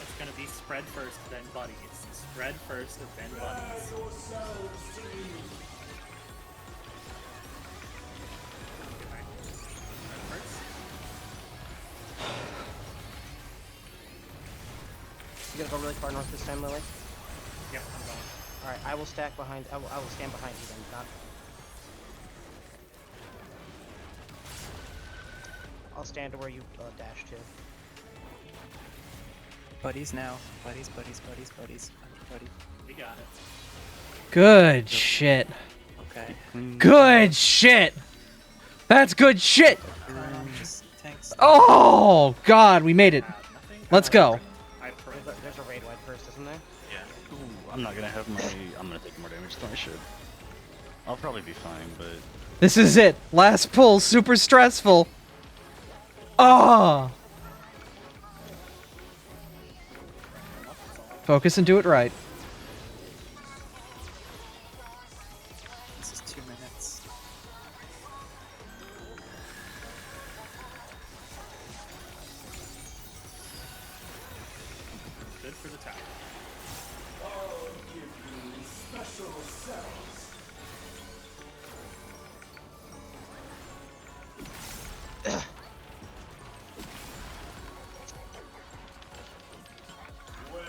[SPEAKER 7] It's gonna be spread first, then buddies. Spread first, then
[SPEAKER 8] Prepare
[SPEAKER 7] buddies.
[SPEAKER 8] yourselves to leave.
[SPEAKER 6] You gotta go really far north this time, Lily.
[SPEAKER 7] Yep, I'm going.
[SPEAKER 6] All right, I will stack behind. I will stand behind you then. Not. I'll stand to where you dash to.
[SPEAKER 4] Buddies now. Buddies, buddies, buddies, buddies. Buddy.
[SPEAKER 2] We got it.
[SPEAKER 1] Good shit.
[SPEAKER 4] Okay.
[SPEAKER 1] Good shit. That's good shit.
[SPEAKER 4] Just tanks.
[SPEAKER 1] Oh God, we made it. Let's go.
[SPEAKER 2] I pray.
[SPEAKER 6] There's a raid wide first, isn't there?
[SPEAKER 10] Yeah.
[SPEAKER 5] Ooh, I'm not gonna have my. I'm gonna take more damage than I should. I'll probably be fine, but
[SPEAKER 1] This is it. Last pull, super stressful. Oh. Focus and do it right.
[SPEAKER 4] This is 2 minutes.
[SPEAKER 2] Good for the tower.
[SPEAKER 8] I'll give you special cells. With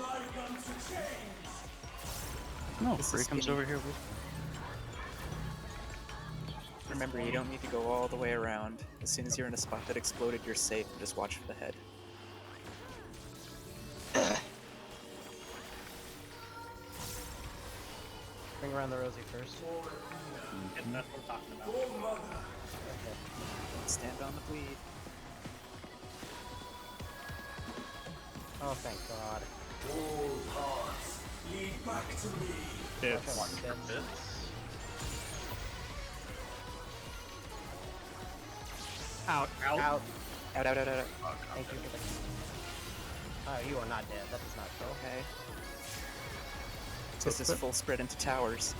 [SPEAKER 8] like unto chains.
[SPEAKER 5] no.
[SPEAKER 4] This
[SPEAKER 5] Free
[SPEAKER 4] is
[SPEAKER 5] comes
[SPEAKER 4] skinny.
[SPEAKER 5] over here with.
[SPEAKER 4] Remember, you don't need to go all the way around. As soon as you're in a spot that exploded, you're safe and just watch for the head.
[SPEAKER 6] Bring around the Rosie first.
[SPEAKER 2] And that's what we're talking about.
[SPEAKER 8] For Mother.
[SPEAKER 4] Stand on the bleed.
[SPEAKER 6] Oh, thank God.
[SPEAKER 8] All paths lead back to me.
[SPEAKER 9] It's
[SPEAKER 6] Watch out,
[SPEAKER 10] Bits.
[SPEAKER 2] Out.
[SPEAKER 6] Out.
[SPEAKER 4] Out, out, out, out, out.
[SPEAKER 6] Thank you for the. Oh, you are not dead. That does not kill.
[SPEAKER 4] Okay. This is full spread into towers.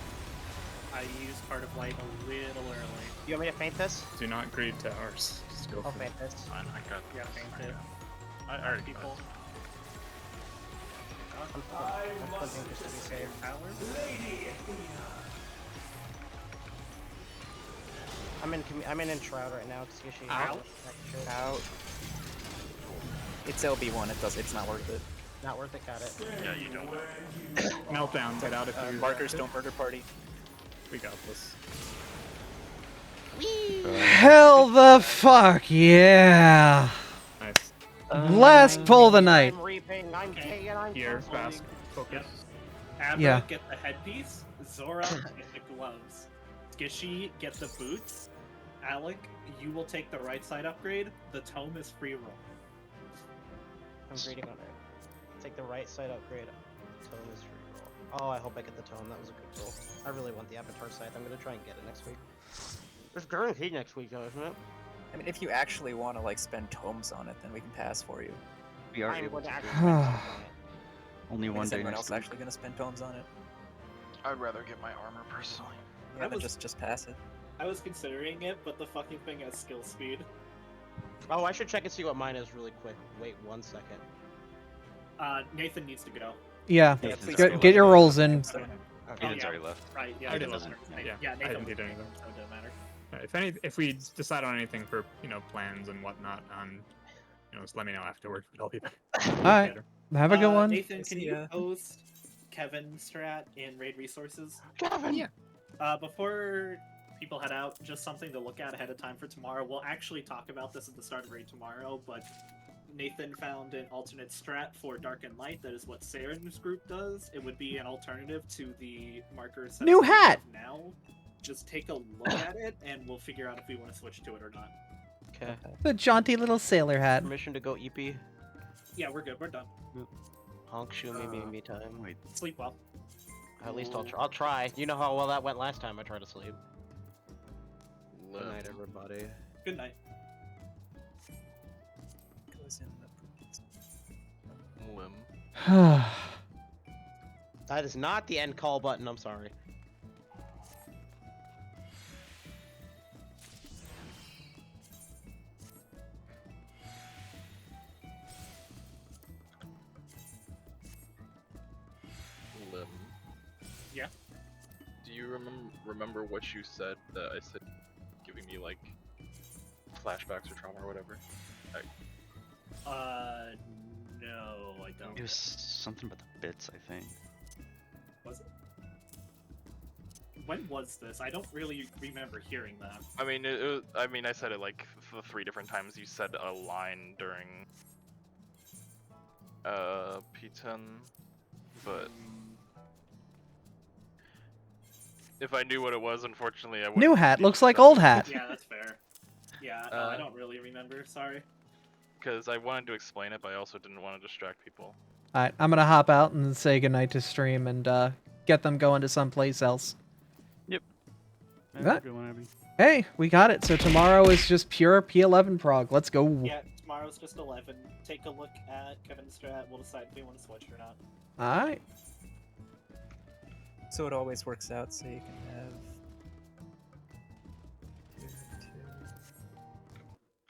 [SPEAKER 7] I used part of light a little early.
[SPEAKER 6] You want me to feint this?
[SPEAKER 9] do not greed towers. Just go
[SPEAKER 6] I'll
[SPEAKER 9] for it.
[SPEAKER 6] feint this.
[SPEAKER 10] Fine, I got
[SPEAKER 7] Yeah,
[SPEAKER 10] this.
[SPEAKER 7] faint it.
[SPEAKER 10] I already
[SPEAKER 7] People.
[SPEAKER 6] I'm cleansing just to be safe.
[SPEAKER 7] Towers.
[SPEAKER 8] Lady Athena.
[SPEAKER 6] I'm in Shroud right now. Cause she
[SPEAKER 2] Out.
[SPEAKER 4] Out. It's LB1. It's not worth it.
[SPEAKER 6] Not worth it. Got it.
[SPEAKER 10] Yeah, you don't.
[SPEAKER 8] Where you
[SPEAKER 9] Meltdown, get out if you.
[SPEAKER 4] Markers don't murder party.
[SPEAKER 9] We got this.
[SPEAKER 1] Hell the fuck yeah.
[SPEAKER 9] Nice.
[SPEAKER 1] Last pull of the night.
[SPEAKER 6] I'm repaying consoling. I'm
[SPEAKER 2] Okay.
[SPEAKER 6] gay and I'm
[SPEAKER 9] Here,
[SPEAKER 6] consoling.
[SPEAKER 9] fast, focus.
[SPEAKER 2] Abra,
[SPEAKER 1] Yeah.
[SPEAKER 2] get the headpiece. Zora, get the gloves. Gishy, get the boots. Alec, you will take the right side upgrade. The tome is free roll.
[SPEAKER 6] I'm reading on it. Take the right side upgrade. Tone is free roll. Oh, I hope I get the tone. That was a good roll. I really want the Avatar scythe. I'm gonna try and get it next week. It's guaranteed next week, though, isn't it?
[SPEAKER 4] I mean, if you actually want to like spend tomes on it, then we can pass for you.
[SPEAKER 5] We are
[SPEAKER 6] I'm
[SPEAKER 5] able
[SPEAKER 6] going
[SPEAKER 5] to.
[SPEAKER 6] to actually spend time on it.
[SPEAKER 5] Only one
[SPEAKER 4] Is
[SPEAKER 5] day
[SPEAKER 4] anyone
[SPEAKER 5] next
[SPEAKER 4] else
[SPEAKER 5] week.
[SPEAKER 4] actually going to spend tomes on it?
[SPEAKER 10] I'd rather get my armor personally.
[SPEAKER 4] Yeah,
[SPEAKER 2] I
[SPEAKER 4] then
[SPEAKER 2] was-
[SPEAKER 4] just pass it.
[SPEAKER 2] I was considering it, but the fucking thing has skill speed.
[SPEAKER 6] Oh, I should check and see what mine is really quick. Wait 1 second.
[SPEAKER 2] Nathan needs to go.
[SPEAKER 1] Yeah.
[SPEAKER 4] Yeah,
[SPEAKER 5] Nathan's
[SPEAKER 4] please
[SPEAKER 5] already
[SPEAKER 1] Get your
[SPEAKER 5] left.
[SPEAKER 1] rolls in.
[SPEAKER 4] So,
[SPEAKER 5] Nathan's
[SPEAKER 2] yeah.
[SPEAKER 5] already left.
[SPEAKER 2] Right, yeah,
[SPEAKER 9] I
[SPEAKER 2] it
[SPEAKER 9] didn't
[SPEAKER 2] doesn't
[SPEAKER 9] listen.
[SPEAKER 2] matter.
[SPEAKER 9] Yeah,
[SPEAKER 2] Yeah,
[SPEAKER 9] I
[SPEAKER 2] Nathan
[SPEAKER 9] didn't do
[SPEAKER 2] went,
[SPEAKER 9] anything.
[SPEAKER 2] so it doesn't matter.
[SPEAKER 9] If we decide on anything for plans and whatnot, just let me know afterwards. But I'll be back.
[SPEAKER 1] Alright.
[SPEAKER 9] later.
[SPEAKER 1] Have a good one.
[SPEAKER 2] Nathan,
[SPEAKER 4] Is
[SPEAKER 2] can
[SPEAKER 4] he,
[SPEAKER 2] you post Kevin Strat in Raid Resources?
[SPEAKER 6] Kevin!
[SPEAKER 9] Yeah.
[SPEAKER 2] Before people head out, just something to look at ahead of time for tomorrow. We'll actually talk about this at the start of Raid tomorrow, but Nathan found an alternate strat for Dark and Light. That is what Saren's group does. It would be an alternative to the markers.
[SPEAKER 1] New hat!
[SPEAKER 2] Now, just take a look at it, and we'll figure out if we want to switch to it or not.
[SPEAKER 6] Okay.
[SPEAKER 1] The jaunty little sailor hat.
[SPEAKER 6] Permission to go EP.
[SPEAKER 2] Yeah, we're good. We're done.
[SPEAKER 6] Honk, shoot me time.
[SPEAKER 5] Wait,
[SPEAKER 2] Sleep well.
[SPEAKER 6] At least I'll try. You know how well that went last time I tried to sleep. Good
[SPEAKER 10] Limb.
[SPEAKER 6] night, everybody.
[SPEAKER 2] Good night.
[SPEAKER 4] goes in the...
[SPEAKER 10] Limb.
[SPEAKER 6] That is not the end call button, I'm sorry.
[SPEAKER 10] Limb.
[SPEAKER 2] Yeah?
[SPEAKER 10] Do you remember what you said that I said giving me like flashbacks or trauma or whatever?
[SPEAKER 2] No, I don't.
[SPEAKER 5] it was something about the bits, I think.
[SPEAKER 2] Was it? When was this? I don't really remember hearing that.
[SPEAKER 10] I mean, I said it like 3 different times. You said a line during P10, but if I knew what it was, unfortunately, I wouldn't.
[SPEAKER 1] New hat
[SPEAKER 10] be
[SPEAKER 1] looks like
[SPEAKER 10] able to-
[SPEAKER 1] old hat.
[SPEAKER 2] Yeah, that's fair. Yeah, no, I don't really remember. Sorry.
[SPEAKER 10] Because I wanted to explain it, but I also didn't want to distract people.
[SPEAKER 1] Alright, I'm gonna hop out and say goodnight to stream and get them going to someplace else. That- Hey, we got it. So tomorrow is just pure P11 prog. Let's go.
[SPEAKER 2] Yeah, tomorrow's just 11. Take a look at Kevin's strat. We'll decide if we want to switch or not.
[SPEAKER 1] Alright.
[SPEAKER 4] So it always works out, so you can have...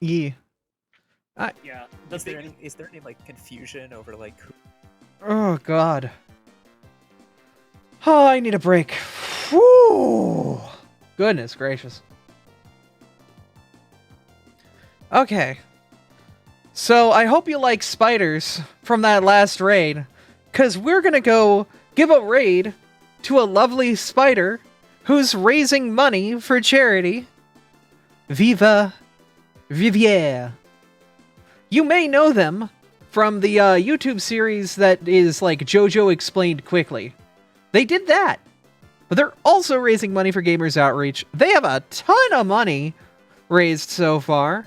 [SPEAKER 1] Yeah.
[SPEAKER 2] Yeah. The
[SPEAKER 4] Is there
[SPEAKER 2] big-
[SPEAKER 4] any like confusion over like who...
[SPEAKER 1] Oh, God. Oh, I need a break. Whew. Goodness gracious. Okay. So, I hope you like spiders from that last raid, because we're gonna go give a raid to a lovely spider who's raising money for charity. Viva Vivier. You may know them from the YouTube series that is like JoJo Explained Quickly. They did that. But they're also raising money for Gamers Outreach. They have a ton of money raised so far.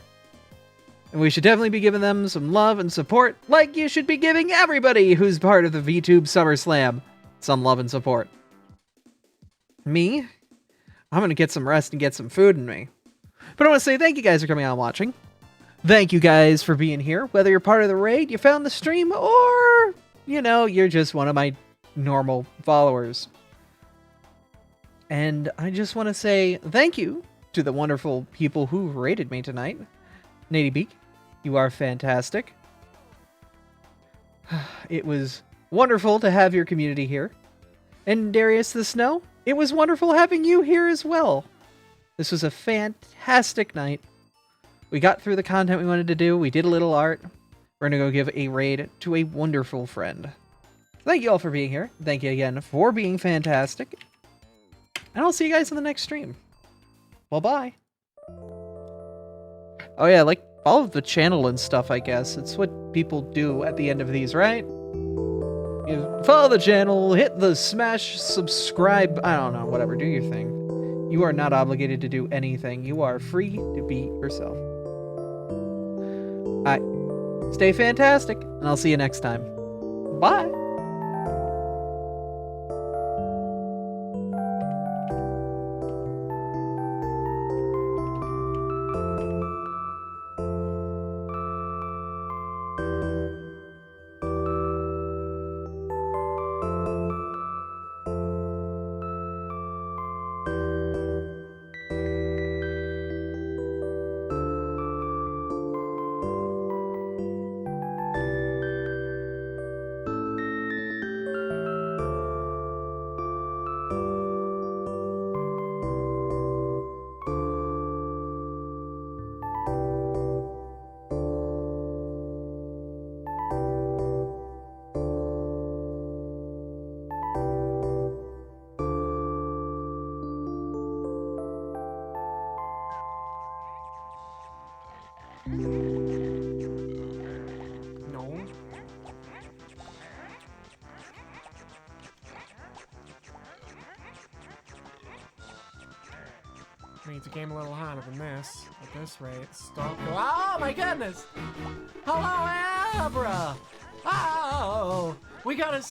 [SPEAKER 1] And we should definitely be giving them some love and support, like you should be giving everybody who's part of the VTube SummerSlam some love and support. Me? I'm gonna get some rest and get some food in me. But I want to say thank you guys for coming out and watching. Thank you guys for being here, whether you're part of the raid, you found the stream, or, you're just one of my normal followers. And I just want to say thank you to the wonderful people who raided me tonight. Nady Beak, you are fantastic. It was wonderful to have your community here. And Darius the Snow, it was wonderful having you here as well. This was a fantastic night. We got through the content we wanted to do. We did a little art. We're going to go give a raid to a wonderful friend. Thank you all for being here. Thank you again for being fantastic. And I'll see you guys in the next stream. Well, bye. Oh yeah, like, follow the channel and stuff, I guess. It's what people do at the end of these, right? Follow the channel, hit the smash subscribe. I don't know, whatever. Do your thing. You are not obligated to do anything. You are free to be yourself. Alright. Stay fantastic, and I'll see you next time. Bye.
[SPEAKER 11] Needs a game a little hotter than this. At this rate, stop. Oh my goodness! Hello, Abra! Oh, we gotta